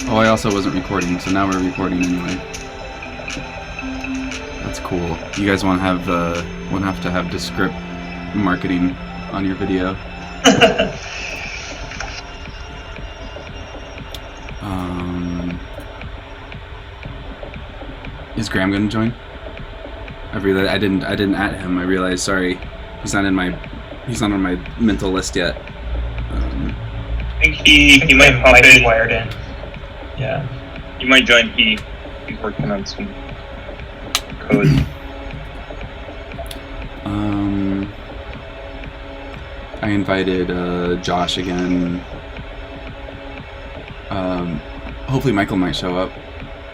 Oh, I also wasn't recording, so now we're recording anyway. That's cool. You guys won't have to have Descript marketing on your video. Is Graham gonna join? I realized I didn't add him. I realized, sorry, he's not on my mental list yet. I think he might be wired in. Yeah. He might join. He's working on some code. I invited Josh again. Hopefully Michael might show up.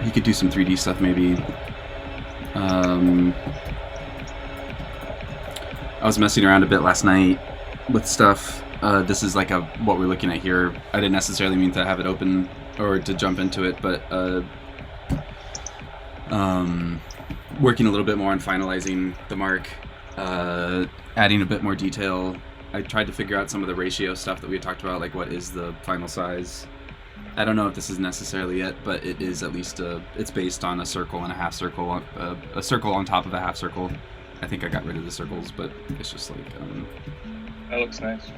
He could do some 3D stuff maybe. I was messing around a bit last night with stuff. This is like what we're looking at here. I didn't necessarily mean to have it open or to jump into it, but working a little bit more on finalizing the mark, adding a bit more detail. I tried to figure out some of the ratio stuff that we had talked about, like what is the final size. I don't know if this is necessarily it, but it is at least it's based on a circle and a half circle, a circle on top of a half circle. I think I got rid of the circles, but it's just like that looks nice.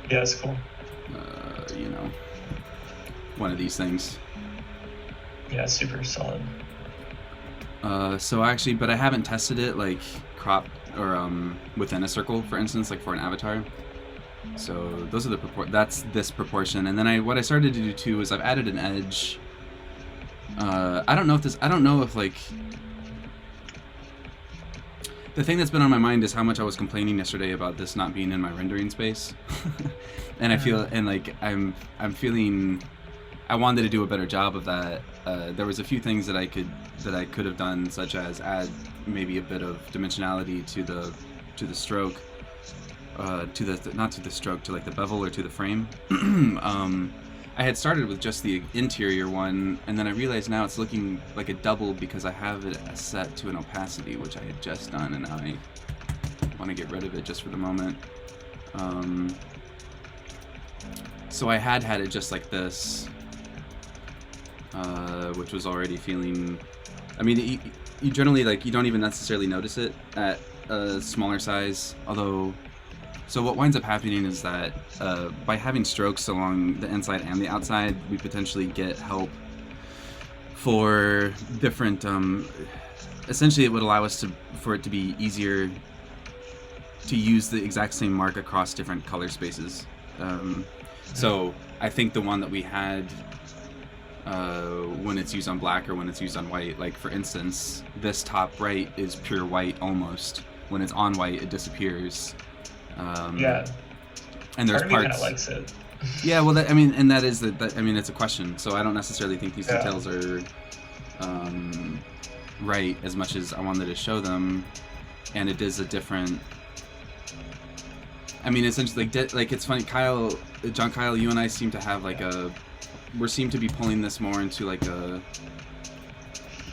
Yeah, it's cool. You know, one of these things. Yeah, super solid. So actually, but I haven't tested it like cropped or within a circle, for instance, like for an avatar. So those are that's this proportion, and then what I started to do too is I've added an edge. I don't know if like the thing that's been on my mind is how much I was complaining yesterday about this not being in my rendering space, and I feel I'm feeling I wanted to do a better job of that. There was a few things that I could have done, such as add maybe a bit of dimensionality to the stroke. Not to the stroke, to like the bevel or to the frame. I had started with just the interior one, and then I realized now it's looking like a double because I have it set to an opacity, which I had just done, and now I want to get rid of it just for the moment. So I had it just like this, which was already feeling. I mean, you generally you don't even necessarily notice it at a smaller size, although. So what winds up happening is that by having strokes along the inside and the outside, we potentially get help for different. Essentially, it would allow us for it to be easier to use the exact same mark across different color spaces. So I think the one that we had when it's used on black or when it's used on white, like for instance, this top right is pure white almost. When it's on white, it disappears. Yeah, and there's part of me parts. kind of likes it. Yeah, well, it's a question. So I don't necessarily think these details are right as much as I wanted to show them, and it is a different. I mean, essentially, like it's funny, John Kyle, you and I seem to have we seem to be pulling this more into like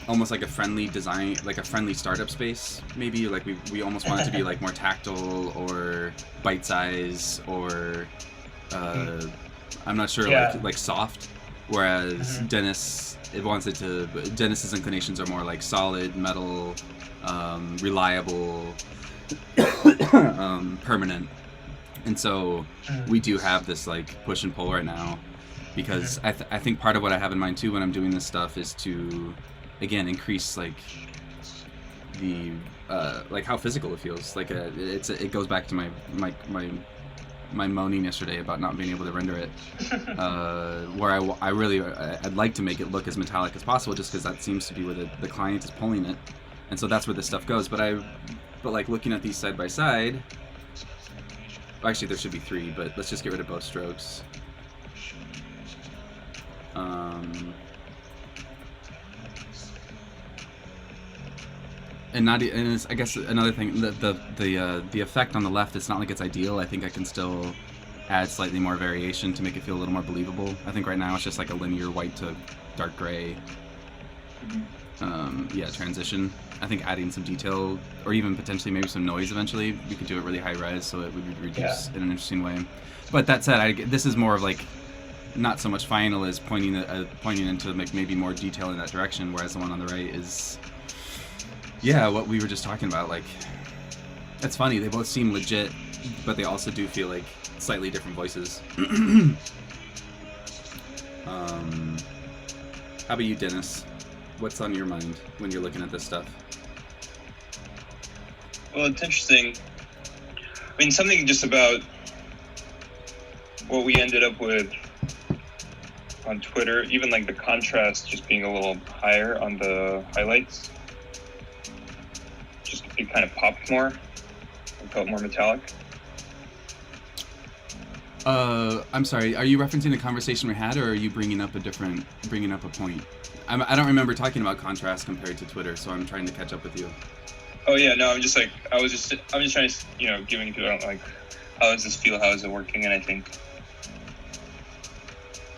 almost like a friendly design, like a friendly startup space, maybe. Like we almost want it to be like more tactile or bite size or I'm not sure, like soft. Whereas Dennis's inclinations are more like solid, metal, reliable, permanent. And so we do have this like push and pull right now, because I think part of what I have in mind too when I'm doing this stuff is to again increase like the like how physical it feels. Like it goes back to my moaning yesterday about not being able to render it, where I'd like to make it look as metallic as possible, just because that seems to be where the client is pulling it, and so that's where this stuff goes. But like looking at these side by side, actually there should be three, but let's just get rid of both strokes. And it's, I guess another thing, the effect on the left, it's not like it's ideal. I think I can still add slightly more variation to make it feel a little more believable. I think right now it's just like a linear white to dark gray transition. I think adding some detail, or even potentially maybe some noise eventually, we could do it really high res, so it would reduce in an interesting way. But that said, this is more of like not so much final as pointing into like maybe more detail in that direction, whereas the one on the right is, yeah, what we were just talking about. Like, it's funny, they both seem legit, but they also do feel like slightly different voices. How about you, Dennis? What's on your mind when you're looking at this stuff? Well, it's interesting. I mean, something just about what we ended up with on Twitter, even like the contrast just being a little higher on the highlights. Just it kind of popped more. It felt more metallic. I'm sorry. Are you referencing a conversation we had, or are you bringing up a point? I don't remember talking about contrast compared to Twitter, so I'm trying to catch up with you. Oh yeah, no, I'm just trying to, giving to like, how does this feel? How is it working? And I think,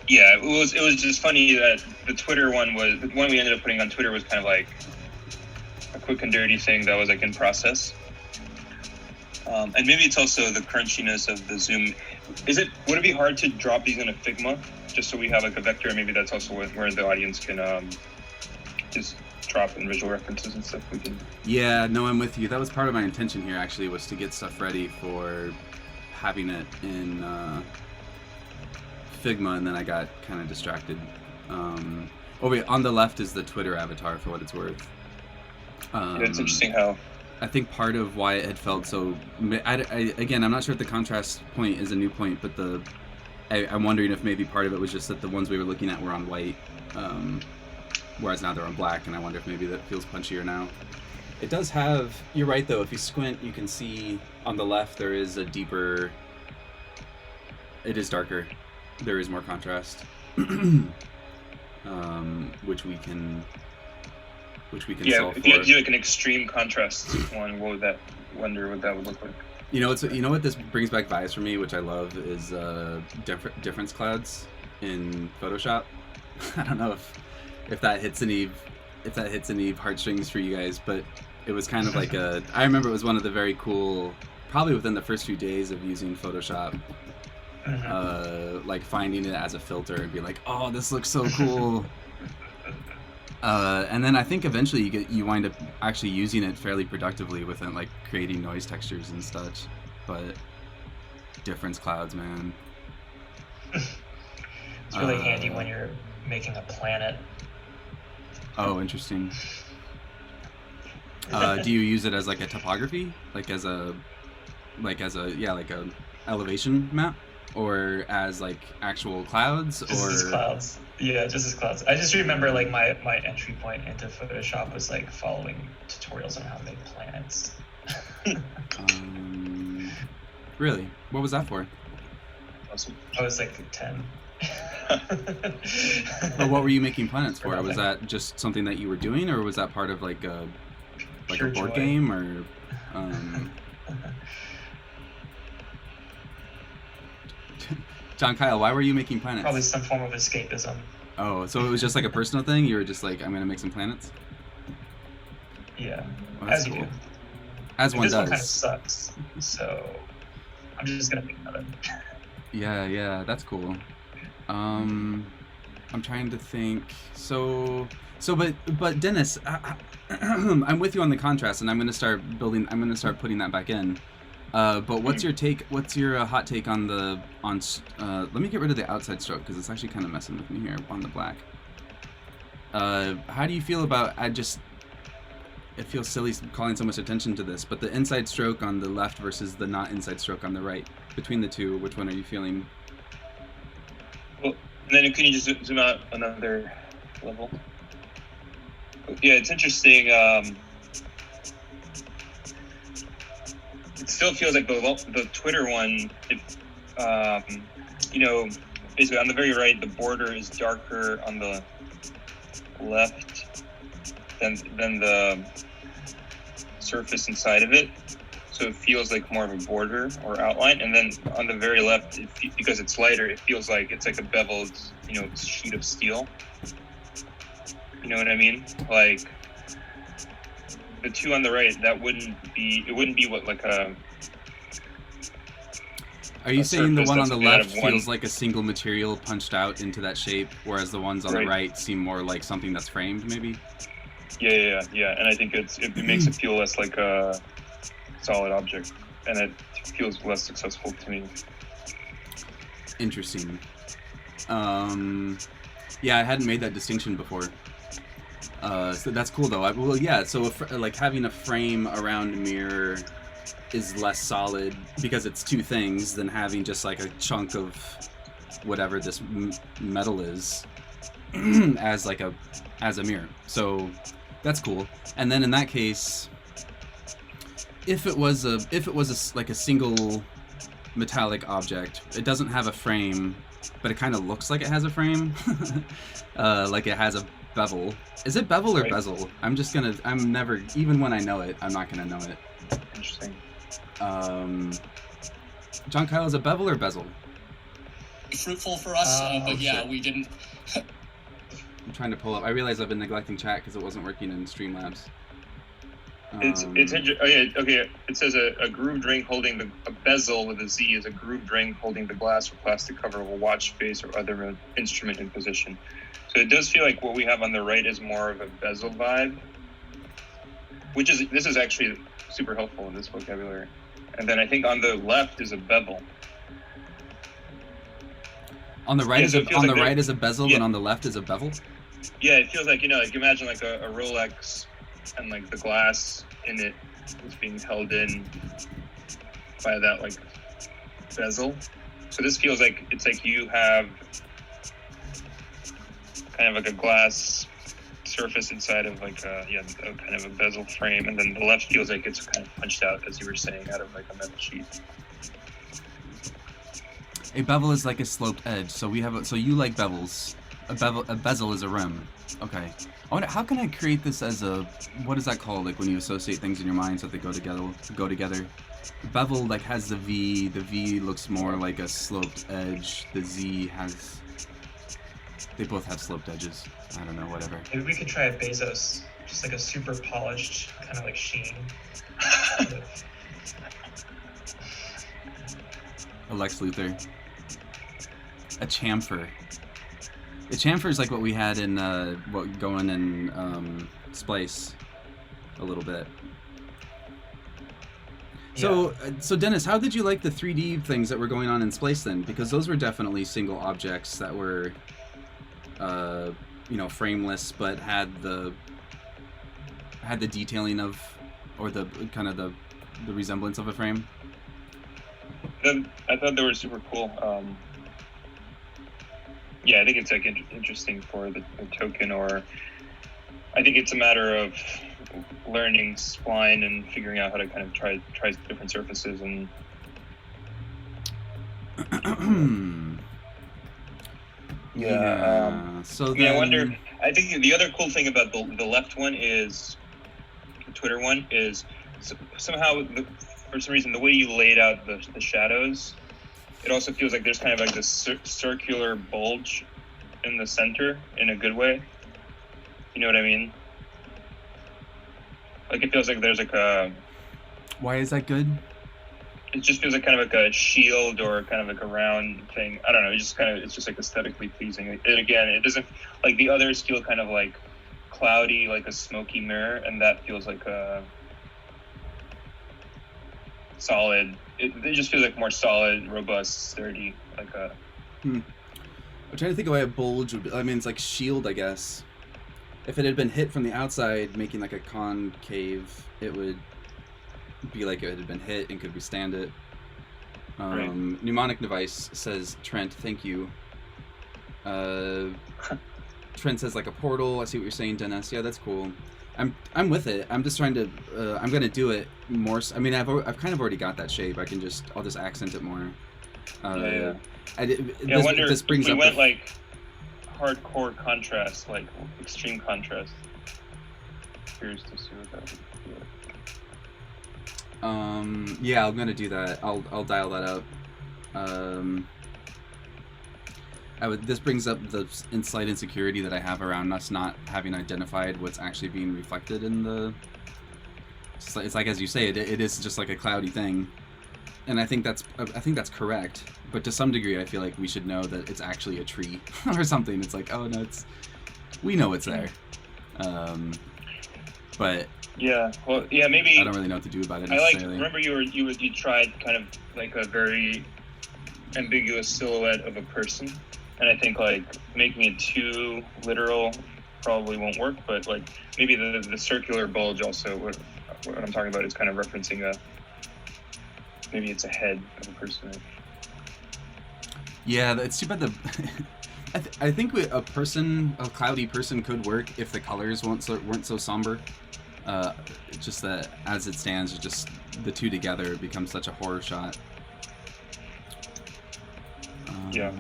yeah, it was just funny that the Twitter one was the one we ended up putting on Twitter was kind of like a quick and dirty thing that was like in process. And maybe it's also the crunchiness of the Zoom. Would it be hard to drop these in a Figma just so we have like a vector? Maybe that's also where the audience can just drop in visual references and stuff. We can. Yeah, no, I'm with you. That was part of my intention here, actually, was to get stuff ready for having it in Figma, and then I got kind of distracted. Oh wait, on the left is the Twitter avatar, for what it's worth. It's interesting how. I think part of why it had felt so. Again, I'm not sure if the contrast point is a new point, but I'm wondering if maybe part of it was just that the ones we were looking at were on white, whereas now they're on black, and I wonder if maybe that feels punchier now. It does have. You're right though. If you squint, you can see on the left there is a deeper. It is darker. There is more contrast, which we can solve for. If you had to do like an extreme contrast one, what that would look like? You know what this brings back vibes for me, which I love, is difference clouds in Photoshop. I don't know if that hits any heartstrings for you guys, but it was kind of like I remember it was one of the very cool, probably within the first few days of using Photoshop, like finding it as a filter and be like, oh, this looks so cool. And then I think eventually you wind up actually using it fairly productively within like creating noise textures and such. But difference clouds, man. It's really handy when you're making a planet. Oh, interesting. Do you use it as like a topography, like as a elevation map, or as like actual clouds, just or as clouds? Yeah, just as clouds. I just remember like my entry point into Photoshop was like following tutorials on how to make planets. Really? What was that for? Awesome. I was like 10. Well, what were you making planets for? Was that just something that you were doing, or was that part of like a Pure board joy. game, or John Kyle, why were you making planets? Probably some form of escapism. Oh, so it was just like a personal thing? You were just like, I'm gonna make some planets? Yeah, Well, that's as you cool. do. As one This one does. kind of sucks, so I'm just gonna make another. Yeah, that's cool. I'm trying to think. But Dennis, I'm with you on the contrast, and I'm gonna start putting that back in. But what's your take? What's your hot take on let me get rid of the outside stroke because it's actually kind of messing with me here on the black. How do you feel about? It feels silly calling so much attention to this, but the inside stroke on the left versus the not inside stroke on the right. Between the two, which one are you feeling? Well, then can you just zoom out another level? Yeah, it's interesting. It still feels like the Twitter one. Basically on the very right, the border is darker on the left than the surface inside of it. So it feels like more of a border or outline. And then on the very left, because it's lighter, it feels like it's like a beveled, sheet of steel. You know what I mean? Like the two on the right, it wouldn't be what like a. Are you a saying the surface one on that's the made out left of one- feels like a single material punched out into that shape, whereas the ones on the Right. right seem more like something that's framed, maybe? Yeah. And I think it makes it feel less like a solid object, and it feels less successful to me. Interesting. Yeah, I hadn't made that distinction before. So that's cool, though. So like having a frame around a mirror is less solid because it's two things than having just like a chunk of whatever this metal is as a mirror. So that's cool. And then in that case, if it was like a single metallic object, it doesn't have a frame, but it kind of looks like it has a frame, like it has a bevel. Is it bevel or Right. bezel? I'm never, even when I know it, I'm not gonna know it. Interesting. John Kyle, is it bevel or bezel? Fruitful for us, but yeah, shit. we didn't. I'm trying to pull up. I realize I've been neglecting chat because it wasn't working in Streamlabs. Okay. It says a grooved ring holding a bezel with a Z is a grooved ring holding the glass or plastic cover of a watch face or other instrument in position. So it does feel like what we have on the right is more of a bezel vibe, this is actually super helpful in this vocabulary. And then I think on the left is a bevel. On the right Yeah, so it feels like right is a bezel, yeah. and on the left is a bevel. Yeah, it feels like, like imagine like a Rolex and like the glass in it is being held in by that like bezel. So this feels like it's like you have kind of like a glass surface inside of like a kind of a bezel frame, and then the left feels like it's kind of punched out, as you were saying, out of like a metal sheet. A bevel is like a sloped edge. So you like bevels. A bezel is a rim. Okay. I wonder, how can I create this as what is that called? Like when you associate things in your mind so that they go together. Bevel like has the V. The V looks more like a sloped edge. The Z has. They both have sloped edges. I don't know. Whatever. Maybe we could try a Bezos, just like a super polished kind of like sheen. A Lex Luthor. A chamfer. The chamfer is like what we had in going in Splice a little bit. So Dennis, how did you like the 3D things that were going on in Splice then? Because those were definitely single objects that were, frameless, but had the detailing of, or the kind of the resemblance of a frame. I thought they were super cool. I think it's like interesting for the token, or I think it's a matter of learning spline and figuring out how to kind of try different surfaces and. So then... I wonder. I think the other cool thing about the left one is the Twitter one is somehow for some reason the way you laid out the shadows. It also feels like there's kind of like this circular bulge in the center in a good way. You know what I mean? Like it feels like there's like a... Why is that good? It just feels like kind of like a shield or kind of like a round thing. I don't know. It's just like aesthetically pleasing. It doesn't, like the others feel kind of like cloudy, like a smoky mirror, and that feels like a solid. It just feels like more solid, robust, sturdy, like a. I'm trying to think of why a bulge would be. I mean, it's like shield, I guess. If it had been hit from the outside, making like a concave, it would be like it had been hit and could withstand it. Right. Mnemonic Device says, Trent, thank you. Trent says like a portal. I see what you're saying, Dennis. Yeah, that's cool. I'm with it. I'm just trying to. I'm gonna do it more. I mean, I've kind of already got that shape. I'll just accent it more. I This, wonder this brings if we up went like hardcore contrast, like extreme contrast. Curious to see what that would feel like. Yeah, I'm gonna do that. I'll dial that up. This brings up the slight insecurity that I have around us not having identified what's actually being reflected in the. It's like as you say, it is just like a cloudy thing. and I think that's correct. But to some degree, I feel like we should know that it's actually a tree or something. It's like, oh no, we know it's there. But Yeah. Well, yeah. Maybe I don't really know what to do about it I like. necessarily. Remember, you tried kind of like a very ambiguous silhouette of a person, and I think like making it too literal probably won't work. But like maybe the circular bulge also. What I'm talking about is kind of referencing maybe it's a head of a person. Yeah, it's too bad I think a cloudy person could work if the colors weren't so somber. It's just that as it stands, it's just the two together becomes such a horror shot. Yeah.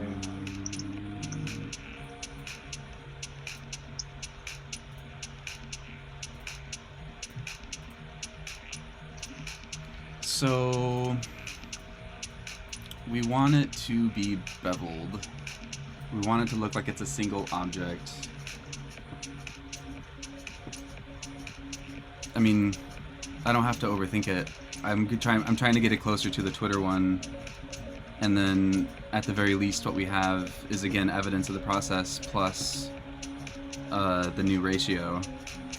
So we want it to be beveled. We want it to look like it's a single object. I mean, I don't have to overthink it. I'm trying to get it closer to the Twitter one, and then at the very least, what we have is again evidence of the process plus the new ratio,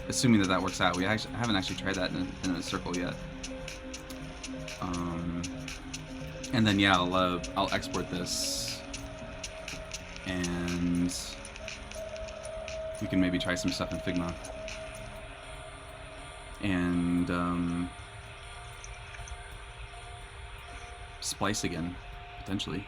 assuming that works out. I haven't actually tried that in a circle yet. And then yeah, I'll export this, and we can maybe try some stuff in Figma. And splice again, potentially.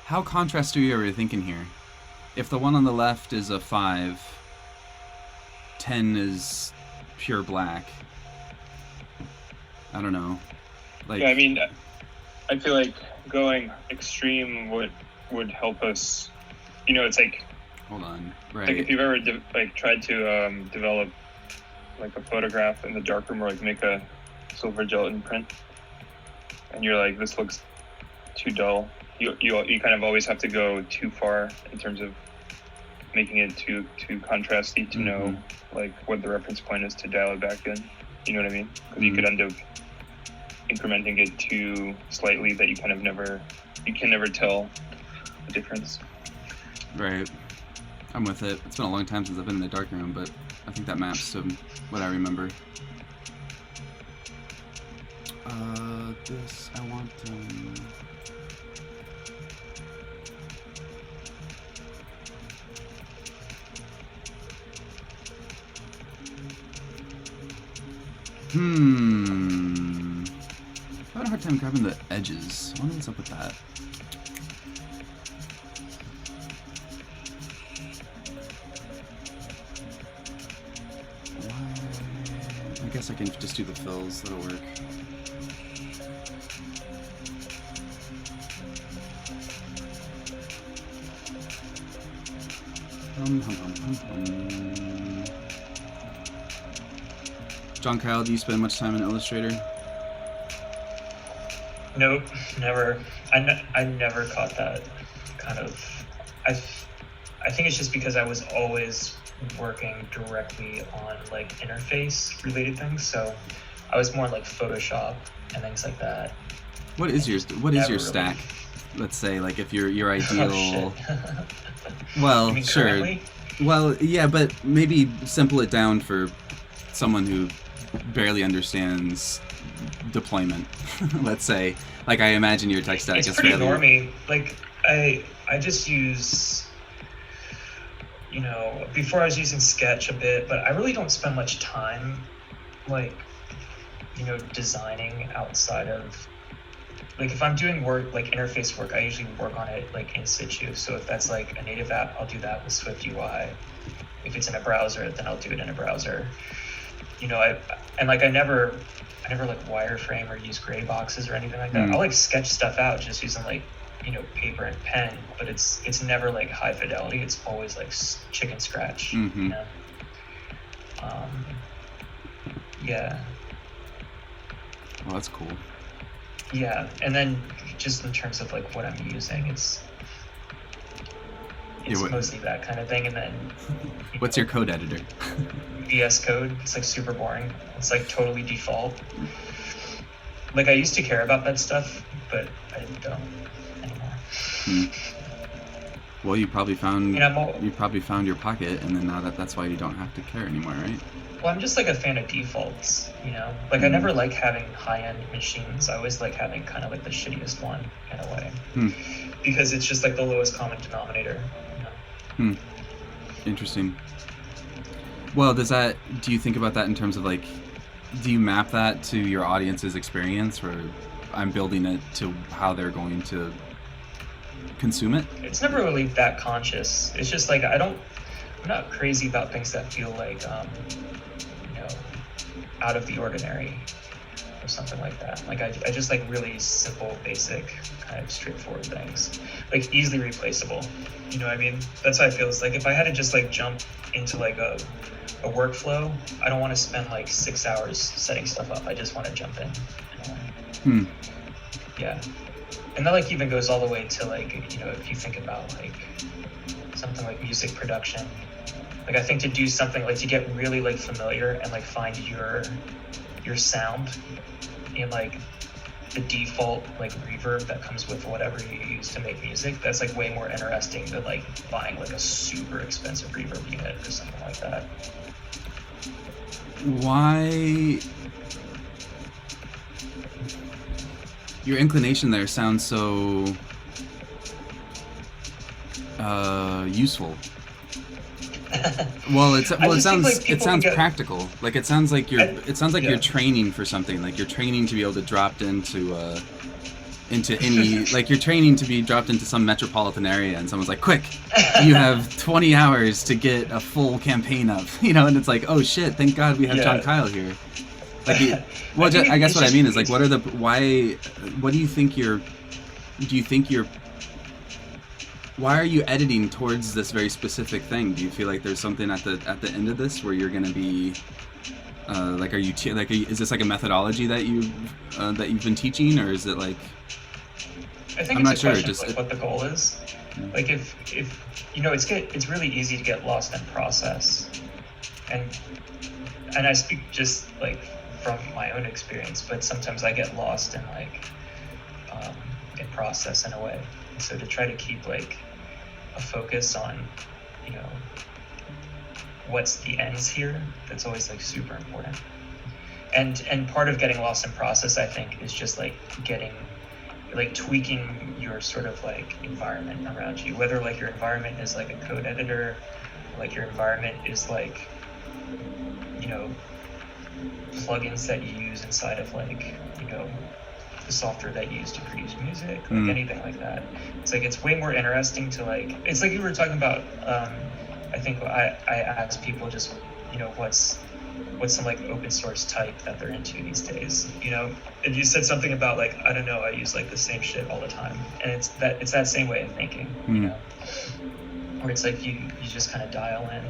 How contrasty are we thinking here? If the one on the left is a 5, 10 is pure black. I don't know. Like, Yeah, I mean, I feel like going extreme would help us. You know, it's like hold on. like Right. if you've ever tried to develop like a photograph in the darkroom, or like make a silver gelatin print, and you're like, this looks too dull. You kind of always have to go too far in terms of making it too contrasty to know like what the reference point is to dial it back in. You know what I mean? Because you could end up incrementing it too slightly that you can never tell the difference. Right. I'm with it. It's been a long time since I've been in the darkroom, but I think that maps to what I remember. This I want. I'm having a hard time grabbing the edges. I wonder what's up with that. I guess I can just do the fills, that'll work. John Kyle, do you spend much time in Illustrator? Nope, never. I never caught that kind of. I think it's just because I was always working directly on like interface related things, so I was more like Photoshop and things like that. What is your stack? Let's say, like, if your ideal. Oh, shit. Well, You mean sure. currently? Well, yeah, but maybe simple it down for someone who barely understands deployment. Let's say, like, I imagine your tech stack It's is pretty fairly. normie. Like I just use, you know, before I was using Sketch a bit, but I really don't spend much time, like, you know, designing outside of, like, if I'm doing work, like interface work, I usually work on it like in situ. So if that's like a native app, I'll do that with Swift UI. If it's in a browser, then I'll do it in a browser. You know, I never like wireframe or use gray boxes or anything like that. I'll like sketch stuff out just using like, you know, paper and pen, but it's never like high fidelity. It's always like chicken scratch. You know? Yeah. Well, that's cool. Yeah, and then just in terms of like what I'm using, it's mostly that kind of thing. And then what's your code editor? VS Code. It's like super boring. It's like totally default. Like I used to care about that stuff, but I don't anymore. Well, you probably found And you probably found your pocket, and then now that's why you don't have to care anymore, right? well, I'm just like a fan of defaults, you know? Like I never like having high-end machines. I always like having kind of like the shittiest one in a way. Because it's just like the lowest common denominator, you know? Interesting. Well, do you think about that in terms of like, do you map that to your audience's experience, where I'm building it to how they're going to consume it? It's never really that conscious. It's just like I'm not crazy about things that feel like you know, out of the ordinary or something like that. Like I just like really simple, basic, kind of straightforward things, like easily replaceable. You know what I mean? That's how I feel. It's like if I had to just like jump into like a workflow, I don't want to spend like 6 hours setting stuff up. I just want to jump in. Yeah. And that like even goes all the way to like, you know, if you think about like something like music production, like I think to do something like to get really like familiar and like find your sound in like the default like reverb that comes with whatever you use to make music, that's like way more interesting than like buying like a super expensive reverb unit or something like that. Why? Your inclination there sounds so useful. Well, it sounds practical. Like it sounds like you're training for something. Like you're training to be able to drop into any, like you're training to be dropped into some metropolitan area, and someone's like, "Quick, you have 20 hours to get a full campaign up," you know, and it's like, "Oh shit! Thank God we have John Kyle here." Like, I guess what I mean is like, what do you think why are you editing towards this very specific thing? Do you feel like there's something at the end of this where you're gonna be, is this like a methodology that you've been teaching, or is it like? I think it's a question of like what the goal is. Like if you know, it's really easy to get lost in process, and I speak just like from my own experience, but sometimes I get lost in like in process in a way. And so to try to keep like a focus on, you know, what's the ends here, that's always like super important. And part of getting lost in process, I think, is just like tweaking your sort of like environment around you, whether like your environment is like a code editor, like your environment is like, you know, plugins that you use inside of like, you know, the software that you use to produce music, like anything like that. It's like, it's way more interesting to like, it's like you were talking about, I think I asked people just, you know, what's some like open source type that they're into these days, you know, and you said something about like, I don't know, I use like the same shit all the time, and it's that same way of thinking, you know, where it's like you just kind of dial in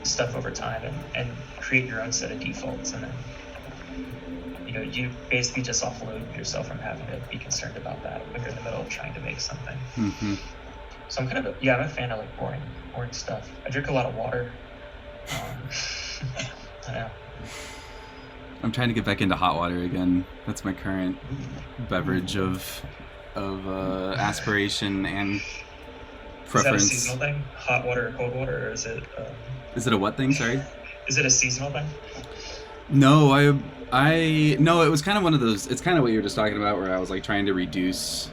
stuff over time and create your own set of defaults, and then, you know, you basically just offload yourself from having to be concerned about that when you're in the middle of trying to make something. So I'm kind of I'm a fan of like boring stuff. I drink a lot of water. I know. I'm trying to get back into hot water again. That's my current beverage of aspiration and preference. Is that a seasonal thing? Hot water or cold water, or is it? Is it a what thing? Sorry. Is it a seasonal thing? No, no. It was kind of one of those. It's kind of what you were just talking about, where I was like trying to reduce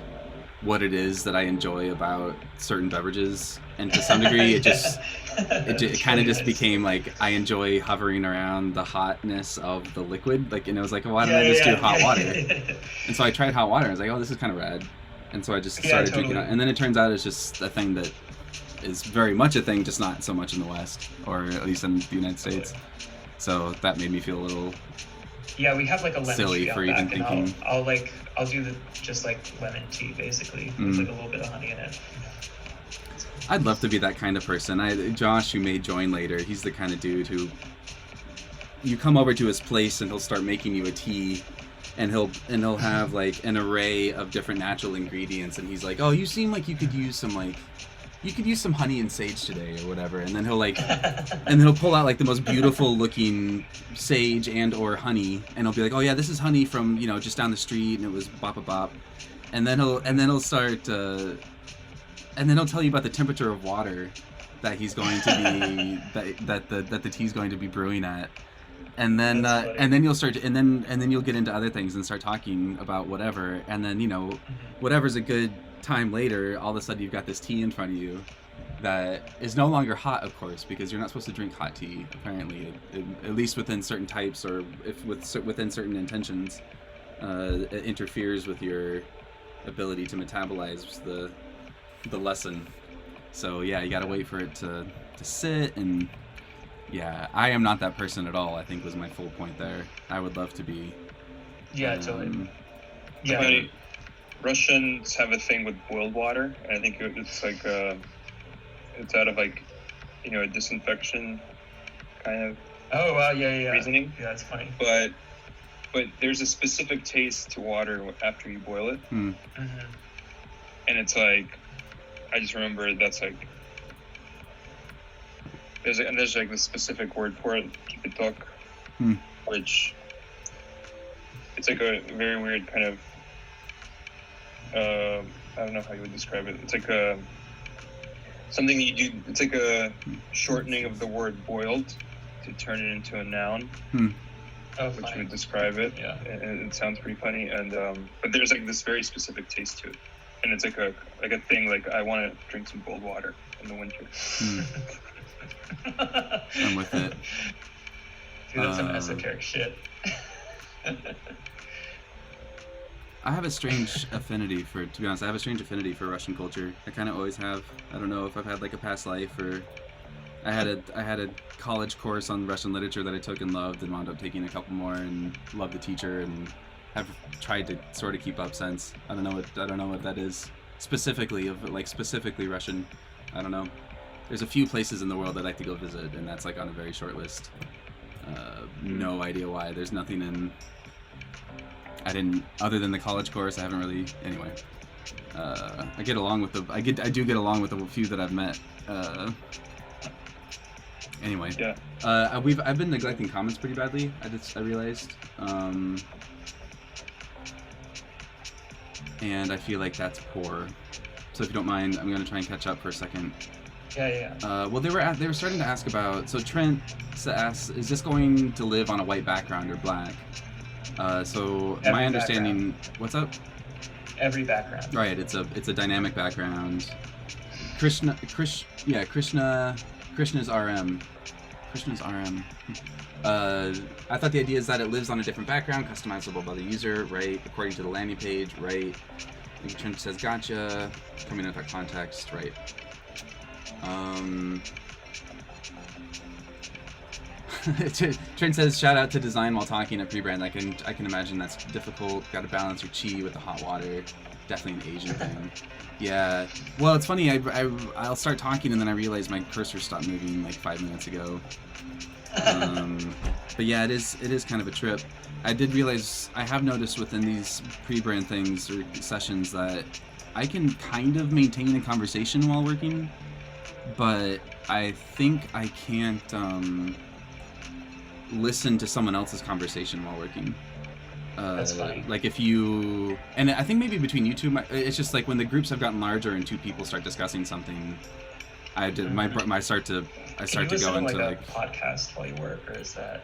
what it is that I enjoy about certain beverages, and to some degree, it kind of just became like I enjoy hovering around the hotness of the liquid. Like, and it was like, why don't I just do hot water? And so I tried hot water. I was like, oh, this is kind of rad. And so I just started drinking it. And then it turns out it's just a thing that is very much a thing, just not so much in the West, or at least in the United States. So that made me feel a little we have like a lemon silly tree for out even back, thinking. And I'll do just like lemon tea basically with like a little bit of honey in it. I'd love to be that kind of person. Josh, who may join later, he's the kind of dude who you come over to his place and he'll start making you a tea, and he'll have like an array of different natural ingredients, and he's like, oh, you seem like you could use some honey and sage today or whatever, and then he'll pull out like the most beautiful looking sage and or honey, and he'll be like, oh yeah, this is honey from just down the street, and it was bop bop bop, and then he'll start and then he'll tell you about the temperature of water that he's going to be that the tea's going to be brewing at. And then you'll get into other things and start talking about whatever, and then whatever's a good time later, all of a sudden you've got this tea in front of you that is no longer hot, of course, because you're not supposed to drink hot tea apparently, at least within certain types, or if within certain intentions. It interferes with your ability to metabolize the lesson. So yeah, you gotta wait for it to sit. And yeah, I am not that person at all, I think was my full point there. I would love to be. Yeah, totally. Yeah. But Russians have a thing with boiled water, and I think it's like it's out of like a disinfection kind of Oh wow, yeah. reasoning. Yeah, that's funny. But there's a specific taste to water after you boil it, Mm-hmm. and it's like, I just remember that's like there's like the specific word for it, kipitok, which it's like a very weird kind of I don't know how you would describe it. It's like something you do. It's like a shortening of the word boiled to turn it into a noun, which would describe it. Yeah. And it sounds pretty funny. And but there's like this very specific taste to it, and it's like a thing. Like, I want to drink some cold water in the winter. I'm with it. Dude, that's some esoteric shit. I have a strange affinity for Russian culture. I kind of always have. I don't know if I've had like a past life, or I had a college course on Russian literature that I took and loved, and wound up taking a couple more and loved the teacher, and have tried to sort of keep up since. I don't know what that is specifically Russian. I don't know. There's a few places in the world I'd like to go visit, and that's like on a very short list. No idea why. There's nothing in. Other than the college course, I haven't really. Anyway, I do get along with the few that I've met. Anyway, Yeah. I've been neglecting comments pretty badly. I realized, and I feel like that's poor. So if you don't mind, I'm gonna try and catch up for a second. Yeah. Well, they were starting to ask about. So Trent asks, is this going to live on a white background or black? So Every my understanding, background. what's up? Every background. Right, it's a dynamic background. Krishna's RM. Krishna's RM. I thought the idea is that it lives on a different background, customizable by the user, right? According to the landing page, right? Trent says, gotcha. Coming out of that context, right? Trent says, shout out to design while talking at Prebrand. I can imagine that's difficult. Got to balance your chi with the hot water. Definitely an Asian thing. Yeah. Well, it's funny. I'll start talking and then I realize my cursor stopped moving like 5 minutes ago. But yeah, it is kind of a trip. I did realize, I have noticed within these Prebrand things or sessions that I can kind of maintain a conversation while working, but I think I can't listen to someone else's conversation while working. That's funny. Like if you, and I think maybe between you two, it's just like when the groups have gotten larger and two people start discussing something, I start to go into like a podcast while you work, or is that?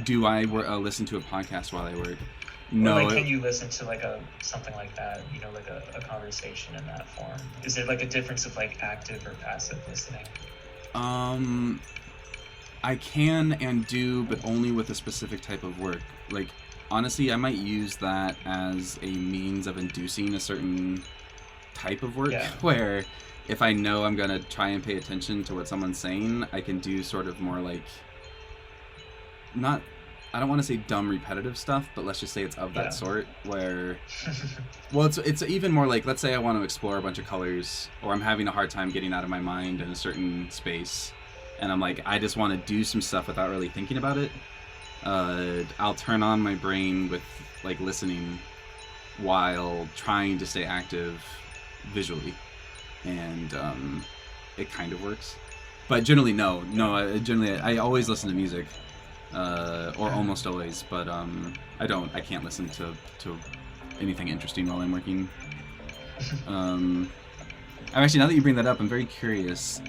Do I listen to a podcast while I work? No. Or can you listen to like something like that? Like a conversation in that form. Is it like a difference of like active or passive listening? I can and do, but only with a specific type of work. Like, honestly, I might use that as a means of inducing a certain type of work, where if I know I'm going to try and pay attention to what someone's saying, I can do sort of more like, I don't want to say dumb repetitive stuff, but let's just say it's of that sort, where, well, it's even more like, let's say I want to explore a bunch of colors, or I'm having a hard time getting out of my mind in a certain space. and I'm like, I just want to do some stuff without really thinking about it, I'll turn on my brain with like listening while trying to stay active visually, and it kind of works. But generally, I always listen to music, or almost always. But I can't listen to anything interesting while I'm working. Actually, now that you bring that up, I'm very curious.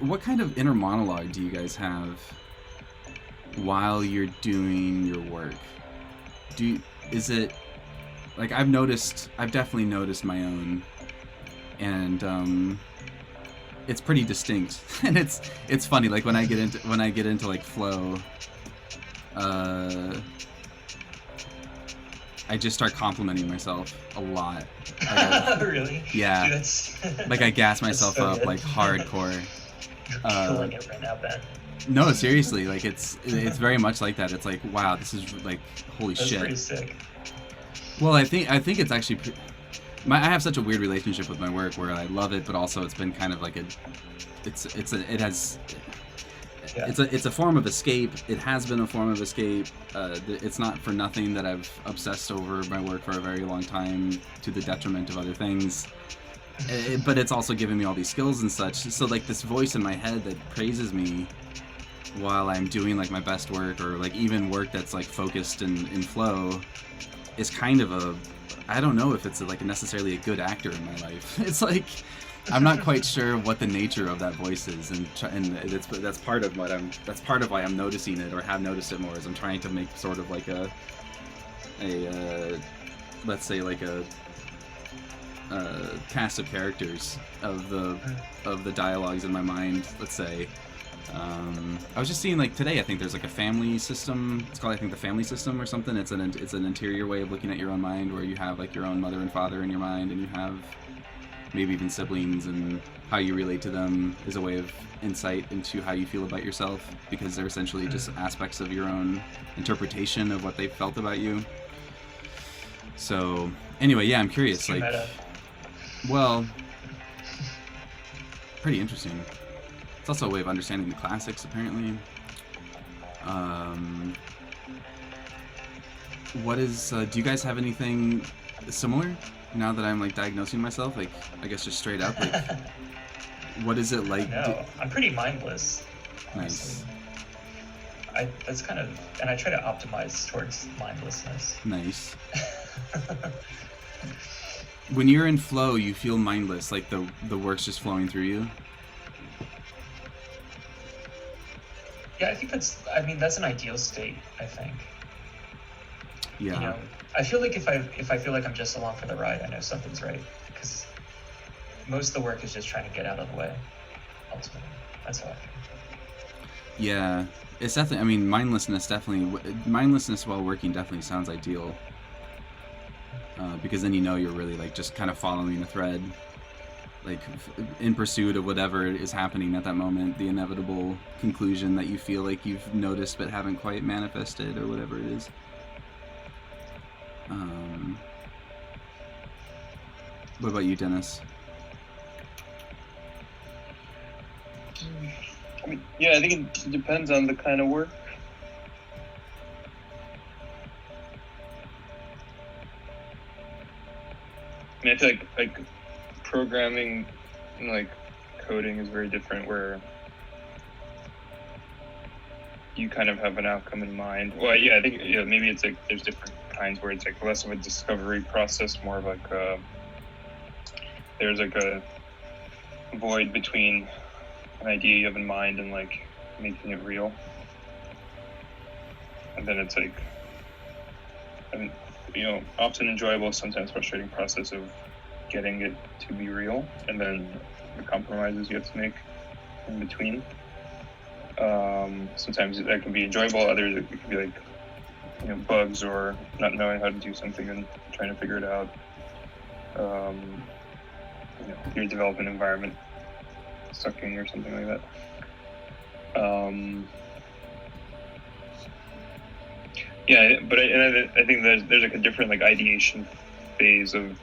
What kind of inner monologue do you guys have while you're doing your work? Is it like I've definitely noticed my own, and it's pretty distinct, and it's funny. Like when I get into like flow, I just start complimenting myself a lot. Really? Yeah. Dude, that's Like I gas myself so up good. like hardcore. You're killing it right now, Ben. No, seriously, like it's very much like that. It's like, wow, this is like holy That's shit. pretty sick. Well, I think it's actually I have such a weird relationship with my work where I love it, but also it's been kind of like it's a form of escape. It has been a form of escape. It's not for nothing that I've obsessed over my work for a very long time to the detriment of other things. But it's also given me all these skills and such. So like this voice in my head that praises me while I'm doing like my best work, or like even work that's like focused and in flow, is kind of I don't know if it's like necessarily a good actor in my life. It's like I'm not quite sure what the nature of that voice is, and that's part of why I'm noticing it, or have noticed it more, is I'm trying to make sort of like a let's say like a cast of characters of the dialogues in my mind, let's say. I was just seeing like today, I think there's like a family system. It's called, I think, the family system or something. It's an interior way of looking at your own mind, where you have like your own mother and father in your mind, and you have maybe even siblings, and how you relate to them is a way of insight into how you feel about yourself, because they're essentially just aspects of your own interpretation of what they felt about you. So anyway, yeah, I'm curious. Like, well, pretty interesting. It's also a way of understanding the classics, apparently. What is? Do you guys have anything similar? Now that I'm like diagnosing myself, like I guess just straight up, like what is it like? No, I'm pretty mindless. Nice. That's kind of, and I try to optimize towards mindlessness. Nice. When you're in flow, you feel mindless, like the work's just flowing through you. Yeah, I think that's an ideal state, I think. Yeah. You know, I feel like if I feel like I'm just along for the ride, I know something's right, because most of the work is just trying to get out of the way. Ultimately, that's how I feel. Yeah, it's definitely. I mean, mindlessness while working definitely sounds ideal. Because then you know you're really like just kind of following a thread, like in pursuit of whatever is happening at that moment, the inevitable conclusion that you feel like you've noticed but haven't quite manifested, or whatever it is. What about you, Dennis? I mean, yeah, I think it depends on the kind of work. I mean, I feel like programming and like coding is very different, where you kind of have an outcome in mind. Well, yeah, I think maybe it's like there's different kinds where it's like less of a discovery process, more of like there's like a void between an idea you have in mind and like making it real. And then it's like, often enjoyable, sometimes frustrating process of getting it to be real, and then the compromises you have to make in between. Sometimes that can be enjoyable, others it can be like, bugs or not knowing how to do something and trying to figure it out. Your development environment sucking or something like that. Yeah, but I think there's like a different like ideation phase of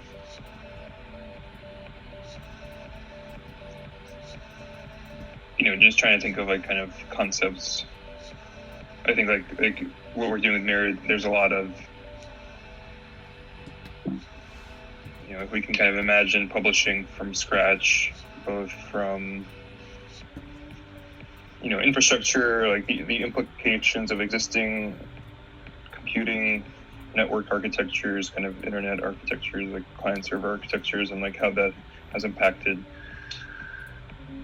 just trying to think of like kind of concepts. I think like what we're doing with Mirror, there's a lot of, if we can kind of imagine publishing from scratch, both from infrastructure, like the implications of existing computing network architectures, kind of internet architectures, like client server architectures, and like how that has impacted.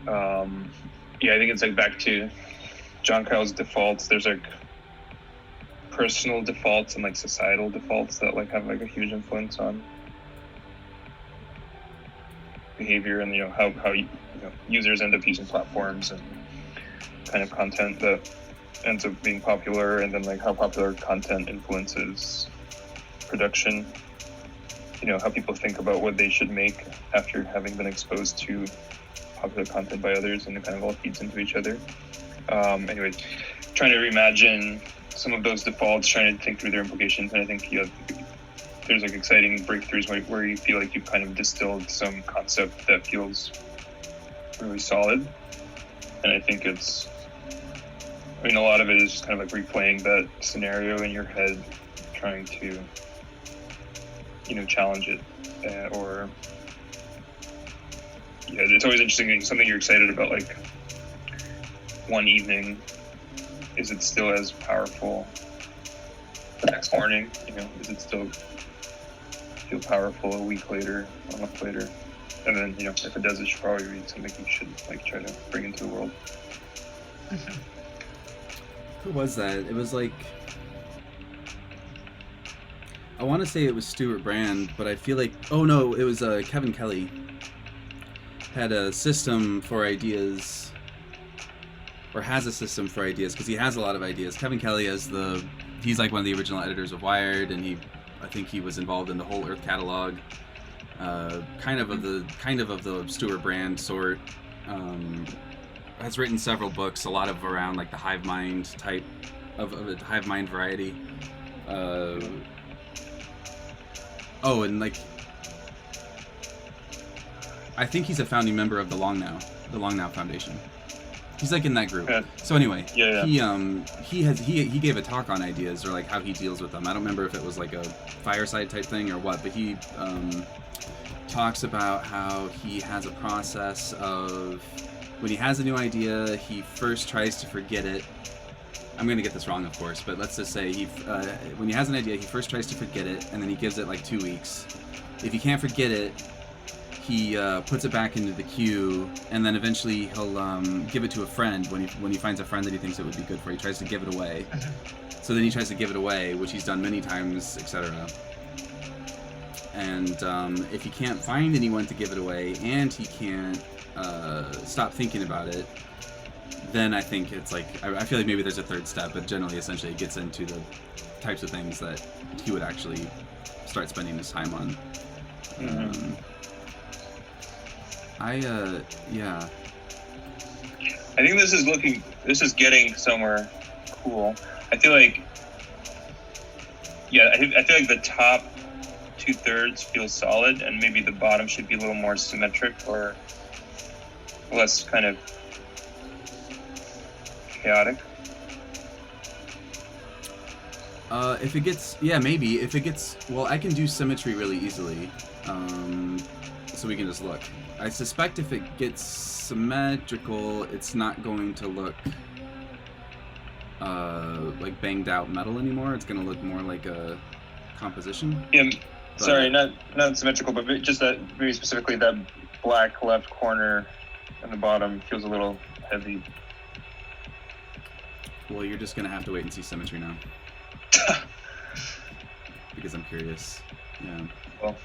I think it's like back to John Kyle's defaults. There's like personal defaults and like societal defaults that like have like a huge influence on behavior, and how users end up using platforms and kind of content that ends up being popular, and then like how popular content influences production, how people think about what they should make after having been exposed to popular content by others, and it kind of all feeds into each other. Anyway, trying to reimagine some of those defaults, trying to think through their implications, and I think there's like exciting breakthroughs where you feel like you've kind of distilled some concept that feels really solid. And I think a lot of it is just kind of like replaying that scenario in your head, trying to, challenge it, it's always interesting, something you're excited about, like one evening, is it still as powerful the next morning? Is it still feel powerful a week later, a month later? And then, if it does, it should probably be something you should like try to bring into the world. Who was that? It was like, I want to say it was Stuart Brand, but I feel like, oh no, it was Kevin Kelly. Had a system for ideas, or has a system for ideas, because he has a lot of ideas. Kevin Kelly he's like one of the original editors of Wired, and I think he was involved in the whole Earth catalog, kind of the Stuart Brand sort. Has written several books, a lot of around like the hive mind type of a hive mind variety. And like, I think he's a founding member of the Long Now Foundation. He's like in that group. Yeah. So anyway, yeah. He gave a talk on ideas, or like how he deals with them. I don't remember if it was like a fireside type thing or what, but he talks about how he has a process of, when he has a new idea, he first tries to forget it. I'm going to get this wrong, of course, but let's just say when he has an idea, he first tries to forget it, and then he gives it like 2 weeks. If he can't forget it, he puts it back into the queue, and then eventually he'll give it to a friend when he finds a friend that he thinks it would be good for. He tries to give it away. So then he tries to give it away, which he's done many times, etc. And if he can't find anyone to give it away, and he can't stop thinking about it, then I think it's like, I feel like maybe there's a third step, but generally, essentially, it gets into the types of things that he would actually start spending his time on. Mm-hmm. Yeah. I think this is getting somewhere cool. I feel like, I feel like the top 2/3 feels solid, and maybe the bottom should be a little more symmetric or less kind of chaotic. If it gets, maybe. If it gets, well, I can do symmetry really easily. So we can just look. I suspect if it gets symmetrical, it's not going to look like banged out metal anymore. It's going to look more like a composition. Yeah, sorry, not symmetrical, but just that, maybe specifically that black left corner in the bottom feels a little heavy. Well, you're just going to have to wait and see symmetry now. Because I'm curious. Yeah. Well,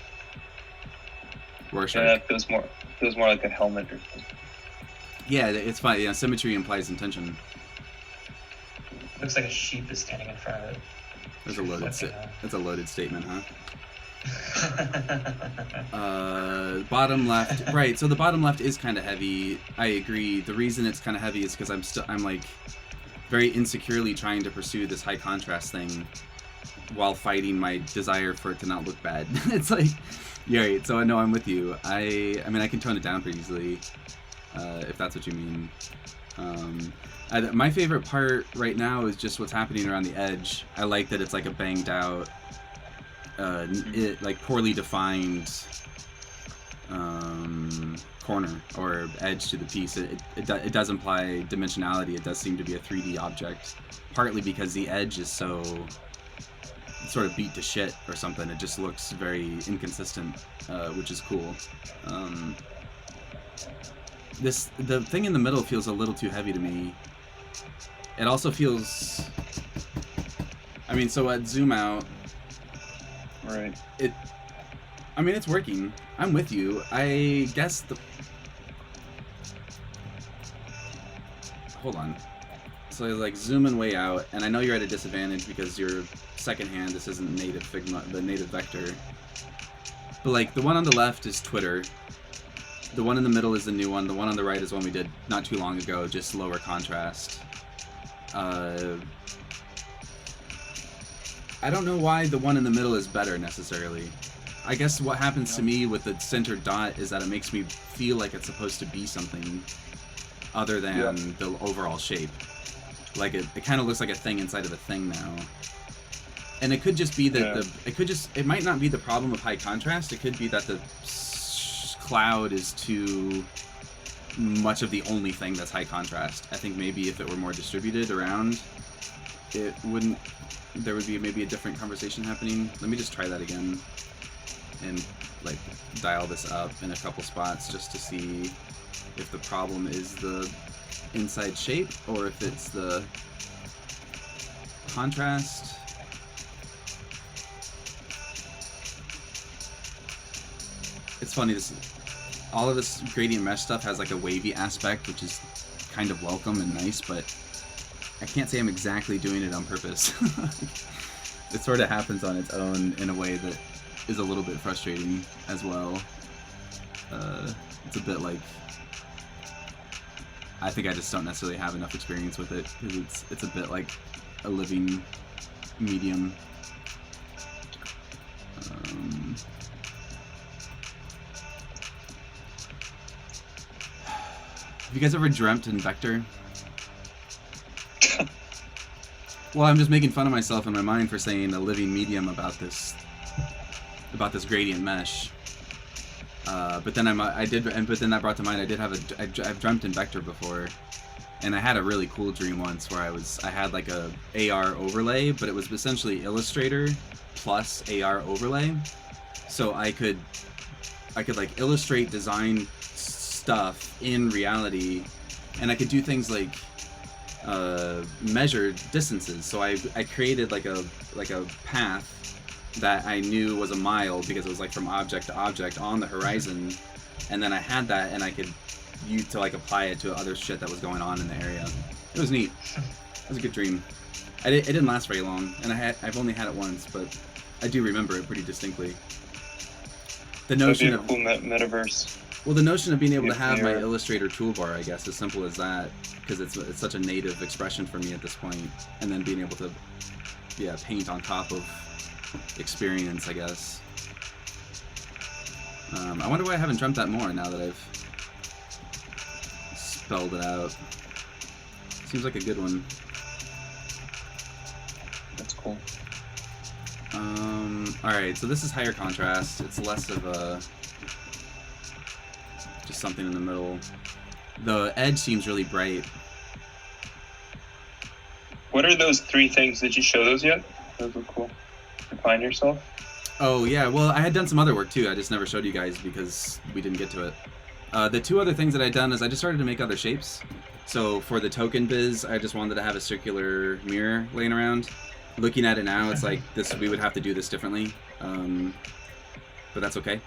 Rorschach. Yeah, that feels more like a helmet or something. Yeah, it's fine. Yeah, symmetry implies intention. Looks like a sheep is standing in front of it. That's a loaded statement, huh? Bottom left, right? So the bottom left is kind of heavy. I agree. The reason it's kind of heavy is because I'm like very insecurely trying to pursue this high contrast thing while fighting my desire for it to not look bad. It's like, yeah, right. So I know I'm with you. I mean, I can tone it down pretty easily, if that's what you mean. My favorite part right now is just what's happening around the edge. I like that it's like a banged out, like poorly defined corner or edge to the piece. It does imply dimensionality. It does seem to be a 3D object, partly because the edge is so sort of beat to shit or something. It just looks very inconsistent, which is cool. The thing in the middle feels a little too heavy to me. It also feels, I mean, so at zoom out, Right. I mean, it's working. I'm with you. I guess hold on. So like zooming way out, and I know you're at a disadvantage because you're secondhand. This isn't native Figma, the native vector. But like the one on the left is Twitter. The one in the middle is the new one. The one on the right is one we did not too long ago, just lower contrast. I don't know why the one in the middle is better necessarily. I guess what happens to me with the center dot is that it makes me feel like it's supposed to be something other than the overall shape. Like it kind of looks like a thing inside of a thing now. And it could just be that it might not be the problem of high contrast. It could be that the cloud is too much of the only thing that's high contrast. I think maybe if it were more distributed around, there would be maybe a different conversation happening. Let me just try that again and like dial this up in a couple spots just to see if the problem is the inside shape or if it's the contrast. It's funny, all of this gradient mesh stuff has like a wavy aspect, which is kind of welcome and nice, but I can't say I'm exactly doing it on purpose. It sort of happens on its own in a way that is a little bit frustrating as well. It's a bit like, I think I just don't necessarily have enough experience with it, because it's a bit like a living medium. Have you guys ever dreamt in vector? Well, I'm just making fun of myself in my mind for saying a living medium about this gradient mesh. But then but then that brought to mind I've dreamt in vector before, and I had a really cool dream once where I had like a AR overlay, but it was essentially Illustrator plus AR overlay, so I could like illustrate design stuff in reality, and I could do things like measured distances. So I created like a path that I knew was a mile because it was like from object to object on the horizon, and then I had that and I could use to like apply it to other shit that was going on in the area. It was neat. It was a good dream. It didn't last very long, and I've only had it once, but I do remember it pretty distinctly. The notion of cool metaverse. Well, the notion of being able to have my Illustrator toolbar, I guess, as simple as that, because it's such a native expression for me at this point, and then being able to, paint on top of experience, I guess. I wonder why I haven't dreamt that more now that I've spelled it out. Seems like a good one. That's cool. Alright, so this is higher contrast. It's less of a just something in the middle. The edge seems really bright. What are those three things? Did you show those yet? Those were cool. Define yourself. Oh yeah, well I had done some other work too. I just never showed you guys because we didn't get to it. The two other things that I'd done is I just started to make other shapes. So for the token biz, I just wanted to have a circular mirror laying around. Looking at it now, it's like this. We would have to do this differently, but that's okay.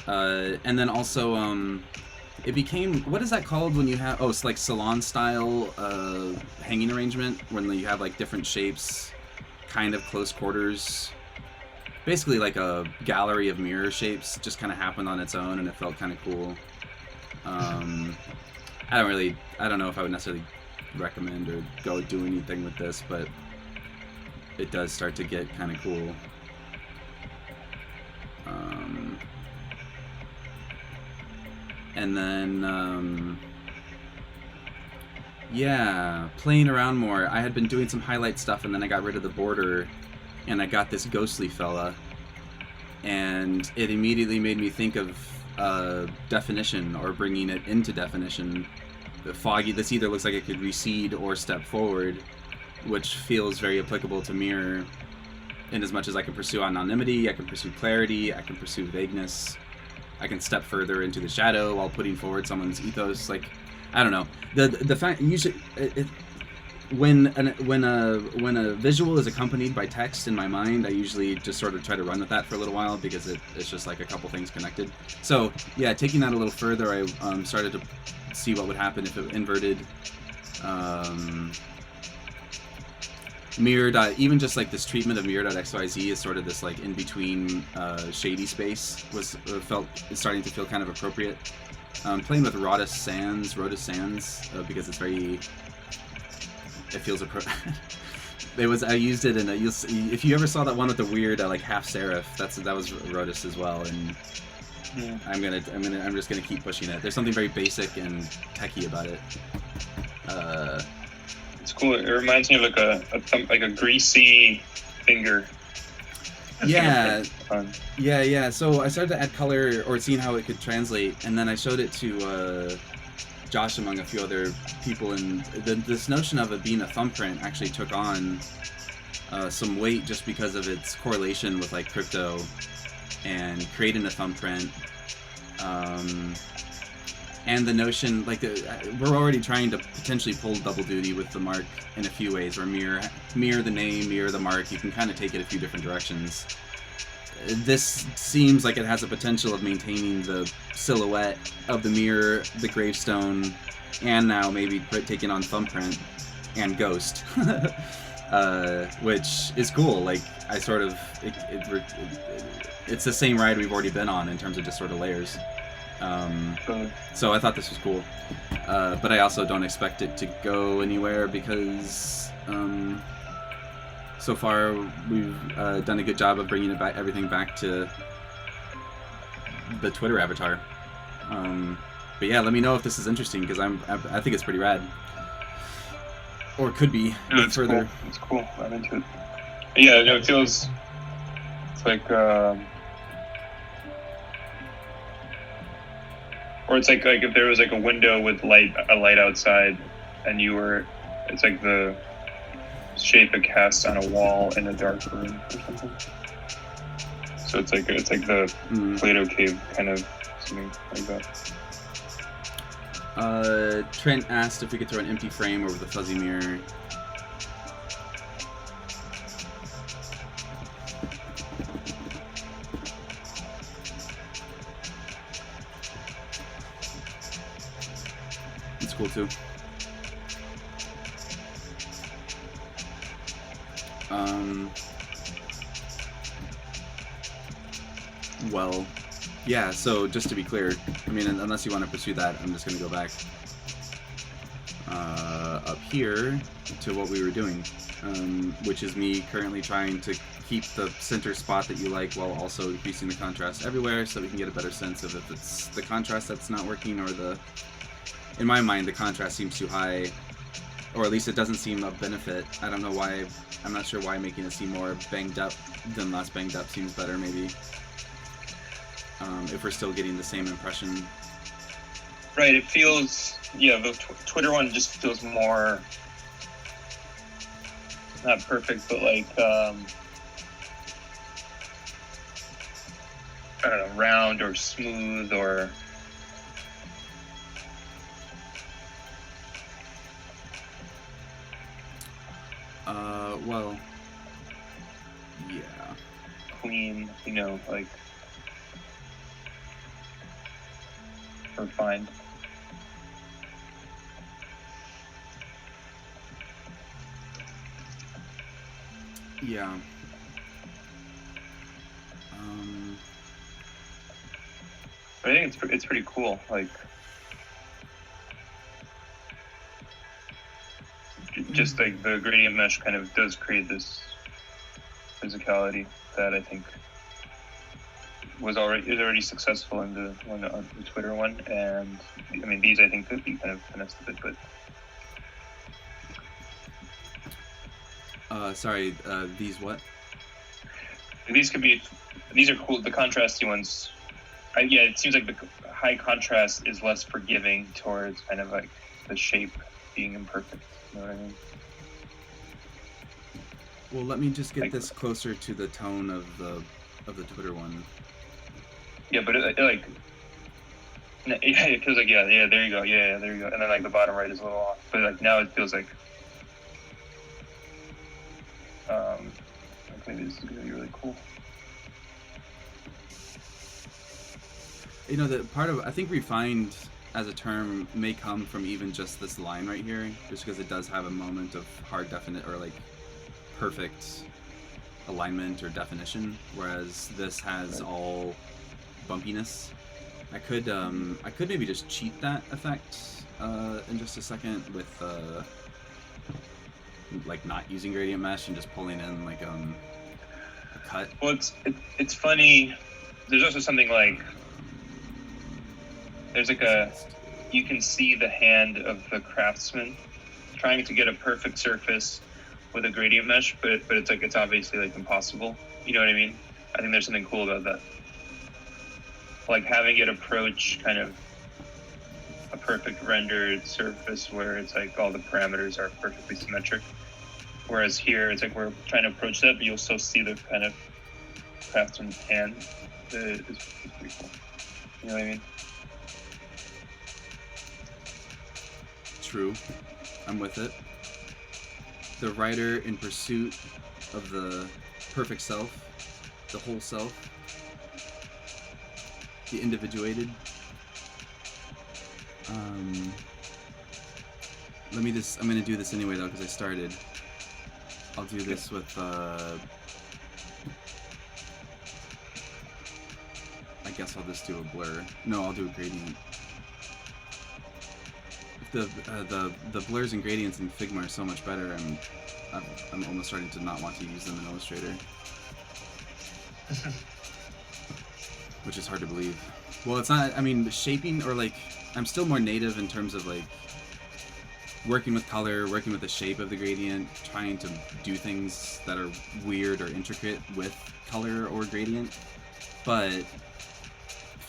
And then also, it became, what is that called when you have? Oh, it's like salon style hanging arrangement when you have like different shapes, kind of close quarters. Basically, like a gallery of mirror shapes just kind of happened on its own, and it felt kind of cool. I don't know if I would necessarily recommend or go do anything with this, but it does start to get kind of cool. And then Yeah, playing around more. I had been doing some highlight stuff, and then I got rid of the border, and I got this ghostly fella, and it immediately made me think of definition, or bringing it into definition. The foggy, this either looks like it could recede or step forward, which feels very applicable to mirror, in as much as I can pursue anonymity, I can pursue clarity, I can pursue vagueness, I can step further into the shadow while putting forward someone's ethos. Like, I don't know. The fact usually when a visual is accompanied by text in my mind, I usually just sort of try to run with that for a little while, because it's just like a couple things connected. So yeah, taking that a little further, I started to see what would happen if it inverted. Mirror. Even just like this treatment of mirror.xyz is sort of this like in between shady space is starting to feel kind of appropriate. Playing with Rotus Sans because it's very. It feels appropriate. I used it in if you ever saw that one with the weird like half serif, that was Rotus as well, and I'm just gonna keep pushing it. There's something very basic and techy about it. It's cool. It reminds me of like a greasy finger. Yeah. Yeah. So I started to add color, or seeing how it could translate, and then I showed it to Josh among a few other people, and this notion of it being a thumbprint actually took on some weight, just because of its correlation with like crypto and creating a thumbprint. And the notion, like, we're already trying to potentially pull double duty with the mark in a few ways, or mirror the name, mirror the mark. You can kind of take it a few different directions. This seems like it has a potential of maintaining the silhouette of the mirror, the gravestone, and now maybe taking on thumbprint and ghost, which is cool. Like, I sort of, it's the same ride we've already been on in terms of just sort of layers. So I thought this was cool, but I also don't expect it to go anywhere, because so far we've done a good job of bringing everything back to the Twitter avatar. But yeah, let me know if this is interesting, because I think it's pretty rad, or could be. No, it's further. Cool. It's cool. I'm into it. Yeah, no, it feels. It's like. Or it's like if there was like a window with a light outside, and it's like the shape it casts on a wall in a dark room or something. So it's like the Plato cave kind of something like that. Trent asked if we could throw an empty frame over the fuzzy mirror. Cool too. Well, yeah, so just to be clear, I mean, unless you want to pursue that, I'm just going to go back up here to what we were doing, which is me currently trying to keep the center spot that you like, while also increasing the contrast everywhere, so we can get a better sense of if it's the contrast that's not working, or in my mind, the contrast seems too high, or at least it doesn't seem of benefit. I don't know why. I'm not sure why making it seem more banged up than less banged up seems better, maybe. If we're still getting the same impression. Right, it feels, the Twitter one just feels more, not perfect, but like, I don't know, round or smooth, or... Well, yeah. Clean, like, refined. Yeah. I think it's pretty cool, like, just like the gradient mesh kind of does create this physicality that I think is already successful in the one on the Twitter one, and I mean these I think could be kind of finessed a bit, but Sorry, these what? These are cool. The contrasty ones, yeah, it seems like the high contrast is less forgiving towards kind of like the shape being imperfect. You know what I mean? Well, let me just get Like- this closer to the tone of the Twitter one. Yeah, but it like, yeah, it feels like yeah, there you go, yeah, there you go, and then like the bottom right is a little off, but like now it feels like, maybe this is gonna be really cool. You know, the part of I think refined as a term may come from even just this line right here, just because it does have a moment of hard definite or like perfect alignment or definition, whereas this has all bumpiness. I could maybe just cheat that effect in just a second with like not using gradient mesh and just pulling in like a cut. Well, it's funny. There's also something like there's like you can see the hand of the craftsman trying to get a perfect surface with a gradient mesh, but it's like it's obviously like impossible. You know what I mean? I think there's something cool about that. Like having it approach kind of a perfect rendered surface where it's like all the parameters are perfectly symmetric. Whereas here it's like we're trying to approach that, but you'll still see the kind of craftsman's hand. It's pretty cool. You know what I mean? True, I'm with it. The writer in pursuit of the perfect self, the whole self, the individuated. I'm gonna do this anyway though because I started. I'll do this with I guess I'll just do a blur. No, I'll do a gradient. The blurs and gradients in Figma are so much better. I'm almost starting to not want to use them in Illustrator, which is hard to believe. Well, it's not. I mean, shaping or like I'm still more native in terms of like working with color, working with the shape of the gradient, trying to do things that are weird or intricate with color or gradient, but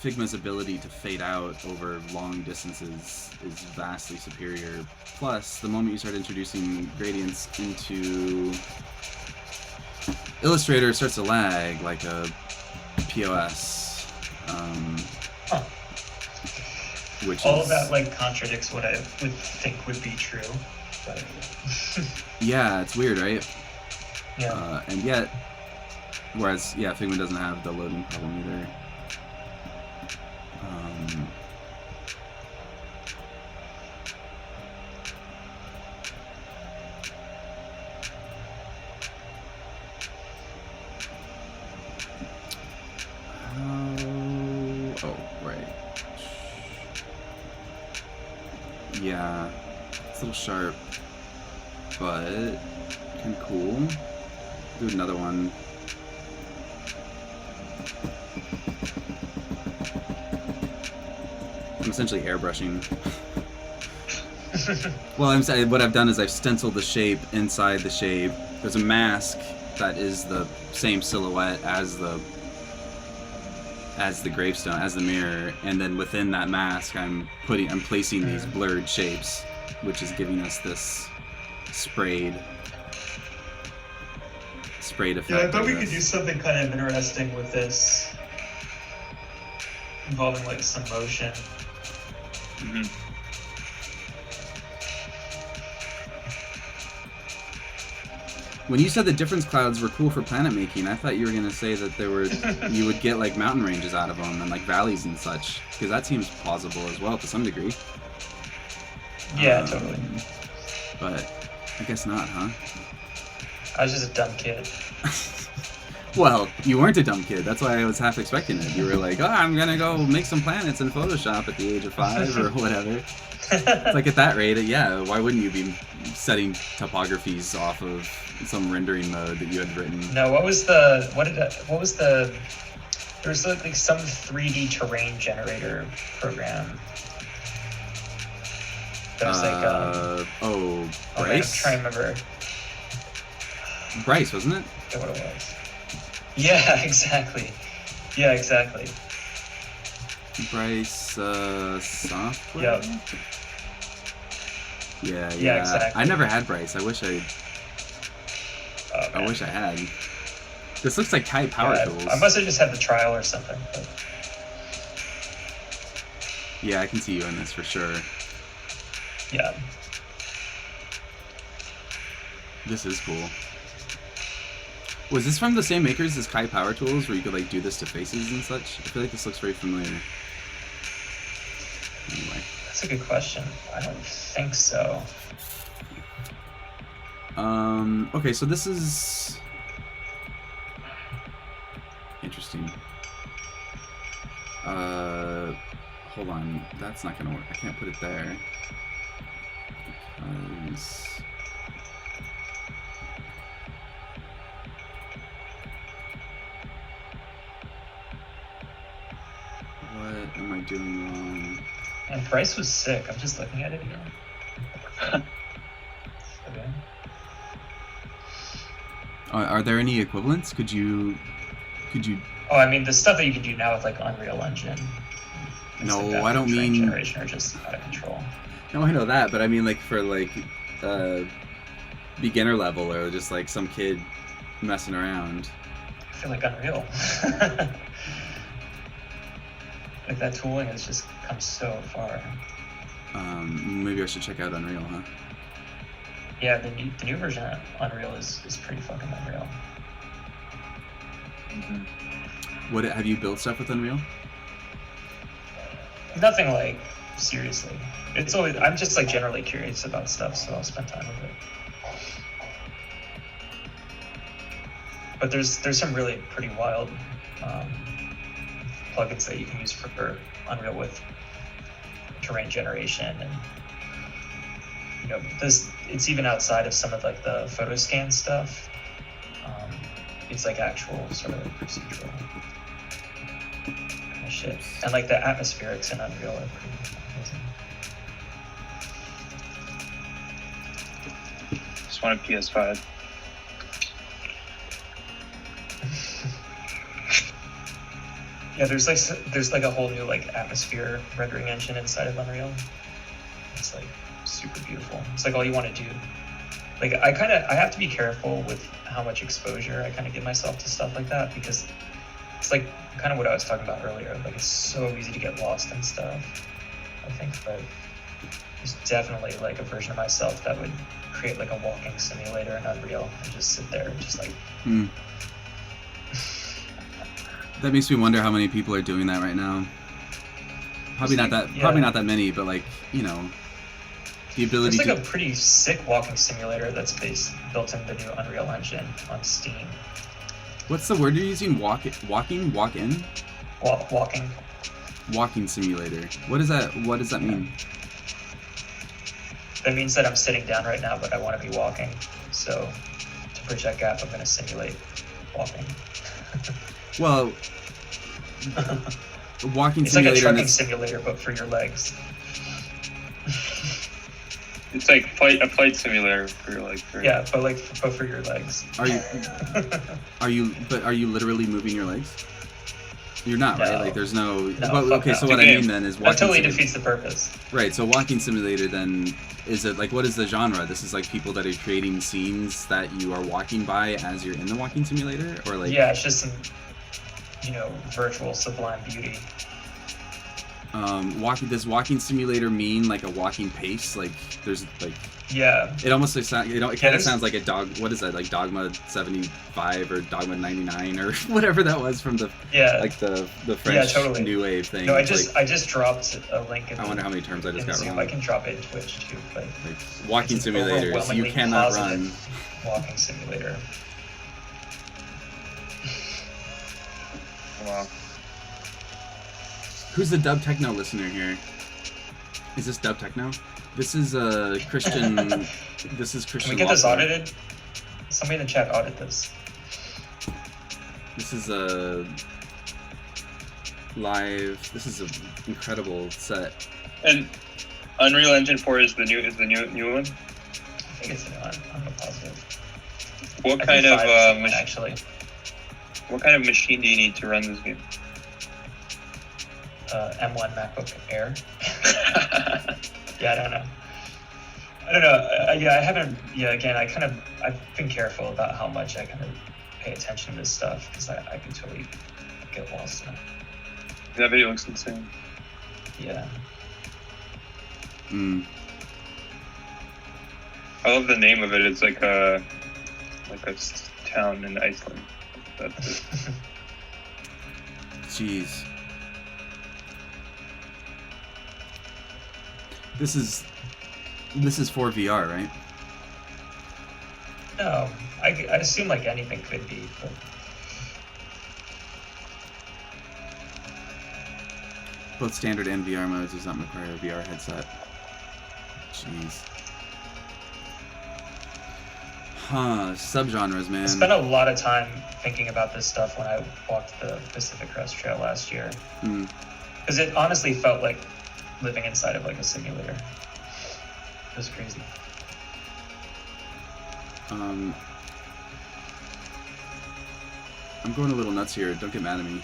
Figma's ability to fade out over long distances is vastly superior. Plus, the moment you start introducing gradients into Illustrator, it starts to lag like a POS. Which All is, of that like contradicts what I would think would be true. But yeah, it's weird, right? yeah. And yet, whereas yeah, Figma doesn't have the loading problem either. Oh, right. Yeah, it's a little sharp, but kind of cool. Do another one. I'm essentially airbrushing. Well, I'm saying what I've done is I've stenciled the shape inside the shape. There's a mask that is the same silhouette as the gravestone, as the mirror, and then within that mask I'm placing these blurred shapes, which is giving us this sprayed effect. Yeah, I thought of we this. could do something kind of interesting with this, involving like some motion. Mm-hmm. When you said the difference clouds were cool for planet making, I thought you were gonna say that there were you would get like mountain ranges out of them and like valleys and such, because that seems plausible as well to some degree. Yeah, totally. But I guess not, huh? I was just a dumb kid. Well, you weren't a dumb kid. That's why I was half expecting it. You were like, "Oh, I'm gonna go make some planets in Photoshop at the age of 5 or whatever." It's like at that rate, yeah. Why wouldn't you be setting topographies off of some rendering mode that you had written? No, there was like some 3D terrain generator program. That was like Oh, I'm Bryce? trying to remember. Bryce, wasn't it? Forget what it was. Yeah, exactly. Yeah, exactly. Bryce software. Yep. Yeah. Yeah, exactly. I never had Bryce. I wish I Man. wish I had. This looks like Kai Power Yeah, Tools. I must have just had the trial or something. But... Yeah, I can see you in this for sure. Yeah. This is cool. Was this from the same makers as Kai Power Tools, where you could like do this to faces and such? I feel like this looks very familiar. Anyway. That's a good question. I don't think so. Okay, so this is interesting. Hold on. That's not gonna work. I can't put it there. Because... What am I doing wrong? And Bryce was sick. I'm just looking at it again. Okay. Are there any equivalents? Could you? Oh, I mean, the stuff that you can do now with like Unreal Engine. things No, like that I don't for train mean- generation are just out of control. No, I know that, but I mean like for like beginner level or just like some kid messing around. I feel like Unreal. Like that tooling has just come so far. Maybe I should check out Unreal, huh? Yeah, the new version of Unreal is pretty fucking unreal. What have you built stuff with Unreal? Nothing like seriously. It's always I'm just like generally curious about stuff, so I'll spend time with it. But there's some really pretty wild plugins that you can use for Unreal with terrain generation, and you know it's even outside of some of like the photo scan stuff. It's like actual sort of procedural kind of shit, and like the atmospherics in Unreal are pretty amazing. Just want a PS5. Yeah, there's like a whole new like atmosphere rendering engine inside of Unreal. It's like super beautiful. It's like all you want to do. Like I have to be careful with how much exposure I kind of give myself to stuff like that, because it's like kind of what I was talking about earlier. Like it's so easy to get lost in stuff, I think. But there's definitely like a version of myself that would create like a walking simulator in Unreal and just sit there and just like. That makes me wonder how many people are doing that right now. Probably not that. Yeah. Probably not that many, but like the ability There's like to. a pretty sick walking simulator that's built in the new Unreal Engine on Steam. What's the word you're using? Walking. Walking. Walking simulator. What does that mean? That means that I'm sitting down right now, but I want to be walking. So to bridge that gap, I'm going to simulate walking. Well, walking It's like a simulator. trucking simulator, but for your legs. It's like a flight simulator for your legs. Right? Yeah, but for your legs. Are you literally moving your legs? You're not, right? No. Like there's no. No, But, fuck okay, no. so what I mean then is walking. That totally simulator. defeats the purpose. Right, so walking simulator then, is it like, what is the genre? This is like people that are creating scenes that you are walking by as you're in the walking simulator? Or like... Yeah, it's just some, virtual sublime beauty. Does walking simulator mean like a walking pace? Like there's like... Yeah. It almost like it kind of there's- sounds like a dog. What is that? Like Dogma 75 or Dogma 99 or whatever that was from the Yeah. like the French totally. new wave thing. No, I It's just dropped a link in I wonder how many terms I just in got Zoom. wrong. I can drop it in Twitch too, but Like walking it's an simulators, you overwhelmingly cannot run. positive walking simulator. Wow. Who's the Dub Techno listener here? Is this Dub Techno? This is Christian. This is Christian. Can we get this Lawson. audited? Somebody in the chat audit this. This is a live. This is an incredible set. And Unreal Engine 4 is the new one. I think it's new. I'm not positive. What I kind think of 5 is fine, actually. what kind of machine do you need to run this game? M1 MacBook Air. Yeah, I don't know. Yeah, I haven't. Yeah, again, I've been careful about how much I kind of pay attention to this stuff because I can totally get lost in it. That video looks insane. Yeah. I love the name of it. It's like a town in Iceland. That's it. Jeez. This is for VR, right? No, I assume like anything could be, but Both standard and VR modes does not require a VR headset. Jeez. Huh, subgenres, man. I spent a lot of time thinking about this stuff when I walked the Pacific Crest Trail last year. Because it honestly felt like living inside of like a simulator. It was crazy. I'm going a little nuts here. Don't get mad at me.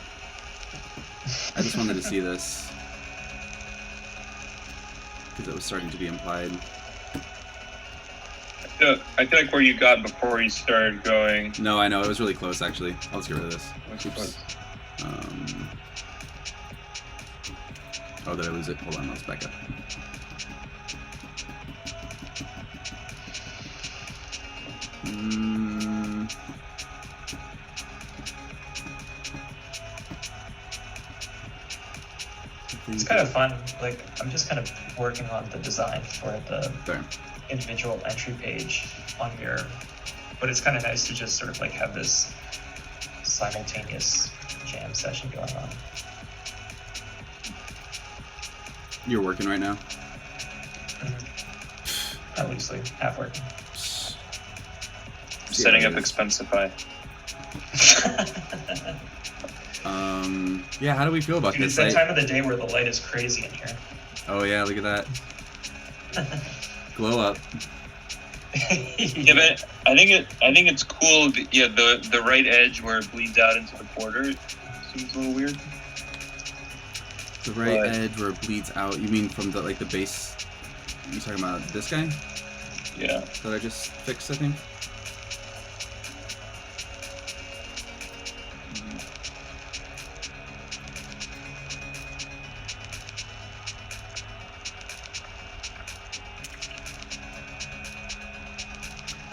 I just wanted to see this. Because it was starting to be implied. I feel like where you got before you started going. No, I know. It was really close, actually. I'll just get rid of this. What's your place? Oh, did I lose it? Hold on, let's back up. It's kind of fun. Like, I'm just kind of working on the design for the There. individual entry page on Mirror. But it's kind of nice to just sort of like have this simultaneous jam session going on. You're working right now? At least like half working. Setting up Expensify. Yeah, how do we feel about Dude, this? it's that time of the day where the light is crazy in here. Oh yeah, look at that. Glow up. Yeah, but I think it's cool. Yeah, the right edge where it bleeds out into the border seems a little weird. The right edge where it bleeds out. You mean from the the base? You talking about this guy Yeah. that I just fixed? I think.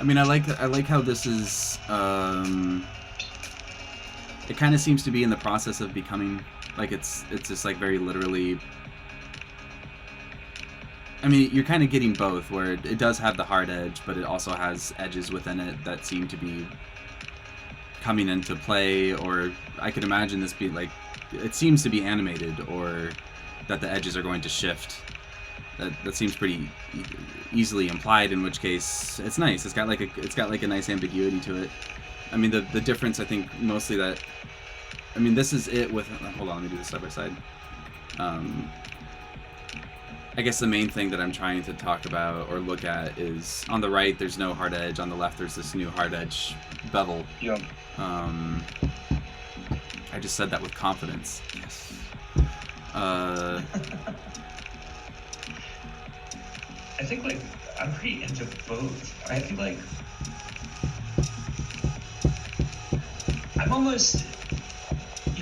I mean, I like how this is. It kind of seems to be in the process of becoming like it's just like very literally. I mean, you're kind of getting both, where it does have the hard edge, but it also has edges within it that seem to be coming into play. Or I could imagine this be like, it seems to be animated, or that the edges are going to shift. That seems pretty easily implied. In which case, it's nice. It's got like a nice ambiguity to it. I mean, the difference, I think, mostly that. I mean, this is it with. Hold on, let me do this side by side. I guess the main thing that I'm trying to talk about or look at is on the right. There's no hard edge. On the left, there's this new hard edge bevel. Yep. I just said that with confidence. Yes. I think like I'm pretty into both. I feel like I'm almost,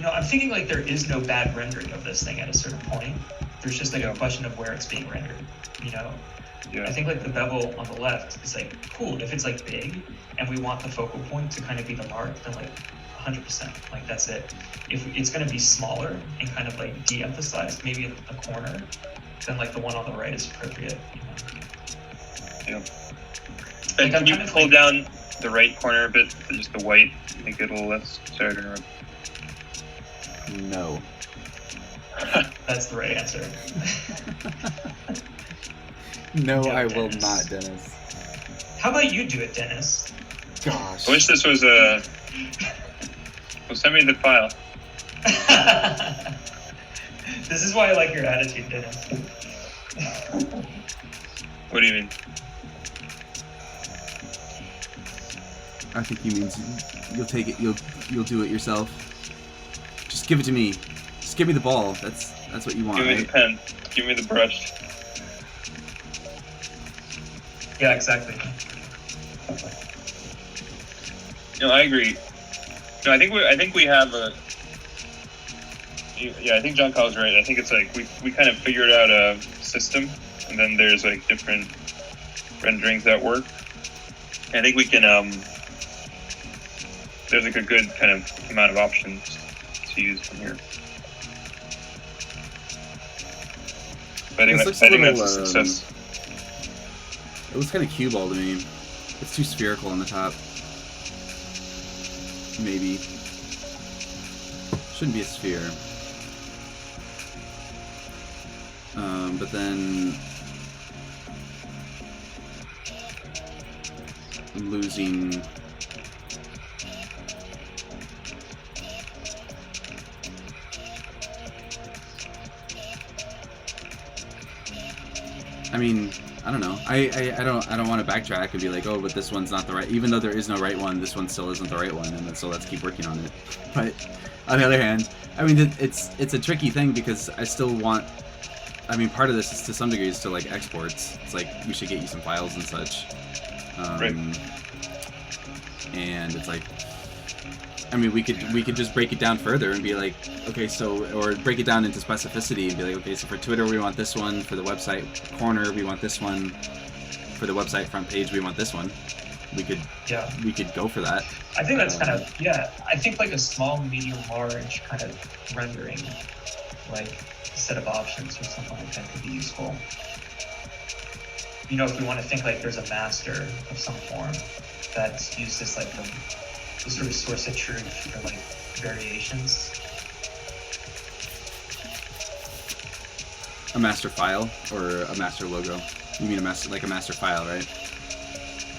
I'm thinking like there is no bad rendering of this thing at a certain point. There's just like a question of where it's being rendered, Yeah. I think like the bevel on the left is like cool. If it's like big and we want the focal point to kind of be the mark, then like 100%, like that's it. If it's going to be smaller and kind of like de-emphasized, maybe in a corner, then like the one on the right is appropriate. Yeah. Like, And can I'm you kind of pull like- down the right corner a bit, just the white, make it a little less? Sorry to interrupt. No. That's the right answer. No, Yeah, I will Dennis. not, Dennis. How about you do it, Dennis? Gosh. I wish this was a. Well, send me the file. This is why I like your attitude, Dennis. What do you mean? I think he means you'll take it. You'll do it yourself. Just give it to me. Just give me the ball. That's what you want. Give me right? the pen. Give me the brush. Yeah, exactly. No, I agree. No, I think we have a. Yeah, I think John Kyle's right. I think it's like we kind of figured out a system, and then there's like different renderings that work. And I think we can. There's like a good kind of amount of options to use from here. So I think This that's looks a success. It looks kind of cue ball to me. It's too spherical on the top. Maybe. Shouldn't be a sphere. But then I'm losing. I mean, I don't know. I don't want to backtrack and be like, oh, but this one's not the right. Even though there is no right one, this one still isn't the right one, and so let's keep working on it. But on the other hand, I mean, it's a tricky thing because I still want. I mean, part of this is to some degree is to like exports. It's like we should get you some files and such. Right. And it's like, I mean, we could just break it down further and be like, okay, so, or break it down into specificity and be like, okay, so for Twitter we want this one, for the website corner we want this one, for the website front page we want this one. We could go for that. I think that's kind of, I think like a small, medium, large kind of rendering, like a set of options or something like that could be useful. You know, if we want to think like there's a master of some form that's used as like the sort of source of truth for like variations. A master file or a master logo? You mean a master file, right?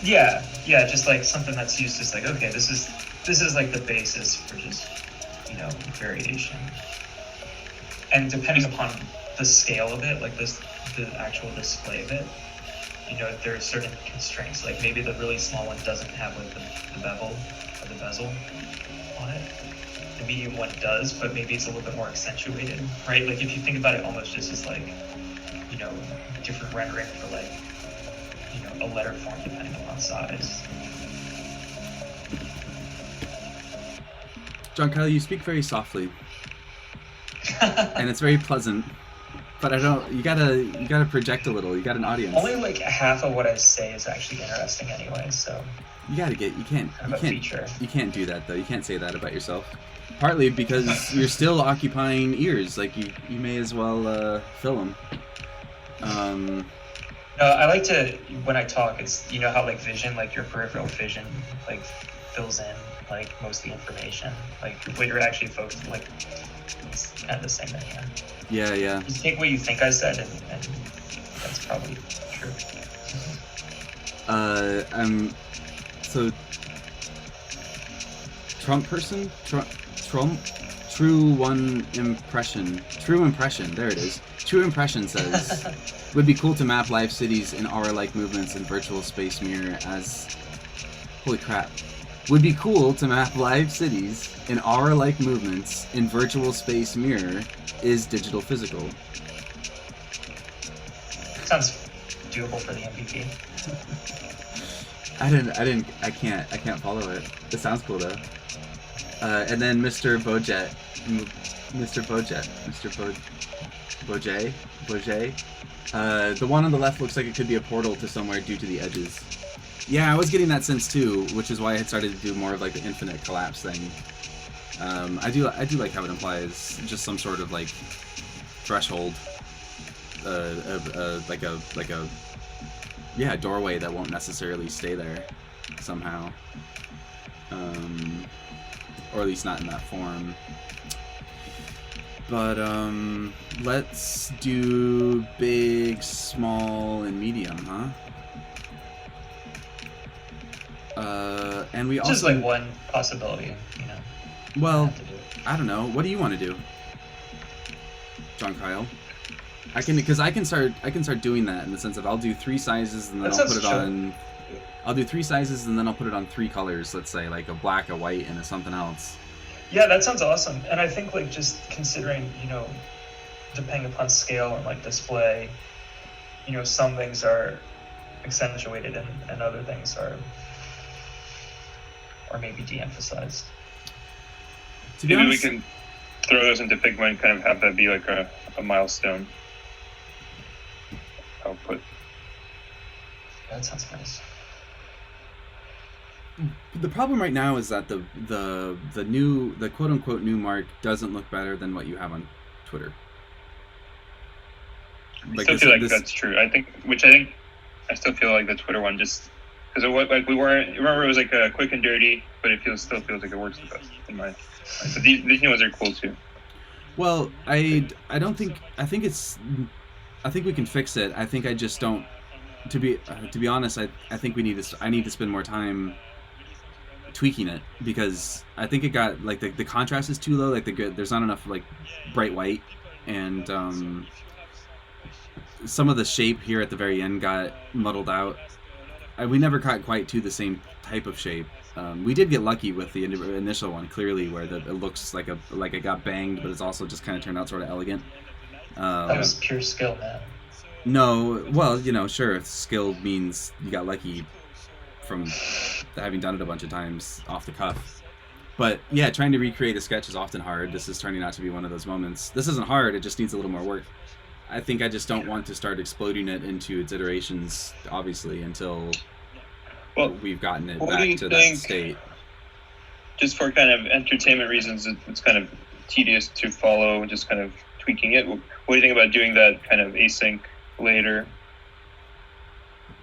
Yeah, just like something that's used as like, okay, this is like the basis for just, you know, variation. And depending upon the scale of it, like the actual display of it, you know, there are certain constraints. Like maybe the really small one doesn't have like the bevel or the bezel on it. The medium one does, but maybe it's a little bit more accentuated, right? Like if you think about it almost just as like, you know, different rendering for like, you know, a letter form depending upon size. John Kyle, you speak very softly. And it's very pleasant. But you gotta project a little. You got an audience. Only like half of what I say is actually interesting anyway, so. You can't do that though. You can't say that about yourself. Partly because you're still occupying ears. Like you may as well fill them. No, I like to, when I talk, it's, you know how like vision, like your peripheral vision, like fills in like most of the information. Like what you're actually focused on, like it's kind of the same thing here. Yeah. Just take what you think I said and that's probably true. So Trump person? Trump? True impression, there it is. True impression says, would be cool to map live cities in aura-like movements in virtual space mirror as, holy crap. Would be cool to map live cities in aura-like movements in virtual space mirror is digital physical. Sounds doable for the MVP. I can't follow it. It sounds cool though. And then Mr. Bojet, the one on the left looks like it could be a portal to somewhere due to the edges. Yeah, I was getting that sense too, which is why I had started to do more of like the infinite collapse thing. I do like how it implies just some sort of like threshold, like a doorway that won't necessarily stay there somehow, or at least not in that form. But let's do big, small, and medium, huh? And we also just like one possibility, you know. Well, I don't know. What do you want to do, John Kyle? I can start doing that in the sense of I'll do 3 sizes and then I'll put it on I'll do 3 sizes and then I'll put it on 3 colors. Let's say like a black, a white, and a something else. Yeah, that sounds awesome. And I think like just considering, depending upon scale and like display, some things are accentuated and other things are maybe de-emphasized. To be Maybe honest, we can throw those into Figma and kind of have that be like a milestone output. That sounds nice. the problem right now is that the quote unquote new mark doesn't look better than what you have on Twitter. I still feel like that's true. I still feel like the Twitter one just because we weren't. Remember, it was like quick and dirty, but it still feels like it works the best in my mind. So these new ones are cool too. Well, I think we can fix it. I think I just don't. To be honest, I think I need to spend more time tweaking it, because I think it got like the contrast is too low. Like there's not enough like bright white, and some of the shape here at the very end got muddled out. We never got quite to the same type of shape. We did get lucky with the initial one, clearly, where it looks like it got banged, but it's also just kind of turned out sort of elegant. That was pure skill, man. No, well, sure, skill means you got lucky from having done it a bunch of times off the cuff. But yeah, trying to recreate a sketch is often hard. This is turning out to be one of those moments. This isn't hard, it just needs a little more work. I think I just don't want to start exploding it into its iterations, obviously, until we've gotten it back to that state. Just for kind of entertainment reasons, it's kind of tedious to follow, just kind of tweaking it. What do you think about doing that kind of async later?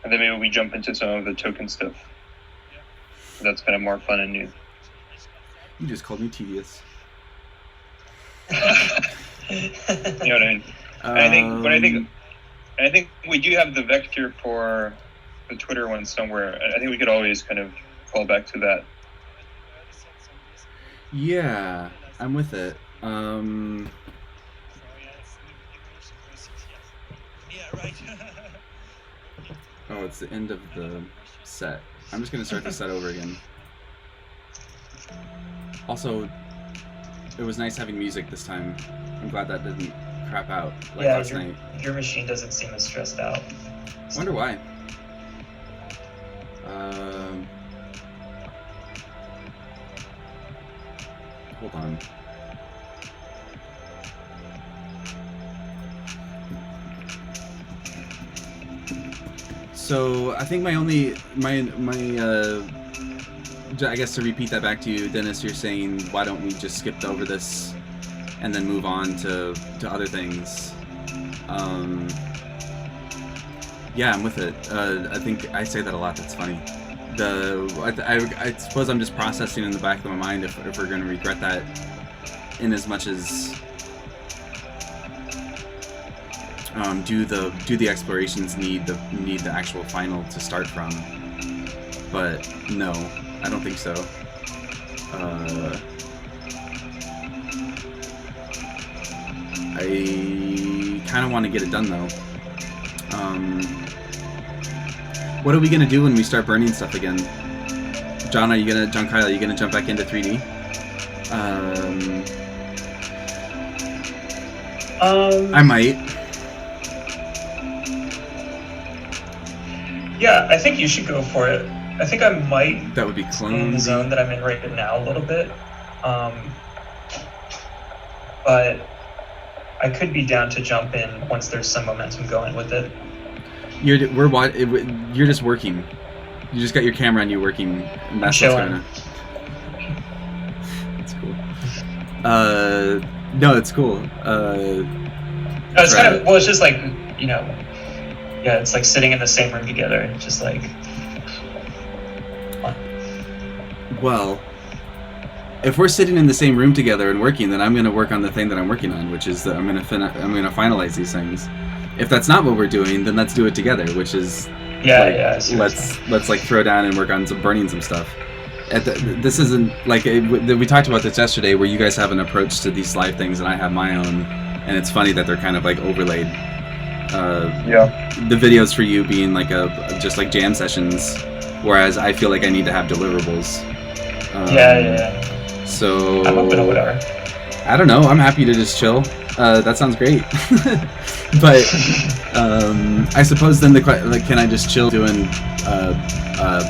And then maybe we jump into some of the token stuff. That's kind of more fun and new. You just called me tedious. You know what I mean? I think we do have the vector for the Twitter one somewhere. I think we could always kind of fall back to that. Yeah, I'm with it. Yeah, right. Oh, it's the end of the set. I'm just gonna start the set over again. Also, it was nice having music this time. I'm glad that didn't crap out like last night. Your machine doesn't seem as stressed out. I wonder why. Hold on. So I think my I guess to repeat that back to you, Dennis, you're saying why don't we just skip over this and then move on to other things? Yeah, I'm with it. I think I say that a lot. That's funny. I suppose I'm just processing in the back of my mind if we're going to regret that, in as much as do the explorations need the actual final to start from? But no, I don't think so. I kind of want to get it done though. What are we gonna do when we start burning stuff again? John Kyle, are you gonna jump back into 3D? I might. Yeah, I think you should go for it. I think I might. That would be in the clone. zone that I'm in right now a little bit, but I could be down to jump in once there's some momentum going with it. You're just working. You just got your camera on you working. And that's what's going on. That's cool. No, it's cool. It's kind of, well, it's just like, yeah, it's like sitting in the same room together. It's just like fun. Well, if we're sitting in the same room together and working, then I'm going to work on the thing that I'm working on, which is that I'm going to finalize these things. If that's not what we're doing, then let's do it together, which is let's like throw down and work on burning some stuff. This isn't like we talked about this yesterday, where you guys have an approach to these live things and I have my own, and it's funny that they're kind of like overlaid. the videos for you being like just like jam sessions, whereas I feel like I need to have deliverables. Yeah. So I'm open to whatever. I don't know. I'm happy to just chill. That sounds great. But I suppose then can I just chill doing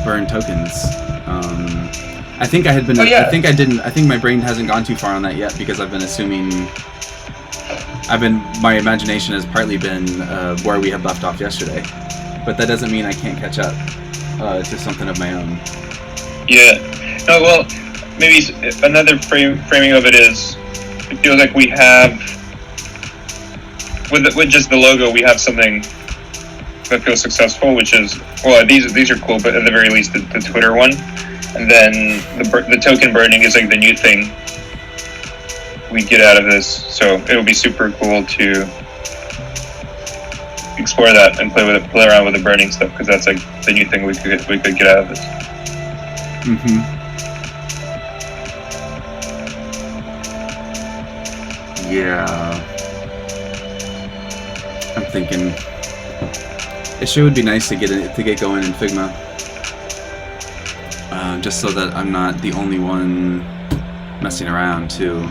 burn tokens? I think I had been. Oh, yeah. I think I didn't. I think my brain hasn't gone too far on that yet because I've been assuming. My imagination has partly been where we had left off yesterday, but that doesn't mean I can't catch up to something of my own. Yeah. No, well, maybe another framing of it is, it feels like we have, with just the logo, we have something that feels successful, which is, well, these are cool, but at the very least, the Twitter one, and then the token burning is like the new thing we get out of this. So it would be super cool to explore that and play around with the burning stuff, because that's like the new thing we could get out of this. Yeah. I'm thinking it sure would be nice to get going in Figma, just so that I'm not the only one messing around too.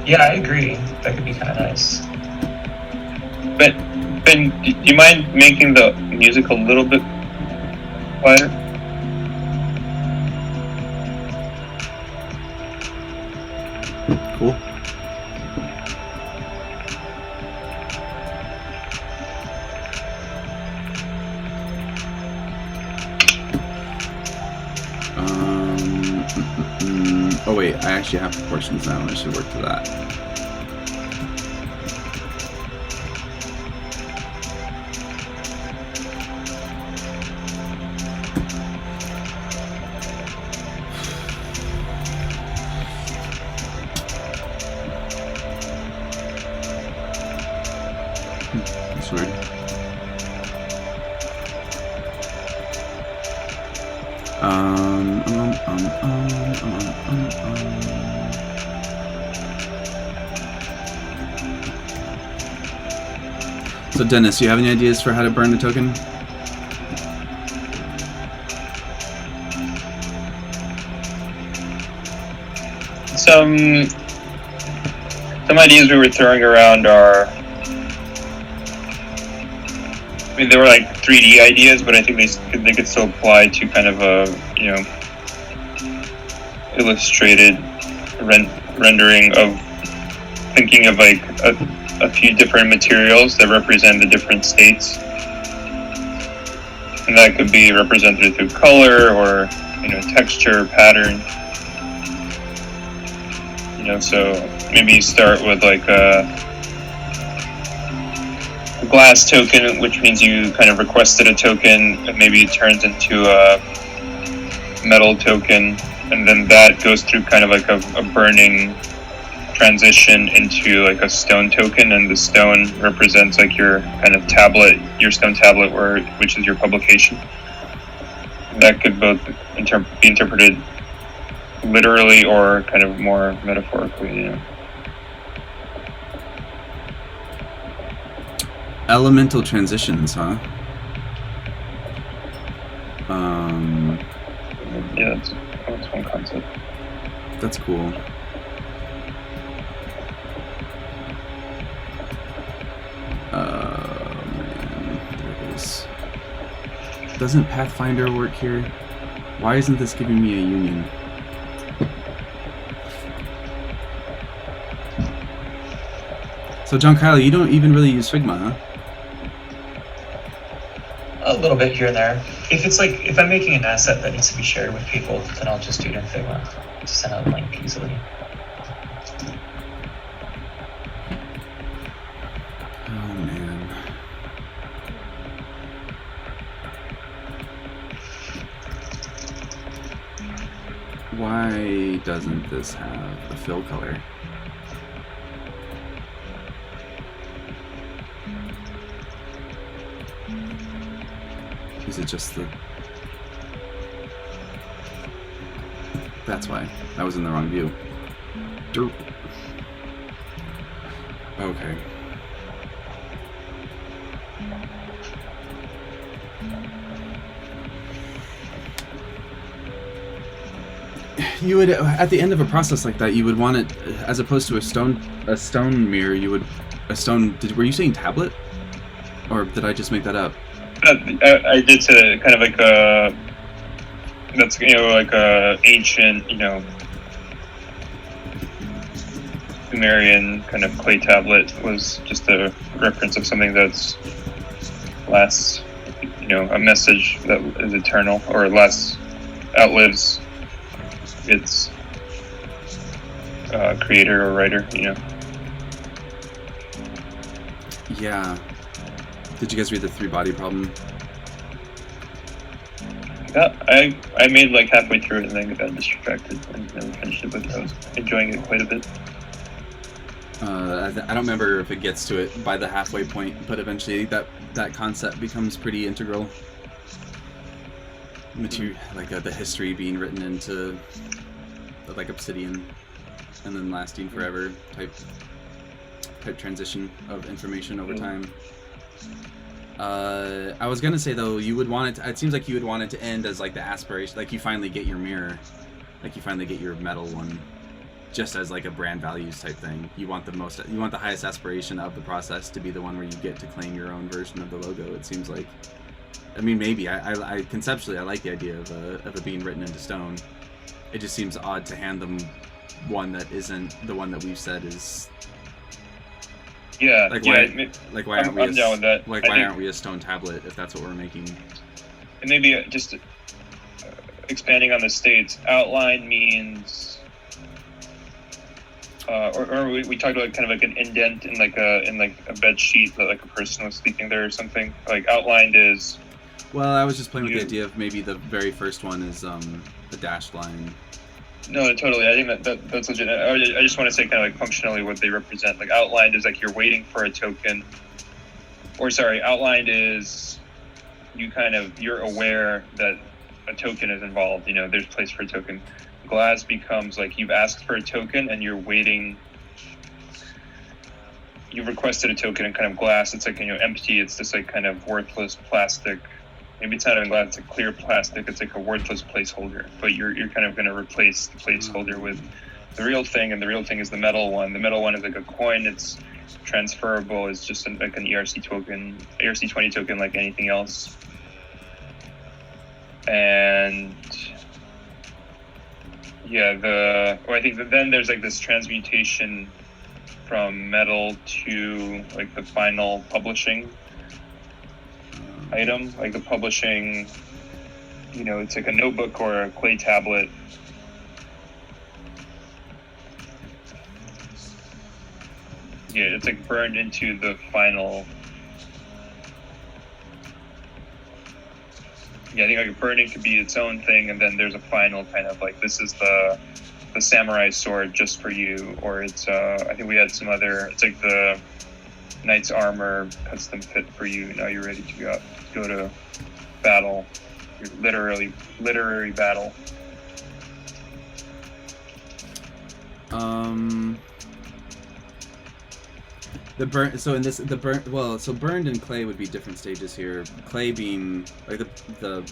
Yeah, I agree. That could be kind of nice. But Ben, do you mind making the music a little bit quieter? Cool. Oh wait, I actually have proportions now. I should work to that. That's weird. So Dennis, do you have any ideas for how to burn a token? Some ideas we were throwing around are, I mean, they were like 3D ideas, but I think they could still apply to kind of a, illustrated rendering of thinking of like a few different materials that represent the different states, and that could be represented through color or texture, pattern. So maybe start with like a glass token, which means you kind of requested a token, and maybe it turns into a metal token, and then that goes through kind of like a burning transition into like a stone token, and the stone represents like your kind of tablet, your stone tablet, which is your publication. That could both be interpreted literally or kind of more metaphorically. Elemental transitions, huh? Yeah, that's one concept. That's cool. Man, there it is. Doesn't Pathfinder work here? Why isn't this giving me a union? So John Kyle, you don't even really use Figma, huh? A little bit here and there. If I'm making an asset that needs to be shared with people, then I'll just do it in Figma. Just send out a link easily. Oh man. Why doesn't this have a fill color? Is it just the... That's why. I was in the wrong view. Derp. Okay. You would, at the end of a process like that, you would want it, as opposed to a stone mirror, you would, were you saying tablet? Or did I just make that up? I did say kind of like a, that's, like a ancient, Sumerian kind of clay tablet was just a reference of something that's lasts, a message that is eternal or outlives its creator or writer, Yeah. Did you guys read the 3-body problem? Yeah, I made like halfway through it and then got distracted and never finished it, but I was enjoying it quite a bit. I don't remember if it gets to it by the halfway point, but eventually that concept becomes pretty integral. Like the history being written into like obsidian, and then lasting forever type transition of information over time. I was gonna say though, you would want it seems like you would want it to end as like the aspiration, like you finally get your mirror, like you finally get your metal one, just as like a brand values type thing. You want the highest aspiration of the process to be the one where you get to claim your own version of the logo. It seems like, I mean, maybe I conceptually I like the idea of it being written into stone. It just seems odd to hand them one that isn't the one that we've said is. Yeah, why aren't we I'm down with that. Like, why aren't we a stone tablet if that's what we're making? And maybe just expanding on the states, outline means, or we talked about kind of like an indent in like a bed sheet that like a person was sleeping there or something. Like outlined is. Well, I was just playing with the idea of maybe the very first one is the dashed line. No, totally. I think that's legit. I just want to say kind of like functionally what they represent. Like outlined is like you're waiting for a token, or sorry, outlined is you're aware that a token is involved. There's place for a token. Glass becomes like you've asked for a token and you're waiting. You've requested a token, and kind of glass, it's like empty. It's this like kind of worthless plastic. Maybe it's not even glass, it's a clear plastic. It's like a worthless placeholder, but you're kind of going to replace the placeholder with the real thing, and the real thing is the metal one. The metal one is like a coin. It's transferable. It's just like an ERC20 token, like anything else. And yeah, I think that then there's like this transmutation from metal to like the final publishing item, like the publishing, it's like a notebook or a clay tablet. Yeah, it's like burned into the final. Yeah, I think like burning could be its own thing, and then there's a final kind of like, this is the samurai sword just for you, or it's I think we had some other, it's like the knight's armor custom fit for you. Now you're ready to go to battle, your literary battle. Burned and clay would be different stages here. Clay being like the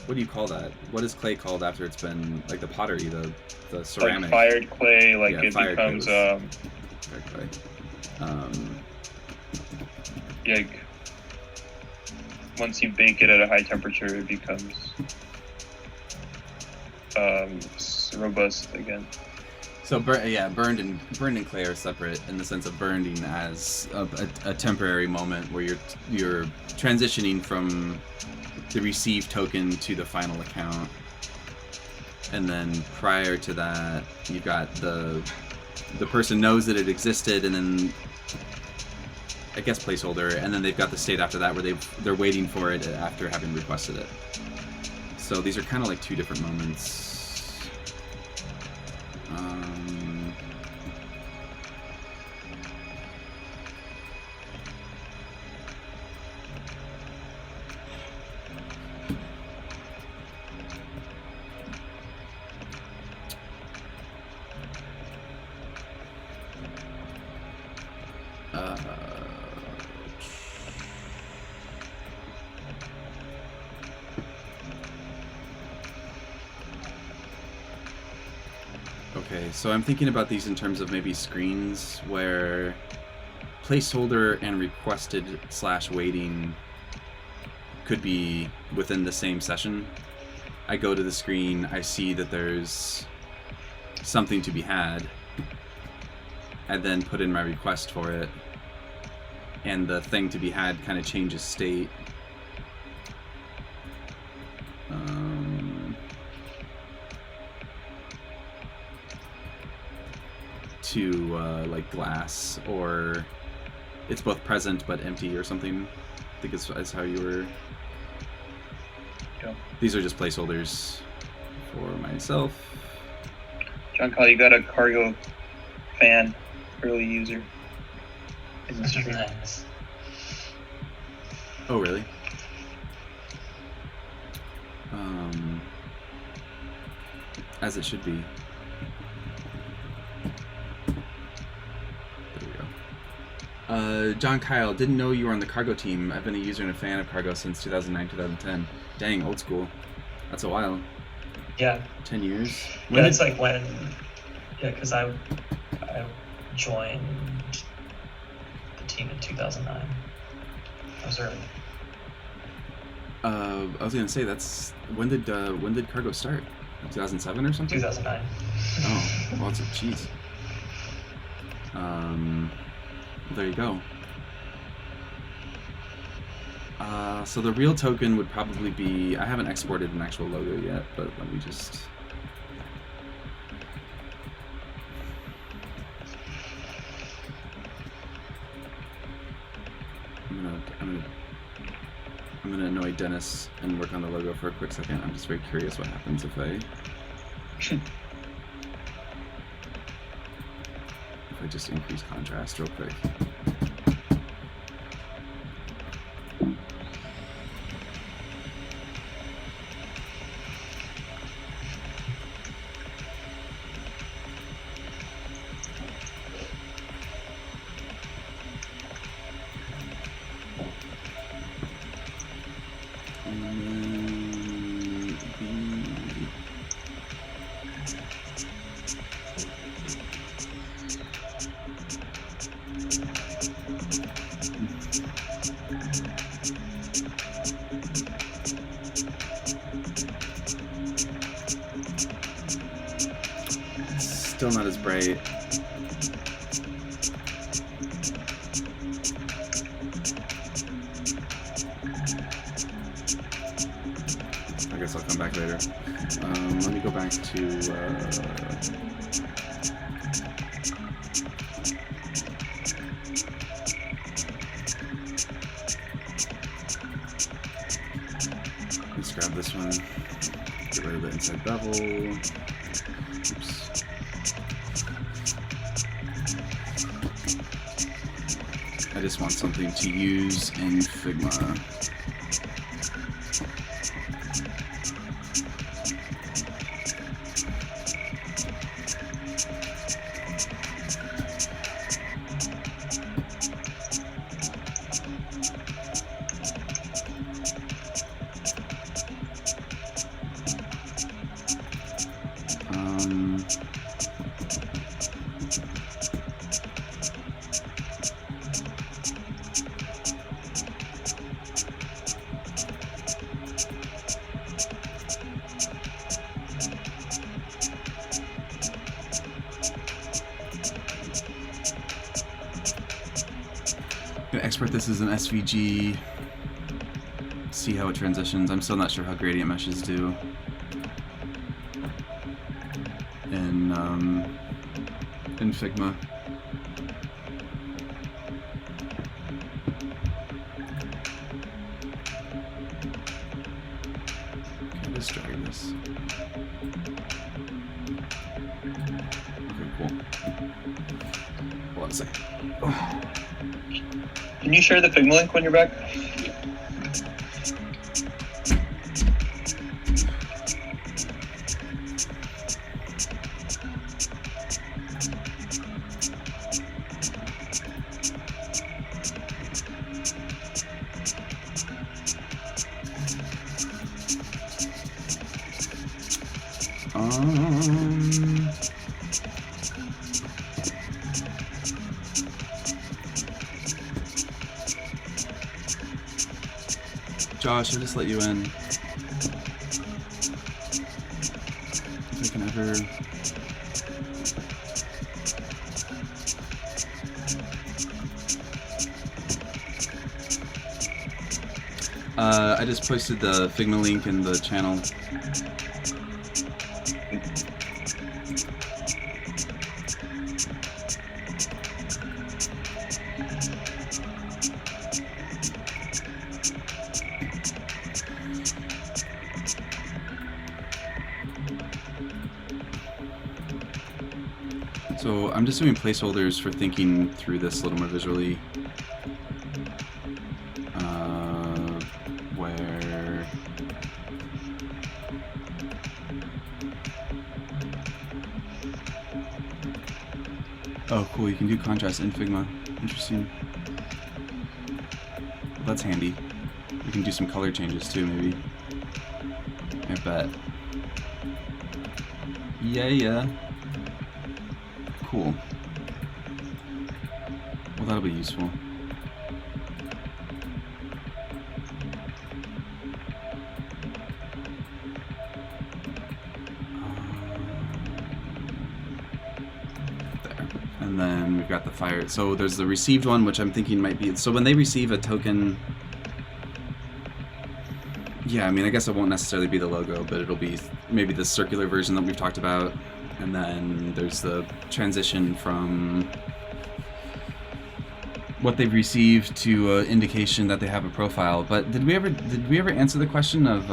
what do you call that? What is clay called after it's been like the pottery, the ceramic? Like fired clay, like it becomes fired clay. Like once you bake it at a high temperature, it becomes robust again. So burned and clay are separate in the sense of burning as a temporary moment where you're transitioning from the received token to the final account, and then prior to that you've got the person knows that it existed, and then I guess placeholder, and then they've got the state after that where they're waiting for it after having requested it. So these are kind of like two different moments. Okay, so I'm thinking about these in terms of maybe screens where placeholder and requested / waiting could be within the same session. I go to the screen, I see that there's something to be had, I then put in my request for it, and the thing to be had kind of changes state. To like glass, or it's both present but empty or something. I think it's how you were. Yeah. These are just placeholders for myself. John Kyle, you got a cargo fan, early user. In the stream. Nice. Oh, really? As it should be. There we go. John Kyle, didn't know you were on the cargo team. I've been a user and a fan of cargo since 2009, 2010. Dang, old school. That's a while. Yeah. 10 years? Yeah, it's like when, because I joined the team in 2009. I was early. I was gonna say when did cargo start? 2007 or something? 2009. Oh, well, it's jeez. There you go. So the real token would probably be, I haven't exported an actual logo yet, but let me just. I'm gonna annoy Dennis and work on the logo for a quick second. I'm just very curious what happens if I just increase contrast real quick. Still not as bright. I guess I'll come back later. Let me go back to let's grab this one. Get rid of the inside bevel. Oops. I just want something to use in Figma. Export this as an SVG, see how it transitions. I'm still not sure how gradient meshes do in Figma. Okay, let's drag this. Okay, cool. Hold on a second. Oh. Can you share the Figma link when you're back? Josh, I just let you in. If I can ever... I just posted the Figma link in the channel. So I'm just doing placeholders for thinking through this a little more visually. Where oh, cool! You can do contrast in Figma. Interesting. Well, that's handy. We can do some color changes too, maybe. I bet. Yeah. Cool. Well, that'll be useful. There. And then we've got the fire. So there's the received one, which I'm thinking might be... So when they receive a token... Yeah, I mean, I guess it won't necessarily be the logo, but it'll be maybe the circular version that we've talked about. And then there's the transition from what they've received to indication that they have a profile. But did we ever answer the question of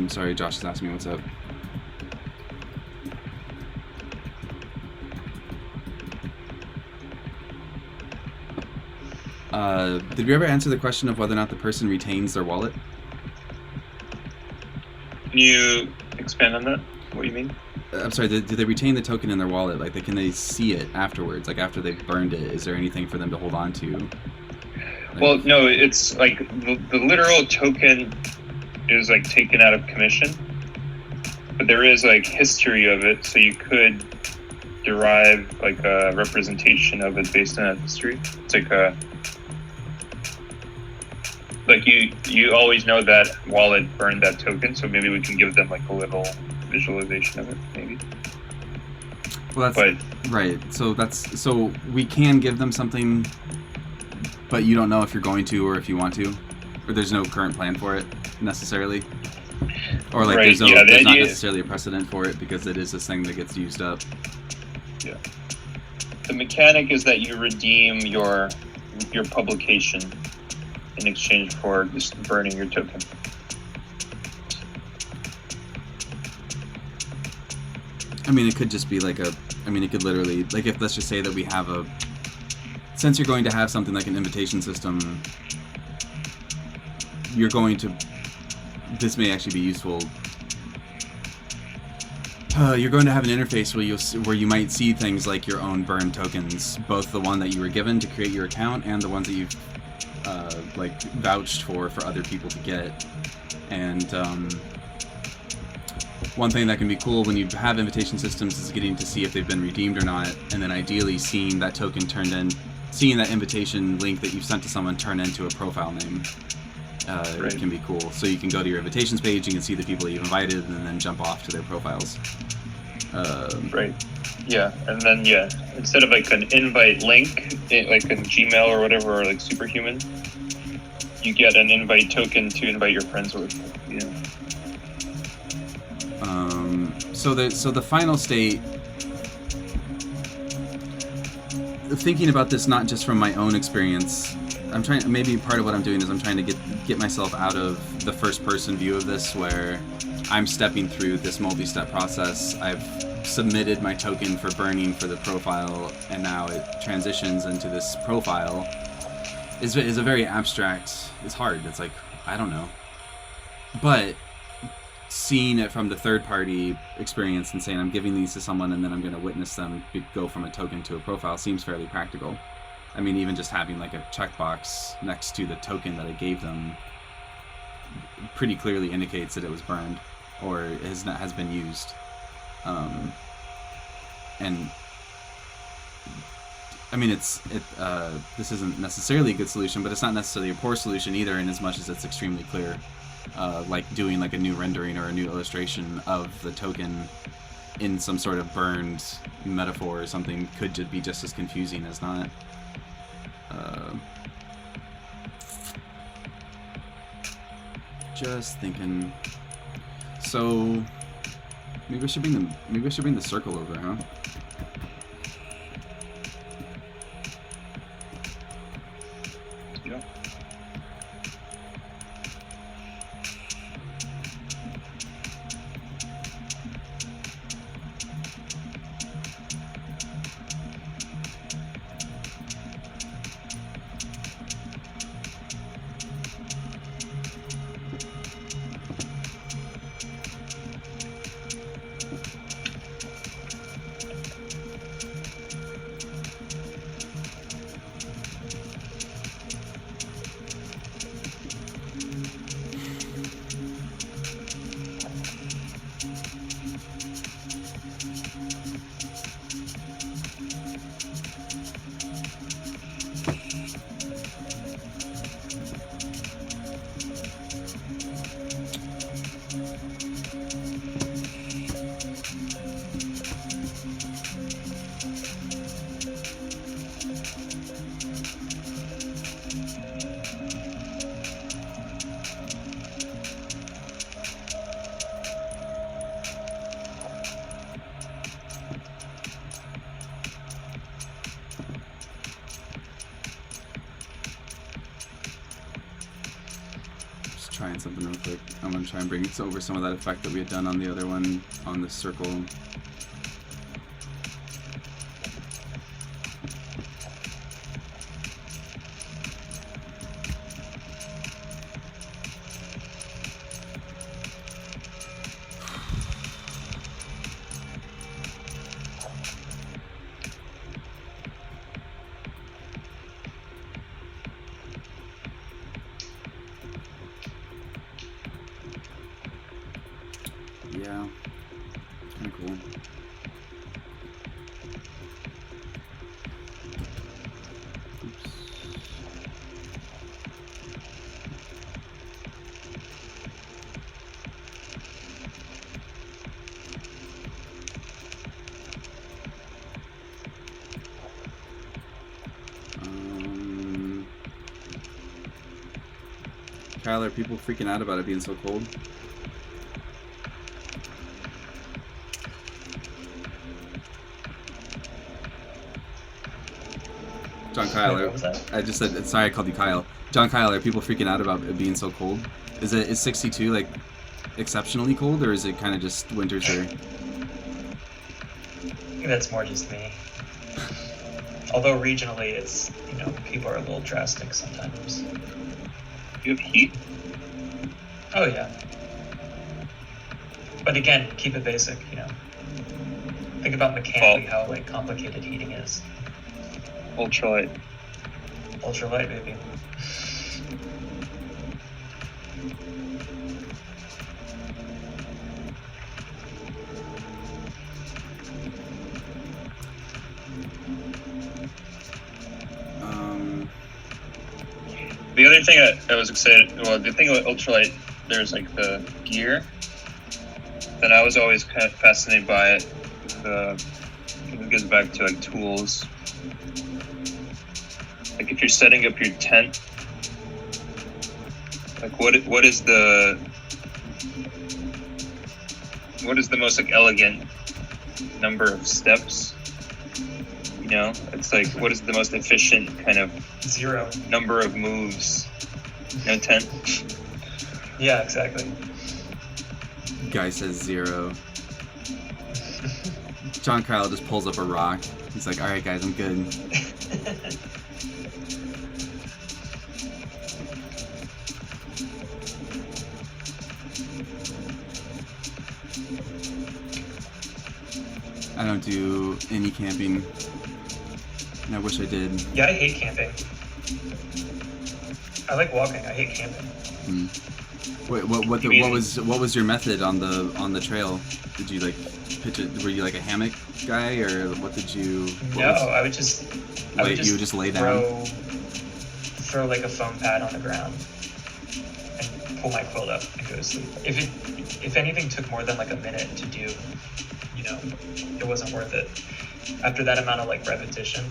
sorry, Josh is asking me what's up. Did we ever answer the question of whether or not the person retains their wallet? Can you expand on that? What do you mean? I'm sorry, do they retain the token in their wallet? Like, can they see it afterwards? Like, after they've burned it, is there anything for them to hold on to? Like, Well, no, it's like the literal token is like taken out of commission, but there is like history of it, so you could derive like a representation of it based on that history. It's like you always know that wallet burned that token, so maybe we can give them like a little visualization of it, maybe. well, that's right. So we can give them something, but you don't know if you're going to or if you want to, or there's no current plan for it necessarily, or like Right, there's yeah, the not idea- necessarily a precedent for it because it is this thing that gets used up. Yeah. The mechanic is that you redeem your publication in exchange for just burning your token. I mean, it could just be like it could literally, like, if let's just say that we have since you're going to have something like an invitation system, this may actually be useful. You're going to have an interface where you might see things like your own burn tokens, both the one that you were given to create your account and the ones that you've like vouched for other people to get. And one thing that can be cool when you have invitation systems is getting to see if they've been redeemed or not, and then ideally seeing that token seeing that invitation link that you've sent to someone turn into a profile name. Right. It can be cool. So you can go to your invitations page, you can see the people you've invited, and then jump off to their profiles. Right. Yeah, and then instead of like an invite link, like in Gmail or whatever, or like Superhuman, you get an invite token to invite your friends with. Yeah. So the final state. Thinking about this not just from my own experience, maybe part of what I'm doing is I'm trying to get myself out of the first person view of this, where I'm stepping through this multi-step process. I've submitted my token for burning for the profile, and now it transitions into this profile. Is a very abstract. It's hard. It's like, I don't know. But seeing it from the third party experience and saying I'm giving these to someone and then I'm going to witness them go from a token to a profile seems fairly practical. I mean, even just having like a checkbox next to the token that I gave them pretty clearly indicates that it was burned or has been used. And I mean, this isn't necessarily a good solution, but it's not necessarily a poor solution either, in as much as it's extremely clear. Like doing like a new rendering or a new illustration of the token in some sort of burned metaphor or something could just be just as confusing as not. Just thinking. So maybe I should bring the circle over, huh? Yeah. Trying something real quick. I'm gonna try and bring over some of that effect that we had done on the other one on the circle. Yeah, kind of cool. Oops. Kyle, are people freaking out about it being so cold? John Kyle, Wait, what was that? I just said, sorry I called you Kyle. John Kyle, are people freaking out about it being so cold? Is 62 like exceptionally cold, or is it kind of just winter here? I think that's more just me. Although regionally, it's, you know, people are a little drastic sometimes. You have heat? Oh yeah. But again, keep it basic, you know. Think about mechanically how like complicated heating is. Ultralight. Ultralight, baby. The other thing I was excited, well, the thing about ultralight, there's like the gear that I was always kind of fascinated by it. It goes back to like tools. Like if you're setting up your tent, like what is the most like elegant number of steps? You know, it's like what is the most efficient kind of 0. number of moves? No, 10. Yeah, exactly. Guy says 0. John Kyle just pulls up a rock. He's like, alright guys, I'm good. I don't do any camping. And I wish I did. Yeah, I hate camping. I like walking. I hate camping. Wait, what was your method on the trail? Did you like pitch it? Were you like a hammock guy, or what did you? No, I would just You would just lay down? throw like a foam pad on the ground and pull my quilt up and go to sleep. If anything took more than like a minute to do, you know, it wasn't worth it. After that amount of like repetition.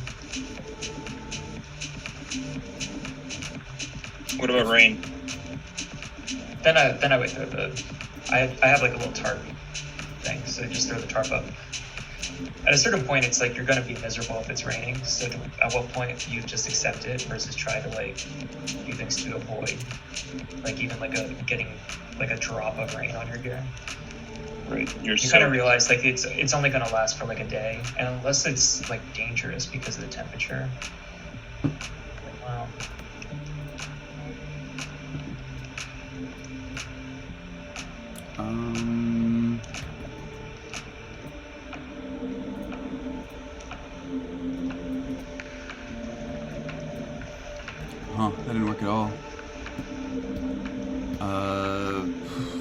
What about rain? Then I would throw I have like a little tarp thing, so just throw the tarp up. At a certain point, it's like you're gonna be miserable if it's raining. So at what point you just accept it versus try to like do things to avoid, like even like getting like a drop of rain on your gear. Right. You kind of realize like it's only gonna last for like a day, and unless it's like dangerous because of the temperature. Like, wow. That didn't work at all.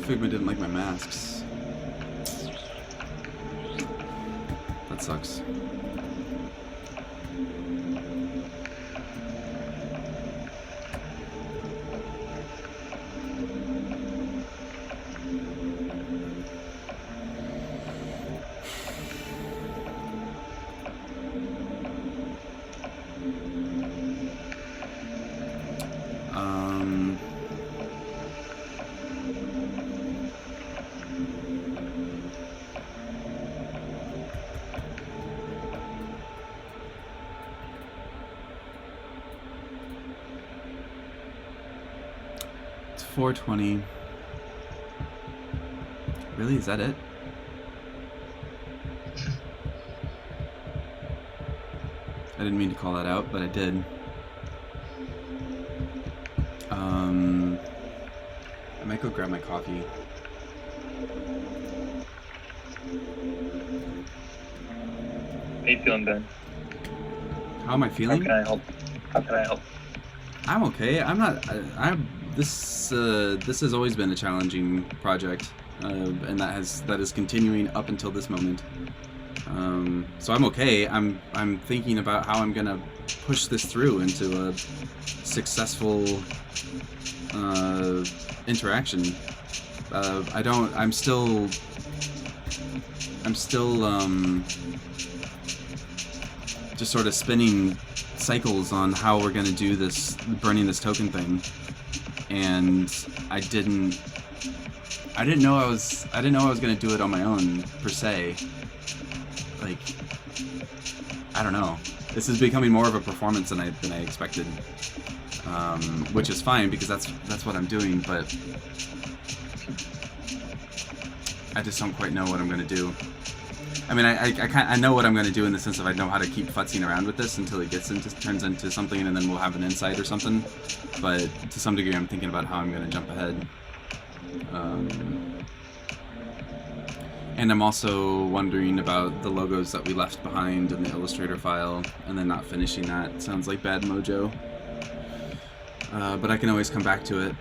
Figma didn't like my masks. That sucks. It's 4:20. Really? Is that it? I didn't mean to call that out, but I did. I might go grab my coffee. How you feeling, Ben? How am I How feeling? can I help? How can I help? I'm okay. I'm not. This has always been a challenging project, and that is continuing up until this moment. So I'm okay. I'm thinking about how I'm gonna push this through into a successful interaction. I'm still just sort of spinning cycles on how we're gonna do this, burning this token thing, and I didn't know I was gonna do it on my own per se. Like, I don't know. This is becoming more of a performance than I expected, which is fine because that's what I'm doing. But I just don't quite know what I'm gonna do. I mean, I know what I'm gonna do in the sense of I know how to keep futzing around with this until it turns into something, and then we'll have an insight or something. But to some degree, I'm thinking about how I'm gonna jump ahead. And I'm also wondering about the logos that we left behind in the Illustrator file, and then not finishing that. Sounds like bad mojo. But I can always come back to it.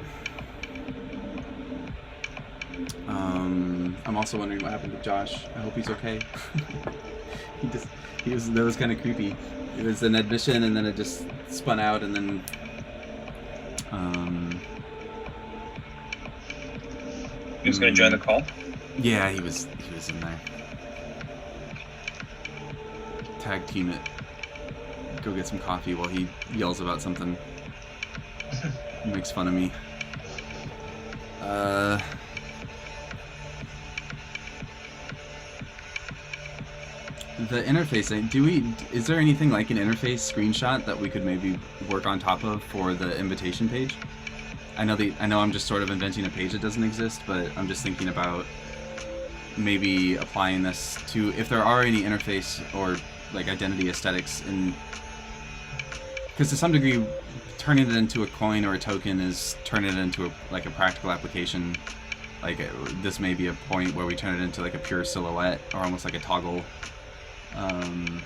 I'm also wondering what happened to Josh. I hope he's okay. That was kind of creepy. It was an admission, and then it just spun out, and then He was going to join the call? Yeah, he was in there. Tag team it. Go get some coffee while he yells about something. He makes fun of me. The interface, is there anything like an interface screenshot that we could maybe work on top of for the invitation page? I know I'm just sort of inventing a page that doesn't exist, but I'm just thinking about maybe applying this to, if there are any interface or like identity aesthetics in, because to some degree turning it into a coin or a token is turning it into a practical application. Like this may be a point where we turn it into like a pure silhouette or almost like a toggle. And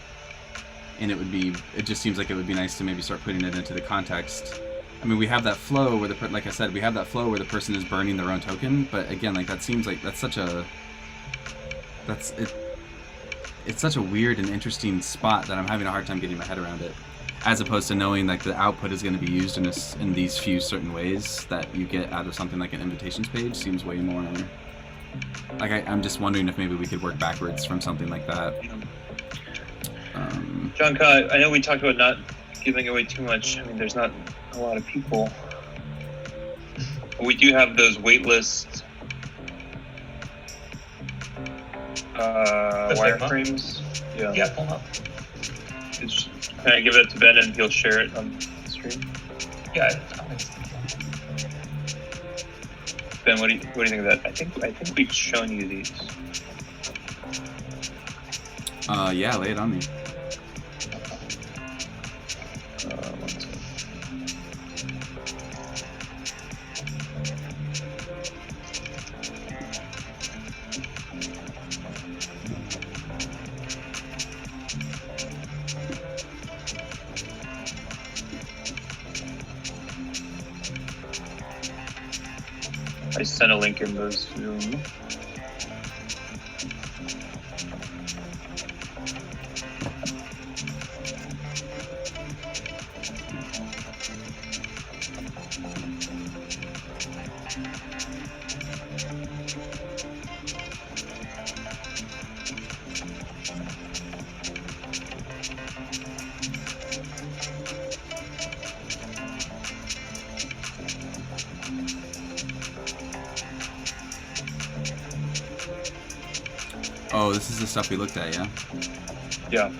it just seems like it would be nice to maybe start putting it into the context. I mean, we have that flow where like I said, we have that flow where the person is burning their own token, but again, like that seems like that's such a That's it. It's such a weird and interesting spot that I'm having a hard time getting my head around it. As opposed to knowing like the output is going to be used in these few certain ways that you get out of something like an invitations page seems way more. Like I'm just wondering if maybe we could work backwards from something like that. John, I know we talked about not giving away too much. I mean, there's not a lot of people. We do have those waitlist wireframes. Yeah, pull them up. Can I give it to Ben and he'll share it on the stream? Yeah. Ben, what do you think of that? I think we've shown you these. Yeah, lay it on me. One second. I sent a link in the Zoom. Oh, this is the stuff we looked at, yeah? Yeah.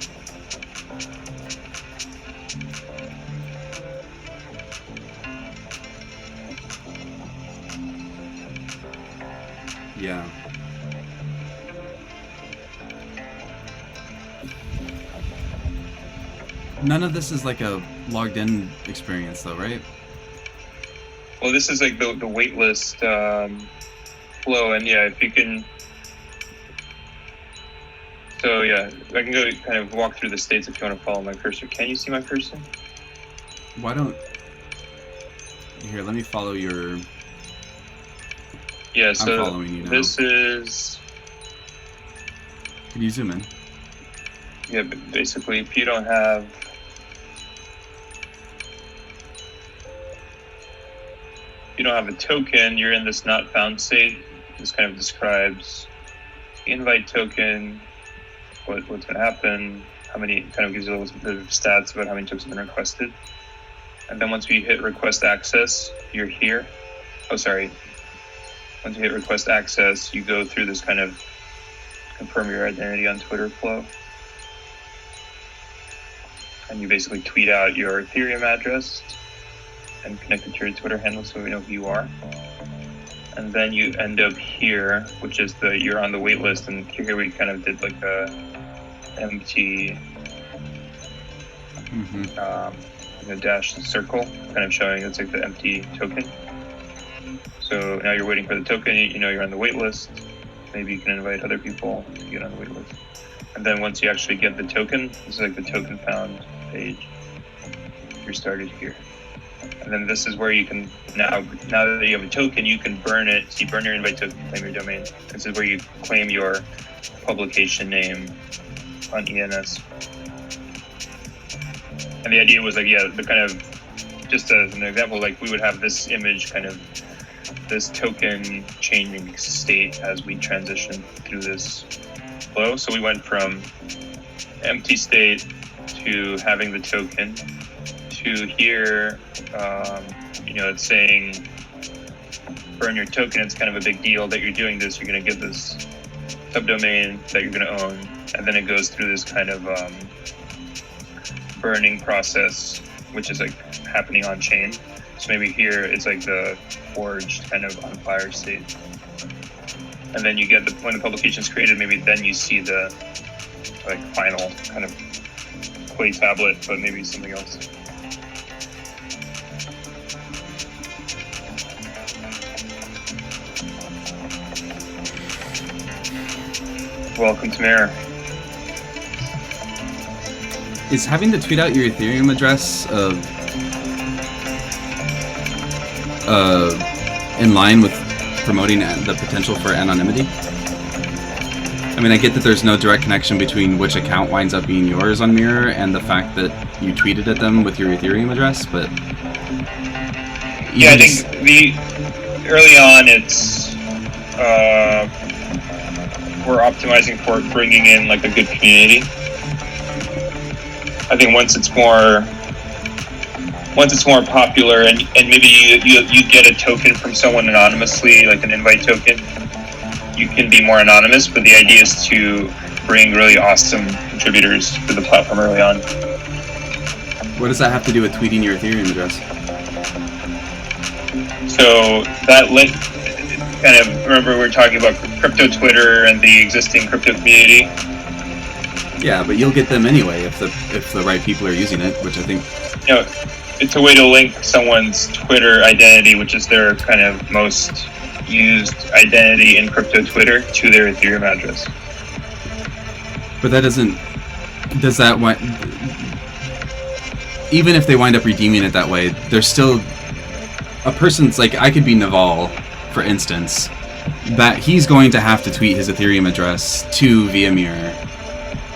Yeah. None of this is like a logged in experience though, right? Well, this is like the wait list flow, and yeah, if you can. So yeah, I can go kind of walk through the states if you want to follow my cursor. Can you see my cursor? Why don't... Here, let me follow your... Yeah, so I'm following you now. This is... Can you zoom in? Yeah, but basically, if you don't have... If you don't have a token, you're in this not found state. This kind of describes the invite token, what's going to happen, how many, kind of gives you a little bit of stats about how many tokens have been requested. And then once we hit request access, you're here. Oh, sorry. Once you hit request access, you go through this kind of confirm your identity on Twitter flow. And you basically tweet out your Ethereum address and connect it to your Twitter handle so we know who you are. And then you end up here, which is you're on the wait list, and here we kind of did like a empty dashed circle, kind of showing it's like the empty token. So now you're waiting for the token, you know you're on the wait list. Maybe you can invite other people to get on the wait list. And then once you actually get the token, this is like the token found page. You're started here. And then this is where you can, now that you have a token, you can burn it. So you burn your invite token, claim your domain. This is where you claim your publication name on ENS. And the idea was like, yeah, the kind of, just as an example, like we would have this image kind of, this token changing state as we transition through this flow. So we went from empty state to having the token to here, it's saying burn your token. It's kind of a big deal that you're doing this. You're going to get this subdomain that you're going to own. And then it goes through this kind of burning process, which is like happening on chain. So maybe here it's like the forged kind of on fire state. And then you get when the publication is created, maybe then you see the like final kind of clay tablet, but maybe something else. Welcome to Mirror. Is having to tweet out your Ethereum address in line with promoting the potential for anonymity? I mean, I get that there's no direct connection between which account winds up being yours on Mirror and the fact that you tweeted at them with your Ethereum address, but Yeah, I think early on it's we're optimizing for bringing in like a good community. I think once it's more popular and maybe you get a token from someone anonymously, like an invite token, you can be more anonymous, but the idea is to bring really awesome contributors to the platform early on. what does that have to do with tweeting your Ethereum address? So that kind of, remember we were talking about crypto Twitter and the existing crypto community? Yeah, but you'll get them anyway if the right people are using it, which I think. You know, it's a way to link someone's Twitter identity, which is their kind of most used identity in crypto Twitter, to their Ethereum address. But that doesn't. Does that want? Even if they wind up redeeming it that way, there's still a person's like I could be Naval, for instance, that he's going to have to tweet his Ethereum address to via Mirror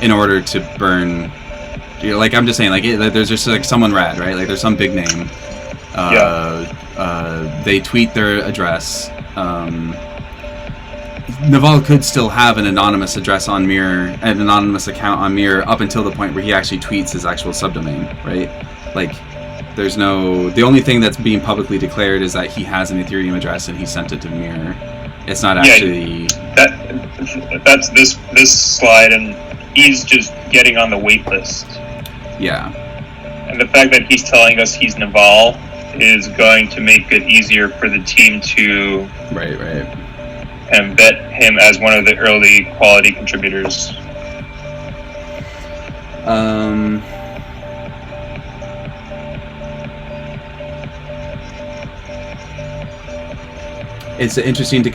in order to burn. You know, like I'm just saying, like there's just like someone rad, right? Like there's some big name. They tweet their address. Naval could still have an anonymous address on Mirror, an anonymous account on Mirror, up until the point where he actually tweets his actual subdomain, right? Like, there's no. The only thing that's being publicly declared is that he has an Ethereum address and he sent it to Mirror. It's not actually. That's this slide, and he's just getting on the wait list. Yeah. And the fact that he's telling us he's Naval is going to make it easier for the team to Right. and vet him as one of the early quality contributors. It's interesting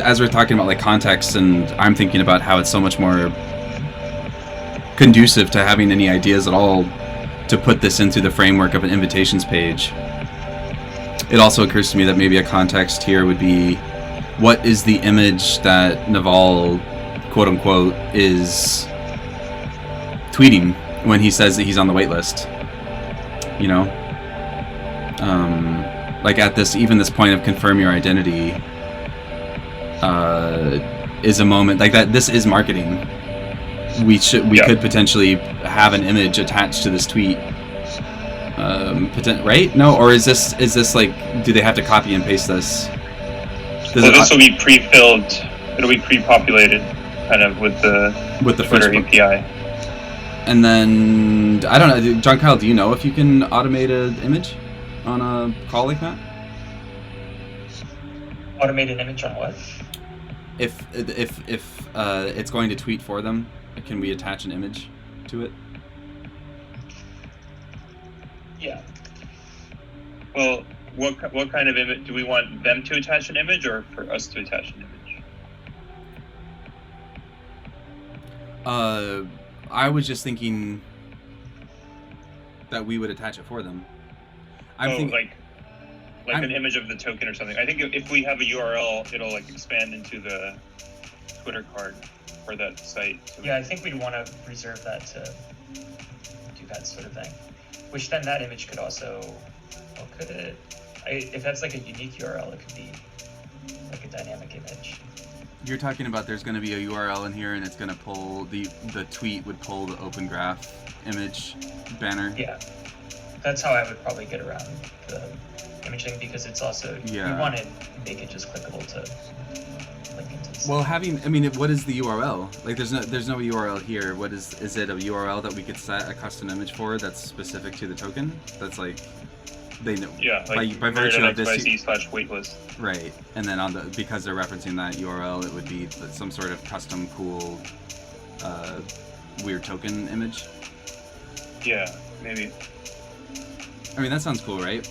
as we're talking about like context, and I'm thinking about how it's so much more conducive to having any ideas at all to put this into the framework of an invitations page. It also occurs to me that maybe a context here would be, what is the image that Naval, quote unquote, is tweeting when he says that he's on the wait list? You know? Like at this point of confirm your identity is a moment like that. This is marketing. We could potentially have an image attached to this tweet. Right? No, or is this like, do they have to copy and paste this? This will be pre-filled. It'll be pre-populated, kind of with the Twitter API. And then I don't know, John Kyle. Do you know if you can automate an image on a call like that? Automate an image on what? If it's going to tweet for them, can we attach an image to it? Yeah. Well, what kind of image do we want them to attach an image, or for us to attach an image? I was just thinking that we would attach it for them. Like an image of the token or something. I think if we have a URL, it'll like expand into the Twitter card for that site. So yeah, I think we'd want to reserve that to do that sort of thing. Which then that image could also, could it? If that's like a unique URL, it could be like a dynamic image. You're talking about there's going to be a URL in here, and it's going to pull the tweet would pull the Open Graph image banner. Yeah, that's how I would probably get around the imaging, because it's also we want to make it just clickable to link into the site. Well, what is the URL? Like, there's no URL here. What is it a URL that we could set a custom image for that's specific to the token? That's like they know. Yeah, like by virtue of this /waitlist. Right, and then because they're referencing that URL, it would be some sort of custom cool weird token image. Yeah, maybe. I mean, that sounds cool, right?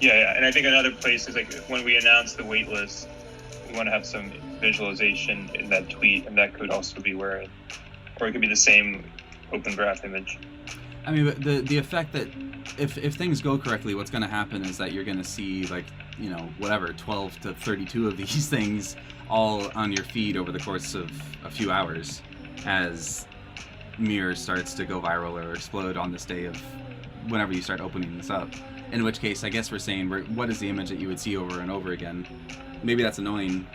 Yeah, and I think another place is like when we announce the waitlist, we want to have some visualization in that tweet, and that could also be or it could be the same Open Graph image. I mean, but the effect that if things go correctly, what's going to happen is that you're going to see like, you know, whatever, 12 to 32 of these things all on your feed over the course of a few hours as Mirror starts to go viral or explode on this day of whenever you start opening this up. In which case, I guess we're saying, what is the image that you would see over and over again? Maybe that's annoying,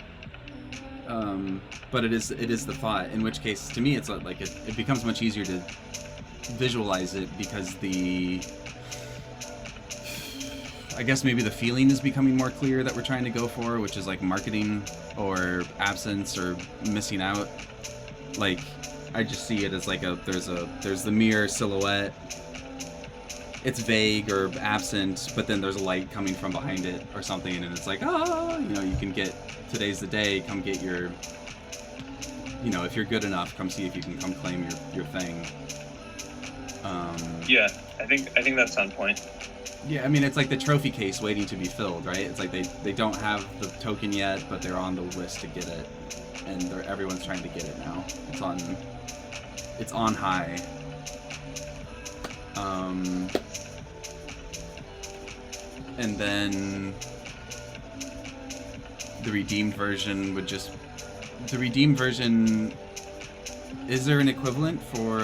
but it is the thought. In which case, to me, it's like it becomes much easier to visualize it because I guess maybe the feeling is becoming more clear that we're trying to go for, which is like marketing or absence or missing out. Like, I just see it as like there's the Mirror silhouette. It's vague or absent, but then there's a light coming from behind it or something, and it's like, you know, you can get, today's the day, come get your, you know, if you're good enough, come see if you can come claim your thing. Yeah, I think that's on point. Yeah, I mean, it's like the trophy case waiting to be filled, right? It's like they don't have the token yet, but they're on the list to get it, and everyone's trying to get it now. It's on high. And then the redeemed version would just... The redeemed version... Is there an equivalent for...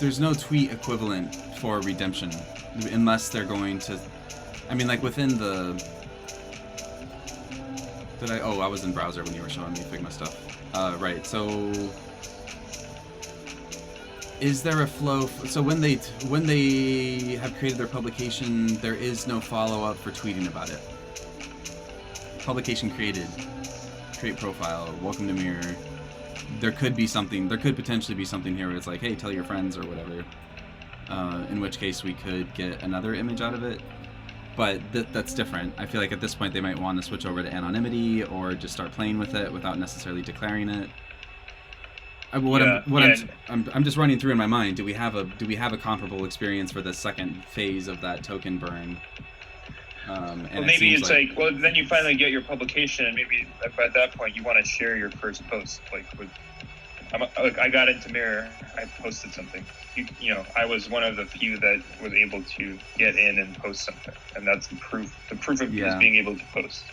There's no tweet equivalent for redemption, unless they're going to... I mean, like, within the... I was in browser when you were showing me Figma stuff. Right, so... Is there a flow? So when they have created their publication, there is no follow-up for tweeting about it. Publication created. Create profile. Welcome to Mirror. There could be something. There could potentially be something here where it's like, hey, tell your friends or whatever. In which case we could get another image out of it. But that's different. I feel like at this point they might want to switch over to anonymity or just start playing with it without necessarily declaring it. I'm just running through in my mind. Do we have a comparable experience for the second phase of that token burn? And well, maybe it's like, well, then you finally get your publication, and maybe at that point you want to share your first post. I got into Mirror, I posted something. You know, I was one of the few that was able to get in and post something, and that's the proof. The proof of is being able to post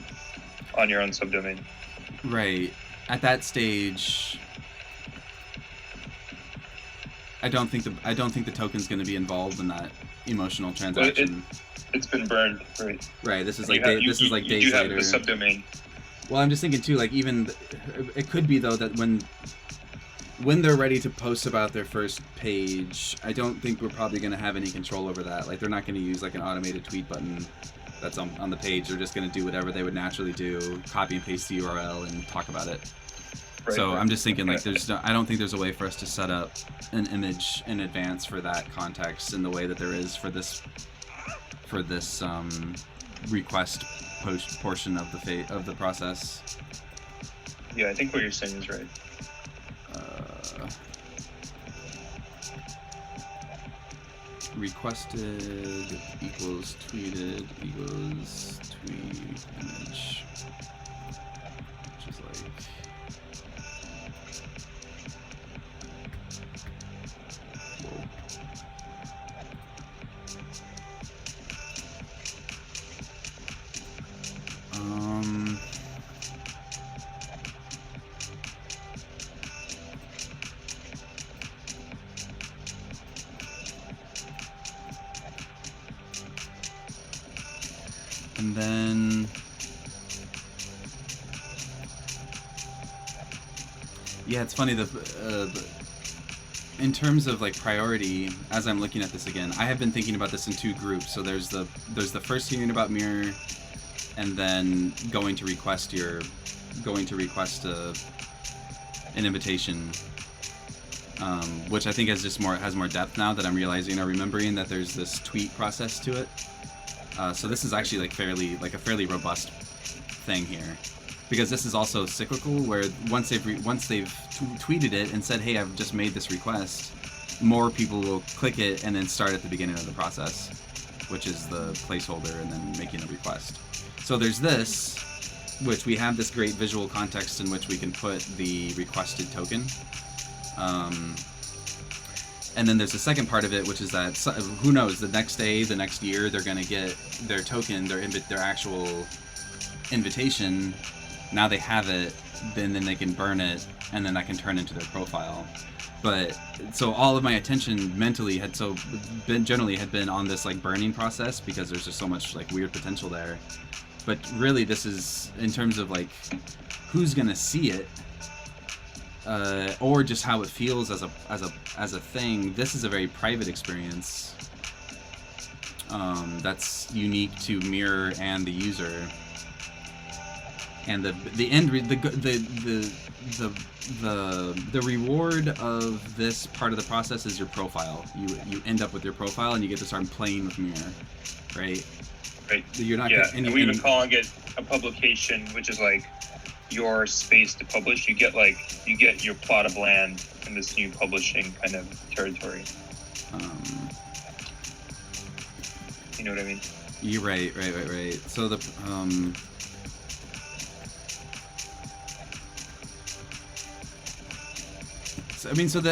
on your own subdomain. Right. At that stage, I don't think the token's going to be involved in that emotional transaction. It's been burned, right? Right. This is like days later. You do have the subdomain. Well, I'm just thinking too. Like, even it could be though that when they're ready to post about their first page, I don't think we're probably going to have any control over that. Like, they're not going to use like an automated tweet button that's on the page. They're just going to do whatever they would naturally do, copy and paste the URL and talk about it. Right, so I'm just thinking, like, I don't think there's a way for us to set up an image in advance for that context in the way that there is for this request post portion of the process. Yeah, I think what you're saying is right. Requested equals tweeted equals tweet image, which is like. And then, yeah, it's funny, in terms of like priority, as I'm looking at this again, I have been thinking about this in two groups. So there's the first hearing about Mirror, and then going to request an invitation, which I think has more depth now that I'm realizing or remembering that there's this tweet process to it. So this is actually a fairly robust thing here, because this is also cyclical, where once they've tweeted it and said, hey, I've just made this request, more people will click it and then start at the beginning of the process, which is the placeholder and then making a request. So there's this, which we have this great visual context in which we can put the requested token. And then there's the second part of it, which is that who knows, the next day, the next year, they're going to get their token, their actual invitation. Now they have it, then they can burn it, and then that can turn into their profile. But so all of my attention mentally had been on this like burning process, because there's just so much like weird potential there. But really, this is in terms of like who's gonna see it, or just how it feels as a thing. This is a very private experience that's unique to Mirror and the user. And the reward of this part of the process is your profile. You end up with your profile, and you get to start playing with Mirror, right? Right. You're not. Yeah, and we've been calling it a publication, which is like your space to publish. You get your plot of land in this new publishing kind of territory. You know what I mean? You're right. So the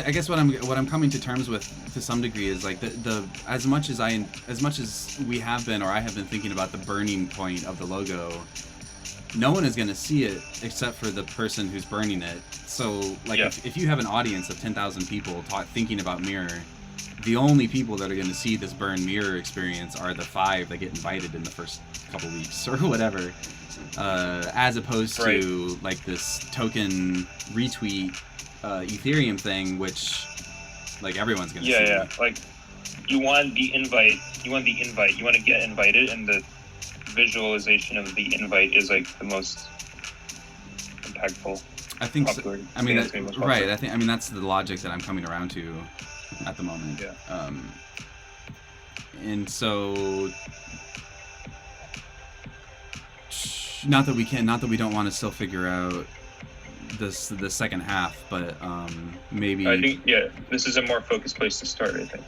I guess what I'm coming to terms with to some degree is like the as much as we have been, or I have been thinking about the burning point of the logo, no one is going to see it except for the person who's burning it. So like if you have an audience of 10,000 people thinking about Mirror, the only people that are going to see this burn Mirror experience are the 5 that get invited in the first couple weeks or whatever, as opposed to like this token retweet Ethereum thing, which like everyone's gonna see. Yeah. Like you want the invite, you want to get invited, and the visualization of the invite is like the most impactful. I think popular. I mean right. I mean that's the logic that I'm coming around to at the moment. Yeah. And so not that we don't want to still figure out the second half, but maybe I think this is a more focused place to start. I think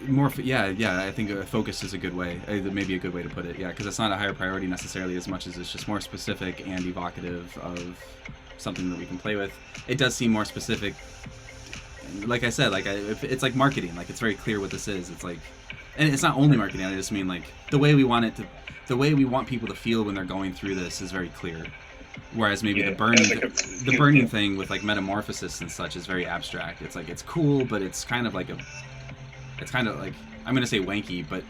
I think focus is a good way, maybe a good way to put it, because it's not a higher priority necessarily as much as it's just more specific and evocative of something that we can play with. It does seem more specific, like I said, like it's like marketing, like it's very clear what this is. It's like, and it's not only marketing, I just mean like the way we want people to feel when they're going through this is very clear. Whereas maybe the burning thing with like metamorphosis and such is very abstract. It's like it's cool, but it's kind of like I'm gonna say wanky, but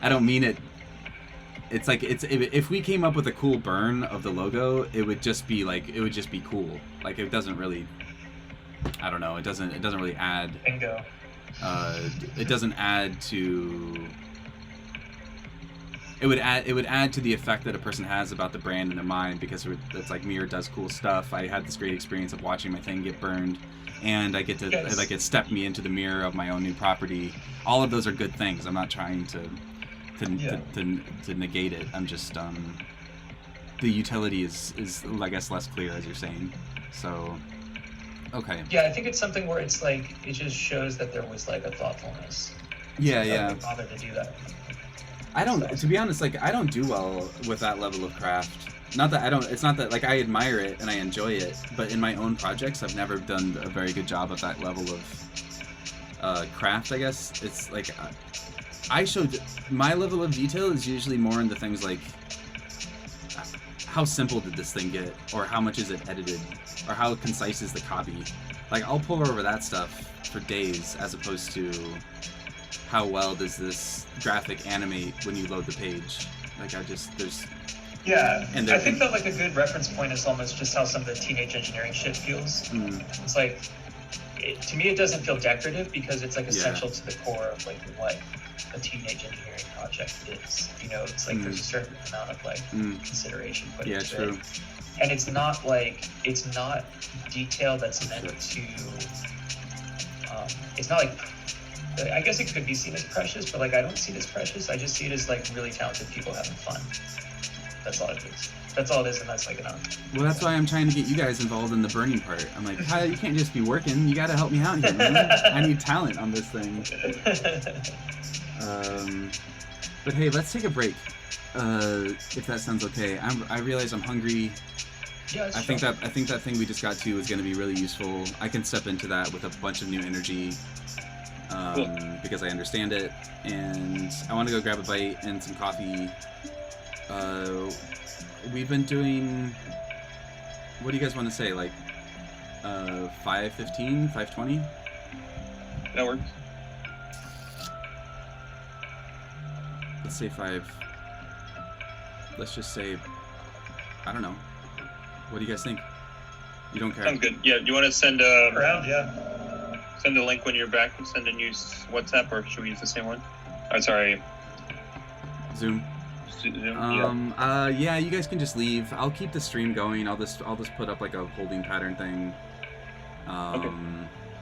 I don't mean it. It's like if we came up with a cool burn of the logo, it would just be cool. Like it doesn't really, I don't know. It doesn't really add. Bingo. It doesn't add to. It would add to the effect that a person has about the brand in their mind, because it's like Mirror does cool stuff. I had this great experience of watching my thing get burned, and I get to like it stepped me into the mirror of my own new property. All of those are good things. I'm not trying to negate it. I'm just the utility is I guess less clear, as you're saying. So okay. Yeah, I think it's something where it's like it just shows that there was like a thoughtfulness. Yeah. Bother to do that. To be honest, like I don't do well with that level of craft. Not that I don't. It's not that like I admire it and I enjoy it, but in my own projects, I've never done a very good job of that level of craft. I guess it's like I showed my level of detail is usually more in the things like how simple did this thing get, or how much is it edited, or how concise is the copy. Like I'll pour over that stuff for days, as opposed to how well does this graphic animate when you load the page. Like Yeah, and I think that like a good reference point is almost just how some of the teenage engineering shit feels. It's like, to me it doesn't feel decorative, because it's like essential to the core of like what a teenage engineering project is. You know, it's like there's a certain amount of like consideration put into it. And it's not detail that's meant to, it's not like, I guess it could be seen as precious, but like I don't see it as precious. I just see it as like really talented people having fun. That's all it is. That's all it is, and that's like enough. Well, that's why I'm trying to get you guys involved in the burning part. I'm like, Kyle, you can't just be working. You got to help me out here, man. I need talent on this thing. But hey, let's take a break. if that sounds okay. I realize I'm hungry. Yeah, it's I think that thing we just got to is going to be really useful. I can step into that with a bunch of new energy, because I understand it, and I want to go grab a bite and some coffee. We've been doing. What do you guys want to say? Like 5:15, 5:20? That works. Let's say 5. Let's just say, I don't know. What do you guys think? You don't care? Sounds good. Yeah, you want to send around, yeah. send a link when you're back? Send a new WhatsApp, or should we use the same one? Oh, sorry, Zoom. Zoom. Yeah, you guys can just leave. I'll keep the stream going. I'll just put up like a holding pattern thing. Okay.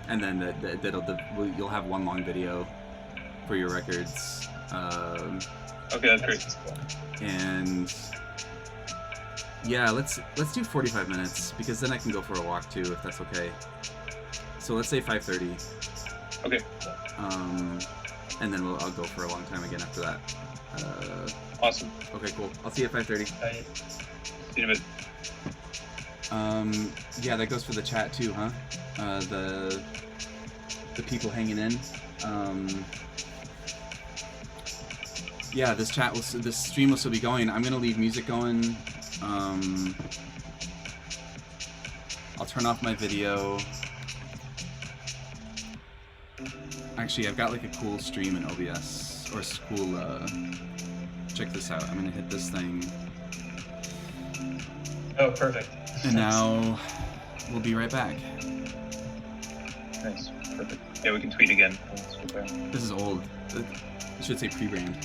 And then you'll have one long video for your records. Okay, that's great. That's cool. And yeah, let's do 45 minutes, because then I can go for a walk too, if that's okay. So let's say 5:30. Okay. And then I'll go for a long time again after that. Awesome. Okay, cool. I'll see you at 5:30. Right. See you in a bit. Yeah, that goes for the chat too, huh? The people hanging in. Yeah, this stream will still be going. I'm gonna leave music going. I'll turn off my video. Actually, I've got like a cool stream in OBS, or cool. Check this out. I'm gonna hit this thing. Oh, perfect. And now we'll be right back. Nice. Perfect. Yeah, we can tweet again. This is old. I should say pre-brand.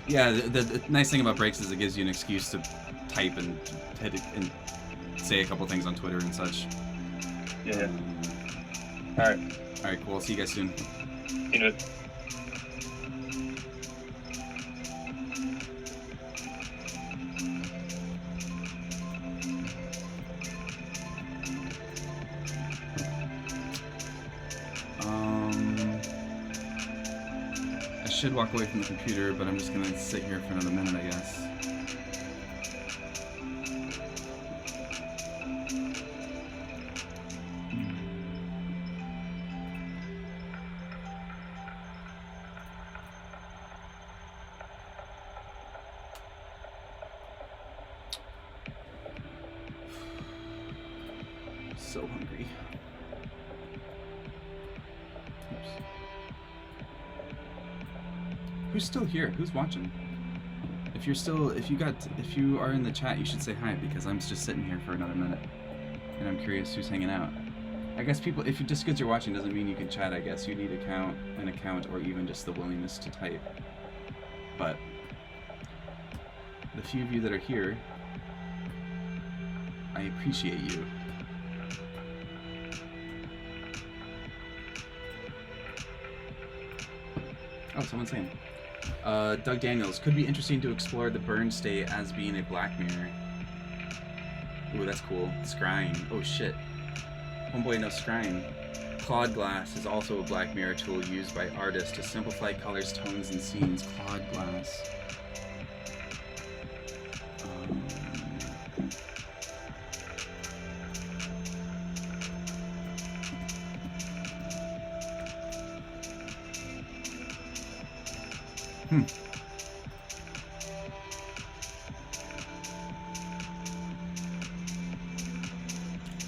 Yeah, the nice thing about breaks is it gives you an excuse to type and hit it and say a couple things on Twitter and such. Yeah. All right. All right, cool. I'll see you guys soon. See you in a bit. I should walk away from the computer, but I'm just gonna sit here for another minute, I guess. So hungry. Oops. Who's still here? Who's watching? If you are in the chat, you should say hi, because I'm just sitting here for another minute, and I'm curious who's hanging out. I guess people, if you just because you're watching doesn't mean you can chat. I guess you need an account, or even just the willingness to type. But the few of you that are here, I appreciate you. Oh, someone's saying. Doug Daniels, could be interesting to explore the burn state as being a black mirror. Ooh, that's cool. Scrying. Oh shit. Homeboy knows scrying. Claude Glass is also a black mirror tool used by artists to simplify colors, tones, and scenes. Claude Glass.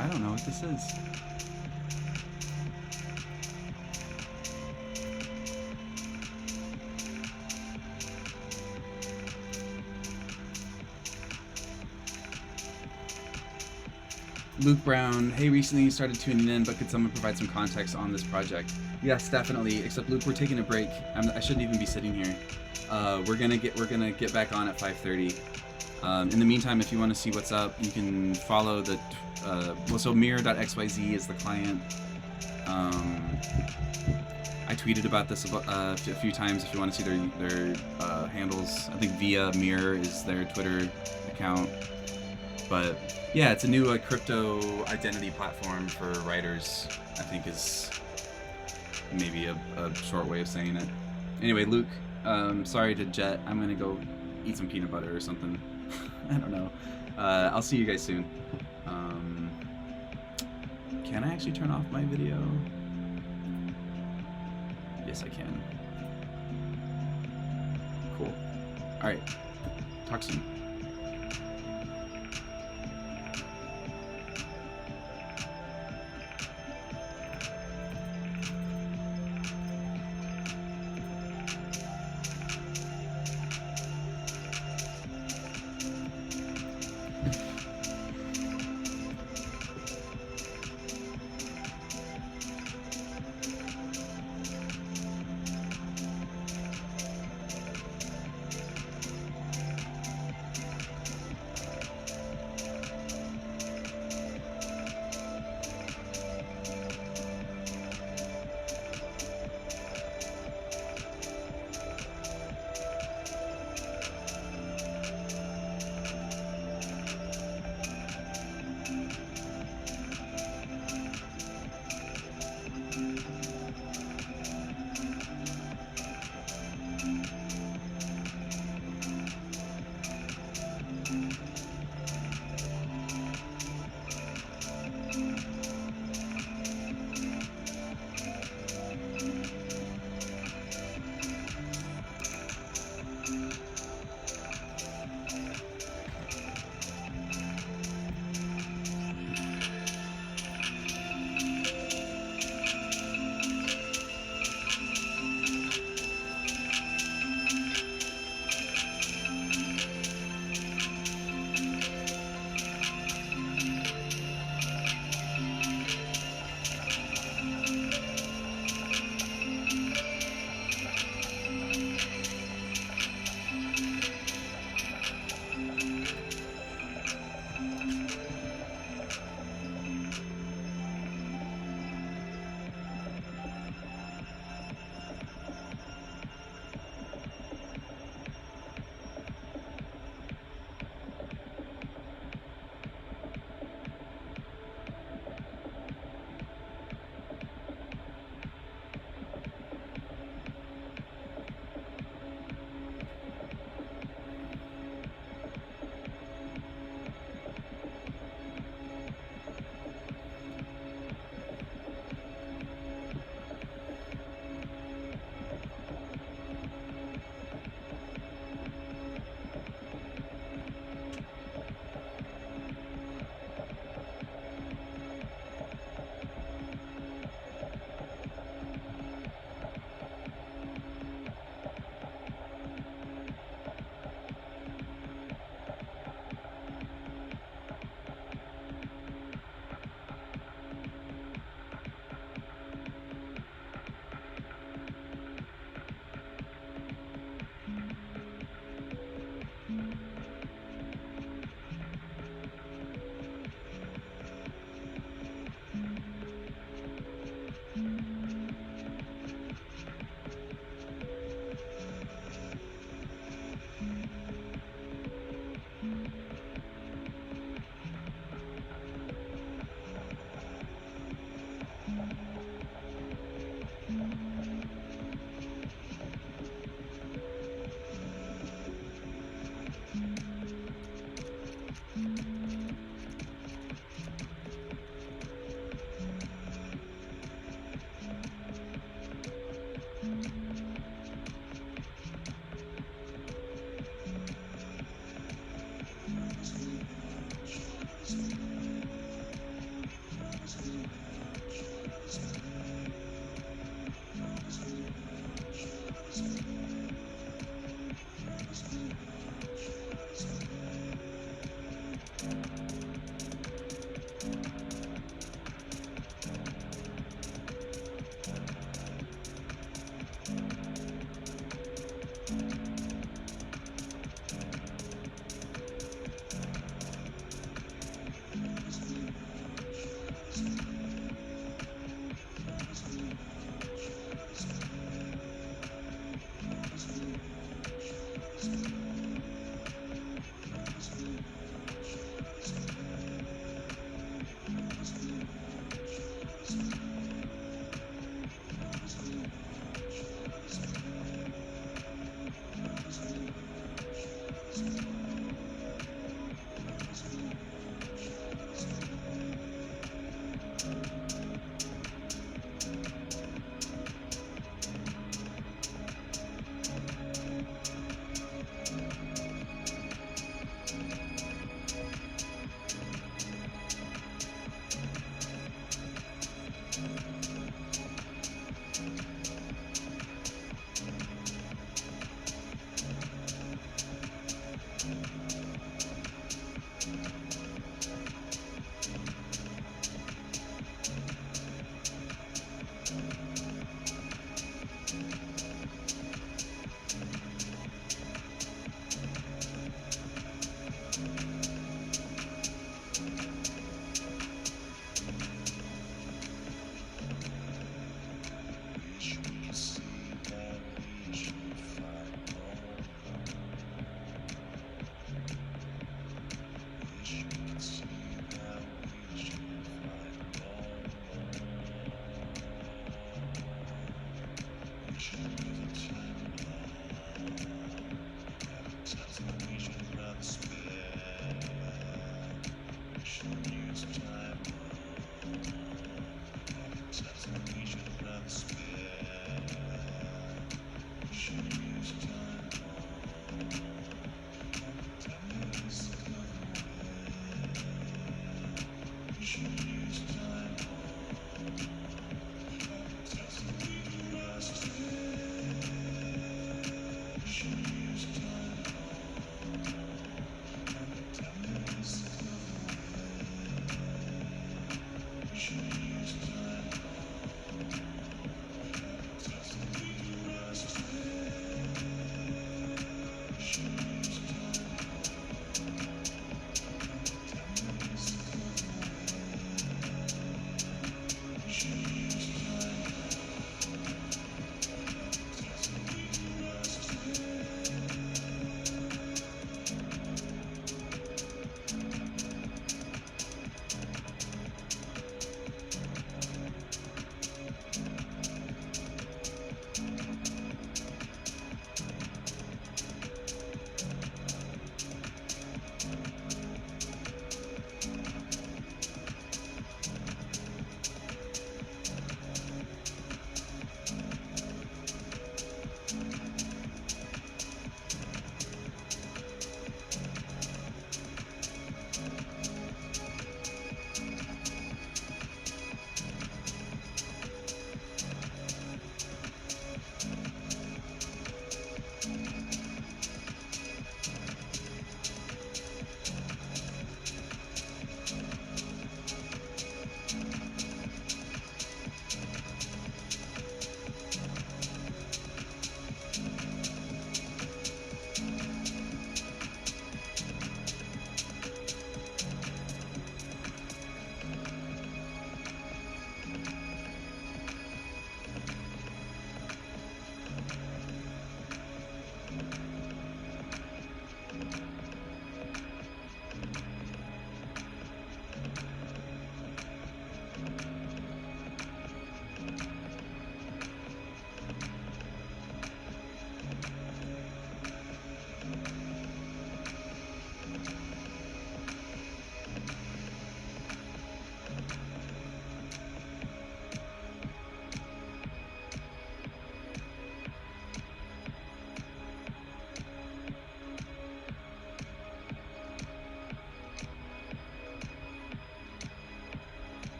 I don't know what this is. Luke Brown, hey, recently you started tuning in, but could someone provide some context on this project? Yes, definitely. Except Luke, we're taking a break. I shouldn't even be sitting here. We're gonna get back on at 5:30. In the meantime, if you want to see what's up, you can follow the so mirror.xyz is the client. I tweeted about this a few times. If you want to see their handles, I think Via Mirror is their Twitter account. But yeah, it's a new crypto identity platform for writers, I think is maybe a short way of saying it. Anyway, Luke, sorry to jet. I'm gonna go eat some peanut butter or something. I don't know. I'll see you guys soon. Can I actually turn off my video? Yes, I can. Cool. All right. Talk soon.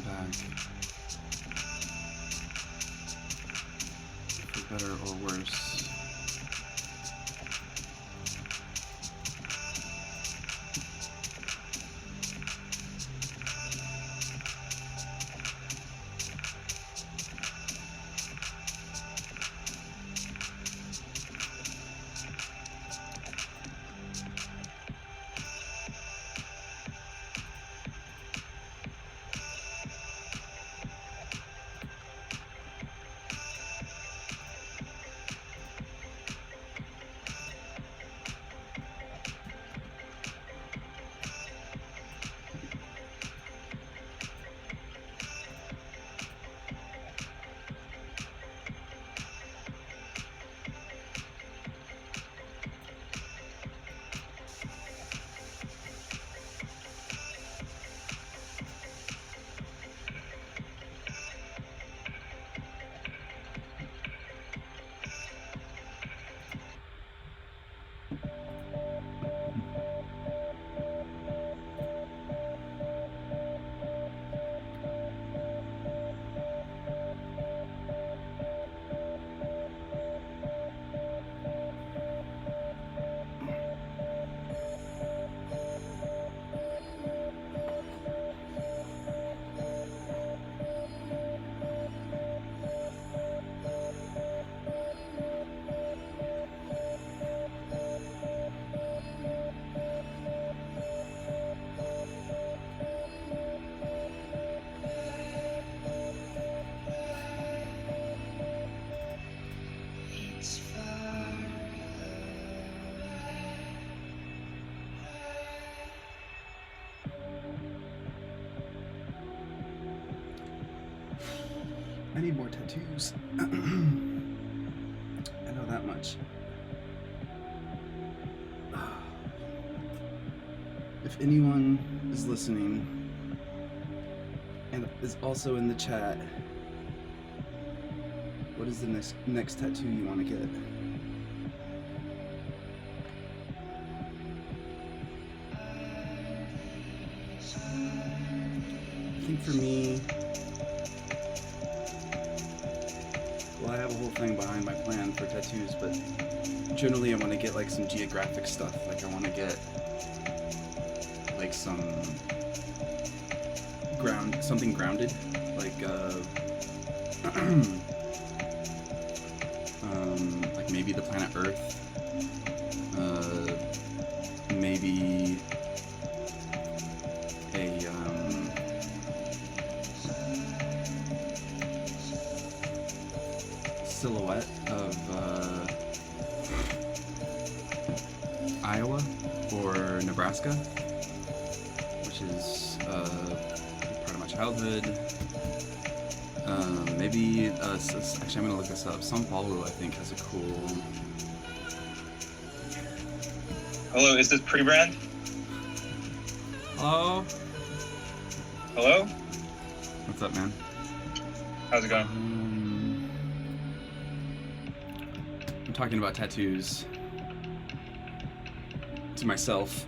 plan back. For better or worse. I need more tattoos. I know that much. If anyone is listening and is also in the chat, what is the next tattoo you want to get? I think for me, well, I have a whole thing behind my plan for tattoos, but generally I want to get like some geographic stuff. Like I want to get like something grounded, like like maybe the planet Earth, maybe a silhouette of Iowa or Nebraska, which is part of my childhood. Maybe actually I'm gonna look this up. São Paulo, I think, has a cool. Hello, is this pre-brand? Hello. Hello? What's up, man? How's it going? I'm talking about tattoos to myself.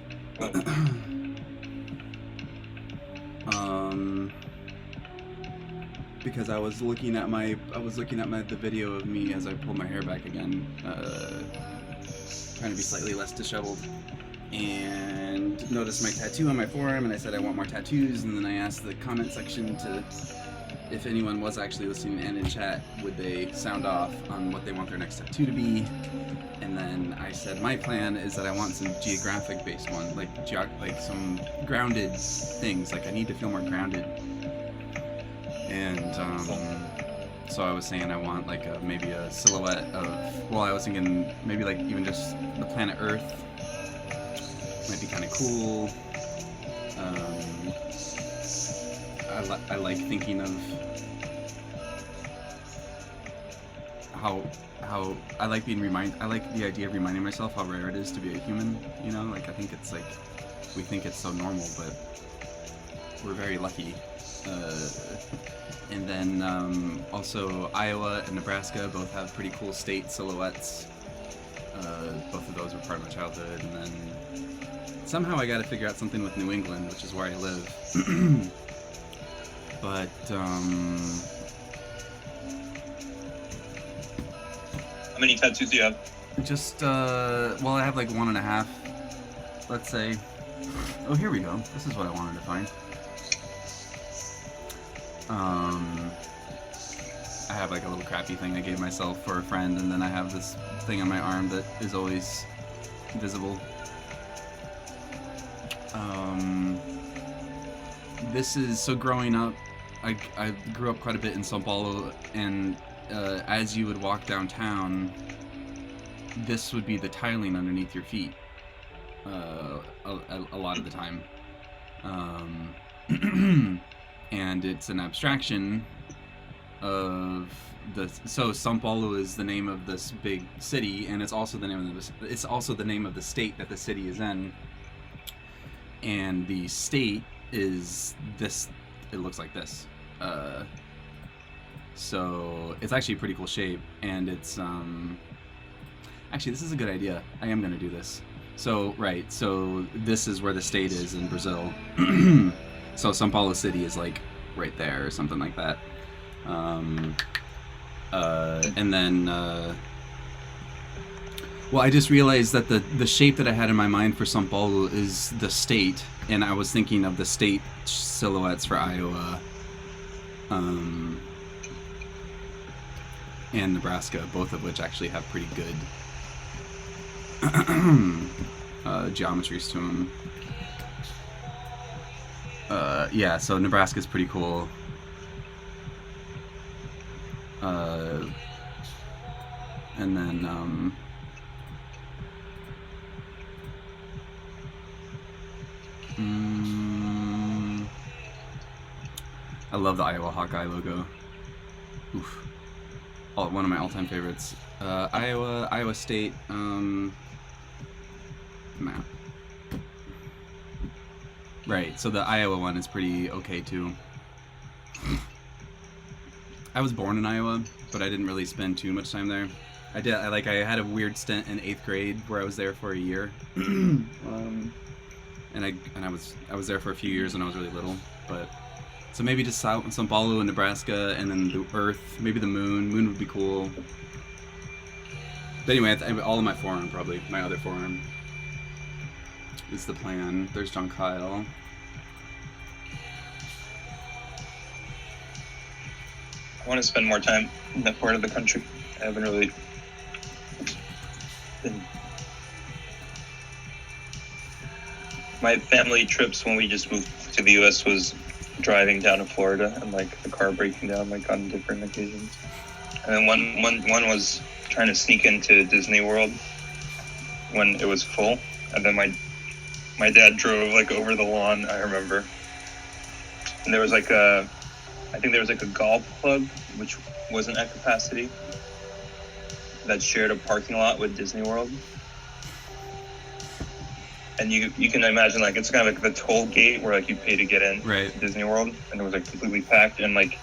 Because I was looking at the video of me as I pulled my hair back again, trying to be slightly less disheveled, and noticed my tattoo on my forearm, and I said I want more tattoos, and then I asked the comment section to if anyone was actually listening and in chat, would they sound off on what they want their next tattoo to be, and then I said my plan is that I want some geographic based one, like some grounded things, like I need to feel more grounded. And so I was saying I want like maybe a silhouette of, well, I was thinking maybe like even just the planet Earth might be kind of cool. I like thinking of how I like I like the idea of reminding myself how rare it is to be a human, you know, like I think it's like, we think it's so normal, but we're very lucky. And then also Iowa and Nebraska both have pretty cool state silhouettes. Both of those were part of my childhood. And then somehow I got to figure out something with New England, which is where I live. But How many tattoos do you have? just well, I have like 1.5. Let's say. Oh, here we go. This is what I wanted to find. I have like a little crappy thing I gave myself for a friend, and then I have this thing on my arm that is always visible. This is, so growing up, I grew up quite a bit in São Paulo, and as you would walk downtown, this would be the tiling underneath your feet a lot of the time. And it's an abstraction of the, so São Paulo is the name of this big city, and it's also the name of the state that the city is in. And the state is this, it looks like this. So it's actually a pretty cool shape, and it's actually, this is a good idea. I am gonna do this. So right, so this is where the state is in Brazil. So São Paulo City is like right there or something like that. And then well, I just realized that the shape that I had in my mind for São Paulo is the state, and I was thinking of the state silhouettes for Iowa and Nebraska, both of which actually have pretty good geometries to them. Yeah, so Nebraska's pretty cool. And then I love the Iowa Hawkeye logo. Oof. One of my all-time favorites. Iowa State map. Right, so the Iowa one is pretty okay too. I was born in Iowa, but I didn't really spend too much time there. I had a weird stint in 8th grade where I was there for a year. And I was there for a few years when I was really little. But so maybe just São Paulo and Nebraska, and then the Earth, maybe the moon. Moon would be cool. But anyway, all of my forearm, probably my other forearm, is the plan. There's John Kyle. I want to spend more time in that part of the country. I haven't really been. My family trips when we just moved to the U.S. was driving down to Florida and like the car breaking down like on different occasions. And then one was trying to sneak into Disney World when it was full, and then my dad drove like over the lawn, I remember. And there was like I think there was like a golf club which wasn't at capacity that shared a parking lot with Disney World. And you can imagine like it's kind of like the toll gate where like you pay to get in Right. to Disney World, and it was like completely packed, and like,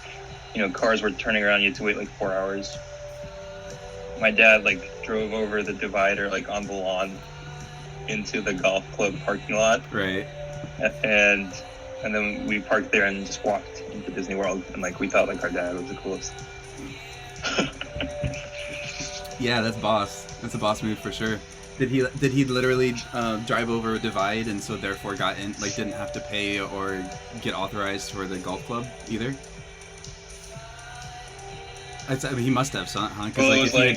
you know, cars were turning around, you had to wait like 4 hours. My dad like drove over the divider like on the lawn into the golf club parking lot. Right. And then we parked there and just walked into Disney World, and like we thought like our dad was the coolest. Yeah, that's boss. That's a boss move for sure. Did he literally drive over a divide, and so therefore got in, like didn't have to pay or get authorized for the golf club either? I mean, he must have, huh? Because Well, it like was if he had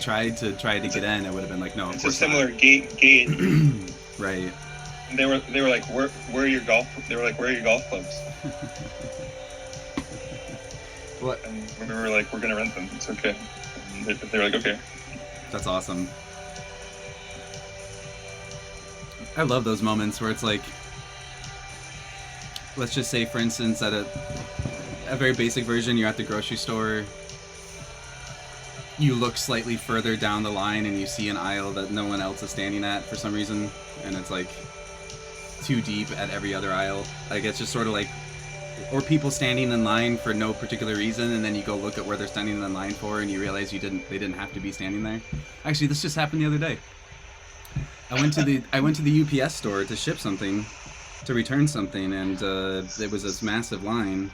like- tried to get in, it would have been like, no, of It's a course similar not. gate. Right. They were like, where are your golf? They were like, where are your golf clubs? What? And we were like, we're gonna rent them. It's okay. And they were like, okay. That's awesome. I love those moments where it's like, let's just say, for instance, at a very basic version, you're at the grocery store, you look slightly further down the line and you see an aisle that no one else is standing at for some reason, and it's like too deep at every other aisle. Like it's just sort of like, or people standing in line for no particular reason, and then you go look at where they're standing in line for, and you realize they didn't have to be standing there. Actually, this just happened the other day. I went to the UPS store to ship something, to return something, and it was this massive line.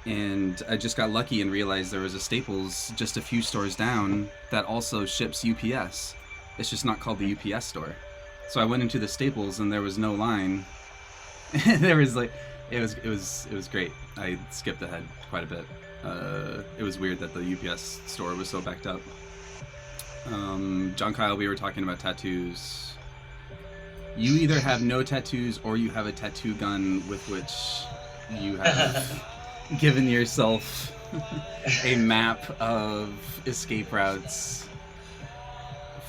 and I just got lucky and realized there was a Staples just a few stores down that also ships UPS. It's just not called the UPS store. So I went into the Staples and there was no line. There was like, it was great. I skipped ahead quite a bit. It was weird that the UPS store was so backed up. John Kyle, we were talking about tattoos. You either have no tattoos or you have a tattoo gun with which you have given yourself a map of escape routes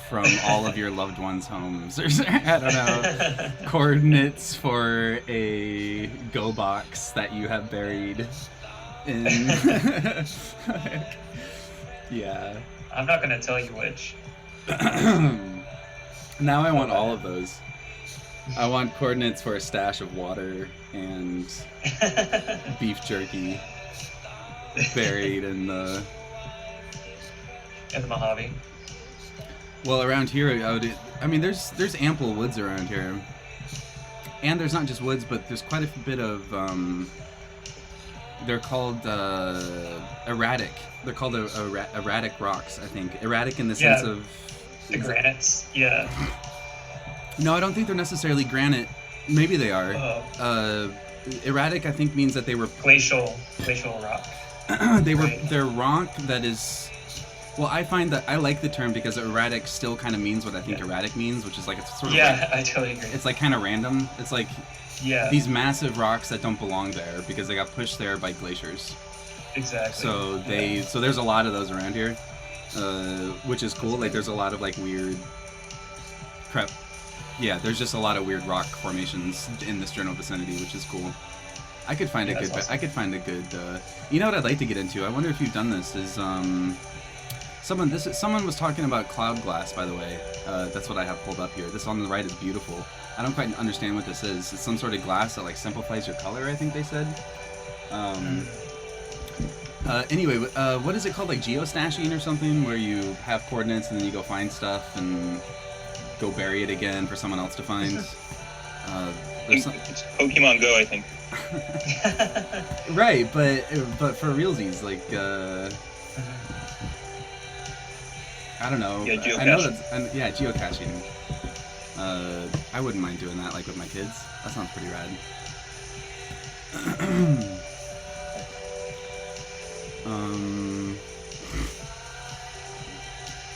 from all of your loved ones' homes. Or, I don't know, coordinates for a go box that you have buried in. Yeah. I'm not gonna tell you which. Now I want all of those. I want coordinates for a stash of water and beef jerky buried in the Mojave. Well, around here, I mean, there's ample woods around here, and there's not just woods, but there's quite a bit of they're called erratic. They're called erratic rocks, I think. Erratic in the sense of the granites. Yeah. No, I don't think they're necessarily granite. Maybe they are. Erratic, I think, means that they were glacial rock. They're rock that is. Well, I find that I like the term because erratic still kind of means what I think erratic means, which is like it's sort of I totally agree. It's like kind of random. It's like these massive rocks that don't belong there because they got pushed there by glaciers. Exactly. So so there's a lot of those around here, which is cool. Like there's a lot of like weird crap. Yeah, there's just a lot of weird rock formations in this general vicinity, which is cool. I could find a good. Awesome. I could find a good. You know what I'd like to get into? I wonder if you've done this. Is someone was talking about cloud glass, by the way. That's what I have pulled up here. This on the right is beautiful. I don't quite understand what this is. It's some sort of glass that like simplifies your color, I think they said. Anyway, what is it called? Like geostashing or something, where you have coordinates and then you go find stuff and go bury it again for someone else to find. It's Pokemon Go, I think. Right, but for realsies, like I don't know. Yeah, geocaching. I know that's geocaching. I wouldn't mind doing that, like with my kids. That sounds pretty rad.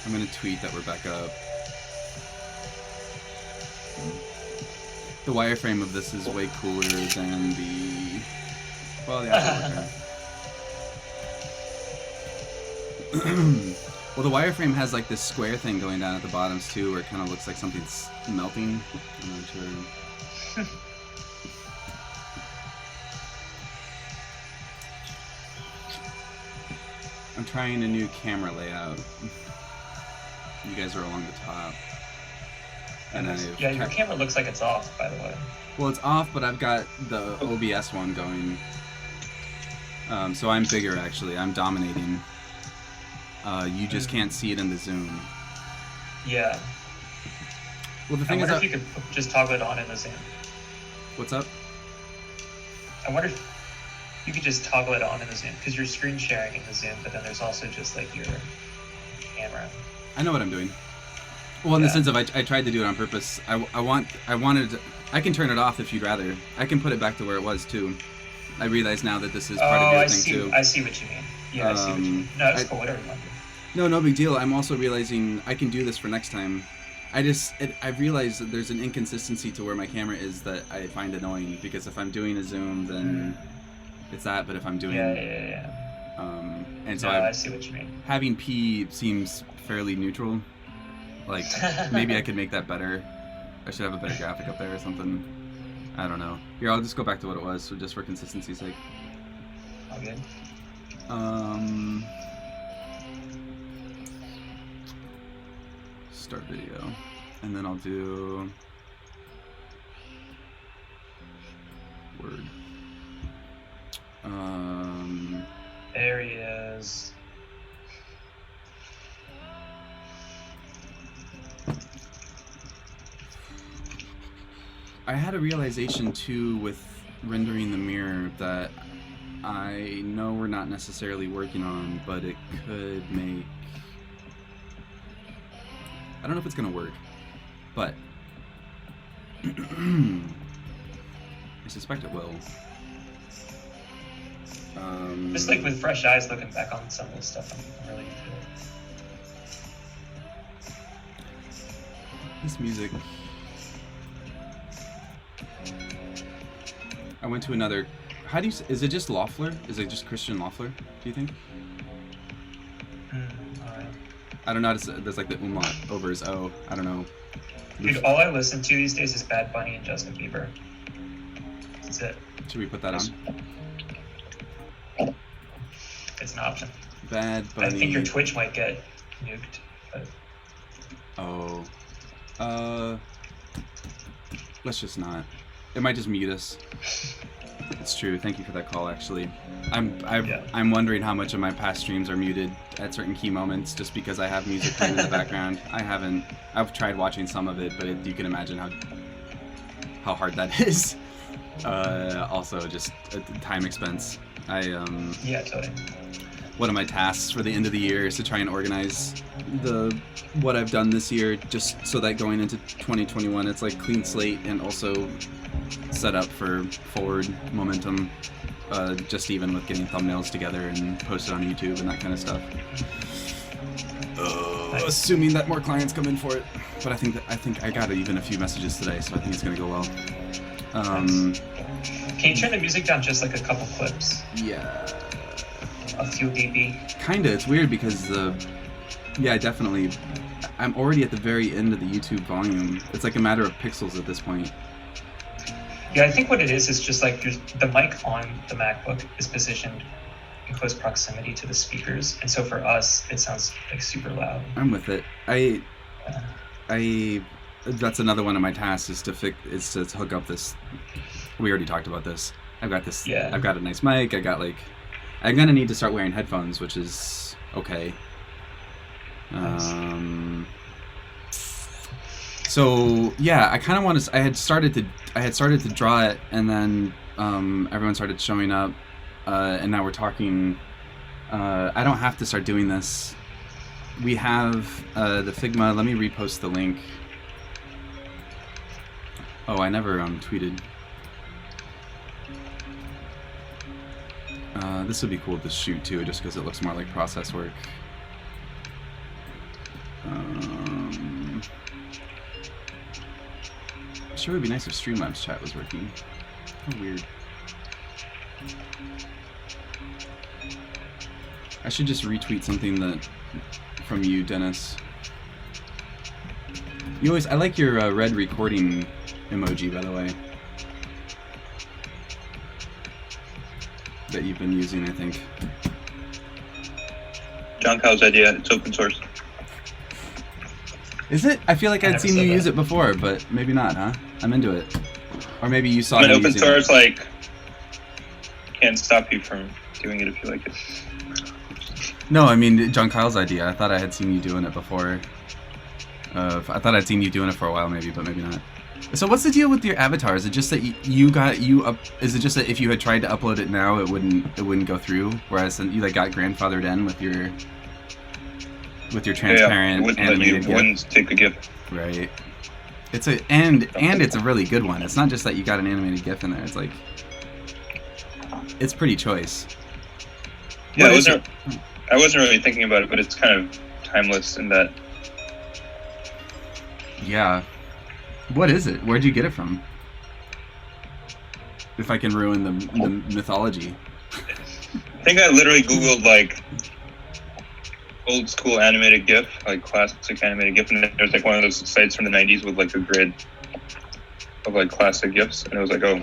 I'm gonna tweet that we're back up. The wireframe of this is way cooler than the. Well, yeah. Well, the wireframe has like this square thing going down at the bottoms too, where it kind of looks like something's melting. I'm not sure. I'm trying a new camera layout. You guys are along the top. And your camera looks like it's off, by the way. Well, it's off, but I've got the OBS one going. So I'm bigger, actually. I'm dominating. You just can't see it in the zoom. Yeah. Well, the thing I is, wonder if you could just toggle it on in the zoom. What's up? I wonder if you could just toggle it on in the zoom, because you're screen sharing in the zoom, but then there's also just like your camera. I know what I'm doing. Well, in the sense of I tried to do it on purpose. I can turn it off if you'd rather. I can put it back to where it was too. I realize now that this is part of your thing too. I see what you mean. Yeah, I see what you mean. No, that's cool. Whatever you want to do. No big deal. I'm also realizing I can do this for next time. I've realized that there's an inconsistency to where my camera is that I find annoying, because if I'm doing a zoom, then it's that. But if I'm doing and so I see what you mean. Having P seems fairly neutral. Like, maybe I could make that better. I should have a better graphic up there or something. I don't know. Here, I'll just go back to what it was, so just for consistency's sake. All good. Start video. And then I'll do... Word. There he is. I had a realization too with rendering the mirror that I know we're not necessarily working on, but it could make... I don't know if it's gonna work, but I suspect it will. Just like with fresh eyes looking back on some of this stuff, I'm really into it. This music. I went to another. How do you? Is it just Loeffler? Is it just Christian Loeffler? Do you think? Alright. I don't know. There's like the umlaut over his O. I don't know. Dude, all I listen to these days is Bad Bunny and Justin Bieber. That's it. Should we put that on? It's an option. Bad Bunny. I think your Twitch might get nuked, but Oh. Let's just not. It might just mute us. It's true. Thank you for that call. Actually, I'm wondering how much of my past streams are muted at certain key moments, just because I have music playing in the background. I've tried watching some of it, but you can imagine how hard that is. Also, just time expense. yeah, totally. One of my tasks for the end of the year is to try and organize what I've done this year, just so that going into 2021 it's like clean slate, and also set up for forward momentum, just even with getting thumbnails together and posted on YouTube and that kind of stuff. Assuming that more clients come in for it, but I think I got even a few messages today, so I think it's gonna go well. Can you turn the music down just like a couple clips? Yeah. A few dB. Kinda. It's weird because yeah, definitely. I'm already at the very end of the YouTube volume. It's like a matter of pixels at this point. Yeah, I think what it is just like the mic on the MacBook is positioned in close proximity to the speakers, and so for us, it sounds like super loud. I'm with it. That's another one of my tasks is to hook up this. We already talked about this. I've got this. Yeah. I've got a nice mic. I'm gonna need to start wearing headphones, which is okay. Nice. So yeah, I kind of want to. I had started to draw it, and then everyone started showing up, and now we're talking. I don't have to start doing this. We have the Figma. Let me repost the link. Oh, I never tweeted. This would be cool to shoot too, just because it looks more like process work. Sure would be nice if Streamlabs chat was working. How weird. I should just retweet something from you, Dennis. I like your red recording emoji, by the way. That you've been using, I think. John Kyle's idea. It's open source. Is it? I feel like I'd seen you use it before, but maybe not, huh? I'm into it. Or maybe you saw me open using source, it. like, can't stop you from doing it if you like it. No, I mean John Kyle's idea. I thought I had seen you doing it before. I thought I'd seen you doing it for a while, maybe, but maybe not. So what's the deal with your avatar? Is it just that Is it just that if you had tried to upload it now, it wouldn't go through? Whereas you like got grandfathered in with your transparent animated GIF? It wouldn't take a GIF. Right. It's it's a really good one. It's not just that you got an animated GIF in there. It's like it's pretty choice. Yeah, I wasn't really thinking about it, but it's kind of timeless in that. Yeah. What is it? Where'd you get it from? If I can ruin the mythology. I think I literally Googled like old school animated GIF, like classic animated GIF, and there's like one of those sites from the 90s with like a grid of like classic GIFs, and I was like, oh,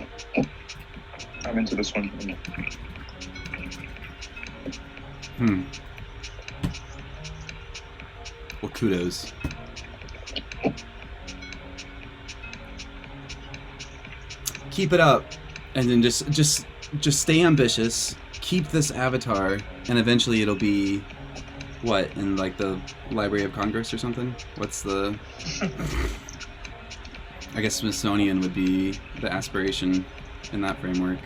I'm into this one. Well, kudos. Keep it up, and then just stay ambitious. Keep this avatar, and eventually it'll be what, in like the Library of Congress or something? What's the? I guess Smithsonian would be the aspiration in that framework.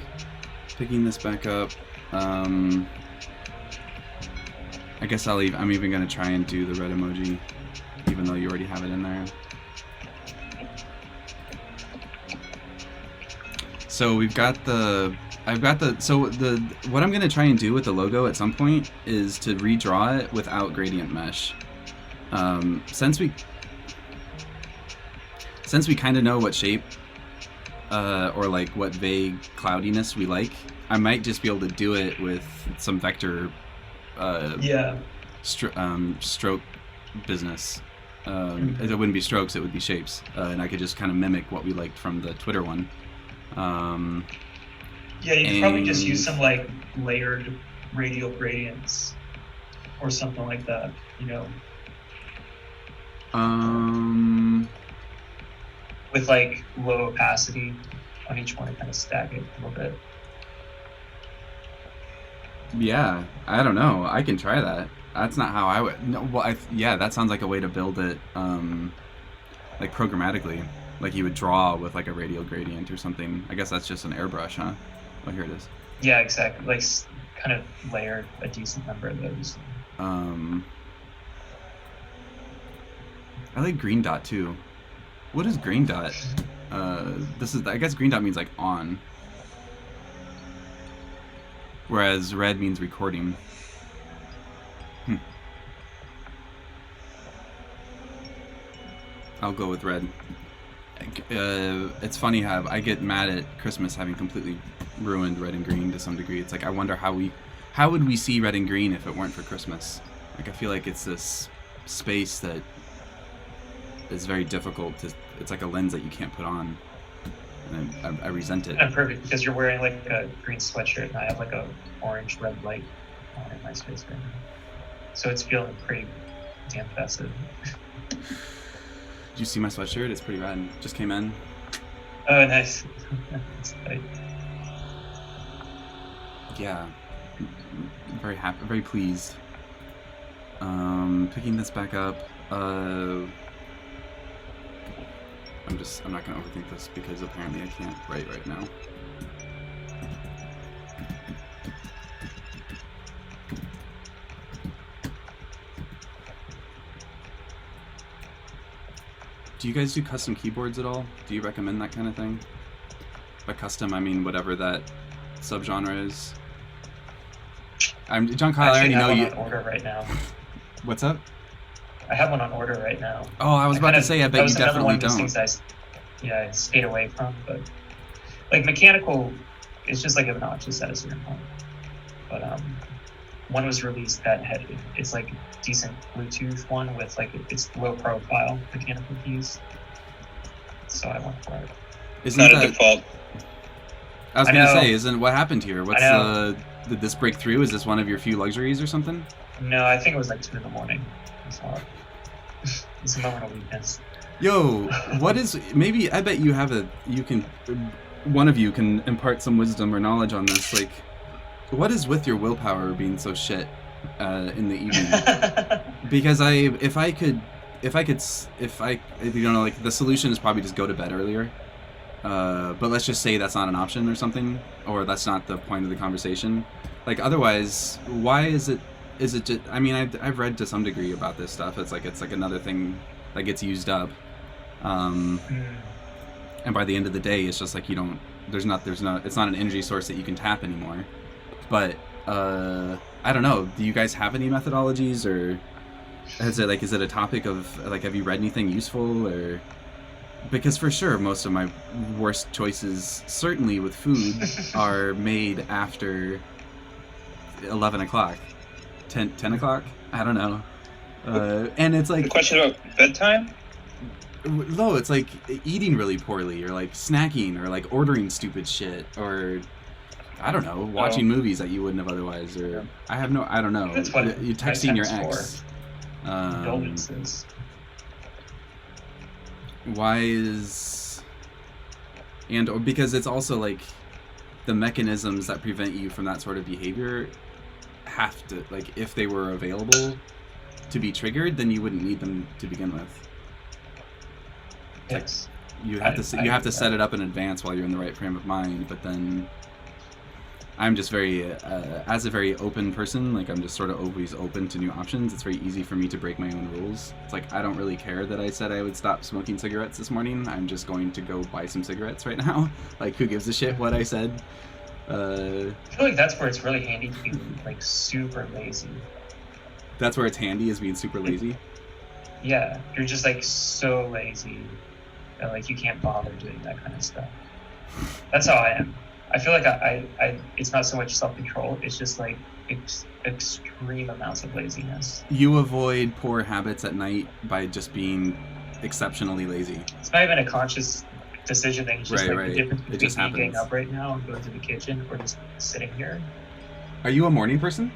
Picking this back up. I guess I'm even gonna try and do the red emoji, even though you already have it in there. So what I'm gonna try and do with the logo at some point is to redraw it without gradient mesh. Since we kind of know what shape or like what vague cloudiness we like, I might just be able to do it with some vector stroke business. It wouldn't be strokes, it would be shapes, and I could just kind of mimic what we liked from the Twitter one. Yeah, you could probably just use some like layered radial gradients or something like that, you know. With like low opacity on each one and kind of stack it a little bit. Yeah, I don't know. I can try that. That's not how I would. No, well, yeah, that sounds like a way to build it, like programmatically, like you would draw with like a radial gradient or something. I guess that's just an airbrush, huh? Oh, here it is. Yeah, exactly. Like kind of layered a decent number of those. I like green dot too. What is green dot? I guess green dot means like on. Whereas red means recording. I'll go with red. It's funny how I get mad at Christmas having completely ruined red and green to some degree. It's like I wonder how would we see red and green if it weren't for Christmas? Like I feel like it's this space that is very difficult to. It's like a lens that you can't put on, and I resent it. And perfect because you're wearing like a green sweatshirt and I have like a orange red light on in my space right now, so it's feeling pretty damn festive. Did you see my sweatshirt? It's pretty rad. Just came in. Oh, nice. That's tight. Yeah, I'm very happy, very pleased. Picking this back up. I'm not gonna overthink this because apparently I can't write right now. Do you guys do custom keyboards at all? Do you recommend that kind of thing? By custom, I mean whatever that subgenre is. John Kyle, I already know you. On order right now. What's up? I have one on order right now. Oh, I was about to say, I bet you definitely don't. I stayed away from, but like mechanical, it's just like obnoxious at a certain point. But one was released that had it's like a decent Bluetooth one with like it's low profile mechanical keys. So I went for it. It's not a default. I was gonna say, isn't what happened here? Did this break through? Is this one of your few luxuries or something? No, I think it was like 2 a.m. I saw it. It's a moment of weakness. Yo, what is, maybe, I bet you have one of you can impart some wisdom or knowledge on this, like, what is with your willpower being so shit in the evening? Because if I could, you know, like, the solution is probably just go to bed earlier, but let's just say that's not an option or something, or that's not the point of the conversation. Like, otherwise, why is it just, I mean, I've read to some degree about this stuff. It's like another thing that gets used up. And by the end of the day, it's just like it's not an energy source that you can tap anymore. But, I don't know, do you guys have any methodologies, or is it a topic of, like, have you read anything useful, or, because for sure, most of my worst choices, certainly with food, are made after 11 o'clock. 10 o'clock? I don't know. And it's like... The question about bedtime? No, it's like eating really poorly, or like snacking, or like ordering stupid shit, or... I don't know, watching movies that you wouldn't have otherwise, or... I don't know. That's what you're texting your ex. Indulgences. Why is... or because it's also like... The mechanisms that prevent you from that sort of behavior... have to, like, if they were available to be triggered, then you wouldn't need them to begin with. Yes. You have to set it up in advance while you're in the right frame of mind, but then I'm just very, as a very open person, like I'm just sort of always open to new options. It's very easy for me to break my own rules. It's like I don't really care that I said I would stop smoking cigarettes this morning. I'm just going to go buy some cigarettes right now. Like who gives a shit what I said? I feel like that's where it's really handy to be like super lazy. That's where it's handy, is being super lazy. Yeah, you're just like so lazy that like you can't bother doing that kind of stuff. That's how I am. I feel like I it's not so much self-control, it's just like extreme amounts of laziness. You avoid poor habits at night by just being exceptionally lazy. It's not even a conscious decision thing. It's just Right, like right. the difference It just between me getting happens. up right now and going to the kitchen or just sitting here. Are you a morning person?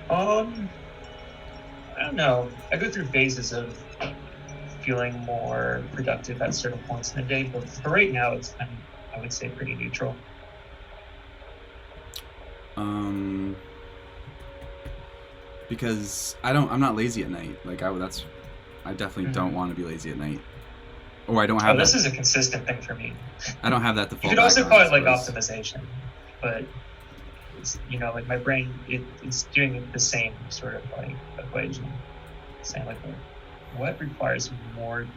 I don't know. I go through phases of feeling more productive at certain points in the day, but for right now, it's kind of, I would say, pretty neutral. Because I'm not lazy at night. Like I definitely don't want to be lazy at night. Or I don't have This that, is a consistent thing for me. I don't have that to fall You could back also on, call I it like suppose. optimization, but it's, like my brain, it's doing the same sort of like equation, saying like, what requires more?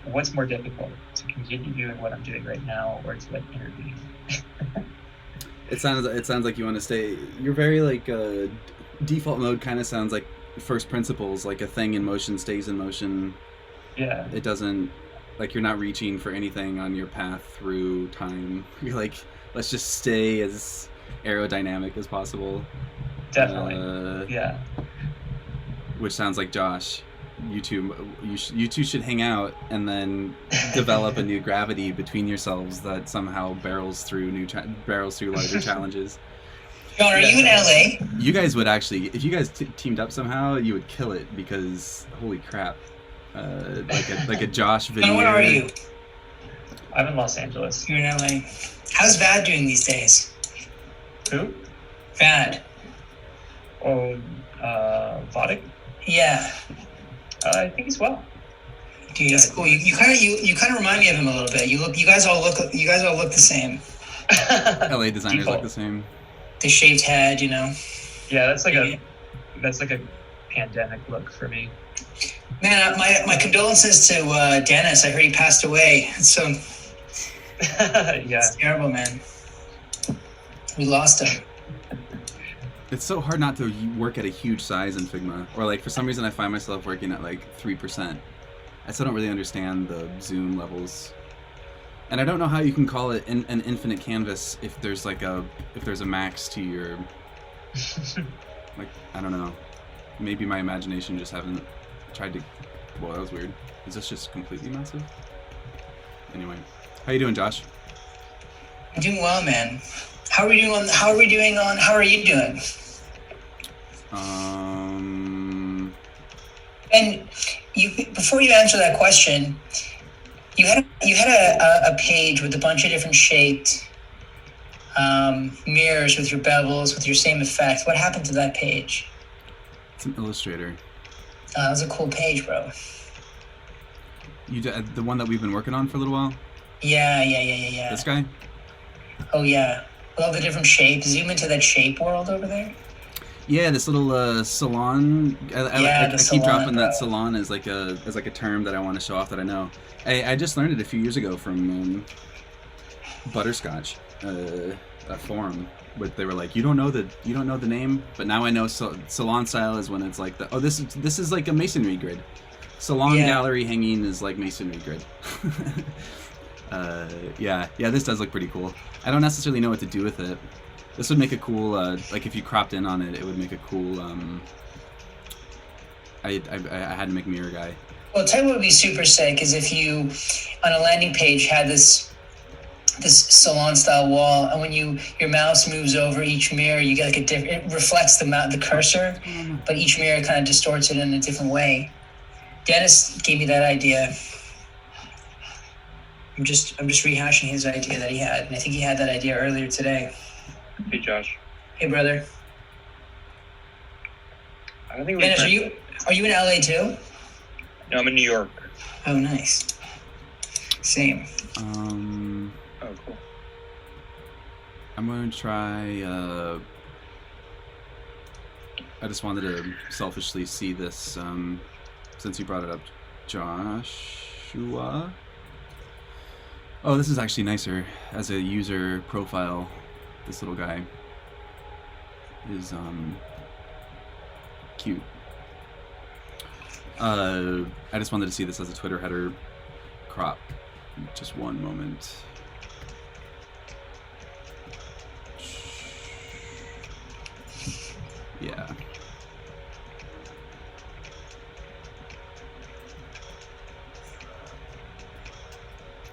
What's more difficult, to continue doing what I'm doing right now, or to like intervene? It sounds like you want to stay. You're very like default mode. Kind of sounds like first principles. Like a thing in motion stays in motion. Yeah. It doesn't, like you're not reaching for anything on your path through time. You're like, let's just stay as aerodynamic as possible. Definitely. Yeah. Which sounds like Josh. You two should hang out and then develop a new gravity between yourselves that somehow barrels through larger challenges. John, are you in LA? You guys would actually, if you guys teamed up somehow, you would kill it because holy crap, like a Josh video. John, where are you? I'm in Los Angeles. You're in LA. How's Vad doing these days? Who? Vad. Oh, Vadik? Yeah. I think he's well. Dude, that's cool. You kind of remind me of him a little bit. You guys all look the same. LA designers look the same. The shaved head, Yeah, that's like a pandemic look for me. Man, my condolences to Dennis. I heard he passed away. So Yeah. it's terrible, man. We lost him. It's so hard not to work at a huge size in Figma, or like for some reason I find myself working at like 3%. I still don't really understand the zoom levels, and I don't know how you can call it an infinite canvas if there's a max to your like, I don't know. Maybe my imagination just haven't tried to. Well, that was weird. Is this just completely massive? Anyway, how you doing, Josh? I'm doing well, man. How are you doing? How are you doing? And before you answer that question, you had a page with a bunch of different shaped mirrors with your bevels with your same effect. What happened to that page? It's an Illustrator. That was a cool page, bro. The one that we've been working on for a little while. Yeah. This guy. Oh yeah, with all the different shapes. Zoom into that shape world over there. Yeah, this little salon. I keep salon, dropping that bro. salon as like a term that I want to show off that I know. I just learned it a few years ago from Butterscotch, a forum. But they were like, you don't know the name, but now I know. Salon style is when it's like this is like a masonry grid. Salon gallery hanging is like masonry grid. Yeah, this does look pretty cool. I don't necessarily know what to do with it. This would make a cool, like if you cropped in on it, it would make a cool, I had to make mirror guy. Well, tell you what would be super sick is if you, on a landing page, had this salon style wall, and when your mouse moves over each mirror, you get like it reflects the cursor, but each mirror kind of distorts it in a different way. Dennis gave me that idea. I'm just rehashing his idea that he had, and I think he had that idea earlier today. Hey, Josh. Hey, brother. I don't think Dennis, are you in LA too? No, I'm in New York. Oh, nice. Same. Oh, cool. I'm going to try. I just wanted to selfishly see this since you brought it up, Joshua. Oh, this is actually nicer as a user profile. This little guy is cute. I just wanted to see this as a Twitter header crop. Just one moment. Yeah.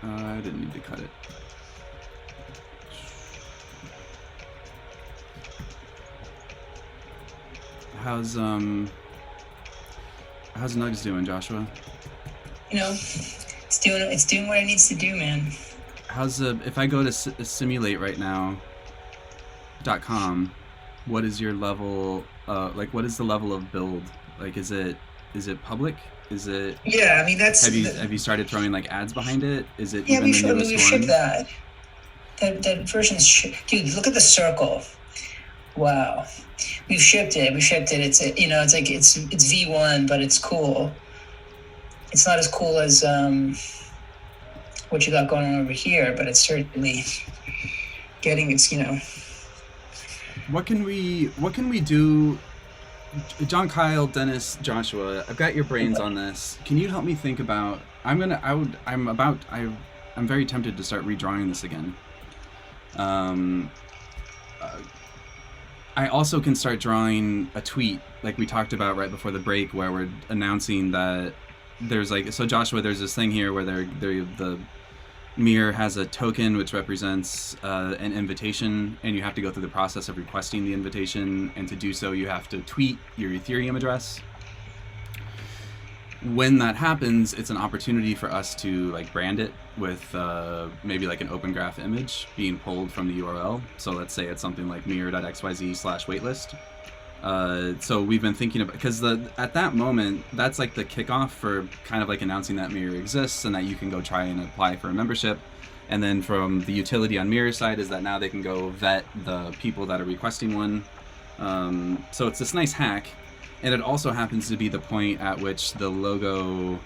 I didn't need to cut it. How's Nugs doing, Joshua? You know, it's doing what it needs to do, man. How's if I go to simulate right now.com, what is your level? Like, what is the level of build? Like, is it public? Is it? Yeah, I mean that's. Have you started throwing like ads behind it? Is it Yeah, even the newest we've one? shipped that. That version's dude. Look at the circle. Wow, we've shipped it. It's it's like it's V1, but it's cool. It's not as cool as what you got going on over here, but it's certainly getting its What can we do? John, Kyle, Dennis, Joshua, I've got your brains on this. Can you help me think about? I'm very tempted to start redrawing this again. I also can start drawing a tweet like we talked about right before the break, where we're announcing that there's like, so Joshua, there's this thing here where the mirror has a token which represents an invitation, and you have to go through the process of requesting the invitation, and to do so you have to tweet your Ethereum address. When that happens, it's an opportunity for us to like brand it with maybe like an open graph image being pulled from the URL. So let's say it's something like mirror.xyz/waitlist. So we've been thinking about, because at that moment, that's like the kickoff for kind of like announcing that Mirror exists and that you can go try and apply for a membership. And then from the utility on Mirror side is that now they can go vet the people that are requesting one. So it's this nice hack. And it also happens to be the point at which the logo/token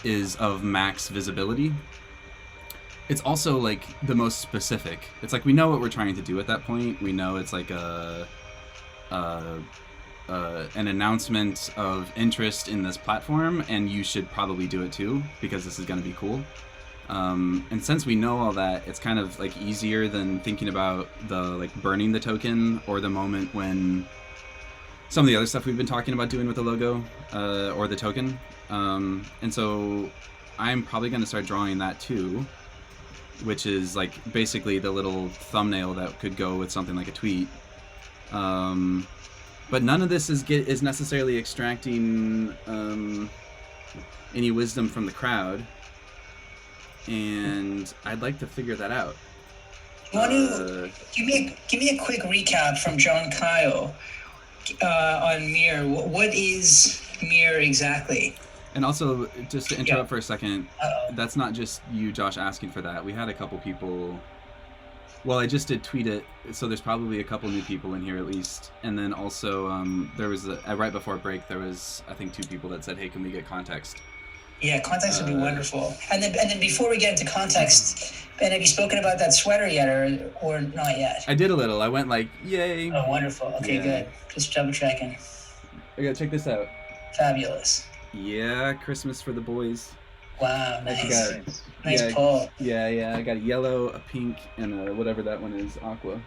is of max visibility. It's also like the most specific. It's like we know what we're trying to do at that point. We know it's like an announcement of interest in this platform, and you should probably do it too because this is going to be cool. And since we know all that, it's kind of like easier than thinking about the like burning the token or the moment when some of the other stuff we've been talking about doing with the logo or the token. And so I'm probably going to start drawing that too, which is like basically the little thumbnail that could go with something like a tweet. But none of this is necessarily extracting any wisdom from the crowd, and I'd like to figure that out. You want to give me a quick recap from John Kyle on Mirror. What is Mirror exactly? And also, just to interrupt for a second, Uh-oh. that's not just you, Josh, asking for that. We had a couple people. Well, I just did tweet it, so there's probably a couple new people in here at least. And then also, there was right before break, there was I think 2 people that said, "Hey, can we get context?" Yeah, context would be wonderful. And then before we get into context, Ben, have you spoken about that sweater yet, or not yet? I did a little. I went like, "Yay!" Oh, wonderful. Okay, Yeah. good. Just double checking. I gotta check this out. Fabulous. Yeah, Christmas for the boys. Wow, What you nice. got? Nice Yeah. pull. Yeah. I got a yellow, a pink, and a whatever that one is, aqua.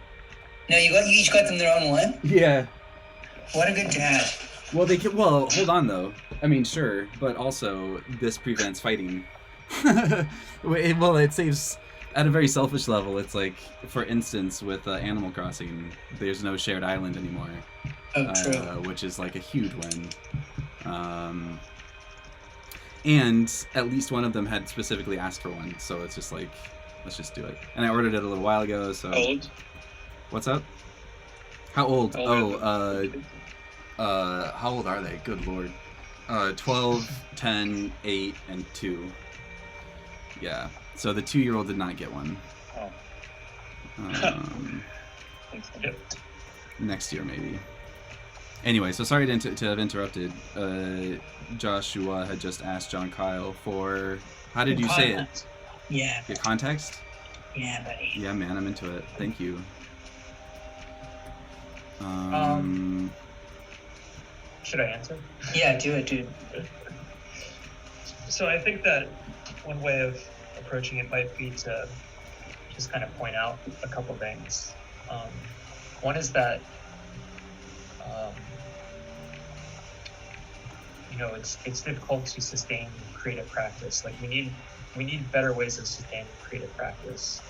No, you each got them their own one? Yeah. What a good dad. Well, well, hold on though. I mean, sure, but also this prevents fighting. Well, it saves at a very selfish level. It's like, for instance, with Animal Crossing, there's no shared island anymore. Oh, true. Which is like a huge win. And at least one of them had specifically asked for one, so it's just like, let's just do it. And I ordered it a little while ago, so. How old? What's up? How old? How old are How old are they? Good lord. 12, 10, 8, and 2. Yeah. So the 2-year-old did not get one. Oh. Yep. Next year, maybe. Anyway, so sorry to have interrupted. Joshua had just asked John Kyle for, how did you say it? Yeah. Your context? Yeah, buddy. Yeah, man, I'm into it. Thank you. Should I answer? Yeah, do it, dude. So I think that one way of approaching it might be to just kind of point out a couple things. One is that, it's difficult to sustain creative practice. Like we need better ways of sustaining creative practice.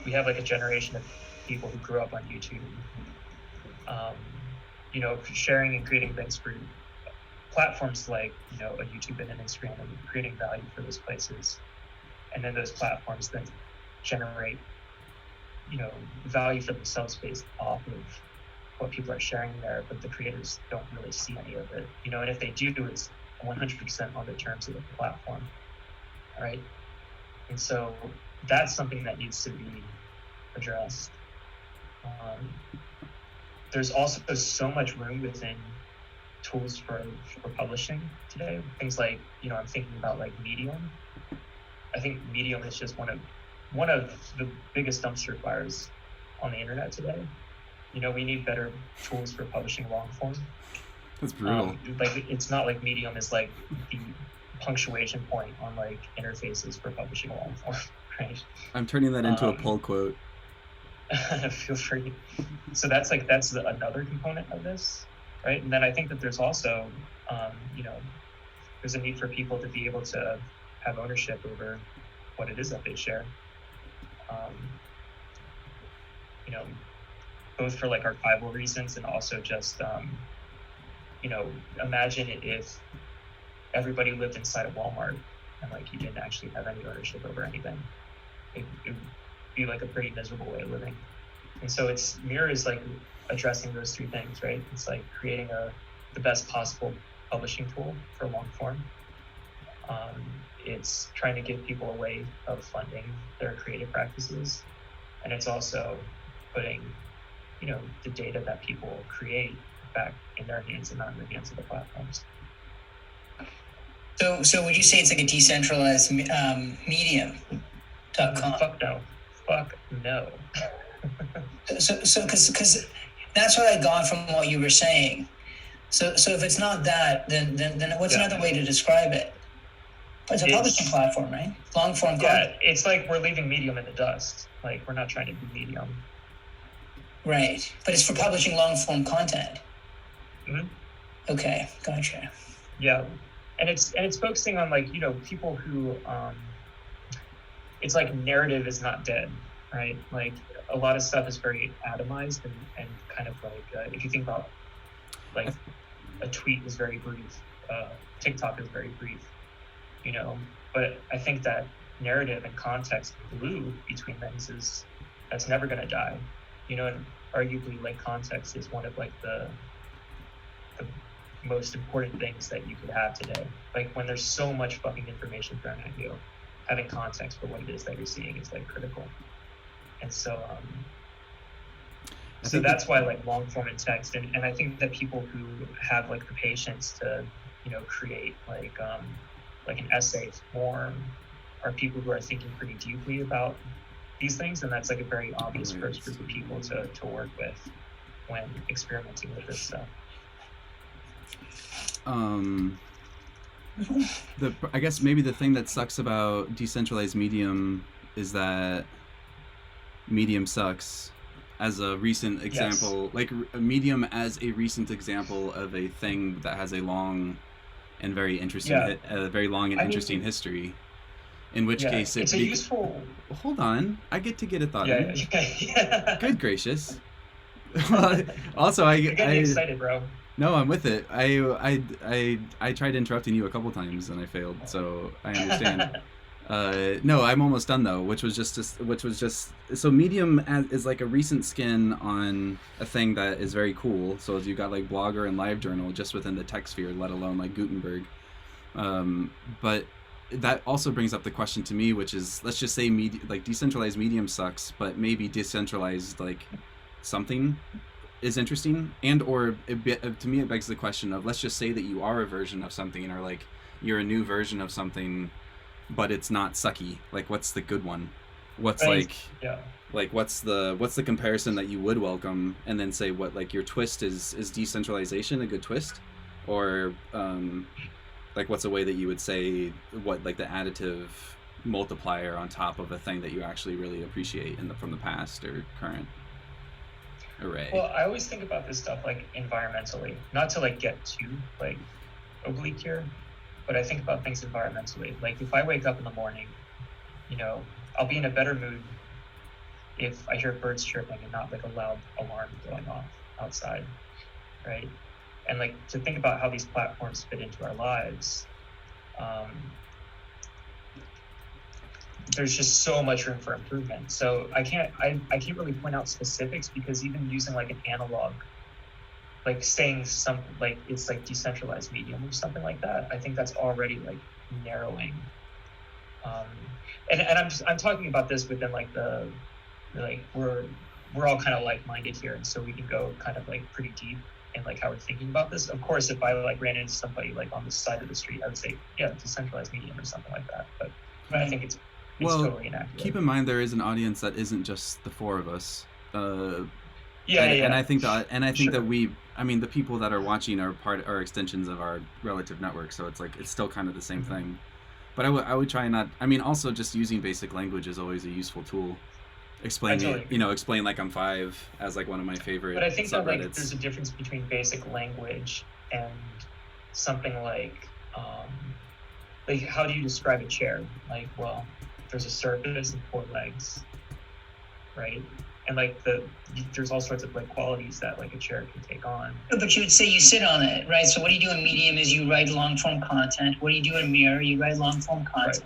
We have like a generation of people who grew up on YouTube, sharing and creating things for platforms like, a YouTube and an Instagram, and creating value for those places. And then those platforms then generate, value for themselves based off of what people are sharing there, but the creators don't really see any of it. And if they do, it's 100% on the terms of the platform. All right. And so that's something that needs to be addressed. There's also so much room within tools for publishing today. Things like, I'm thinking about like Medium. I think Medium is just one of the biggest dumpster fires on the internet today. We need better tools for publishing long form. That's brutal. It's not like Medium is like the punctuation point on like interfaces for publishing long form, right? I'm turning that into a pull quote. Feel free. So that's another component of this, right? And then I think that there's also, there's a need for people to be able to have ownership over what it is that they share. Both for like archival reasons and also just, imagine if everybody lived inside a Walmart and like you didn't actually have any ownership over anything. It would be like a pretty miserable way of living. And so Mirror is like addressing those three things, right? It's like creating the best possible publishing tool for long form. It's trying to give people a way of funding their creative practices. And it's also putting, the data that people create back in their hands and not in the hands of the platforms. So would you say it's like a decentralized medium.com? Fuck no. So because that's what I got from what you were saying. So if it's not that, then what's another way to describe it? It's a publishing platform, right? Long form content. Yeah, it's like we're leaving Medium in the dust. Like we're not trying to be Medium. Right, but it's for publishing long form content. Mm-hmm. Okay, gotcha. Yeah, and it's focusing on like people who it's like narrative is not dead, right? Like a lot of stuff is very atomized and kind of like if you think about like a tweet is very brief, TikTok is very brief, but I think that narrative and context glue between things that's never going to die, and arguably like context is one of like the most important things that you could have today. Like when there's so much fucking information thrown at you, having context for what it is that you're seeing is like critical. And so that's why like long form and text, and I think that people who have like the patience to create like an essay form are people who are thinking pretty deeply about these things, and that's like a very obvious first group of people to work with when experimenting with this stuff. I guess maybe the thing that sucks about decentralized Medium is that Medium sucks as a recent example. Yes. Like Medium as a recent example of a thing that has a long and very interesting, interesting history. In which case it's a useful. Hold on, I get to get a thought. Yeah. Good gracious. Also, You're getting excited, bro. No, I'm with it. I tried interrupting you a couple times and I failed, so I understand. No, I'm almost done though, which was just so Medium is like a recent skin on a thing that is very cool. So you got like Blogger and LiveJournal just within the tech sphere, let alone like Gutenberg. But that also brings up the question to me, which is, let's just say like decentralized Medium sucks, but maybe decentralized like something is interesting, and or to me it begs the question of, let's just say that you are a version of something, or like you're a new version of something, but it's not sucky. Like, what's the good one? What's like, Yeah. like what's the comparison that you would welcome, and then say what, like, your twist is decentralization a good twist, or like what's a way that you would say what, like, the additive multiplier on top of a thing that you actually really appreciate from the past or current array. Well, I always think about this stuff like environmentally, not to like get too like oblique here, but I think about things environmentally. Like, if I wake up in the morning, you know, I'll be in a better mood if I hear birds chirping and not like a loud alarm going off outside, right? And like, to think about how these platforms fit into our lives, there's just so much room for improvement. So I can't really point out specifics, because even using like an analog, like saying something like it's like decentralized Medium or something like that, I think that's already like narrowing. And I'm talking about this within like we're all kind of like-minded here, and so we can go kind of like pretty deep in like how we're thinking about this. Of course, if I like ran into somebody like on the side of the street, I would say, yeah, decentralized Medium or something like that. But I think it's totally inaccurate. Keep in mind there is an audience that isn't just the four of us. And I think that Sure. that the people that are watching are extensions of our relative network, so it's like it's still kind of the same thing. But I would try not. I mean, also just using basic language is always a useful tool. Explain like I'm 5 as like one of my favorite. But I think that like subreddits. there's a difference between basic language and something like how do you describe a chair? Like, well, there's a surface and 4 legs, right? And like there's all sorts of like qualities that like a chair can take on. But you would say you sit on it, right? So what do you do in Medium is you write long form content. What do you do in Mirror? You write long form content.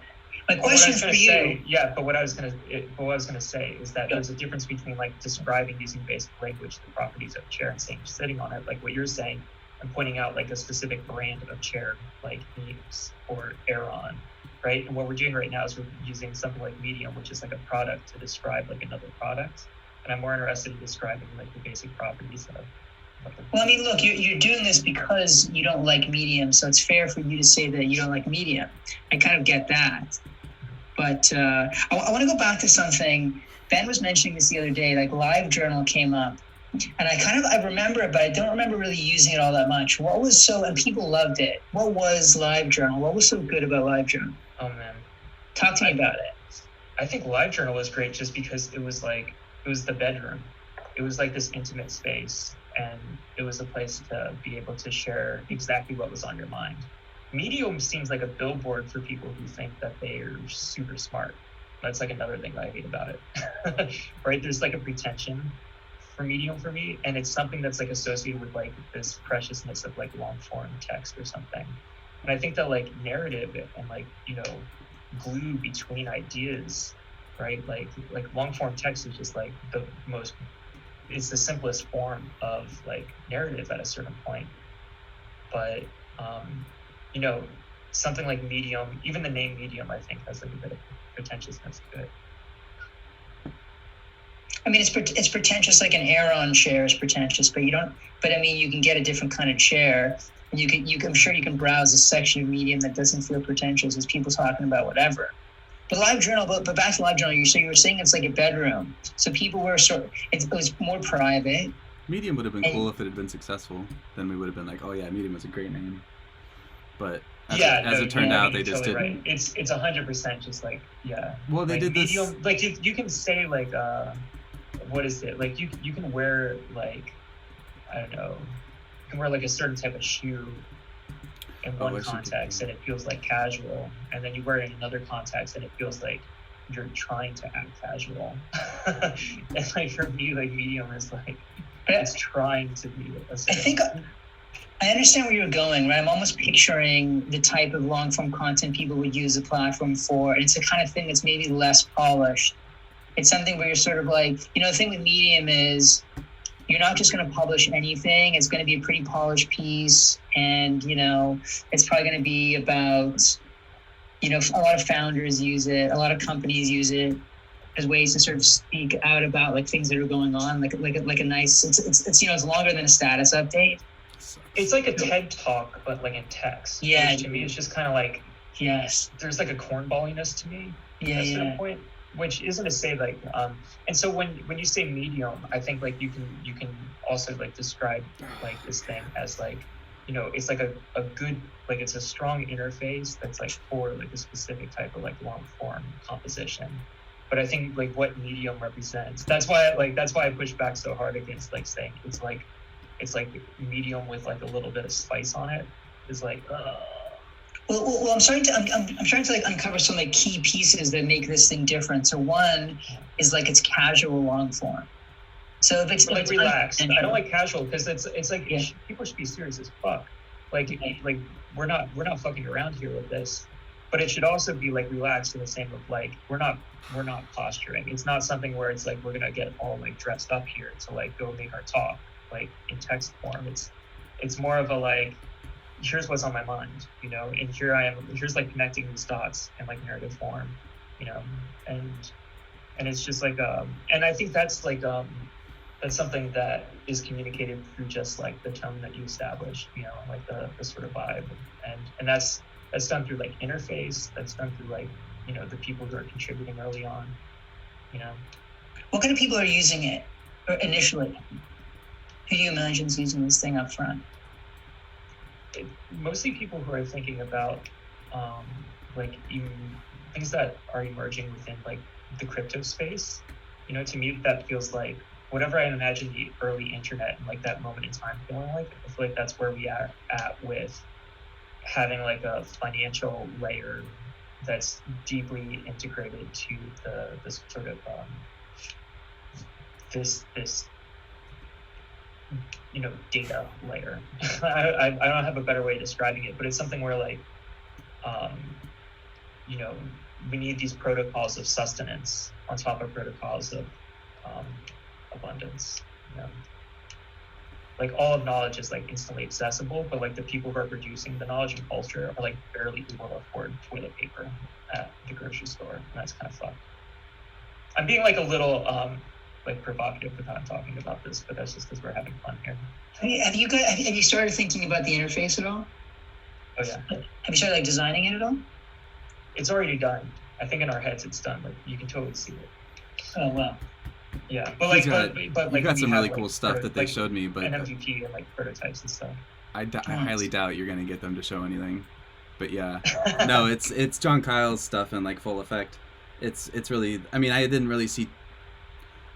Right. My question for you. But what I was gonna say is that there's a difference between like describing using basic language the properties of a chair and saying sitting on it, like what you're saying, and pointing out like a specific brand of chair, like Eames or Aeron, right? And what we're doing right now is we're using something like Medium, which is like a product to describe like another product. And I'm more interested in describing like the basic properties of. Well, I mean, look, you're doing this because you don't like Medium, so it's fair for you to say that you don't like Medium. I kind of get that. But I want to go back to something. Ben was mentioning this the other day, like LiveJournal came up. And I remember it, but I don't remember really using it all that much. And people loved it. What was LiveJournal? What was so good about LiveJournal? Oh, man. Talk to me about it. I think LiveJournal was great just because it was the bedroom. It was like this intimate space, and it was a place to be able to share exactly what was on your mind. Medium seems like a billboard for people who think that they are super smart. That's like another thing that I hate about it. Right? There's like a pretension for Medium for me, and it's something that's like associated with like this preciousness of like long form text or something. And I think that like narrative and like, you know, glue between ideas, right? Like long form text is just like it's the simplest form of like narrative at a certain point. But you know, something like Medium, even the name Medium, I think has like a bit of pretentiousness to it. I mean, it's pretentious, like an Aeron chair is pretentious, but I mean, you can get a different kind of chair. I'm sure you can browse a section of Medium that doesn't feel pretentious as people talking about whatever. But LiveJournal, but back to LiveJournal, you were saying it's like a bedroom. So people were it was more private. Medium would have been cool if it had been successful. Then we would have been like, oh yeah, Medium was a great name. But as it turned out, they just totally didn't. Right. It's 100% just like, yeah. Well, they like did this. Medium, like you can say like, what is it? Like you can wear like, I don't know, you can wear like a certain type of shoe in one context and it feels like casual, and then you wear it in another context and it feels like you're trying to act casual. And like for me, like Medium is like it's trying to be a certain. I think I understand where you're going, right? I'm almost picturing the type of long form content people would use the platform for, and it's the kind of thing that's maybe less polished. It's something where you're sort of like, you know, the thing with Medium is you're not just going to publish anything. It's going to be a pretty polished piece, and you know, it's probably going to be about, a lot of founders use it, a lot of companies use it as ways to sort of speak out about like things that are going on, like a nice. It's longer than a status update. It's like a TED talk, but like in text. Yeah. Which to me, it's just kind of like Yes. there's like a cornballiness to me. Yeah. At a certain Yeah. point, which isn't to say like and so when you say medium, I think like you can also like describe like this thing as like, it's like a good, like it's a strong interface that's like for like a specific type of like long form composition. But I think like what medium represents, that's why I push back so hard against like saying it's like medium with like a little bit of spice on it is like Well, I'm trying to like uncover some like key pieces that make this thing different. So one is like it's casual long form. So if it's like relaxed. I don't like casual because it's like Yeah. people should be serious as fuck. Like we're not fucking around here with this. But it should also be like relaxed in the same of like we're not posturing. It's not something where it's like we're gonna get all like dressed up here to like go make our talk like in text form. It's more of a like, here's what's on my mind, and here I am. Here's like connecting these dots in like narrative form, and it's just like and I think that's like that's something that is communicated through just like the tone that you establish, like the sort of vibe, and that's done through like interface. That's done through like the people who are contributing early on, What kind of people are using it initially? Who do you imagine is using this thing up front? Mostly people who are thinking about like even things that are emerging within like the crypto space. To me that feels like whatever I imagine the early internet and like that moment in time feeling like. I feel like that's where we are at with having like a financial layer that's deeply integrated to this sort of this data layer. I don't have a better way of describing it, but it's something where like we need these protocols of sustenance on top of protocols of abundance. Like all of knowledge is like instantly accessible, but like the people who are producing the knowledge and culture are like barely able to afford toilet paper at the grocery store, and that's kind of fucked. I'm being like a little like provocative with how I'm talking about this, but that's just because we're having fun here. Have you started thinking about the interface at all? Oh yeah, Have you started like designing it at all? it's already done. I think in our heads it's done. Like you can totally see it. Oh wow. Yeah, but like, You got we some have, really like, cool stuff that they like, showed me, but an MVP and like prototypes and stuff. I highly doubt you're gonna get them to show anything. But yeah, no, it's John Kyle's stuff in like full effect. It's really. I mean, I didn't really see.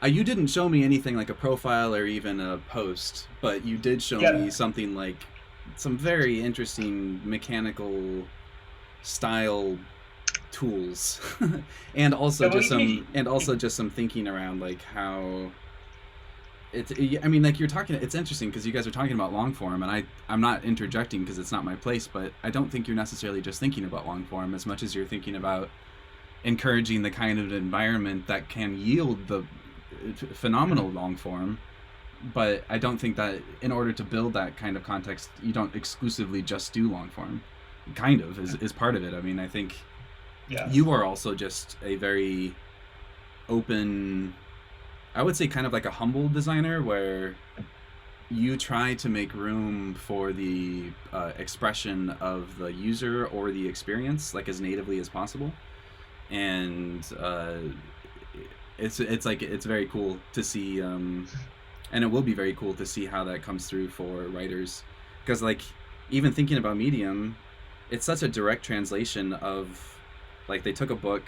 You didn't show me anything like a profile or even a post, but you did show me something like some very interesting mechanical style tools, and also just some thinking around like how. I mean, like you're talking. It's interesting because you guys are talking about long form, and I'm not interjecting because it's not my place. But I don't think you're necessarily just thinking about long form as much as you're thinking about encouraging the kind of environment that can yield the phenomenal long form. But I don't think that in order to build that kind of context, you don't exclusively just do long form. Kind of is part of it. I mean, I think you are also just a very open. I would say kind of like a humble designer where you try to make room for the expression of the user or the experience like as natively as possible, and it's very cool to see, and it will be very cool to see how that comes through for writers, because like even thinking about Medium, it's such a direct translation of like they took a book.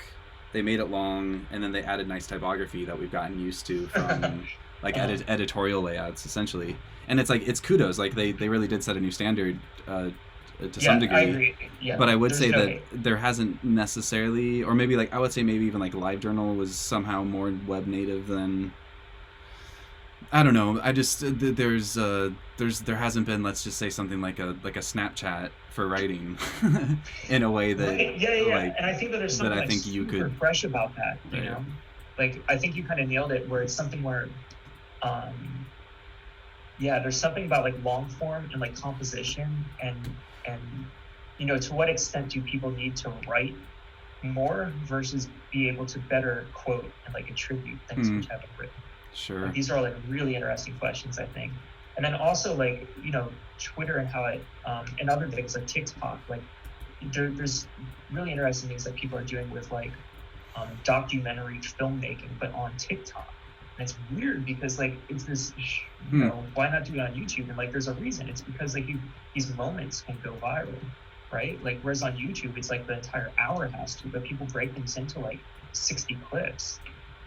They made it long, and then they added nice typography that we've gotten used to from like editorial layouts, essentially. And it's like it's kudos. Like they really did set a new standard to some degree. I agree. Yeah, but I would say that there hasn't necessarily, or maybe like I would say maybe even like LiveJournal was somehow more web native than. I don't know. I just there hasn't been, let's just say, something like a Snapchat for writing in a way that Like, and I think that there's something that I think you could fresh about that, you right. know. Like I think you kind of nailed it, where it's something where, there's something about like long form and like composition and to what extent do people need to write more versus be able to better quote and like attribute things which haven't written? Sure. Like, these are all like really interesting questions, I think. And then also like, Twitter and how it, and other things like TikTok, like there's really interesting things that people are doing with like documentary filmmaking, but on TikTok. And it's weird because like it's this, why not do it on YouTube? And like there's a reason. It's because like these moments can go viral, right? Like whereas on YouTube it's like the entire hour has to, but people break things into like 60 clips,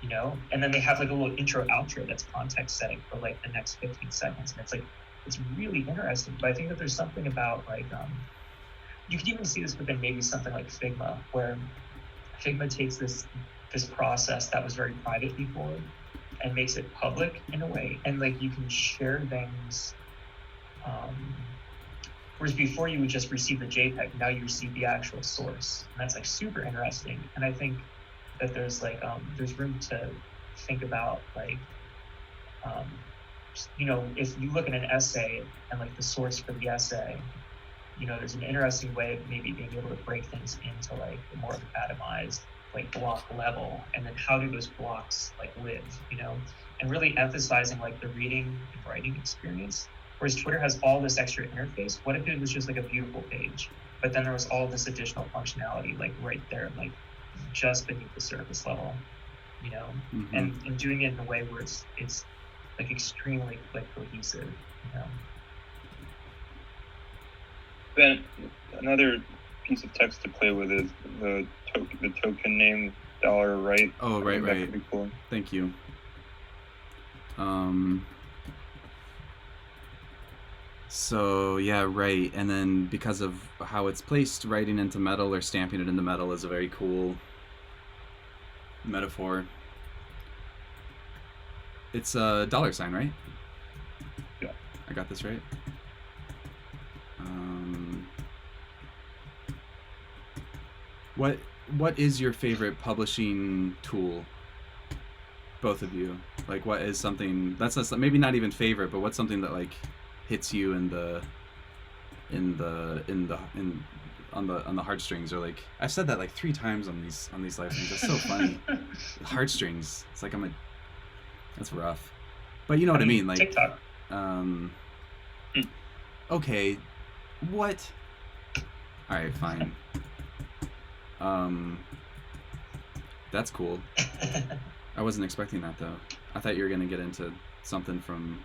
and then they have like a little intro outro that's context setting for like the next 15 seconds, and it's really interesting. But I think that there's something about like you could even see this within maybe something like Figma, where Figma takes this process that was very private before and makes it public in a way, and like you can share things, whereas before you would just receive the JPEG, now you receive the actual source, and that's like super interesting. And I think that there's like there's room to think about like if you look at an essay and like the source for the essay, there's an interesting way of maybe being able to break things into like a more atomized like block level, and then how do those blocks like live, and really emphasizing like the reading and writing experience. Whereas Twitter has all this extra interface. What if it was just like a beautiful page, but then there was all this additional functionality like right there, like just beneath the surface level, and doing it in a way where it's like extremely like cohesive, Then another piece of text to play with is the token name $right. Oh, right. That could be cool. Thank you. So yeah, right. And then because of how it's placed, writing into metal or stamping it into metal is a very cool metaphor. It's a $, right? Yeah. I got this right? What is your favorite publishing tool? Both of you. Like, what is something that's maybe not even favorite, but what's something that like hits you on the heartstrings? Or like, I've said that like 3 times on these live streams. It's so funny. Heartstrings. It's like that's rough. But you know what I mean? Like TikTok. Okay. What? All right, fine. That's cool. I wasn't expecting that though. I thought you were gonna get into something from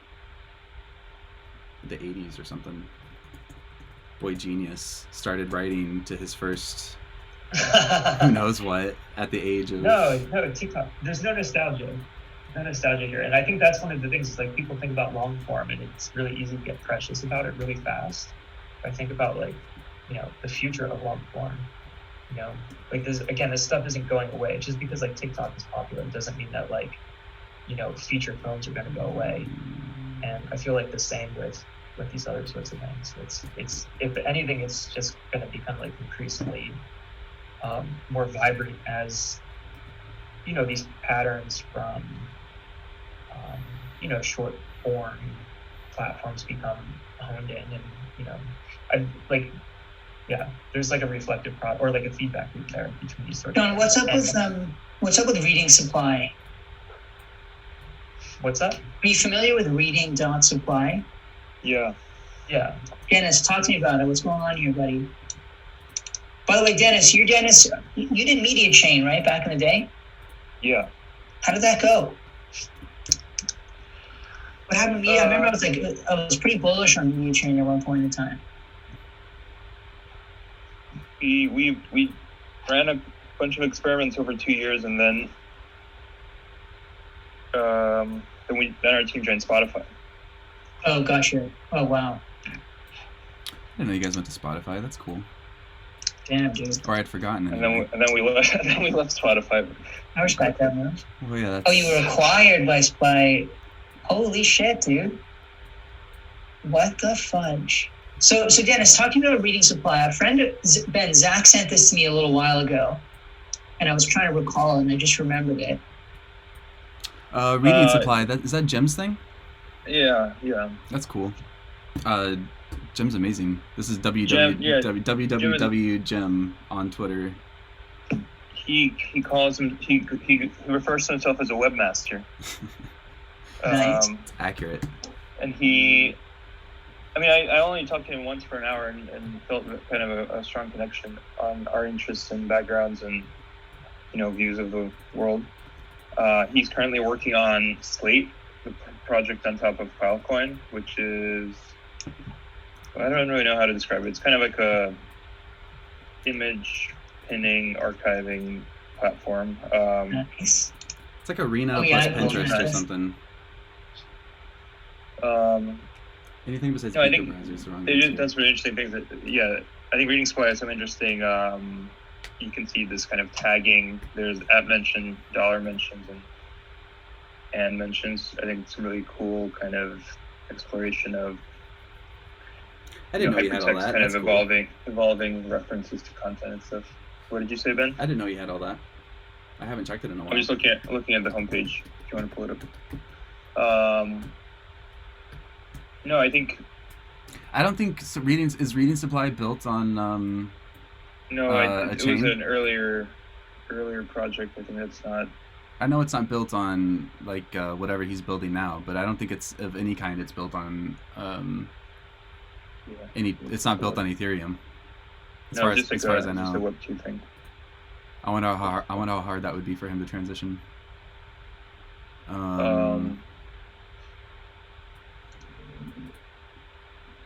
the 80s or something. Boy Genius started writing to his first who knows what at the age of No, TikTok. There's no nostalgia here, and I think that's one of the things. Is like people think about long form, and it's really easy to get precious about it really fast. I think about like the future of long form. Like this stuff isn't going away. Just because like TikTok is popular doesn't mean that like feature phones are going to go away. And I feel like the same with these other sorts of things. It's if anything, it's just going to become like increasingly more vibrant as these patterns from short form platforms become honed in, and there's like a reflective or like a feedback loop there between these sorts of John, what's up with Reading Supply? What's up? Are you familiar with Reading.supply? Yeah. Dennis, talk to me about it. What's going on here, buddy? By the way, Dennis, you did Media Chain, right, back in the day? Yeah. How did that go? What happened to me? I remember I was pretty bullish on Media Chain at one point in time. We ran a bunch of experiments over 2 years, and then our team joined Spotify. Oh, gotcha. Oh, wow. I didn't know you guys went to Spotify. That's cool. Damn, dude. Or I'd forgotten. And then we left. We left Spotify. I respect that move. Oh yeah. That's... Oh, you were acquired by. Holy shit, dude. What the fudge? So Dennis, talking about Reading Supply, a friend, Ben, Zach sent this to me a little while ago, and I was trying to recall it, and I just remembered it. Reading Supply, is that Jim's thing? Yeah. That's cool. Jim's amazing. This is Jim, yeah. www Jim on Twitter. He calls him he refers to himself as a webmaster. Nice. Accurate. And I only talked to him once for an hour and felt kind of a strong connection on our interests and backgrounds and views of the world. He's currently working on Slate, the project on top of Filecoin, which is, I don't really know how to describe it. It's kind of like a image pinning, archiving platform. Nice. It's like Arena yeah, plus I know Pinterest that. or something. Anything besides No, I Pinterest think browsers the wrong they answer. just, that's really interesting things. I think Reading Supply has some interesting. You can see this kind of tagging. There's at mention, dollar mentions, and mentions. I think it's a really cool kind of exploration of I didn't know you had all hypertext that. kind That's of cool. evolving references to content and stuff. What did you say, Ben? I didn't know you had all that. I haven't checked it in a while. I'm just looking at the homepage. If you want to pull it up. No, I think I don't think is Reading Supply built on no. a It was chain? an earlier project. I think that's not. I know it's not built on like whatever he's building now, but I don't think it's of any kind. It's built on It's not built on Ethereum. As far as I Just a know, Web 2 thing. I wonder how hard that would be for him to transition.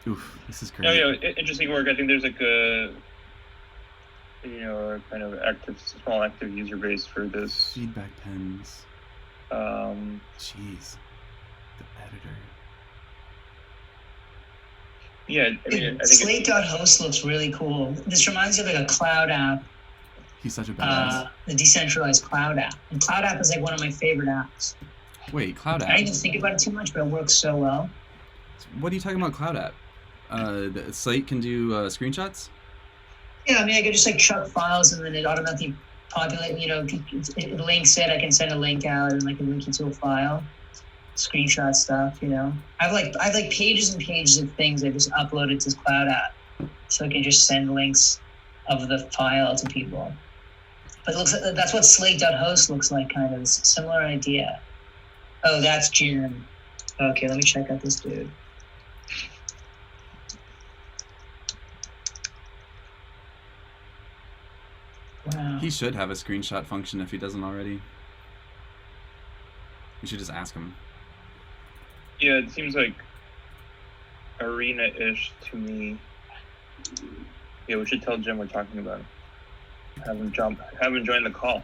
Oof, this is No, great. interesting work. I think there's like a kind of small active user base for this. Feedback pens. Jeez, the editor. Yeah, I think Slate.host looks really cool. This reminds me of like a cloud app, He's such a badass. the decentralized cloud app. And cloud app is like one of my favorite apps. Wait, Cloud I App. don't even think about it too much, but it works so well. What are you talking about, Cloud App? The Slate can do screenshots? Yeah, I mean, I could just like chuck files and then it automatically populate. It links it. I can send a link out and I can link it to a file. Screenshot stuff. I have like pages and pages of things I just uploaded to Cloud App, so I can just send links of the file to people. But it looks like that's what Slate.host looks like, kind of. It's a similar idea. Oh, that's Jim. Okay, let me check out this dude. Wow. He should have a screenshot function if he doesn't already. You should just ask him. Yeah, it seems like arena-ish to me. Yeah, we should tell Jim we're talking about him. Have him join the call.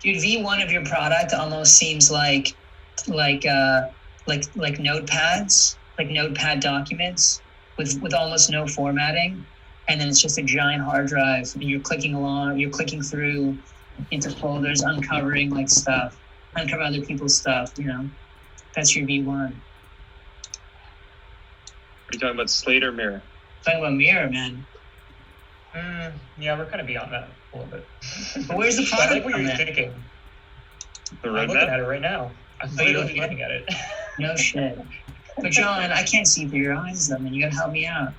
Dude, V1 of your product almost seems like notepads, like notepad documents with almost no formatting, and then it's just a giant hard drive, and you're clicking through into folders, uncovering other people's stuff. That's your V1. Are you talking about Slate or Mirror? Talking about Mirror, man. Yeah, we're kind of beyond that a little bit. But where's the But I product like what on you're that? thinking. The I'm looking at roadmap? it right now. I'm Oh, you're literally looking at looking at it. No shit. But John, I can't see through your eyes, though, man. You gotta help me out.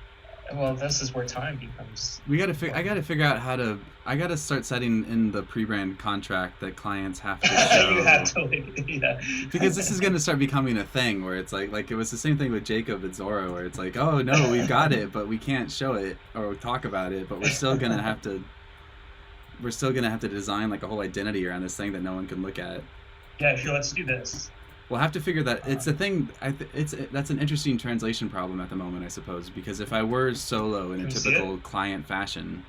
Well, this is where time becomes. I gotta figure out how to. I gotta start setting in the pre-brand contract that clients have to show. You have to, yeah. Because this is gonna start becoming a thing where it's like it was the same thing with Jacob at Zoro, where it's like, oh no, we've got it, but we can't show it or talk about it, but we're still gonna have to design like a whole identity around this thing that no one can look at. Yeah, sure. Let's do this. We'll have to figure that. It's a thing. That's an interesting translation problem at the moment, I suppose. Because if I were solo in a Can you see typical client fashion,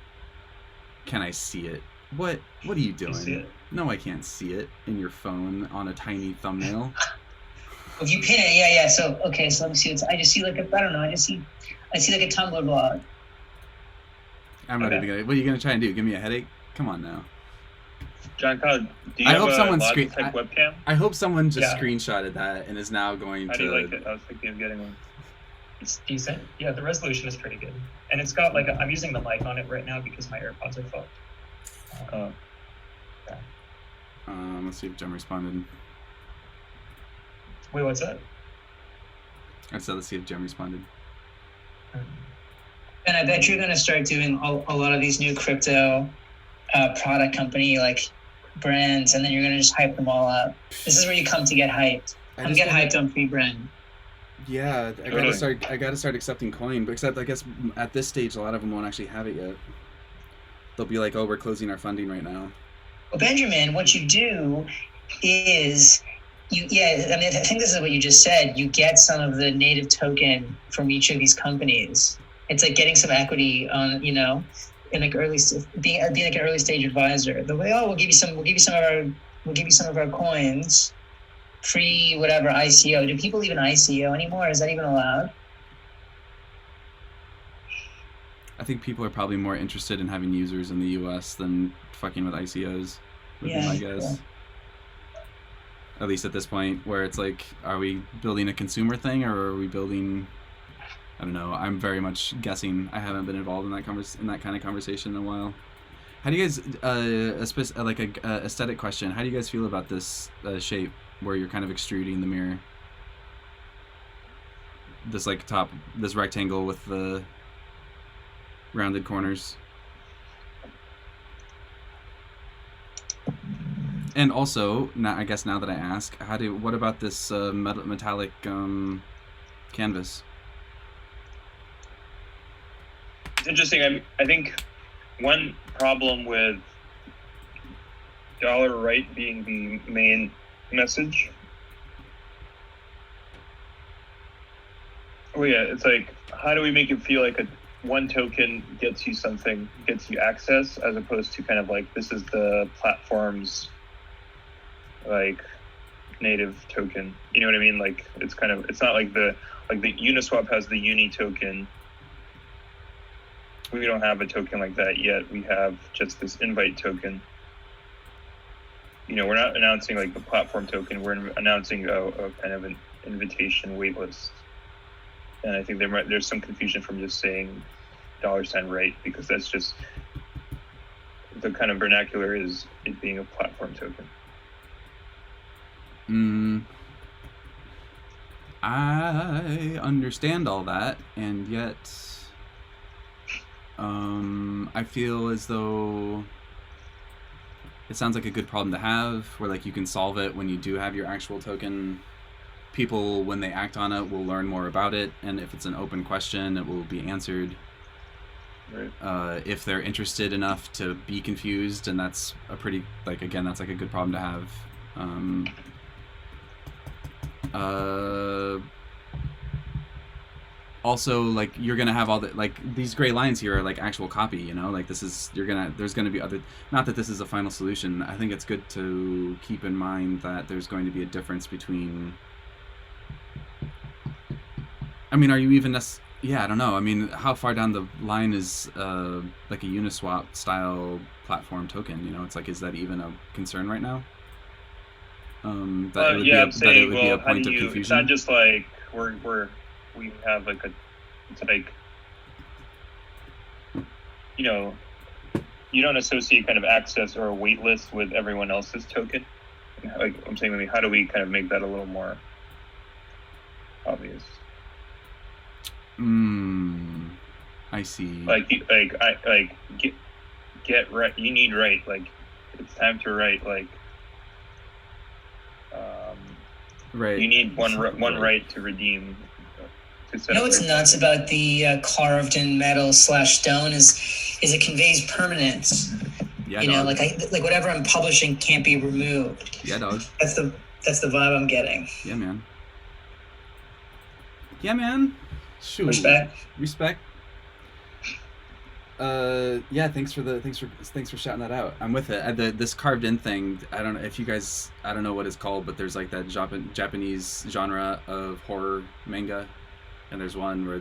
can I see it? What are you doing? Can you see it? No, I can't see it in your phone on a tiny thumbnail. If you pin it, yeah. So let me see. I just see I see like a Tumblr blog. I'm not Okay. even gonna. What are you gonna try and do? Give me a headache? Come on now. John Cloud, do you I have hope a someone Logitech webcam? I hope someone just Yeah. screenshotted that and is now going How to. do you like it? I was thinking of getting one. It's decent. Yeah, the resolution is pretty good, and it's got I'm using the mic on it right now because my AirPods are fucked. Let's see if Jem responded. Wait, what's that? I said, let's see if Jem responded. And I bet you're going to start doing a lot of these new crypto product company like brands, and then you're going to just hype them all up. This is where you come to get hyped. Come get hyped on pre-brand. Yeah, I Totally. gotta start accepting coin, but except I guess at this stage a lot of them won't actually have it yet. They'll be like, oh, we're closing our funding right now. Well, Benjamin, what you do is I think this is what you just said. You get some of the native token from each of these companies. It's like getting some equity on, in like being like an early stage advisor. They'll be, we'll give you some of our coins, free whatever ICO. Do people even ICO anymore? Is that even allowed? I think people are probably more interested in having users in the U.S. than fucking with ICOs, would be my guess. Yeah. At least at this point, where it's like, are we building a consumer thing, or are we building? I don't know. I'm very much guessing. I haven't been involved in that kind of conversation in a while. How do you guys, aesthetic question? How do you guys feel about this shape where you're kind of extruding the mirror? This this rectangle with the rounded corners. And also, now that I ask, what about this metallic canvas? It's interesting. I think one problem with dollar right being the main message. Oh yeah, it's like, how do we make it feel like one token gets you something, gets you access, as opposed to kind of like, this is the platform's like native token. You know what I mean? Like, it's not like the Uniswap has the Uni token. We don't have a token like that yet. We have just this invite token. We're not announcing like the platform token. We're announcing a kind of an invitation waitlist. And I think there's some confusion from just saying $right, because that's just the kind of vernacular is it being a platform token. I understand all that, and yet I feel as though it sounds like a good problem to have, where like you can solve it when you do have your actual token. People, when they act on it, will learn more about it, and if it's an open question, it will be answered. Right. If they're interested enough to be confused, and that's a pretty, that's like a good problem to have. Also, like, you're gonna have all the, like, these gray lines here are like actual copy, like there's gonna be other, not that this is a final solution. I think it's good to keep in mind that there's going to be a difference between, are you even I don't know. How far down the line is like a Uniswap style platform token? It's like, is that even a concern right now? That it would be a point of confusion. It's not just like we have like it's like, you don't associate kind of access or a wait list with everyone else's token. Like I'm saying, how do we kind of make that a little more obvious? I see. Get right. You need right. Like, it's time to write. Like, right. You need one right to redeem. What's nuts about the carved in metal / stone is it conveys permanence. Yeah, like whatever I'm publishing can't be removed. Yeah, dog. That's the vibe I'm getting. Yeah, man. Yeah, man. Shoot. Respect. Yeah, thanks for shouting that out. I'm with it. This carved in thing, I don't know if you guys, I don't know what it's called, but there's like that Japanese genre of horror manga, and there's one where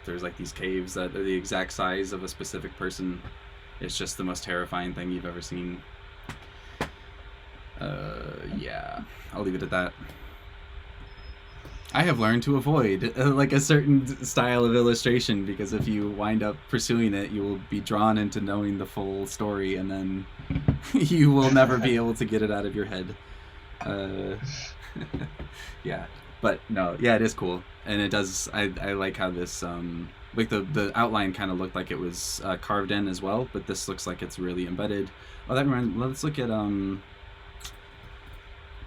there's like these caves that are the exact size of a specific person. It's just the most terrifying thing you've ever seen. Yeah, I'll leave it at that. I have learned to avoid like a certain style of illustration, because if you wind up pursuing it, you will be drawn into knowing the full story, and then You will never be able to get it out of your head. Yeah, but no, yeah, it is cool, and it does. I like how this like the outline kind of looked like it was carved in as well, but this looks like it's really embedded. Oh, that reminds. Let's look at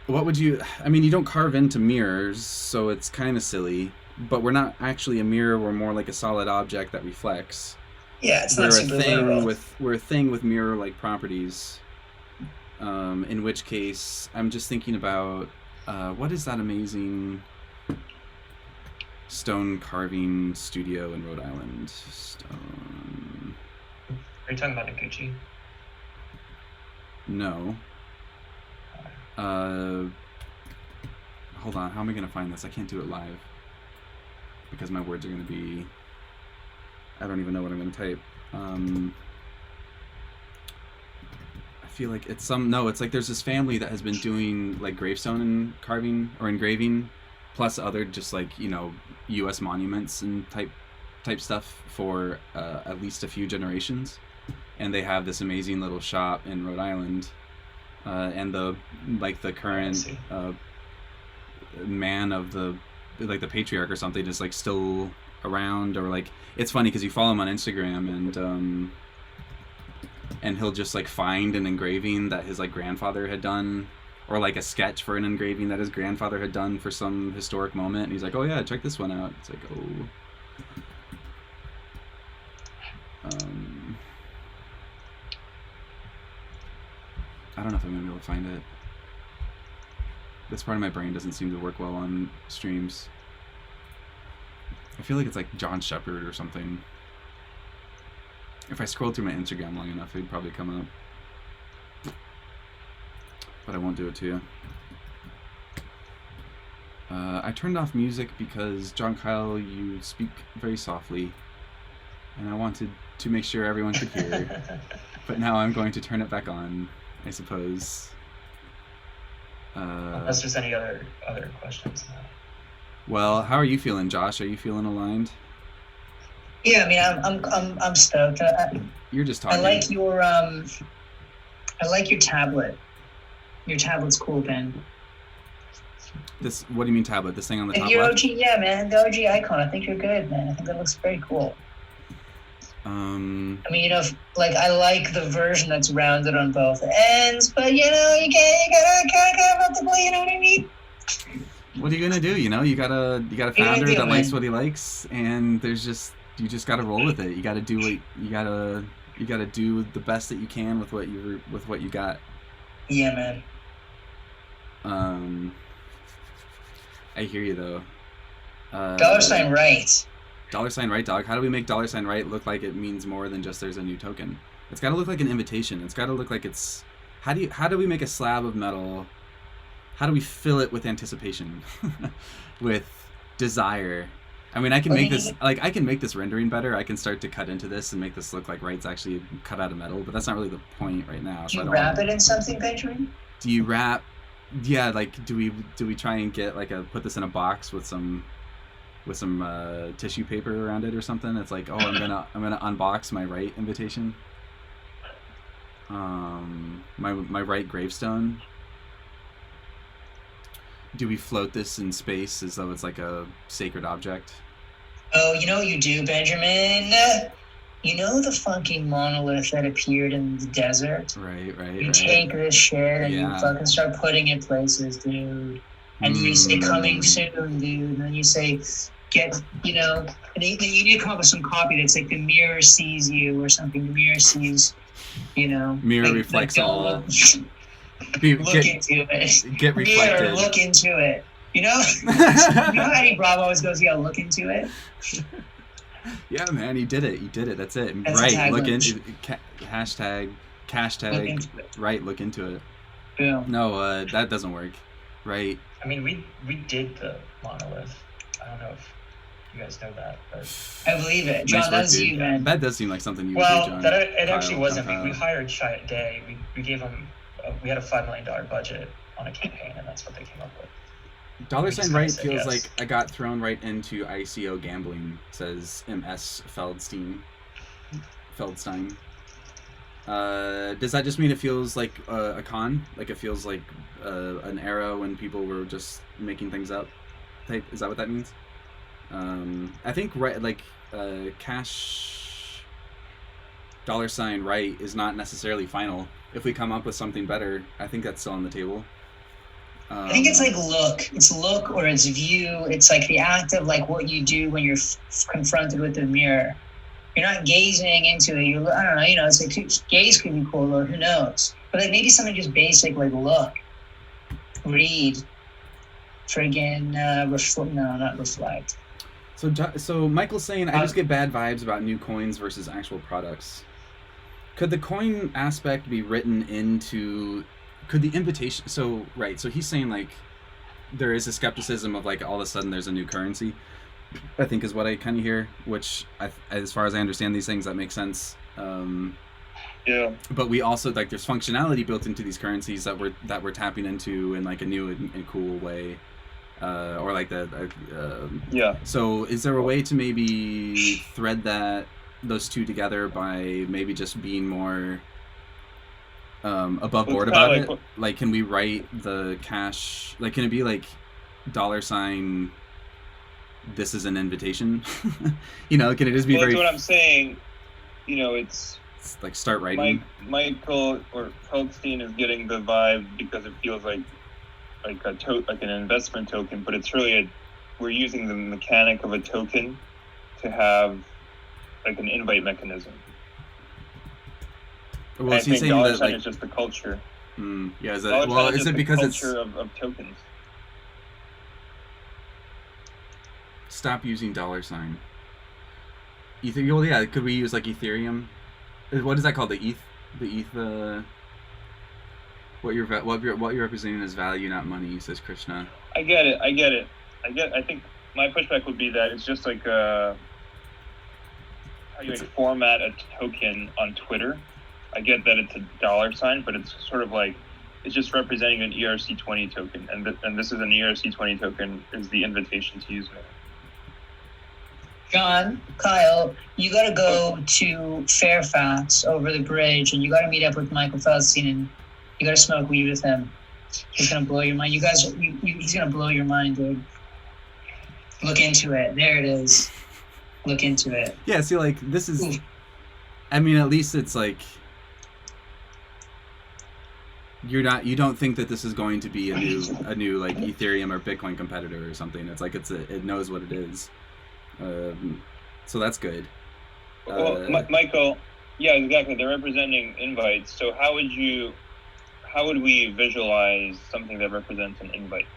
what would you? I mean, you don't carve into mirrors, so it's kind of silly. But we're not actually a mirror. We're more like a solid object that reflects. Yeah, it's We're not a super thing literal. we're a thing with mirror-like properties. In which case, I'm just thinking about what is that amazing stone carving studio in Rhode Island? Stone. Are you talking about Noguchi? No. Hold on. How am I gonna find this? I can't do it live because my words are gonna be. I don't even know what I'm gonna type. I feel like it's some. No, it's like there's this family that has been doing like gravestone and carving or engraving, plus other just like U.S. monuments and type stuff for at least a few generations, and they have this amazing little shop in Rhode Island, and the current man of the the patriarch or something is like still around, or like it's funny because you follow him on Instagram and he'll just like find an engraving that his like grandfather had done, or like a sketch for an engraving that his grandfather had done for some historic moment, and he's like, oh yeah, check this one out. It's like, oh. I don't know if I'm gonna be able to find it. This part of my brain doesn't seem to work well on streams. I feel like it's like John Shepard or something. If I scrolled through my Instagram long enough, it'd probably come up. But I won't do it to you. I turned off music because, John Kyle, you speak very softly. And I wanted to make sure everyone could hear. But now I'm going to turn it back on, I suppose. Unless there's any other questions. Well, how are you feeling, Josh? Are you feeling aligned? Yeah, I mean, I'm stoked. You're just I talking. like your tablet. Your tablet's cool, Ben. This. What do you mean tablet? This thing on the top Your left? OG, yeah, man, the OG icon. I think you're good, man. I think that looks very cool. I mean, I like the version that's rounded on both ends, but you gotta have the you know what I mean? What are you gonna do? You got a founder that likes what he likes, and you just gotta roll with it. You gotta do what you gotta do the best that you can with what you got. Yeah, man. I hear you though. $sign right. $sign right, dog. How do we make $sign right look like it means more than just there's a new token? It's got to look like an invitation. It's got to look like it's. How do we make a slab of metal? How do we fill it with anticipation, with desire? I mean, I can make this I can make this rendering better. I can start to cut into this and make this look like Wright's actually cut out of metal, but that's not really the point right now. Do you wrap it in something, Benjamin? Do you wrap? Yeah, like do we try and get put this in a box with some tissue paper around it or something? It's like, oh, I'm gonna unbox my Wright invitation. My Wright gravestone. Do we float this in space as though it's like a sacred object? Oh, you know what you do, Benjamin? You know the fucking monolith that appeared in the desert? Right. You take this shit and you fucking start putting it places, dude. And you say coming soon, dude. And then you say get, and you need to come up with some copy that's like the mirror sees you or something. The mirror sees, Mirror reflects all. Look into it. Get reflected. Mirror, look into it. You know how Eddie Bravo always goes, yeah, look into it? Yeah, man, you did it. That's it. That's right, look into hashtag right, look into it. Yeah. No, that doesn't work. Right. I mean, we did the monolith. I don't know if you guys know that, but I believe it. John, that's you, man. That does seem like something you would well, do, John. It actually wasn't. We hired Chiat Day. We gave him. We had a $5 million budget on a campaign, and that's what they came up with. $sign right feels like I got thrown right into ICO gambling, says MS Feldstein. Does that just mean it feels like a con? Like it feels like an era when people were just making things up? Type? Is that what that means? I think cash $ right is not necessarily final. If we come up with something better, I think that's still on the table. I think it's like look. It's look or it's view. It's like the act of like what you do when you're confronted with the mirror. You're not gazing into it. I don't know. You know, it's like gaze could be cool, or who knows? But like maybe something just basic, like look, read, friggin' not reflect. So Michael's saying I just get bad vibes about new coins versus actual products. Could the coin aspect be written into? Could the invitation? So he's saying like there is a skepticism of like all of a sudden there's a new currency. I think is what I kind of hear, which as far as I understand these things, that makes sense. Yeah. But we also like there's functionality built into these currencies that we're tapping into in like a new and cool way, or like yeah. So is there a way to maybe thread those two together by maybe just being more above board about it? Like, can we write the cash? Like, can it be like $? This is an invitation. You know, can it just be That's what I'm saying. You know, it's like start writing. Michael or Feldstein is getting the vibe because it feels like an investment token, but it's really we're using the mechanic of a token to have like an invite mechanism. Well, I think saying that like it's just the culture. Yeah, is it because it's culture of tokens? Stop using $. Well, yeah. Could we use like Ethereum? What is that called? The ETH. What you're representing as value, not money, says Krishna. I get it. I think my pushback would be that it's just like how you format a token on Twitter. I get that it's a $, but it's sort of like it's just representing an ERC20 token, and this is an ERC20 token is the invitation to use it. John, Kyle, you got to go to Fairfax over the bridge, and you got to meet up with Michael Feldstein, and you got to smoke weed with him. He's gonna blow your mind. He's gonna blow your mind, dude. Look into it. There it is. Look into it. Yeah. See, like this is. Oof. I mean, at least it's like. You don't think that this is going to be a new like Ethereum or Bitcoin competitor or something. It's like it knows what it is. So that's good. Well, Michael, yeah, exactly. They're representing invites. So how would we visualize something that represents an invite,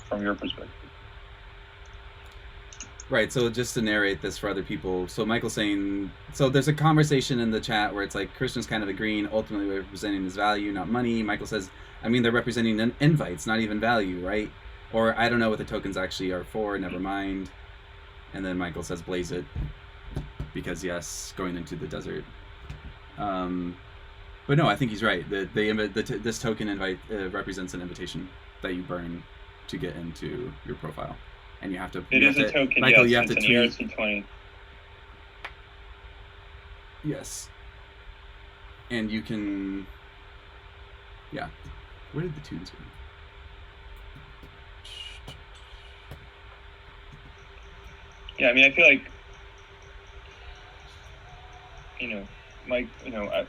from your perspective? Right. So just to narrate this for other people. So Michael's saying, so there's a conversation in the chat where it's like Christian's kind of agreeing, ultimately we're representing his value, not money. Michael says, I mean, they're representing invites, not even value, right? Or I don't know what the tokens actually are for, never mind. And then Michael says, blaze it. Because yes, going into the desert. But no, I think he's right. This token invite represents an invitation that you burn to get into your profile. And you have to... It is a token, Michael, yes, you have to tweet. ERC20. Yes. And you can... Yeah. Where did the tunes go? Yeah, I mean, I feel like,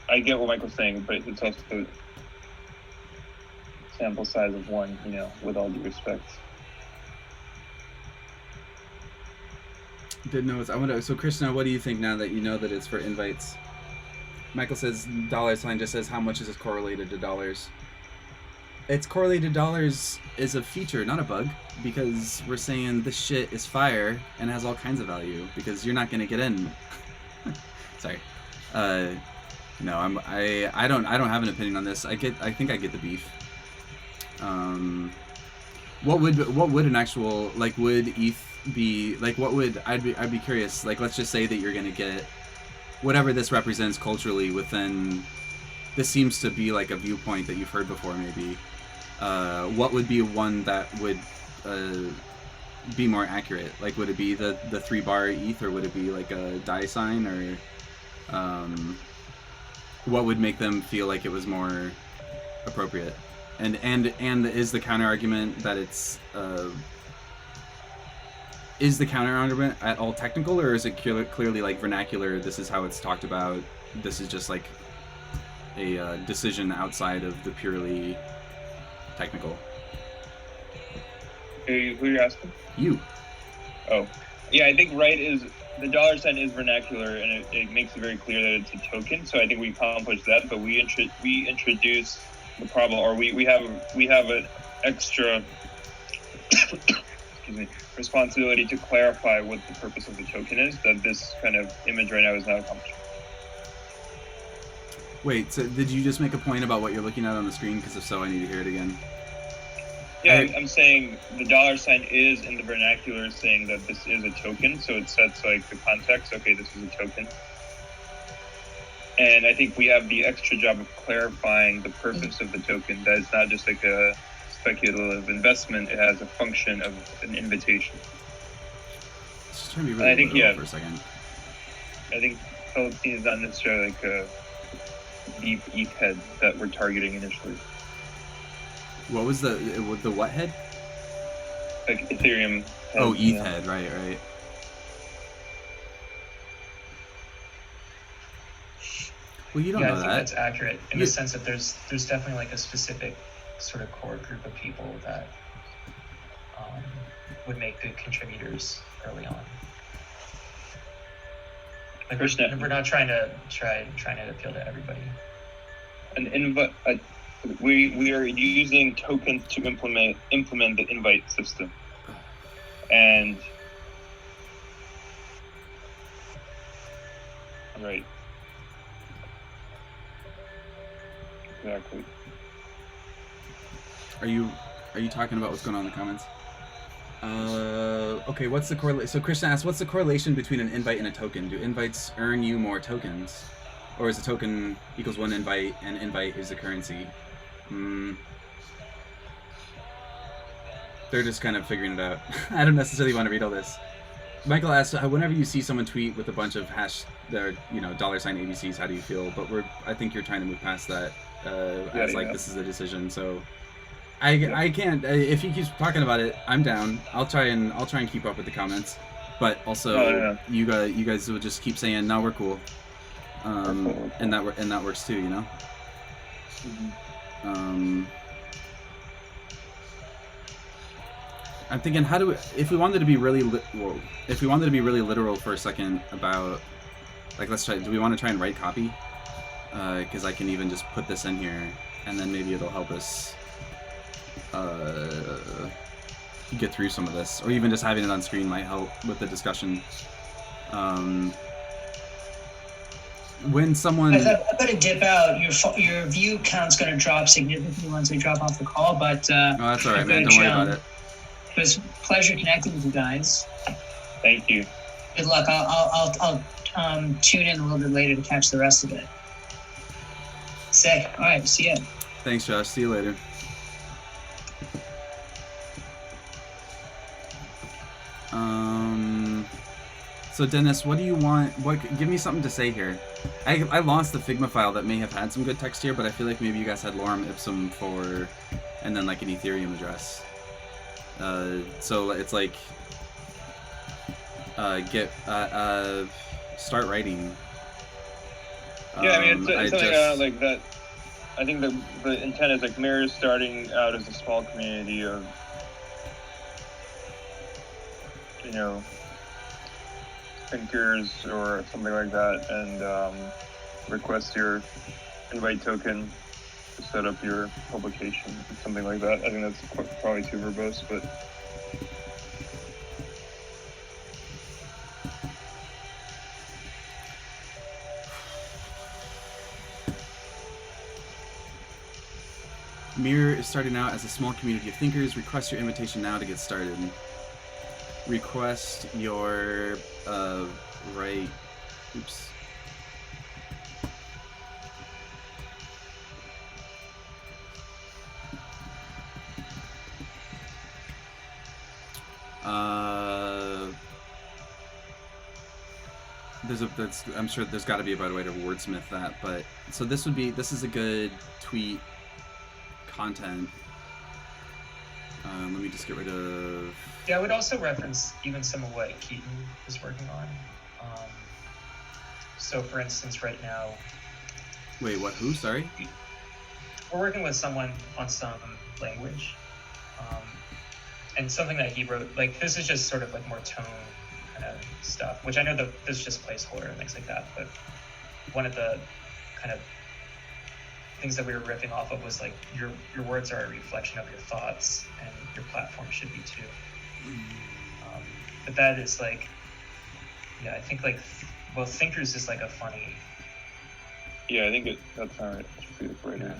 I get what Michael's saying, but it's also the sample size of one, with all due respect. Didn't know. I wonder. So, Krishna, what do you think now that you know that it's for invites? Michael says $ just says how much is it correlated to dollars. It's correlated to dollars is a feature, not a bug, because we're saying this shit is fire and has all kinds of value because you're not gonna get in. Sorry. No, I don't have an opinion on this. I think I get the beef. What would an actual would ETH be what would I'd be curious, let's just say that you're gonna get whatever this represents culturally within this seems to be like a viewpoint that you've heard before maybe. What would be one that would be more accurate? Would it be the 3-bar ETH, or would it be like a $, or what would make them feel like it was more appropriate? And is the counter argument that it's is the counter argument at all technical, or is it clearly like vernacular? This is how it's talked about. This is just like a decision outside of the purely technical. Who you're asking? You. Oh, yeah. I think right is the dollar sign is vernacular, and it makes it very clear that it's a token. So I think we accomplished that, but we introduce the problem, or we have an extra excuse me, responsibility to clarify what the purpose of the token is. That this kind of image right now is not accomplished. Wait, so did you just make a point about what you're looking at on the screen? Because if so, I need to hear it again. Yeah, I'm saying the dollar sign is in the vernacular saying that this is a token, so it sets like the context. Okay, this is a token. And I think we have the extra job of clarifying the purpose of the token. That it's not just like a speculative investment. It has a function of an invitation. Just trying to be really I think, literal yeah. for a second. I think Philippines is not necessarily like a deep ETH head that we're targeting initially. What was the what head? Like Ethereum head. Oh, ETH head, right. Well, you don't Yeah, know I think that. that's accurate in the sense that there's definitely like a specific sort of core group of people that would make good contributors early on. Like we're not trying to appeal to everybody. An invite. We are using tokens to implement the invite system, and right. Exactly. Are you talking about what's going on in the comments? Okay, what's the correlation? So Krishna asks, what's the correlation between an invite and a token? Do invites earn you more tokens? Or is a token equals one invite and invite is the currency? They're just kind of figuring it out. I don't necessarily want to read all this. Michael asks, whenever you see someone tweet with a bunch of dollar sign ABCs, how do you feel? But I think you're trying to move past that this is a decision. So I can't. If he keeps talking about it, I'm down. I'll try and keep up with the comments. But also, you guys will just keep saying, no, we're cool. And that works too, you know. I'm thinking, if we wanted to be really literal for a second about, like, let's try. Do we want to try and write copy? Because I can even just put this in here, and then maybe it'll help us get through some of this, or even just having it on screen might help with the discussion. When someone, I'm going to dip out. Your view count's going to drop significantly once we drop off the call, but oh, that's all right, man. Don't worry about it. It was a pleasure connecting with you guys. Thank you. Good luck. I'll tune in a little bit later to catch the rest of it. Sick. All right. See ya. Thanks, Josh. See you later. So Dennis, what do you want? Give me something to say here. I lost the Figma file that may have had some good text here, but I feel like maybe you guys had lorem ipsum for, and then like an Ethereum address. So it's like, start writing. Yeah, I mean, it's something like that. I think the intent is like Mirror is starting out as a small community of, thinkers or something like that, and request your invite token to set up your publication, something like that. I think that's probably too verbose, but Mirror is starting out as a small community of thinkers. Request your invitation now to get started. Request your right. Oops. I'm sure there's got to be a better way to wordsmith that, but so this is a good tweet content. Let me just get rid of. Yeah, I would also reference even some of what Keaton is working on. So, for instance, right now, Wait, what? Who? Sorry. we're working with someone on some language, and something that he wrote. Like, this is just sort of like more tone kind of stuff, which I know that this is just placeholder and things like that. But one of the kind of things that we were riffing off of was like your words are a reflection of your thoughts, and your platform should be too. But that is like, yeah, I think like, well, thinkers is like a funny. Yeah, I think that's not right. It's pretty right now.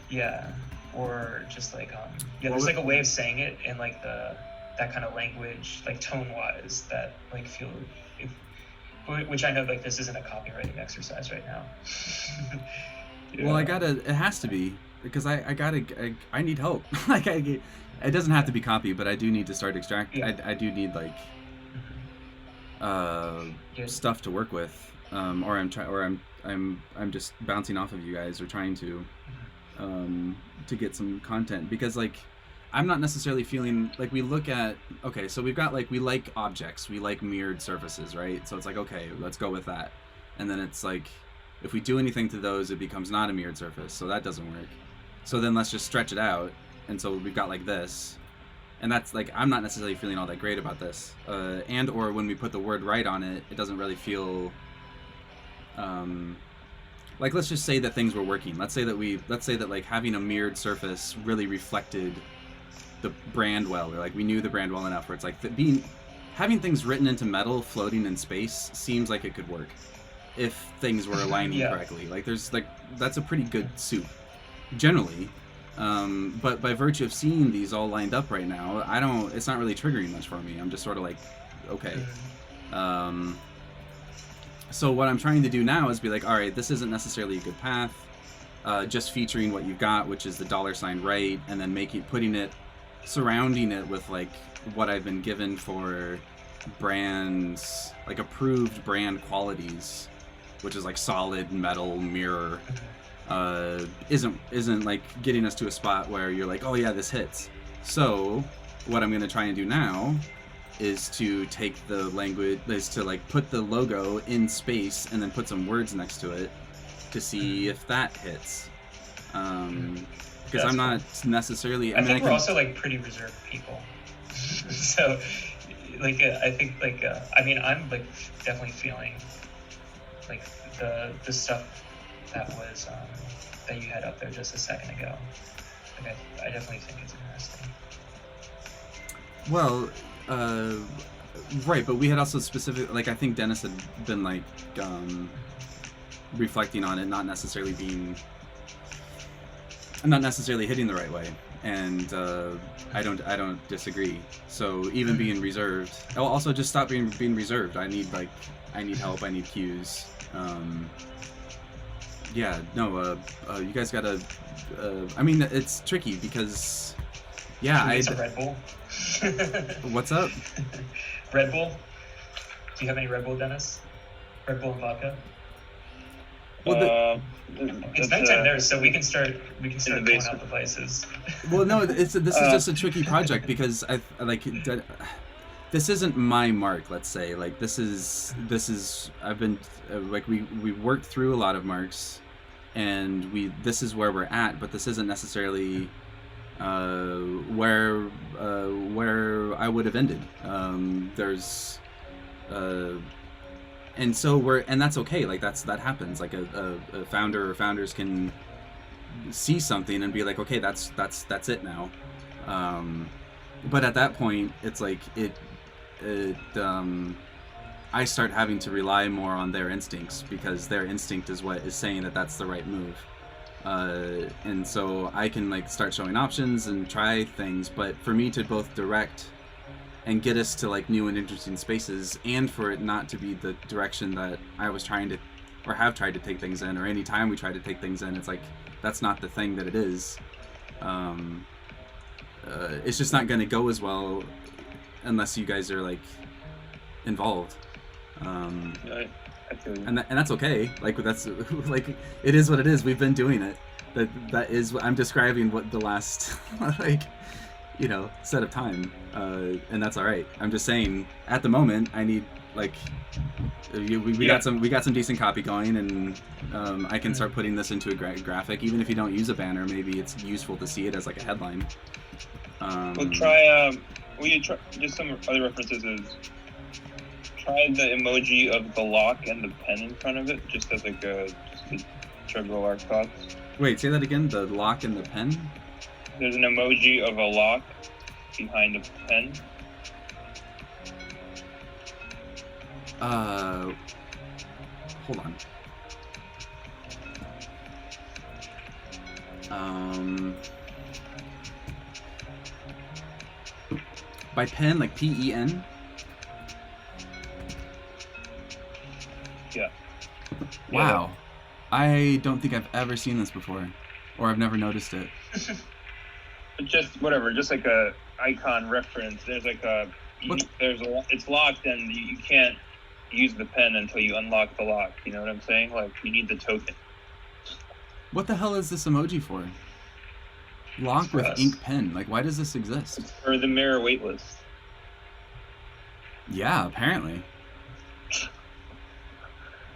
Yeah, or just like yeah, What there's would- like a way of saying it in like that kind of language, like tone wise, that like feel. Which I know like this isn't a copywriting exercise right now. Well, it has to be, because I need help. Like it doesn't have to be copy, but I do need to start extract. Yeah. I do need like Yeah. stuff to work with, or I'm just bouncing off of you guys, or trying to get some content, because like I'm not necessarily feeling like we look at, okay, so we've got like, we like objects, we like mirrored surfaces, right? So it's like, okay, let's go with that. And then it's like, if we do anything to those, it becomes not a mirrored surface, so that doesn't work. So then let's just stretch it out, and so we've got like this, and that's like, I'm not necessarily feeling all that great about this. And or when we put the word right on it, it doesn't really feel like, let's just say that things were working. Let's say that like having a mirrored surface really reflected the brand well, or like we knew the brand well enough where it's like having things written into metal floating in space seems like it could work if things were aligning Yeah. correctly. Like there's like, that's a pretty good suit generally, but by virtue of seeing these all lined up right now, it's not really triggering much for me. I'm just sort of like, okay. So what I'm trying to do now is be like, all right, this isn't necessarily a good path. Just featuring what you've got, which is the $ right, and then surrounding it with like what I've been given for brands, like approved brand qualities, which is like solid metal mirror, isn't like getting us to a spot where you're like, oh yeah, this hits. So what I'm gonna try and do now is to take the language, is to like put the logo in space and then put some words next to it to see if that hits. Because I'm not necessarily. I think we're also like pretty reserved people. So, like, I think like, I mean, I'm like definitely feeling like the stuff that was that you had up there just a second ago. Like, I definitely think it's interesting. Well, right, but we had also specific, like I think Dennis had been like reflecting on it, not necessarily hitting the right way, and I don't disagree. So even being reserved, also just stop being reserved. I need help. I need cues. Yeah, no, you guys gotta. I mean, it's tricky because, yeah, Should we get some Red Bull? What's up? Red Bull. Do you have any Red Bull, Dennis? Red Bull and vodka. Well, It's nighttime there, so we can start pulling basement. out the vices. Well, no, this is just a tricky project because this isn't my mark. Let's say like this is I've been like we worked through a lot of marks, and this is where we're at, but this isn't necessarily where I would have ended. There's and so and that's okay. Like that happens. Like a founder or founders can see something and be like, okay, that's it now. But at that point, it's like I start having to rely more on their instincts, because their instinct is what is saying that that's the right move. And so I can like start showing options and try things, but for me to both direct and get us to like new and interesting spaces, and for it not to be the direction that I was trying to, or have tried to take things in, or any time we try to take things in, it's like that's not the thing that it is. It's just not going to go as well unless you guys are like involved. I feel you. And that's okay. Like that's like it is what it is. We've been doing it. That is what I'm describing. What the last like set of time, and that's all right. I'm just saying at the moment I need like we got some decent copy going, and I can start putting this into a graphic. Even if you don't use a banner, maybe it's useful to see it as like a headline. We'll try. We try just some other references. Is try the emoji of the lock and the pen in front of it, just as like just to juggle our thoughts. Wait, say that again. The lock and the pen. There's an emoji of a lock behind a pen. Hold on. By pen, like P-E-N? Yeah. Wow. I don't think I've ever seen this before. Or I've never noticed it. Just whatever, just like a icon reference. There's like it's locked and you can't use the pen until you unlock the lock. You know what I'm saying? Like you need the token. What the hell is this emoji for? Lock with us. ink pen. Like, why does this exist? For the mirror waitlist. Yeah, apparently.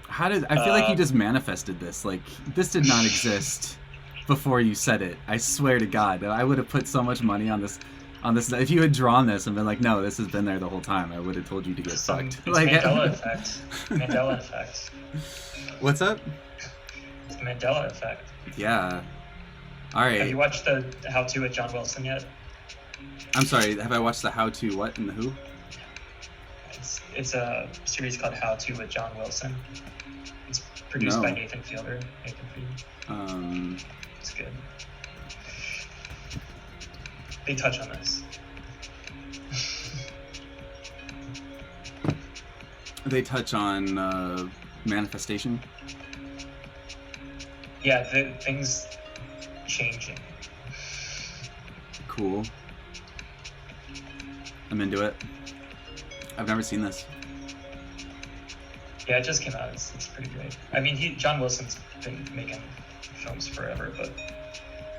I feel like you just manifested this. Like, this did not exist before you said it. I swear to God, I would have put so much money on this. If you had drawn this and been like, no, this has been there the whole time, I would have told you to get fucked. It's Like, Mandela effect. Mandela effect. What's up? It's the Mandela effect. Yeah. All right. Have you watched the How To with John Wilson yet? I'm sorry. Have I watched the How To what and the Who? It's a series called How To with John Wilson. It's produced by No. Nathan Fielder. Nathan Fielder. It's good. They touch on this. They touch on manifestation. Yeah, things changing. Cool. I'm into it. I've never seen this. Yeah, it just came out. It's pretty great. I mean, John Wilson's been making films forever, but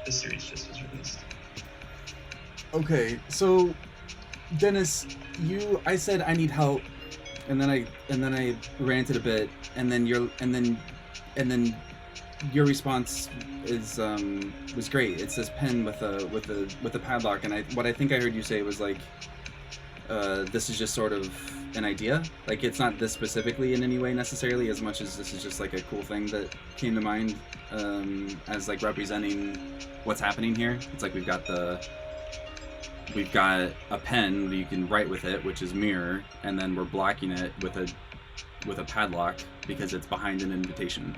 this series just was released. Okay, so Dennis, I said I need help, and then I ranted a bit, and then your response was great. It's this pen with a padlock, and what I think I heard you say was like, this is just sort of an idea. Like it's not this specifically in any way necessarily, as much as this is just like a cool thing that came to mind as like representing what's happening here. It's like we've got a pen that you can write with it, which is mirror, and then we're blocking it with a padlock because it's behind an invitation.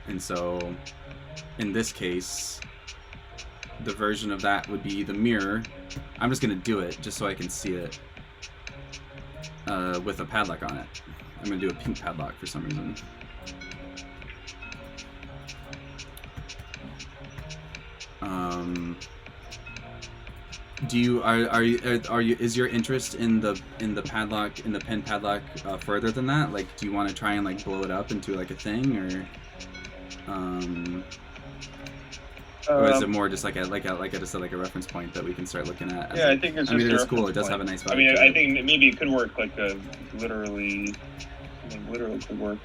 And so in this case, the version of that would be the mirror. I'm just gonna do it just so I can see it with a padlock on it. I'm gonna do a pink padlock for some reason. Is your interest in the pen padlock further than that? Like, do you want to try and like blow it up into like a thing, or is it more just like a reference point that we can start looking at? Yeah, I think it's. I mean, just it is a cool. It does reference have a point. nice vibe. I mean, to I it. think maybe it could work like a literally could work,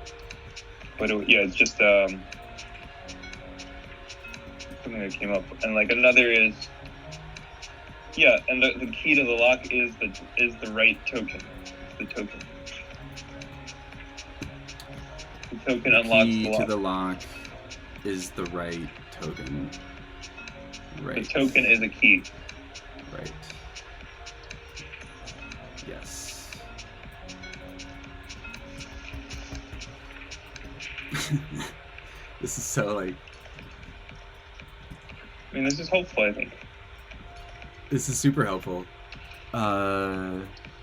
but it's just something that came up. And like another is, and the key to the lock is the right token. The token. The token unlocks Key the lock. to the lock is the right token. Right. The token is a key. Right. Yes. This is so like. I mean, this is hopeful, I think. This is super helpful.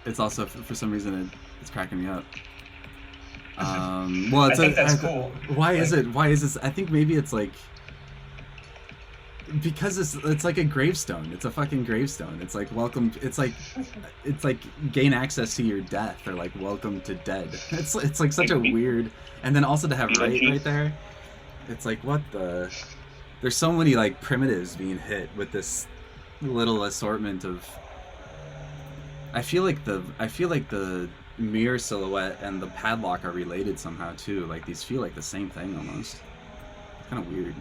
It's also for some reason it's cracking me up. Well, I think that's cool. Why is it? Why is this? I think maybe it's like. Because it's like a gravestone. It's a fucking gravestone. It's like welcome. It's like gain access to your death, or like welcome to dead. It's like such a weird. And then also to have right there. It's like what the. There's so many like primitives being hit with this little assortment of. I feel like the mirror silhouette and the padlock are related somehow too. Like these feel like the same thing almost. Kind of weird.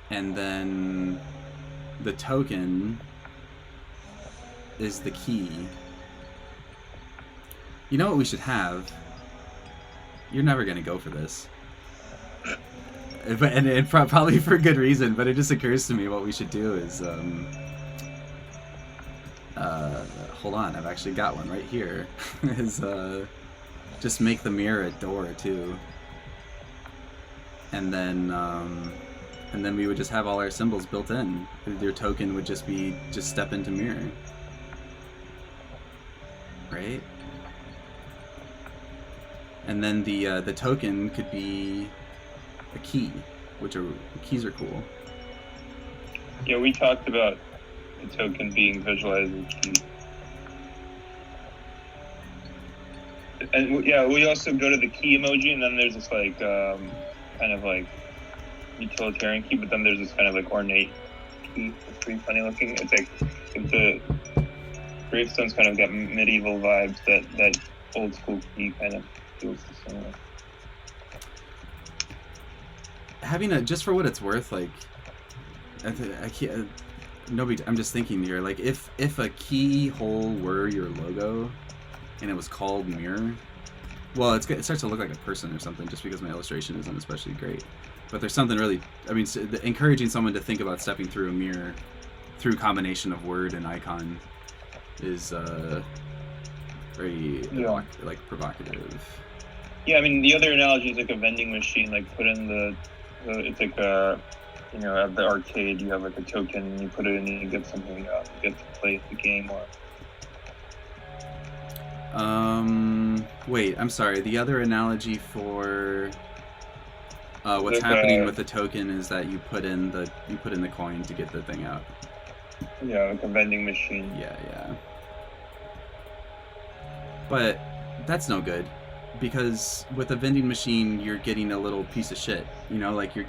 And then the token is the key. You know what we should have? You're never gonna go for this, and probably for good reason. But it just occurs to me what we should do is hold on, I've actually got one right here. Is just make the mirror a door too. And then we would just have all our symbols built in. Your token would just be step into mirror, right? And then the token could be a key, keys are cool. Yeah, we talked about the token being visualized as a key. And yeah, we also go to the key emoji, and then there's this like kind of like utilitarian key, but then there's this kind of like ornate key. It's pretty funny looking. It's like the gravestone's kind of got medieval vibes. That old school key kind of feels similar. Having a, just for what it's worth, like I can't. Nobody. I'm just thinking here. Like if a keyhole were your logo, and it was called mirror. Well, it starts to look like a person or something, just because my illustration isn't especially great. But there's something really, I mean, encouraging someone to think about stepping through a mirror through combination of word and icon is very provocative. Yeah, I mean, the other analogy is like a vending machine. Like put in it's like a, you know, at the arcade you have like a token, and you put it in and you get something, you get to play the game or. Wait, I'm sorry. The other analogy for what's happening with the token is that you put in the coin to get the thing out. Yeah, like a vending machine. Yeah. But that's no good, because with a vending machine you're getting a little piece of shit. You know, like you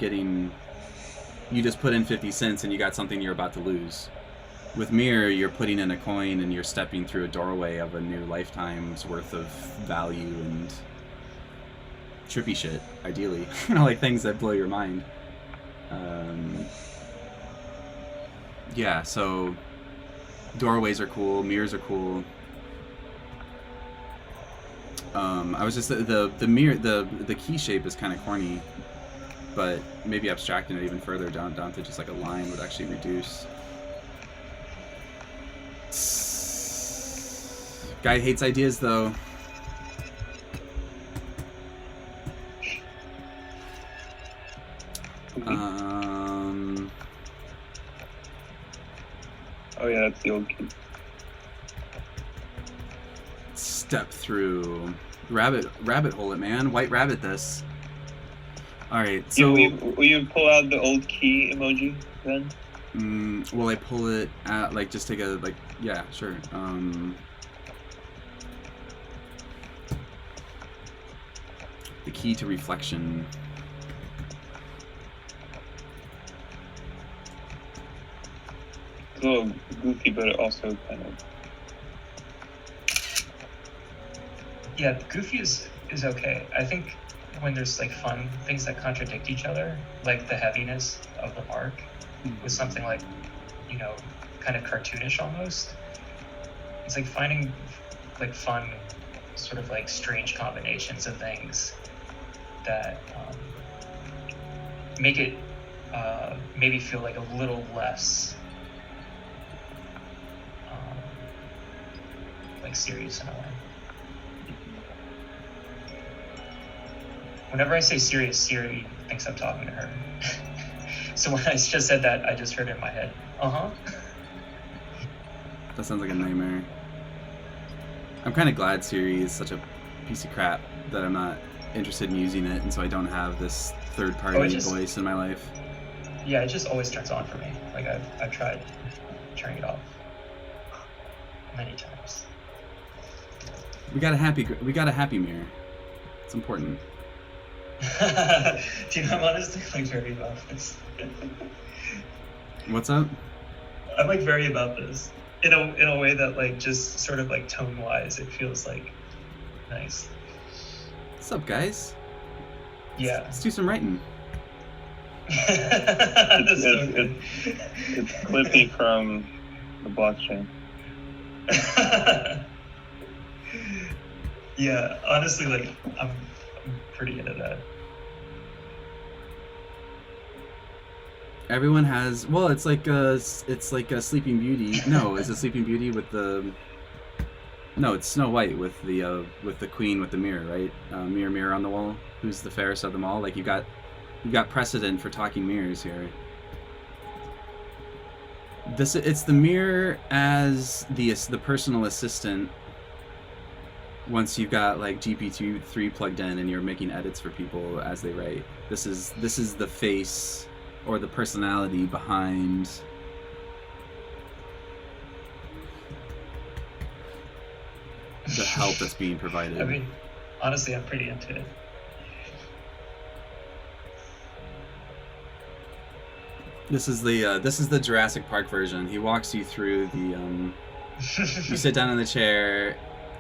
just put in 50 cents and you got something you're about to lose. With mirror, you're putting in a coin and you're stepping through a doorway of a new lifetime's worth of value and trippy shit, ideally. Like things that blow your mind. Yeah, so doorways are cool, mirrors are cool. I was just the mirror, the key shape is kind of corny, but maybe abstracting it even further down to just like a line would actually reduce. Guy hates ideas though. Oh yeah, that's the old key. Step through. Rabbit hole it, man. White rabbit this. Alright, so... Will you pull out the old key emoji then? Will I pull it at, like, just take a, like, yeah, sure. The key to reflection. It's a little goofy, but it also kind of... Yeah, goofy is okay. I think when there's like fun things that contradict each other, like the heaviness of the mark, with something like, you know, kind of cartoonish almost. It's like finding like fun, sort of like strange combinations of things that make it maybe feel like a little less like serious in a way. Whenever I say serious, Siri thinks I'm talking to her. So when I just said that, I just heard it in my head. That sounds like a nightmare. I'm kind of glad Siri is such a piece of crap that I'm not interested in using it, and so I don't have this third-party Oh, it just- voice in my life. Yeah, it just always turns on for me. Like I've tried turning it off many times. We got a happy mirror. It's important. Do you know, I'm honestly like very about this. What's up? I'm like very about this in a way that like just sort of like tone wise, it feels like nice. What's up, guys? Yeah. Let's do some writing. That's so good. It's Clippy from the blockchain. Yeah, honestly, like I'm pretty into that. Everyone has. Well, it's like a Sleeping Beauty. No, it's a Sleeping Beauty with the. No, it's Snow White with the queen with the mirror, right? Mirror, mirror on the wall. Who's the fairest of them all? Like you got precedent for talking mirrors here. It's the mirror as the personal assistant. Once you've got like GPT-3 plugged in and you're making edits for people as they write, this is the face or the personality behind the help that's being provided. I mean, honestly, I'm pretty into it. This is the Jurassic Park version. He walks you through the you sit down in the chair,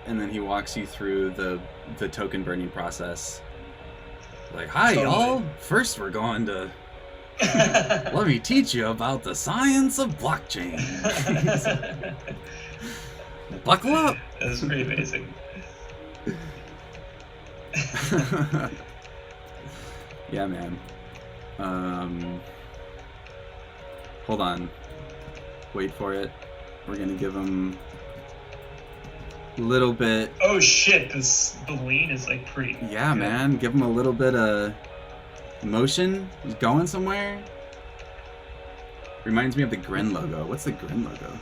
and then he walks you through the token burning process. Like, hi Totally. y'all. First, we're going to let me teach you about the science of blockchain. Buckle up. That's pretty amazing. Yeah, man. Hold on. Wait for it. We're gonna give him a little bit. Oh shit! The lean is like pretty. Yeah, good. man. Give him a little bit of motion. He's going somewhere. Reminds me of the Grin logo. What's the Grin logo?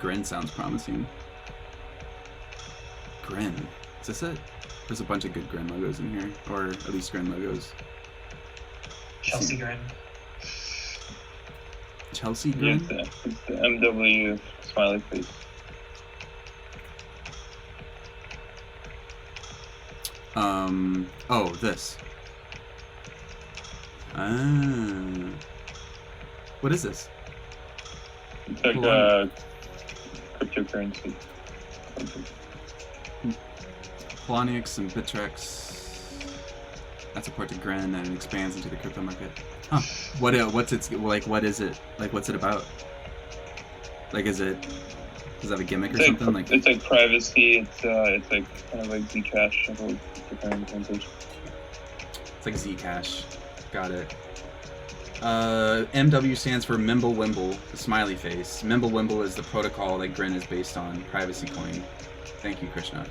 Grin sounds promising. Grin. Is this it? There's a bunch of good Grin logos in here, or at least Grin logos. Chelsea Grin. Chelsea Yeah, Grin? it's the MW smiley face. Oh, this. What is this? It's like Cool. Cryptocurrency. Poloniex and Bittrex. That support to Grin and it expands into the crypto market. Huh. What's its like? What is it like? What's it about? Like, does that have a gimmick or something? Like, It's like privacy. It's like kind of like Zcash. It's like Zcash. Got it. MW stands for Mimblewimble, the smiley face. Mimblewimble is the protocol that Grin is based on. Privacy coin. Thank you, Krishna.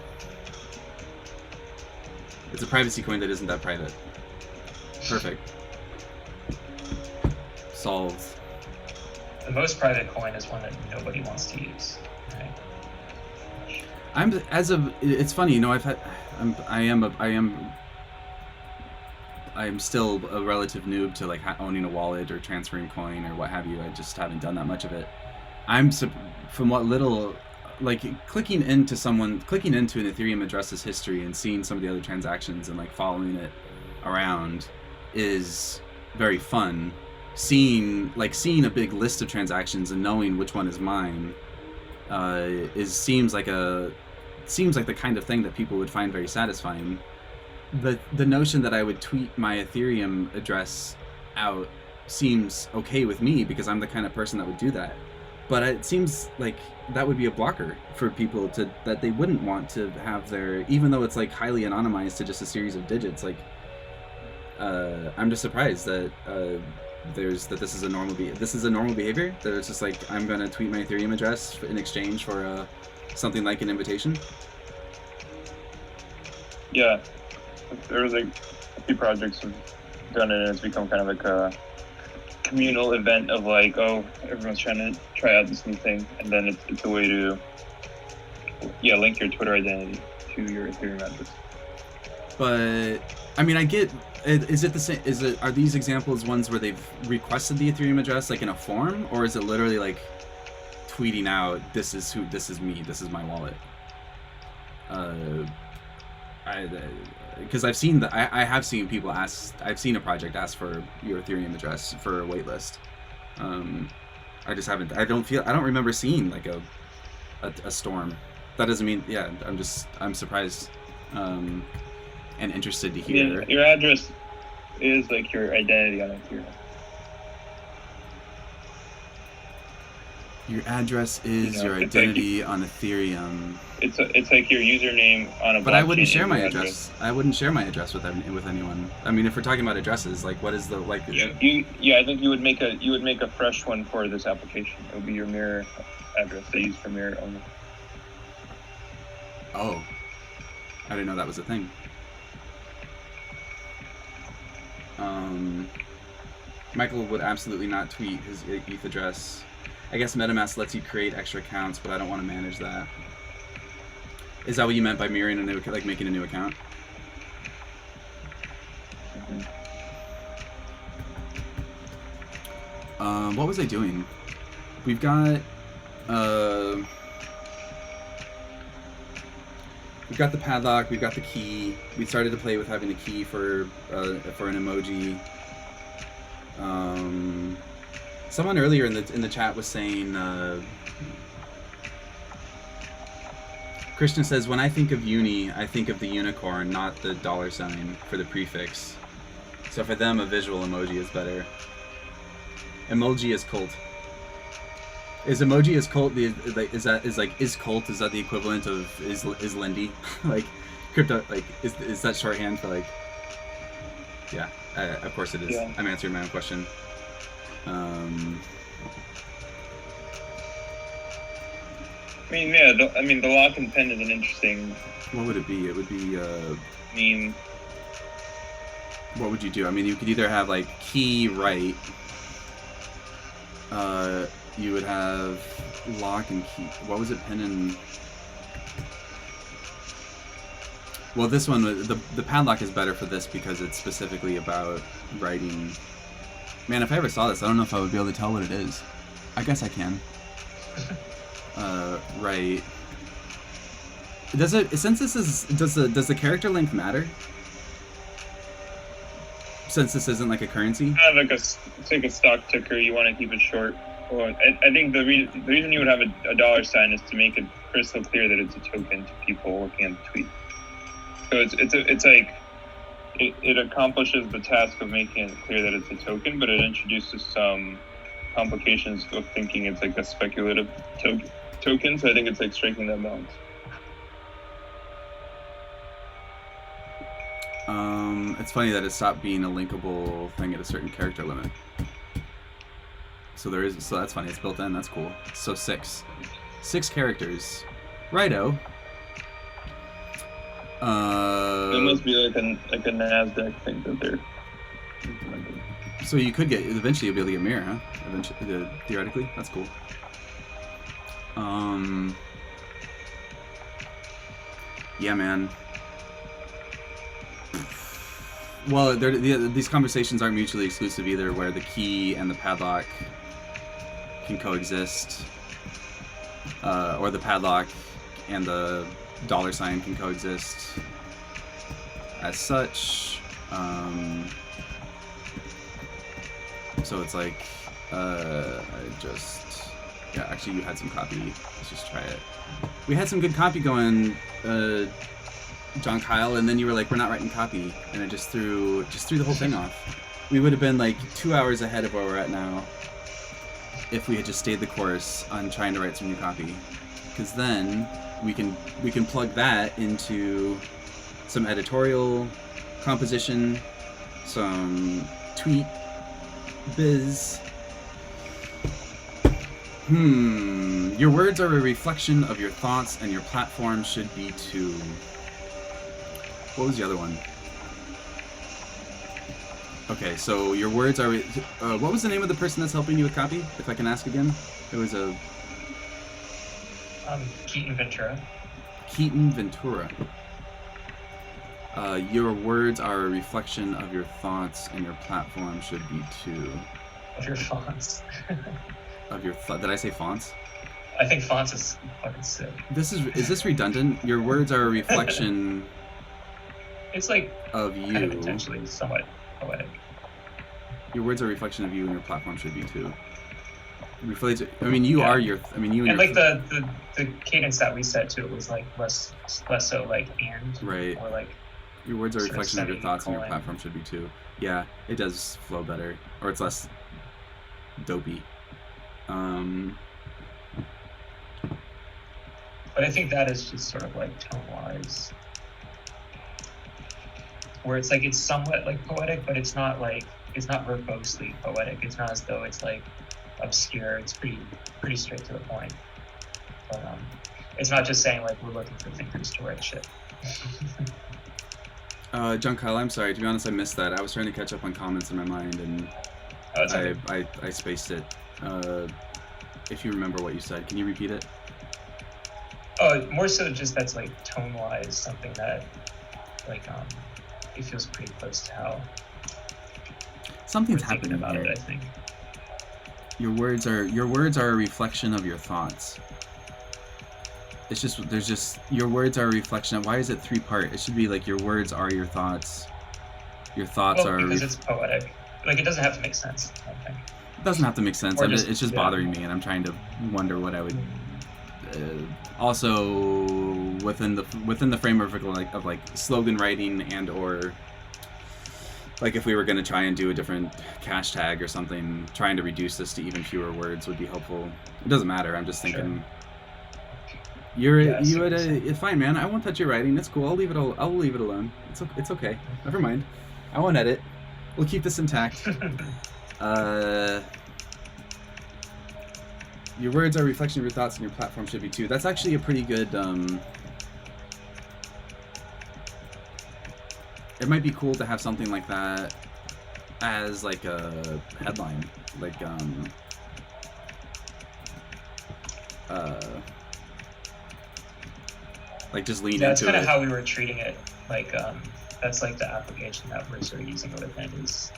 It's a privacy coin that isn't that private. Perfect. Solved. The most private coin is one that nobody wants to use. Right? It's funny, you know, I am still a relative noob to like owning a wallet or transferring coin or what have you. I just haven't done that much of it. From what little, like clicking into an Ethereum address's history and seeing some of the other transactions and like following it around is very fun. Seeing a big list of transactions and knowing which one is mine seems like the kind of thing that people would find very satisfying. The notion that I would tweet my Ethereum address out seems okay with me because I'm the kind of person that would do that. But it seems like that would be a blocker for people that they wouldn't want to have their, even though it's like highly anonymized to just a series of digits. Like, I'm just surprised that this is a normal behavior. That it's just like I'm gonna tweet my Ethereum address in exchange for something like an invitation. Yeah, there was like a few projects have done it, and it's become kind of like a communal event of like, oh, everyone's trying to try out this new thing, and then it's a way to link your Twitter identity to your Ethereum address. But I mean, I get. Is it the same? Are these examples ones where they've requested the Ethereum address like in a form, or is it literally like tweeting out, "This is who. This is me. This is my wallet." Because I've seen that. I have seen people ask. I've seen a project ask for your Ethereum address for a waitlist. I just haven't. I don't remember seeing like a storm. That doesn't mean. Yeah, I'm surprised. And interested to hear. Your address is like your identity on Ethereum. Your address is your identity on Ethereum. It's like your username on a. But I wouldn't share my address. I wouldn't share my address with anyone. I mean, if we're talking about addresses, like what is the like? I think you would make a fresh one for this application. It would be your Mirror address they use for Mirror only. Oh, I didn't know that was a thing. Michael would absolutely not tweet his ETH address. I guess MetaMask lets you create extra accounts, but I don't want to manage that. Is that what you meant by mirroring a new, like making a new account? What was I doing? We've got the padlock. We've got the key. We started to play with having a key for an emoji. Someone earlier in the chat was saying. Krishna says, when I think of uni, I think of the unicorn, not the $sign for the prefix. So for them, a visual emoji is better. Emoji is cult. Is emoji is cult? Is cult? Is that the equivalent of is Lindy? Like crypto? Like is that shorthand for like? Yeah, of course it is. Yeah. I'm answering my own question. The lock and pen is an interesting. What would it be? It would be. Meme. What would you do? I mean, you could either have like key right. You would have lock and key. What was it? Pen and. Well, this one, the padlock is better for this because it's specifically about writing. Man, if I ever saw this, I don't know if I would be able to tell what it is. I guess I can. Right. Does the character length matter? Since this isn't like a currency? It's like a stock ticker. You want to keep it short. Well, I think the reason you would have a $sign is to make it crystal clear that it's a token to people looking at the tweet. So it's like it accomplishes the task of making it clear that it's a token, but it introduces some complications of thinking it's like a speculative token. So I think it's like striking that balance. It's funny that it stopped being a linkable thing at a certain character limit. So that's funny. It's built in. That's cool. So 6 characters. Righto. It must be like a NASDAQ thing that they're implementing. So you could eventually you'll be able to get Mirror, huh? Eventually, theoretically, that's cool. Yeah, man. Well, these conversations aren't mutually exclusive either, where the key and the padlock can coexist, or the padlock and the $sign can coexist. As such, so it's like, actually you had some copy. Let's just try it. We had some good copy going, John Kyle, and then you were like, we're not writing copy, and it just threw the whole thing off. We would have been like 2 hours ahead of where we're at now if we had just stayed the course on trying to write some new copy, because then we can plug that into some editorial composition, some tweet biz. Your words are a reflection of your thoughts, and your platform should be too. What was the other one? Okay, so your words are. What was the name of the person that's helping you with copy? If I can ask again, it was a. Keaton Ventura. Keaton Ventura. Your words are a reflection of your thoughts, and your platform should be too. Of your fonts. Of your did I say fonts? I think fonts is fucking sick. Is this redundant? Your words are a reflection It's like of kind of you. intentionally somewhat poetic. Your words are a reflection of you, and your platform should be too. Reflects. I mean, you Yeah. are your. I mean, you and And your. like the cadence that we set to it was like less so like and Right. or like Your words are a sort of reflection of your thoughts, and your semicolon. platform should be too. Yeah, it does flow better, or it's less dopey. But I think that is just sort of like tone wise. Where it's like it's somewhat like poetic, but it's not verbosely poetic. It's not as though it's like obscure. It's pretty straight to the point. But it's not just saying like we're looking for thinkers to write shit. John Kyle, I'm sorry. To be honest, I missed that. I was trying to catch up on comments in my mind, and Oh, it's okay. I spaced it. If you remember what you said, can you repeat it? Oh, more so just that's like tone wise something that like it feels pretty close to how Something's we're thinking happening about here. it, I think. Your words are a reflection of your thoughts. It's just your words are a reflection of. Why is it 3-part? It should be like your words are your thoughts. Your thoughts Well, are. because it's poetic. Like it doesn't have to make sense, I think. It doesn't have to make sense. Or It's just yeah. bothering me, and I'm trying to wonder what I would. Also, within the framework of like slogan writing and or like if we were going to try and do a different cache tag or something, trying to reduce this to even fewer words would be helpful. It doesn't matter. I'm just thinking. It's fine, man. I won't touch your writing. It's cool. I'll leave it alone. It's okay. Never mind. I won't edit. We'll keep this intact. Your words are a reflection of your thoughts, and your platform should be too. That's actually a pretty good. It might be cool to have something like that as like a headline, like just lean Yeah, that's into kind it. of how we were treating it. Like that's like the application that we're sort of using it within is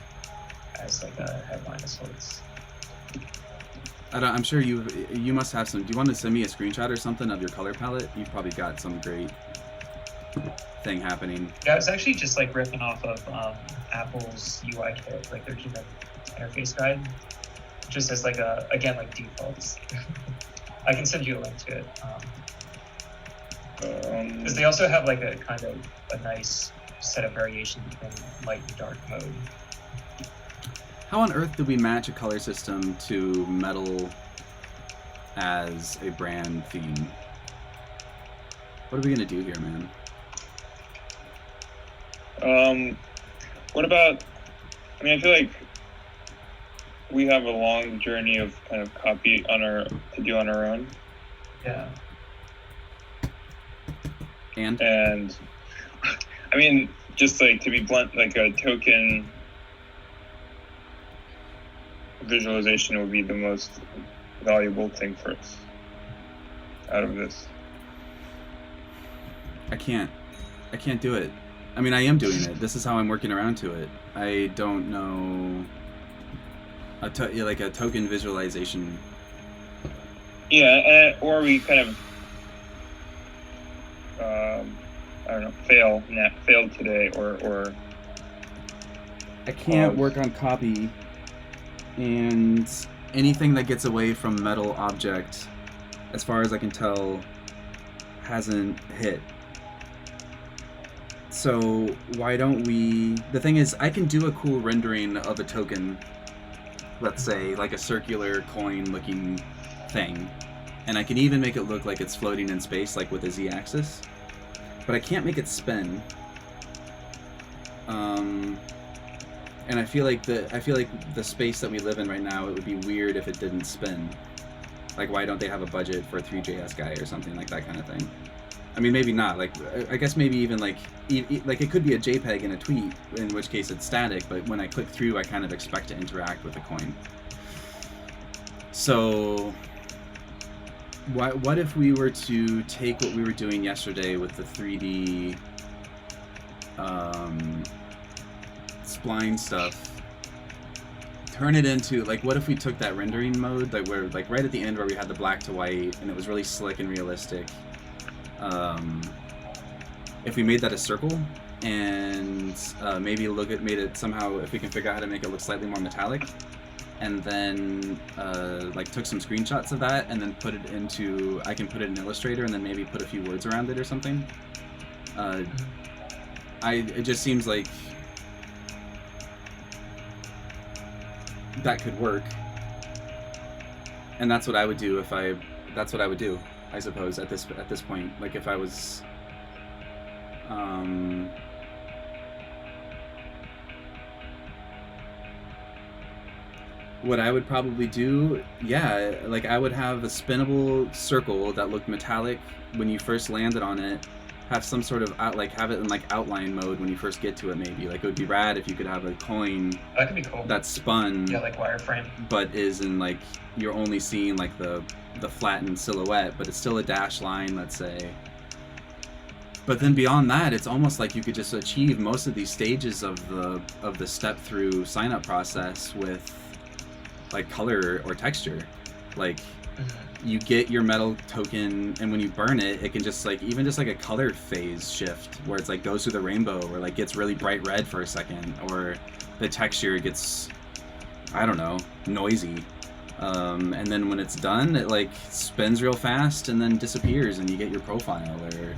as like a headline of sorts. I'm sure you must have some. Do you want to send me a screenshot or something of your color palette? You've probably got some great thing happening. Yeah, I was actually just like ripping off of Apple's UI kit, like their human interface guide, just as like like defaults. I can send you a link to it. Because they also have like a kind of a nice set of variation between light and dark mode. How on earth did we match a color system to metal as a brand theme? What are we gonna do here, man? What about? I mean, I feel like we have a long journey of kind of copy to do on our own. Yeah. And I mean, just like to be blunt, like a token visualization would be the most valuable thing for us out of this. I can't do it. I mean, I am doing it. This is how I'm working around to it. I don't know like a token visualization. Yeah, or we kind of I don't know, failed today, or I can't work on copy, and anything that gets away from metal object, as far as I can tell, hasn't hit. So why don't we... The thing is, I can do a cool rendering of a token, let's say, like a circular coin-looking thing, and I can even make it look like it's floating in space, like with a z-axis, but I can't make it spin. And I feel like the space that we live in right now, it would be weird if it didn't spin. Like, why don't they have a budget for a Three.js guy or something like that kind of thing? I mean, maybe not. Like, I guess maybe even like it could be a JPEG in a tweet, in which case it's static. But when I click through, I kind of expect to interact with the coin. So what if we were to take what we were doing yesterday with the 3D spline stuff, turn it into, like, what if we took that rendering mode, like where, like right at the end where we had the black to white and it was really slick and realistic, if we made that a circle and maybe made it somehow, if we can figure out how to make it look slightly more metallic, and then like took some screenshots of that and then put it into, I can put it in Illustrator and then maybe put a few words around it or something. It just seems like that could work, and that's what I would do that's what I would do, I suppose, at this point. Like if I was what I would probably do, yeah, like I would have a spinnable circle that looked metallic when you first landed on it, have some sort of have it in like outline mode when you first get to it. Maybe like it would be rad if you could have a coin That could be cool. that's spun, Yeah, like wireframe. but is in like, you're only seeing like the flattened silhouette, but it's still a dashed line, let's say. But then beyond that, it's almost like you could just achieve most of these stages of the step through sign up process with like color or texture. Like you get your metal token, and when you burn it, it can just like, even just like a color phase shift where it's like goes through the rainbow, or like gets really bright red for a second, or the texture gets, I don't know, noisy. And then when it's done, it like spins real fast and then disappears, and you get your profile, or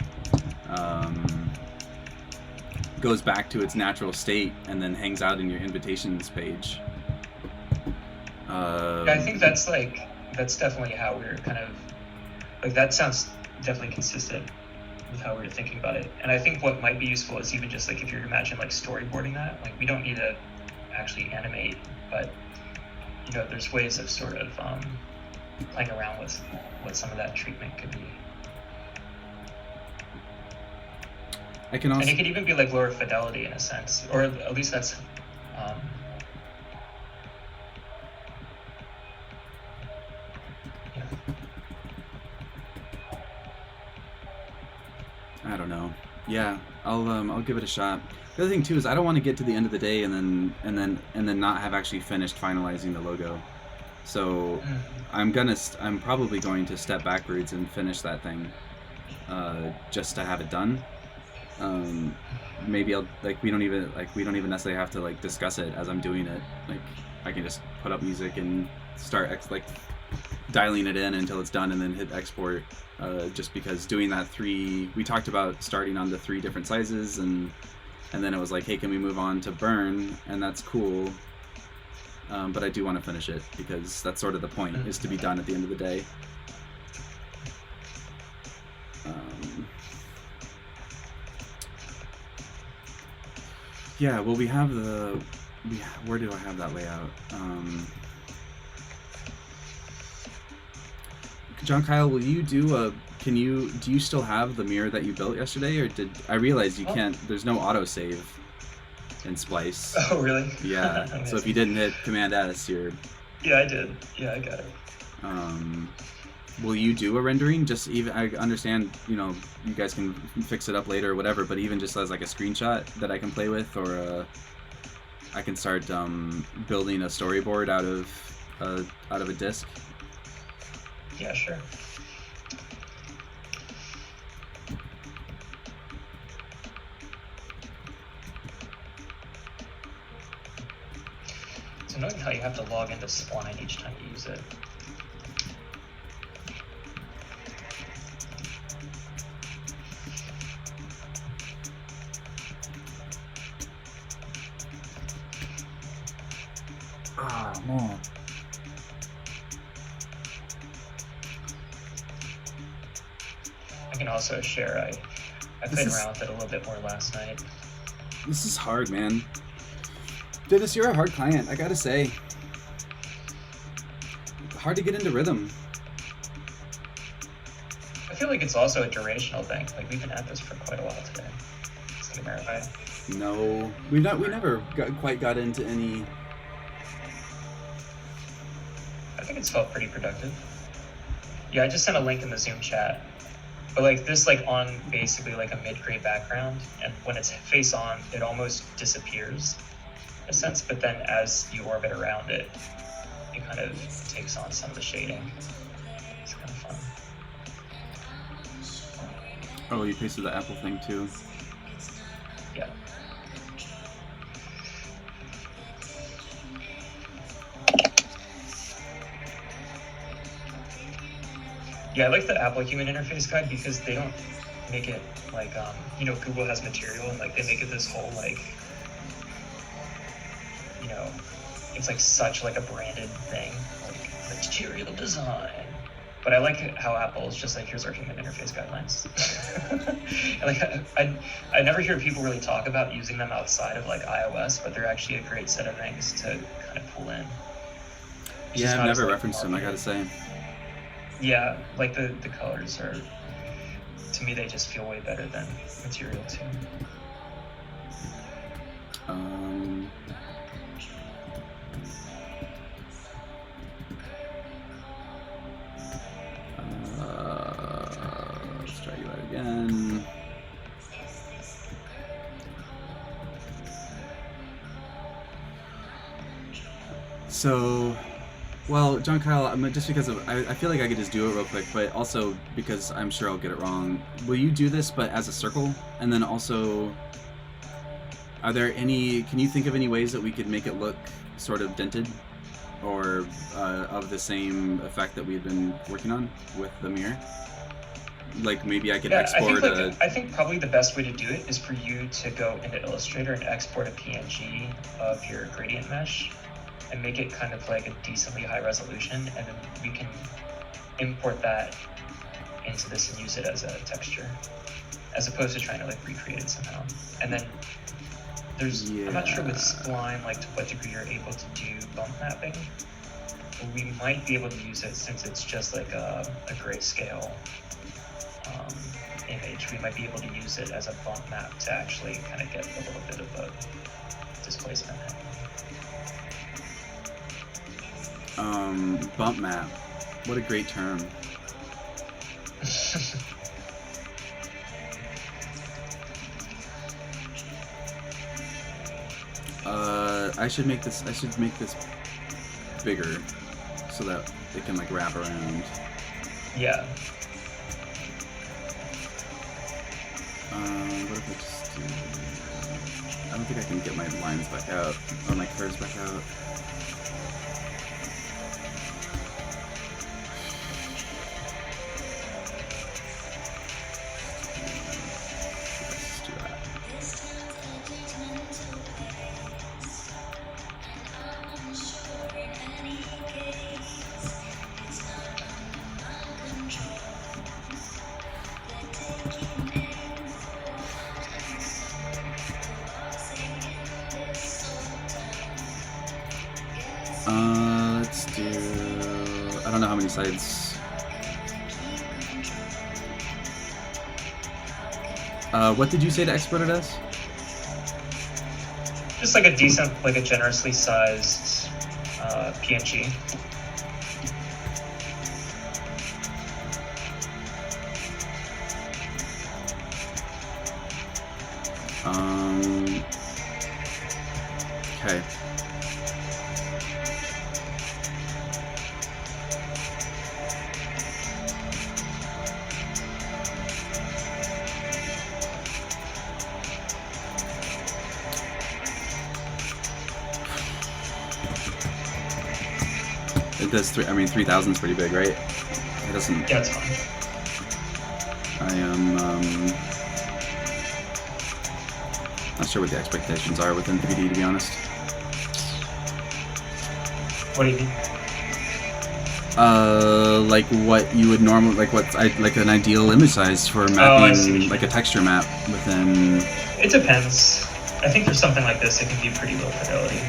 goes back to its natural state and then hangs out in your invitations page. Yeah, I think that's definitely how we were kind of, like, that sounds definitely consistent with how we were thinking about it. And I think what might be useful is even just like if you imagine like storyboarding that, like we don't need to actually animate, but you know, there's ways of sort of playing around with what some of that treatment could be. I can also, And it could even be like lower fidelity in a sense, or at least that's yeah. I don't know. Yeah, I'll give it a shot. The other thing too is I don't want to get to the end of the day and then not have actually finished finalizing the logo. So I'm probably going to step backwards and finish that thing, just to have it done. Maybe I'll, like, we don't even necessarily have to like discuss it as I'm doing it. Like I can just put up music and start dialing it in until it's done, and then hit export. Just because doing that we talked about starting on the 3 different sizes, and then it was like, hey, can we move on to burn? And that's cool. But I do want to finish it because that's sort of the point, is to be done at the end of the day. Yeah, well, we have where do I have that layout? John Kyle, will you do do you still have the mirror that you built yesterday, or I realize you can't, there's no autosave in Splice. Oh, really? Yeah, so if you didn't hit Command S, you're... Yeah, I did. Yeah, I got it. Will you do a rendering? Just even, I understand, you know, you guys can fix it up later or whatever, but even just as like a screenshot that I can play with, or I can start building a storyboard out of a disc. Yeah, sure. It's annoying how you have to log into Spline each time you use it. Ah, man. I can also share, I played around with it a little bit more last night. This is hard, man. Dennis, you're a hard client, I gotta say. Hard to get into rhythm. I feel like it's also a durational thing. Like, we've been at this for quite a while today. It's like a marathon. No, we never quite got into any. I think it's felt pretty productive. Yeah, I just sent a link in the Zoom chat. But like this, like on basically like a mid-gray background, and when it's face on, it almost disappears, in a sense. But then as you orbit around it, it kind of takes on some of the shading. It's kind of fun. Oh, you pasted the Apple thing too. Yeah. Yeah, I like the Apple Human Interface Guide because they don't make it like, you know, Google has material and like they make it this whole like, you know, it's like such like a branded thing, like material design. But I like how Apple is just like, here's our human interface guidelines. And like, I never hear people really talk about using them outside of like iOS, but they're actually a great set of things to kind of pull in. Yeah, I've never referenced them, I gotta say. Yeah, like the colors are, to me, they just feel way better than Material too. Let's try you out again. So, well, John Kyle, just because of, I feel like I could just do it real quick, but also because I'm sure I'll get it wrong. Will you do this, but as a circle? And then also, are there any, can you think of any ways that we could make it look sort of dented? Or of the same effect that we've been working on with the mirror? Like maybe I could export I think probably the best way to do it is for you to go into Illustrator and export a PNG of your gradient mesh and make it kind of like a decently high resolution, and then we can import that into this and use it as a texture, as opposed to trying to like recreate it somehow. And then there's, I'm not sure with Spline like to what degree you're able to do bump mapping. But we might be able to use it since it's just like a grayscale image. We might be able to use it as a bump map to actually kind of get a little bit of a displacement happening. Bump map. What a great term. I should make this bigger so that it can like wrap around. Yeah. What if I just do, I don't think I can get my lines back out, or my curves back out. Let's do, I don't know how many sides. What did you say to export it as? Just like a decent, like a generously sized PNG. Okay. It does 3,000 is pretty big, right? It doesn't. Yeah, it's fine. I am not sure what the expectations are within 3D, to be honest. What do you mean? Like what you would normally, like an ideal image size for mapping, like a texture map within. It depends. I think for something like this, it can be pretty low fidelity.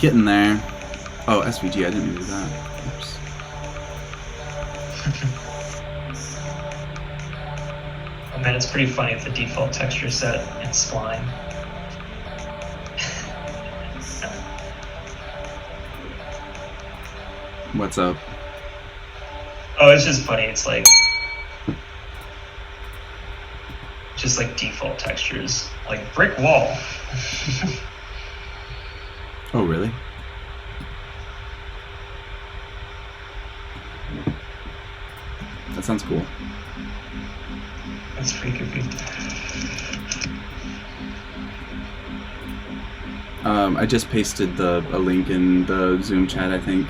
Getting there. Oh, SVG, I didn't mean to do that. Oops. man, it's pretty funny with the default texture set in Spline. What's up? Oh, it's just funny. It's like just like default textures, like brick wall. Oh, really? That sounds cool. That's pretty goofy. I just pasted a link in the Zoom chat, I think.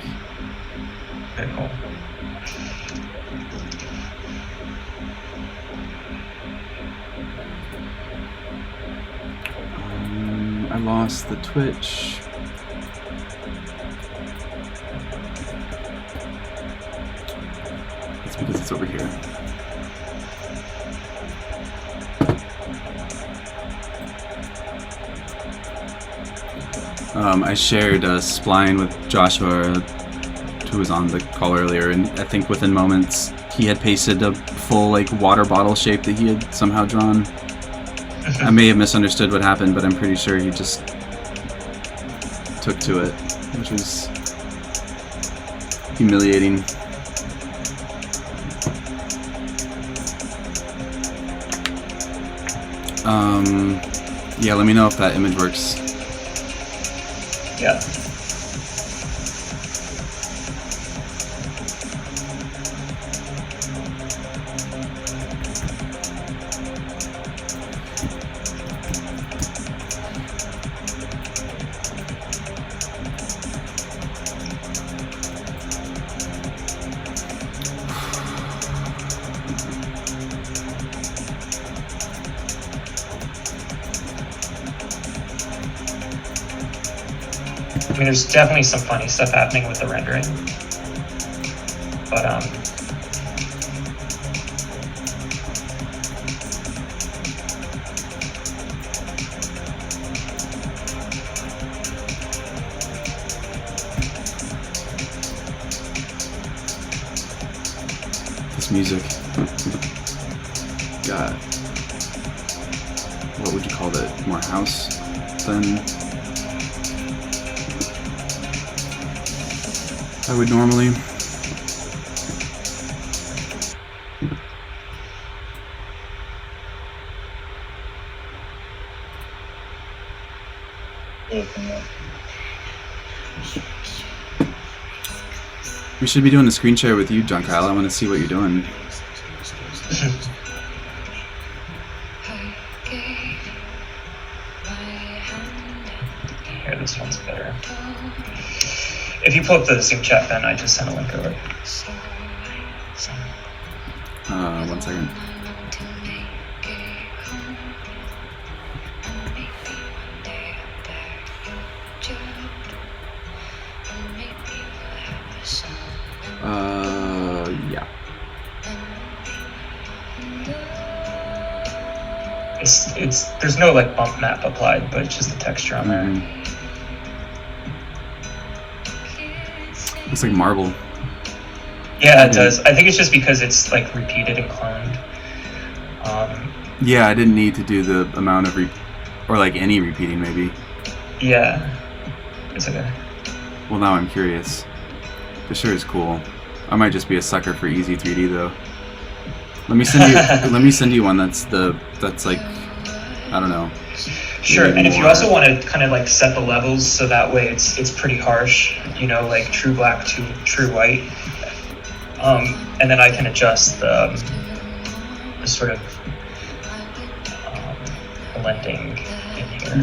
Okay, cool. I lost the Twitch. It's because it's over here. I shared a spline with Joshua, who was on the call earlier, and I think within moments he had pasted a full like water bottle shape that he had somehow drawn. I may have misunderstood what happened, but I'm pretty sure he just took to it, which was humiliating. Yeah, let me know if that image works. Yeah. I mean, there's definitely some funny stuff happening with the rendering, but This music got, what would you call it, more house than I would normally. We should be doing a screen share with you, John Kyle. I want to see what you're doing. here, this one's better. If you pull up the Zoom chat, Ben, I just sent a link over. 1 second. Yeah. It's there's no like bump map applied, but it's just the texture on there. Looks like marble. Yeah, it does. I think it's just because it's like repeated and cloned. Yeah, I didn't need to do the amount of or like any repeating, maybe. Yeah, it's okay. Well, now I'm curious. This sure is cool. I might just be a sucker for easy 3D though. Let me send you. Let me send you one that's like, I don't know. Sure, maybe and if you more. also want to kind of like set the levels so that way it's pretty harsh, you know, like true black to true white, and then I can adjust the sort of blending in here.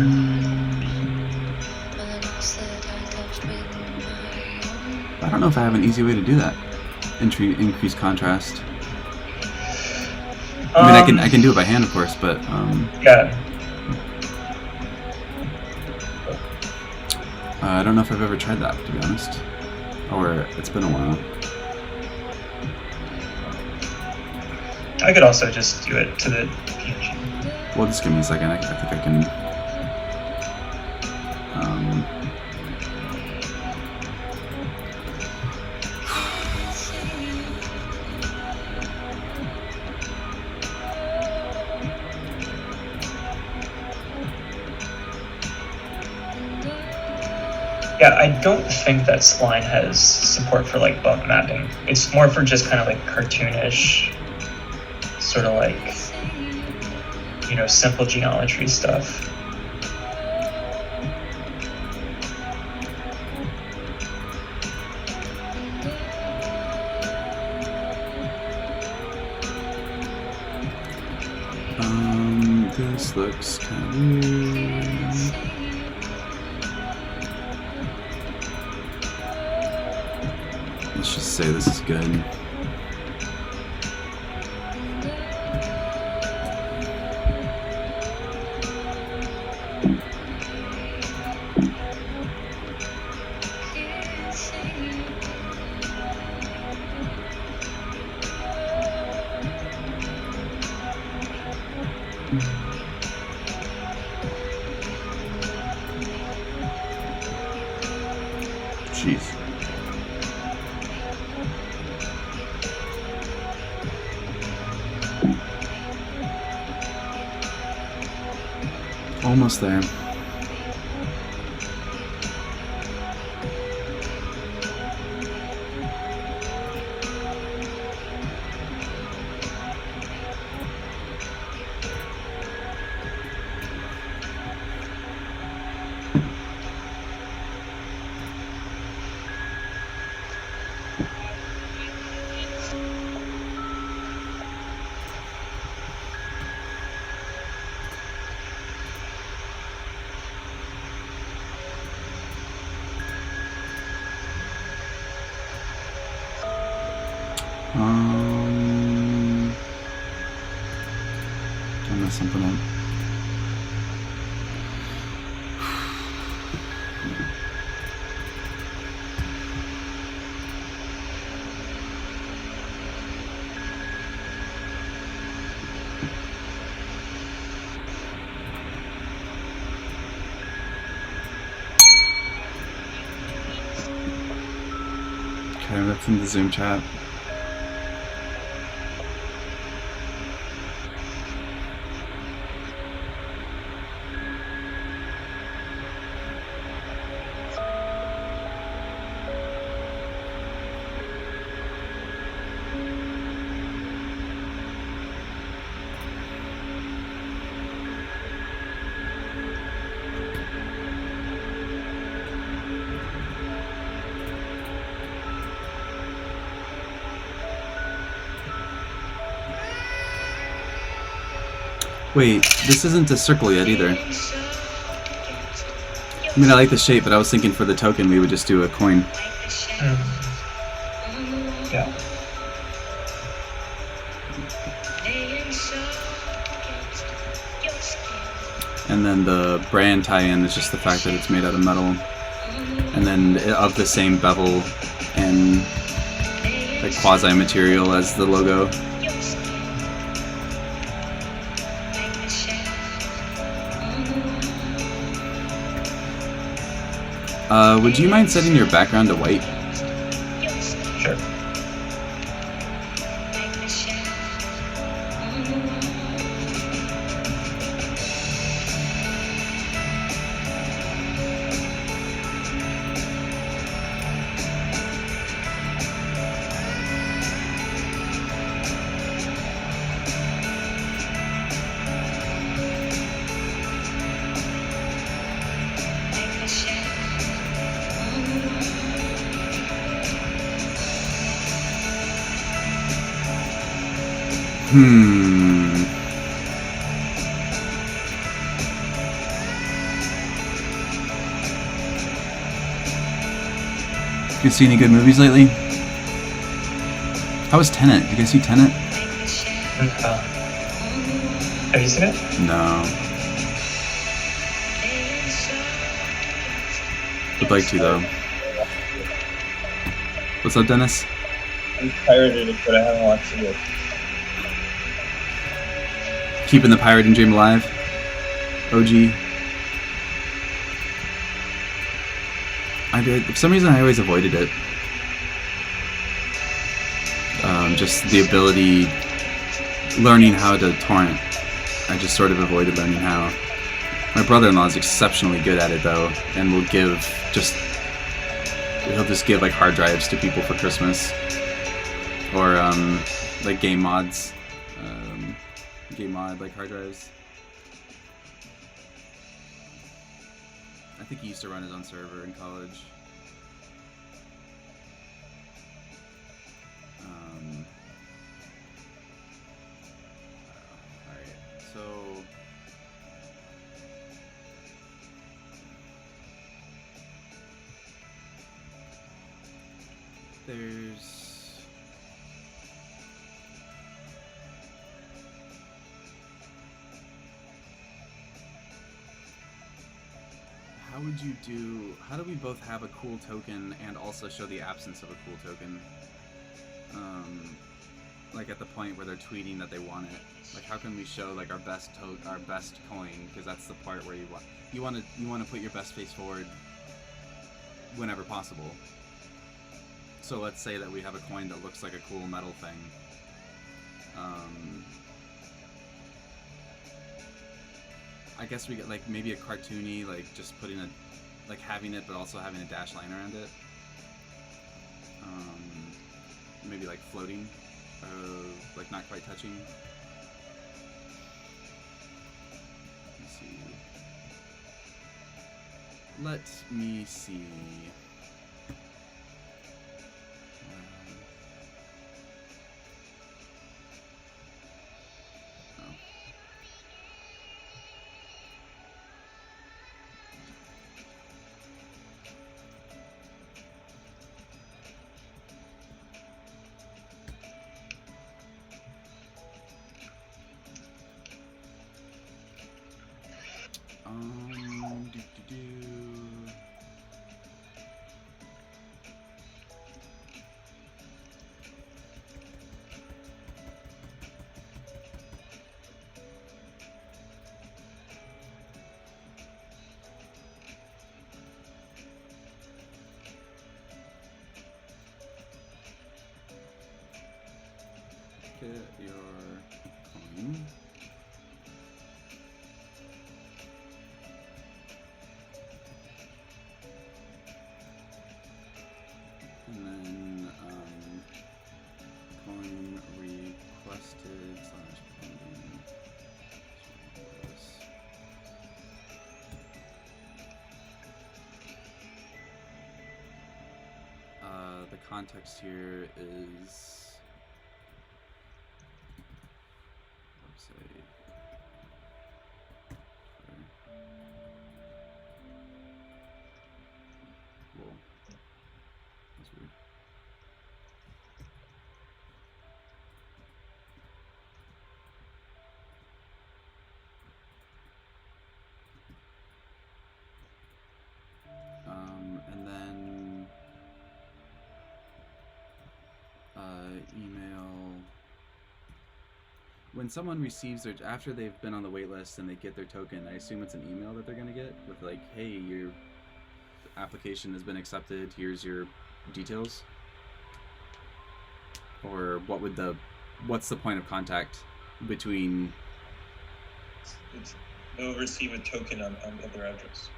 I don't know if I have an easy way to do that. Increase contrast. I mean, I can do it by hand, of course, but Yeah. I don't know if I've ever tried that, to be honest. Or it's been a while. I could also just do it to the PNG. Well, just give me a second. I think I can. Yeah, I don't think that Spline has support for like bump mapping. It's more for just kind of like cartoonish, sort of like, you know, simple geometry stuff. This looks kind of weird. Let's just say this is good. Jeez. Almost there. Don't mess something up. Okay, that's in the Zoom chat. Wait, this isn't a circle yet either. I mean, I like the shape, but I was thinking for the token we would just do a coin. Yeah. And then the brand tie-in is just the fact that it's made out of metal. And then of the same bevel and like quasi-material as the logo. Would you mind setting your background to white? Sure. You see any good movies lately? How was Tenet? You guys see Tenet? Have you seen it? No. Would like to though. What's up, Dennis? I'm pirated it, but I haven't watched it yet. Keeping the pirating dream alive. OG. I did. For some reason, I always avoided it. Just the ability, learning how to torrent. I just sort of avoided learning how. My brother-in-law is exceptionally good at it though, and will give just he'll just give like hard drives to people for Christmas, or like game mods, game mod like hard drives. I think he used to run his own server in college. Alright, so there's how do we both have a cool token and also show the absence of a cool token? Like at the point where they're tweeting that they want it. Like how can we show like our best coin, because that's the part where you want to put your best face forward whenever possible. So let's say that we have a coin that looks like a cool metal thing. I guess we get like maybe a cartoony, like just putting a, like having it but also having a dash line around it. Maybe like floating, like not quite touching. Let me see. Get your coin. And then coin requested / pending. The context here is and then email. When someone receives their, after they've been on the wait list and they get their token, I assume it's an email that they're going to get with like, hey, your application has been accepted, here's your details. Or what's the point of contact between? They'll receive a token on their address.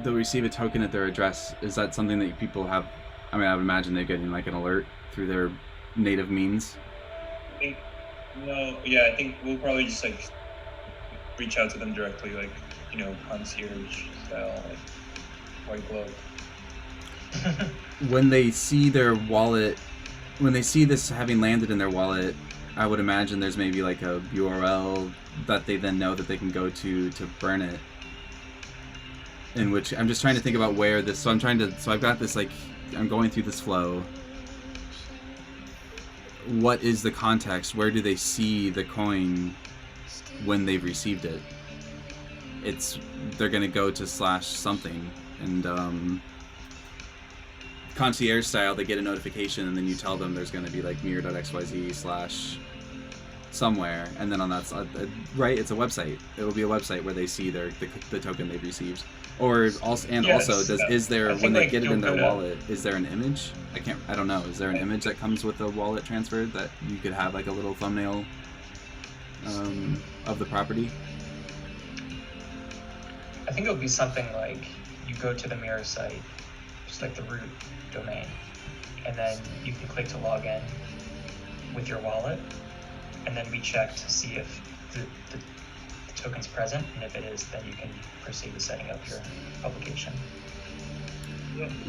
They'll receive a token at their address. Is that something that people have? I mean, I would imagine they're getting like an alert through their native means. I think we'll probably just like reach out to them directly, like, you know, concierge style, like white glove. When they see their wallet, when they see this having landed in their wallet, I would imagine there's maybe like a URL that they then know that they can go to burn it. In which I'm just trying to think about where this. So I've got this, like, I'm going through this flow. What is the context? Where do they see the coin when they've received it? They're gonna go to / something, and concierge style, they get a notification and then you tell them there's gonna be like mirror.xyz / somewhere, and then on that right, it's a website. It will be a website where they see the token they've received. Or also, and Yes, also, is there, when they get it in their you'll go wallet, is there an image? I don't know. Is there an image that comes with the wallet transfer that you could have like a little thumbnail of the property? I think it would be something like you go to the mirror site, just like the root domain, and then you can click to log in with your wallet, and then we check to see if the token's present, and if it is, then you can proceed with setting up your publication.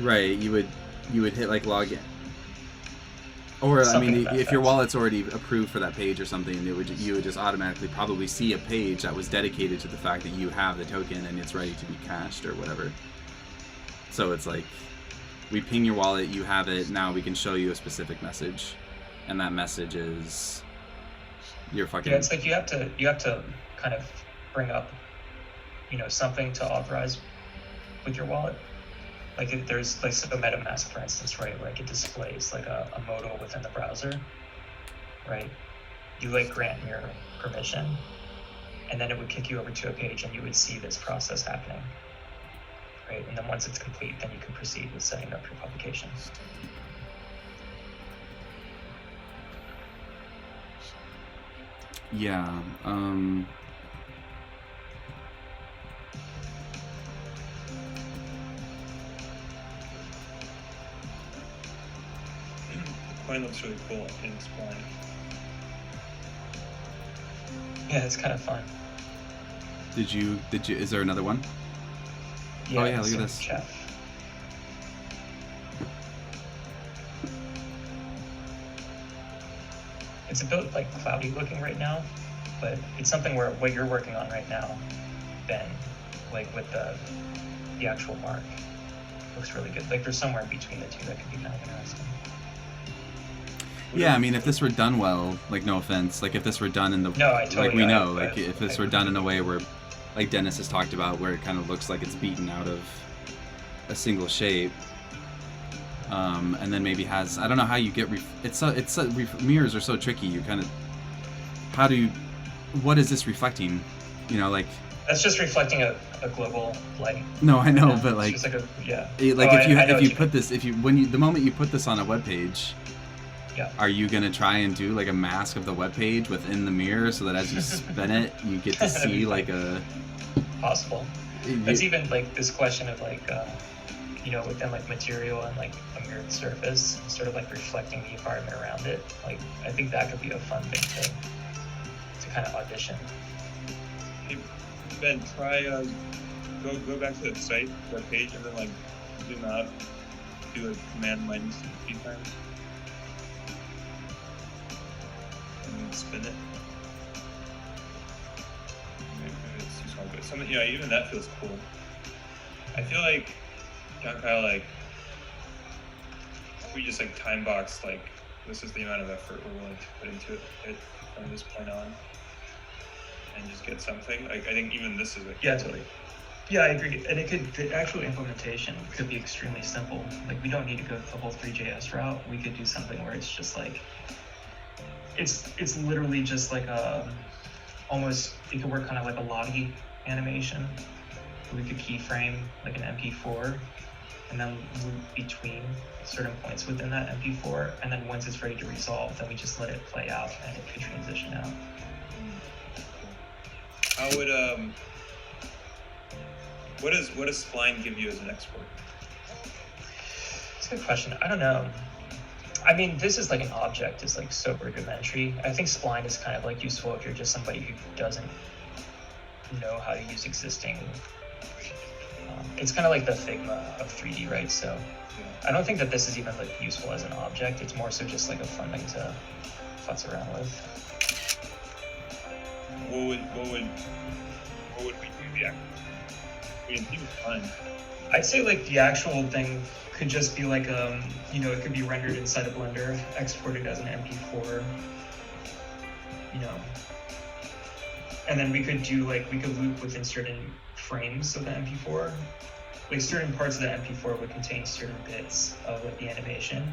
Right, you would hit like login. Or Something I mean, to that if your effect. wallet's already approved for that page or something, you would just automatically probably see a page that was dedicated to the fact that you have the token and it's ready to be cashed or whatever. So it's like, we ping your wallet, you have it, now we can show you a specific message, and that message is your fucking. Yeah, it's like you have to kind of bring up, something to authorize with your wallet. Like if there's like so MetaMask, for instance, right, where like it displays like a modal within the browser, right? You like grant your permission, and then it would kick you over to a page, and you would see this process happening, right? And then once it's complete, then you can proceed with setting up your publication. Yeah. The coin looks really cool in Spline. Yeah, it's kind of fun. Did you? Is there another one? Yeah, Oh, yeah, look at so this. Chef. It's a bit like cloudy looking right now, but it's something where what you're working on right now, Ben, like with the actual mark, looks really good. Like there's somewhere in between the two that could be kind of interesting. Yeah, I mean, if this were done well, like, no offense, like if this were done in the No, I totally like we know, I- like if this were done in a way where, like Dennis has talked about, where it kind of looks like it's beaten out of a single shape, and then maybe has, I don't know how you get mirrors are so tricky. You kind of, what is this reflecting? Like. That's just reflecting a global light. No, I know, Yeah, but it's like, just like the moment you put this on a web page, Yeah. are you gonna try and do like a mask of the web page within the mirror so that as you spin it, you get to see like a possible. It's even like this question of like, within like material and like a mirrored surface, sort of like reflecting the environment around it. Like, I think that could be a fun thing to kind of audition. Hey, Ben, try go back to the site, web page, and then like zoom out, do a command minus a few times, and then spin it. Maybe it's too small, but something, even that feels cool. I feel like John Kyle, like, if we just like time box, like, this is the amount of effort we're willing to put into it from this point on, and just get something. Like, I think even this is like, Yeah, totally. Yeah, I agree. And the actual implementation could be extremely simple. Like, we don't need to go the whole 3JS route. We could do something where it's just like, it's literally just like almost, it could work kind of like a Lottie animation. We could keyframe like an MP4 and then loop between certain points within that MP4. And then once it's ready to resolve, then we just let it play out and it could transition out. how would what does Spline give you as an export? It's a good question. I don't know. I mean, this is like an object, is like so rudimentary. I think Spline is kind of like useful if you're just somebody who doesn't know how to use existing. It's kind of like the Figma of 3D, right? So I don't think that this is even like useful as an object. It's more so just like a fun thing to futz around with. What would we do the actual? I mean, it seems fun. I'd say like the actual thing could just be like it could be rendered inside of Blender, exported as an MP4, and then we could loop within certain frames of the MP4. Like certain parts of the MP4 would contain certain bits of like the animation,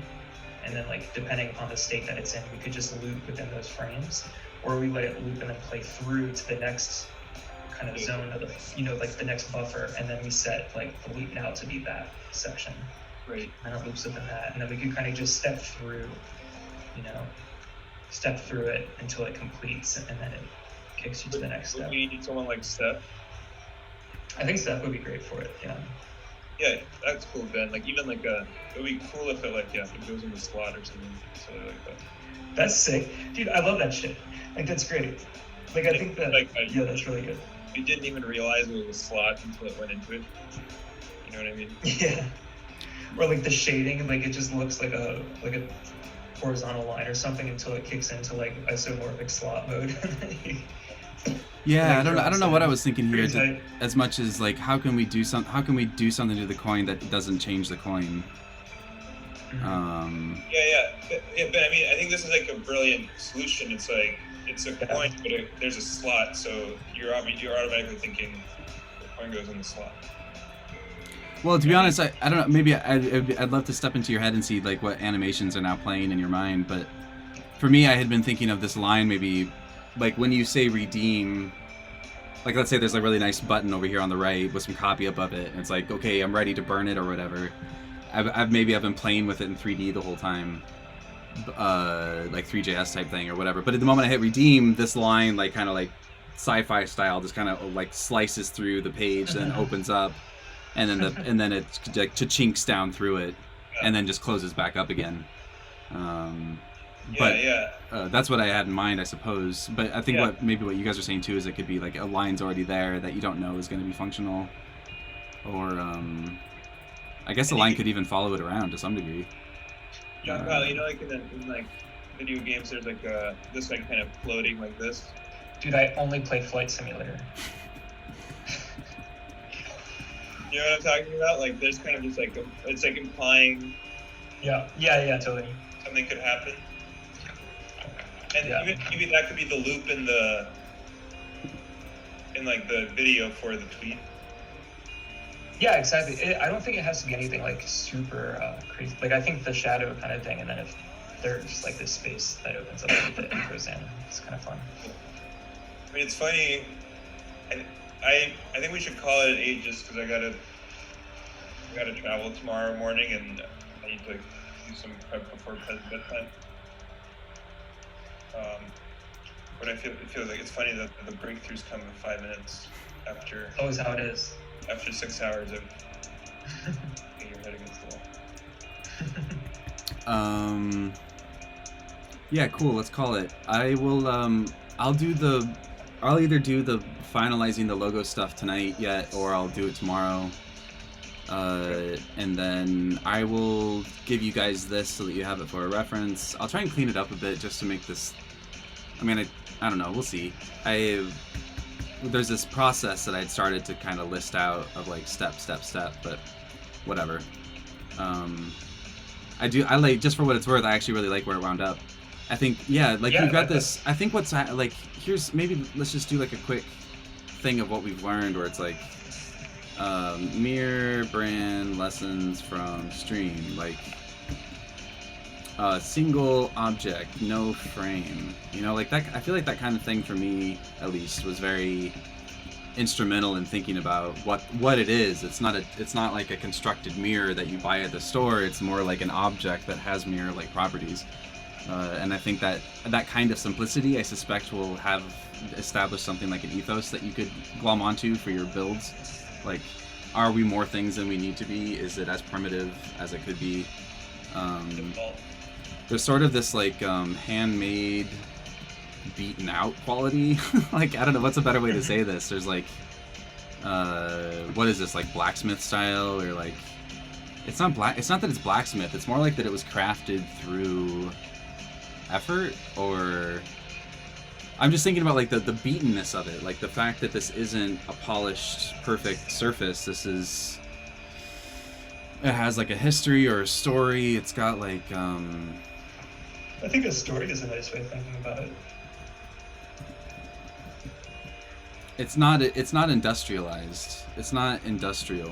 and then like depending upon the state that it's in, we could just loop within those frames, or we let it loop and then play through to the next kind of zone of the, like the next buffer, and then we set like the loop now to be that section. Right. And it loops within that, and then we could kind of just step through it until it completes, and then it kicks you to the next step. We need someone like Steph. I think Steph would be great for it, yeah. Yeah, that's cool, Ben. Like even like it would be cool if it goes in the slot or something silly like that. That's sick, dude. I love that shit. Like that's great. Like I think that yeah, that's really good. You didn't even realize it was a slot until it went into it. You know what I mean? Yeah. Or like the shading, like it just looks like a horizontal line or something until it kicks into like isomorphic slot mode. Yeah, Like, I don't know what I was thinking here. Pretty tight. As much as like, how can we do something to the coin that doesn't change the coin? Yeah, but I mean, I think this is like a brilliant solution. It's like it's a coin, but there's a slot, so you're automatically thinking the coin goes in the slot. Well, to be honest, I don't know. Maybe I'd love to step into your head and see like what animations are now playing in your mind. But for me, I had been thinking of this line maybe, like when you say redeem, like let's say there's a really nice button over here on the right with some copy above it, and it's like, okay, I'm ready to burn it or whatever. I've been playing with it in 3D the whole time, like 3JS type thing or whatever. But at the moment I hit redeem, this line like kind of like sci-fi style just kind of like slices through the page, then opens up, and then it like chinks down through it, and then just closes back up again. That's what I had in mind, I suppose. But I think what you guys are saying too is it could be like a line's already there that you don't know is going to be functional, or I guess the line could even follow it around to some degree. Yeah, well, you know, like in like video games, there's like this like kind of floating like this. Dude, I only play Flight Simulator. You know what I'm talking about? Like there's kind of just like it's like implying. Yeah, totally. Something could happen. And even that could be the loop in like the video for the tweet. Yeah, exactly. I don't think it has to be anything like super crazy. Like I think the shadow kind of thing, and then if there's like this space that opens up with it and goes in, it's kind of fun. I mean, it's funny. I think we should call it at 8 just because I gotta travel tomorrow morning and I need to do some prep before bedtime. But it feels like it's funny that the breakthroughs come in 5 minutes after. Always how it is. After 6 hours of getting your head against the wall. Yeah, cool. Let's call it. I will. I'll either do the finalizing the logo stuff tonight yet, or I'll do it tomorrow. And then I will give you guys this so that you have it for a reference. I'll try and clean it up a bit just to make this. I mean, I don't know. We'll see. There's this process that I'd started to kind of list out of like step, but whatever. I like, just for what it's worth, I actually really like where it wound up. I think, we've got this. I think what's like, here's maybe let's just do like a quick thing of what we've learned where it's like mirror brand lessons from stream, like single object, no frame, you know, like that. I feel like that kind of thing for me at least was very instrumental in thinking about what it is. It's not like a constructed mirror that you buy at the store. It's more like an object that has mirror-like properties. And I think that kind of simplicity, I suspect, will have established something like an ethos that you could glom onto for your builds. Like, are we more things than we need to be? Is it as primitive as it could be? There's sort of this like handmade, beaten out quality. Like, I don't know, what's a better way to say this? There's like, what is this, like blacksmith style, or like, it's not that it's blacksmith. It's more like that it was crafted through effort, or I'm just thinking about like the beatenness of it, like the fact that this isn't a polished, perfect surface. It has like a history or a story. It's got like I think a story is a nice way of thinking about it. It's not industrialized. It's not industrial.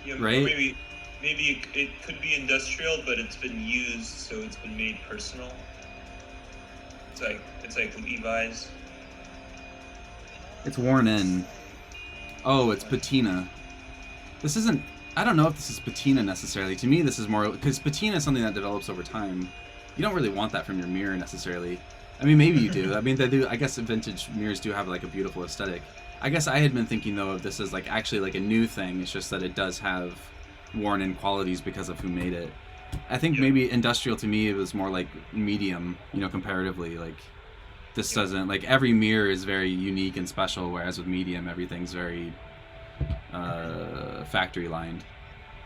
Yeah, right? Maybe it could be industrial, but it's been used, so it's been made personal. It's like Levi's. It's worn in. Oh, it's patina. This isn't. I don't know if this is patina necessarily. To me, this is more because patina is something that develops over time. You don't really want that from your mirror necessarily. I mean, maybe you do. I mean, they do. I guess vintage mirrors do have like a beautiful aesthetic. I guess I had been thinking though of this as like actually like a new thing. It's just that it does have worn-in qualities because of who made it. I think maybe industrial to me it was more like medium, you know, comparatively. Like this doesn't like every mirror is very unique and special, whereas with medium everything's very factory lined.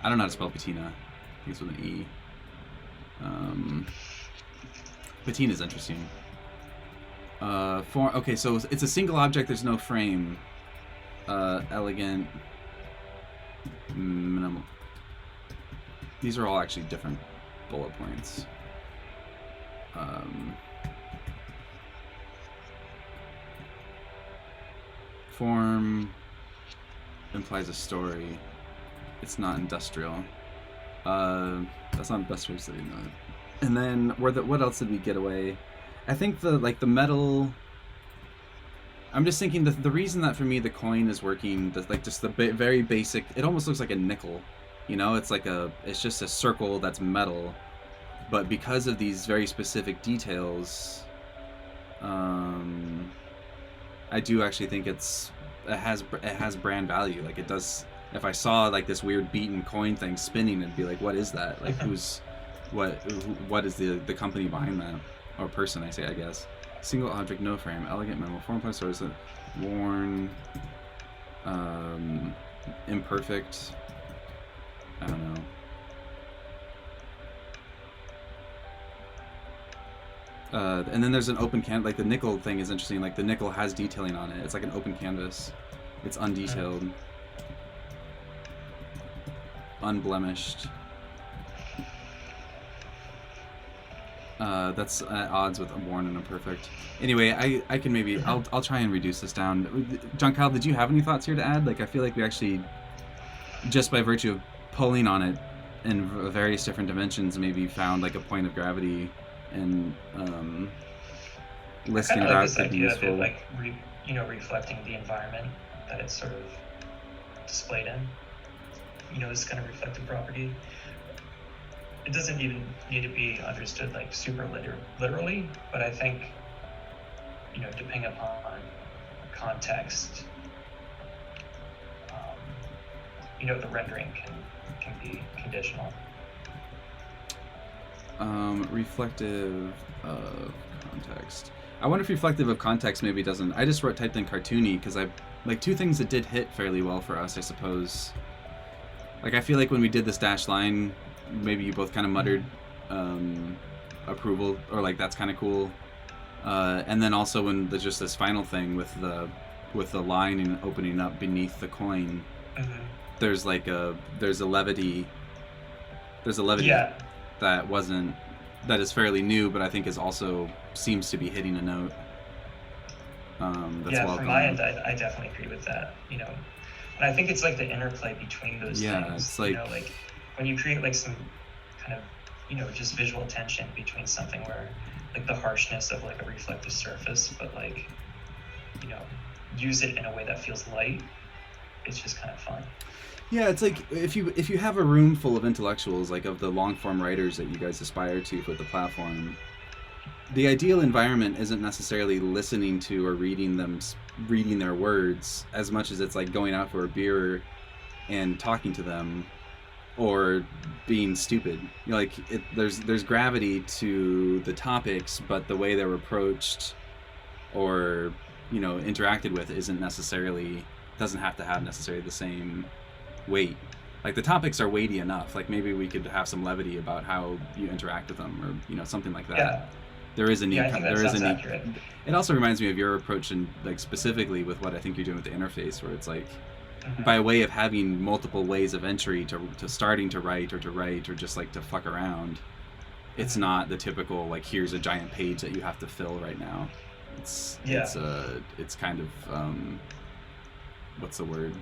I don't know how to spell patina. I think it's with an E. Patina is interesting. Okay, so it's a single object. There's no frame. Elegant. Minimal. These are all actually different bullet points. Form implies a story. It's not industrial. That's not industrial city, no. And then what else did we get away? I think the metal. I'm just thinking the reason that for me the coin is working, just the very basic. It almost looks like a nickel, you know. It's just a circle that's metal, but because of these very specific details, I do actually think it has brand value. Like it does. If I saw like this weird beaten coin thing spinning, it'd be like, what is that? Like what is the company behind that? Or person, I guess. Single object, no frame, elegant minimal form plus source, worn, imperfect. I don't know. And then there's an open canvas. Like the nickel thing is interesting. Like the nickel has detailing on it. It's like an open canvas. It's undetailed, unblemished. That's at odds with worn and imperfect. Anyway, I can maybe I'll try and reduce this down. John Kyle, did you have any thoughts here to add? Like I feel like we actually, just by virtue of pulling on it in various different dimensions, maybe found like a point of gravity and listing I it out this could be idea useful. of it, like reflecting the environment that it's sort of displayed in. You know, this kind of reflective property. It doesn't even need to be understood like super literally, but I think, depending upon context, the rendering can be conditional. Reflective of context. I wonder if reflective of context maybe doesn't. I just typed in cartoony because I like two things that did hit fairly well for us, I suppose. Like I feel like when we did this dashed line, maybe you both kind of muttered approval, or like that's kind of cool. And then also when there's just this final thing with the line and opening up beneath the coin, there's a levity. There's a levity that is fairly new, but I think is also seems to be hitting a note. That's yeah, well from my end, I definitely agree with that. And I think it's like the interplay between those things. Yeah, it's like, like when you create like some kind of just visual tension between something where like the harshness of like a reflective surface, but like use it in a way that feels light. It's just kind of fun. Yeah, it's like if you have a room full of intellectuals, like of the long form writers that you guys aspire to for the platform, the ideal environment isn't necessarily listening to or reading their words as much as it's like going out for a beer and talking to them or being stupid. There's gravity to the topics, but the way they're approached or interacted with doesn't have to have necessarily the same weight. Like the topics are weighty enough. Like maybe we could have some levity about how you interact with them, or something like that. Yeah. There is a need. Yeah, I think that sounds accurate. It also reminds me of your approach, and like specifically with what I think you're doing with the interface, where it's like by way of having multiple ways of entry to starting to write or just like to fuck around. It's not the typical like here's a giant page that you have to fill right now. It's kind of what's the word?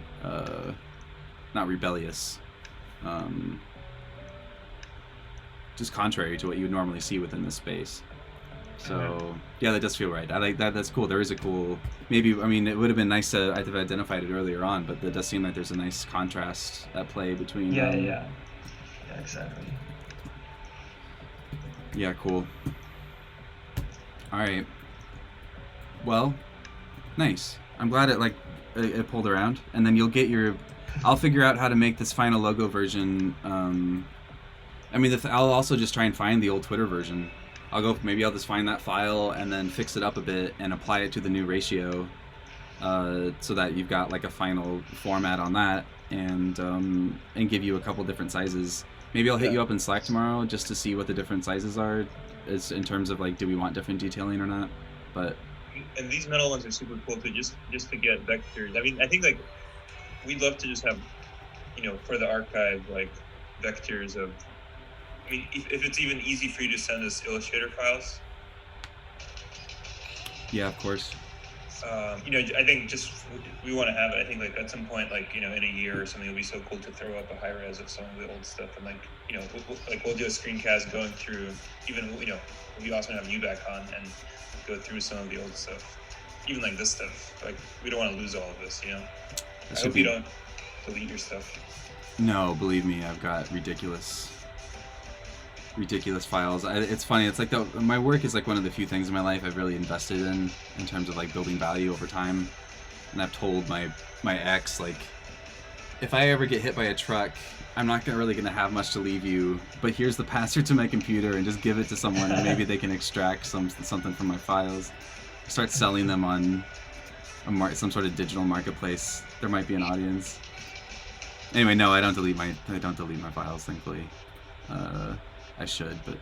Not rebellious. Just contrary to what you would normally see within this space. So yeah, that does feel right. I like that. That's cool. There is a cool. Maybe it would have been nice to have identified it earlier on, but it does seem like there's a nice contrast at play between. Yeah, exactly. Yeah, cool. All right. Well, nice. I'm glad it it pulled around, and then you'll get your. I'll figure out how to make this final logo version. I mean, I'll also just try and find the old Twitter version. Maybe I'll just find that file and then fix it up a bit and apply it to the new ratio, so that you've got like a final format on that, and give you a couple different sizes. Maybe I'll hit you up in Slack tomorrow just to see what the different sizes are, is in terms of like, do we want different detailing or not? But And these metal ones are super cool too, just to get vectors. I mean, I think like we'd love to just have, for the archive, like vectors of. I mean, if it's even easy for you to send us Illustrator files. yeah, of course. I think just we want to have it. I think like at some point, like in a year or something, it'll be so cool to throw up a high res of some of the old stuff, and like we'll do a screencast going through. Even it'd be awesome to have you back on and go through some of the old stuff, even like this stuff. Like we don't want to lose all of this, I hope you don't delete your stuff. No, believe me, I've got ridiculous files. It's funny. It's like my work is like one of the few things in my life I've really invested in terms of like building value over time. And I've told my ex, like, if I ever get hit by a truck, I'm not really gonna have much to leave you. But here's the password to my computer, and just give it to someone, and maybe they can extract something from my files. Start selling them on some sort of digital marketplace. There might be an audience. Anyway, no, I don't delete my files, thankfully. I should, but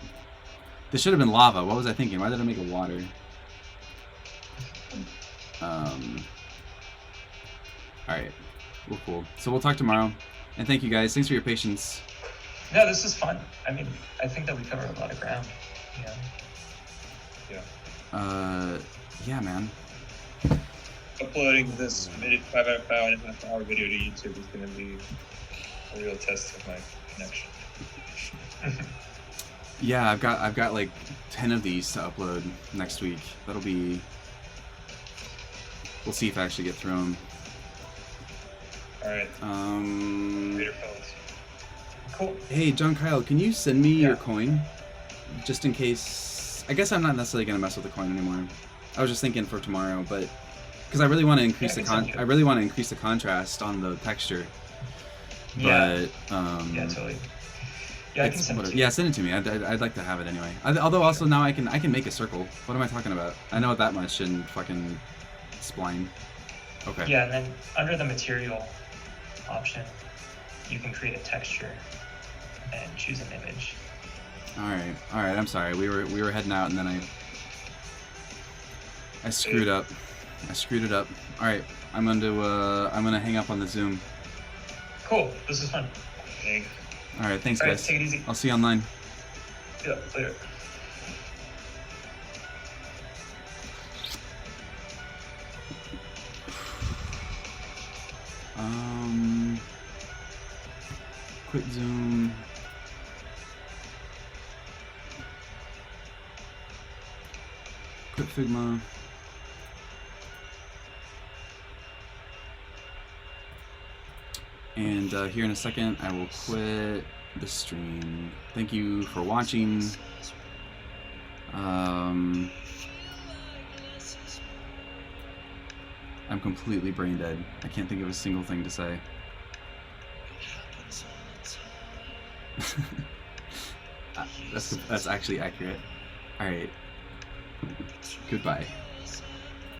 this should have been lava. What was I thinking? Why did I make it water? Alright. Well, cool. So we'll talk tomorrow. And thank you guys. Thanks for your patience. No, this is fun. I mean, I think that we covered a lot of ground. Yeah, man. Uploading this 5.5 video to YouTube is going to be a real test of my connection. Yeah, I've got like 10 of these to upload next week. That'll be. We'll see if I actually get through them. All right. Later, fellas. Cool. Hey, John Kyle, can you send me your coin, just in case? I guess I'm not necessarily gonna mess with the coin anymore. I was just thinking for tomorrow, but because I really want to increase I really want to increase the contrast on the texture. Yeah. But Yeah, totally. Yeah, I can send it to you. Yeah, send it to me. I'd like to have it anyway. Although also now I can make a circle. What am I talking about? I know that much in fucking spline. Okay. Yeah, and then under the material option, you can create a texture and choose an image. All right. I'm sorry. We were heading out, and then I screwed up. I screwed it up. All right. I'm gonna hang up on the Zoom. Cool. This is fun. Thanks. All right. Thanks, All right, guys. take it easy. I'll see you online. Yeah, later. Quit Zoom. Quit Figma. And here in a second, I will quit the stream. Thank you for watching. I'm completely brain dead. I can't think of a single thing to say. That's actually accurate. All right. Goodbye.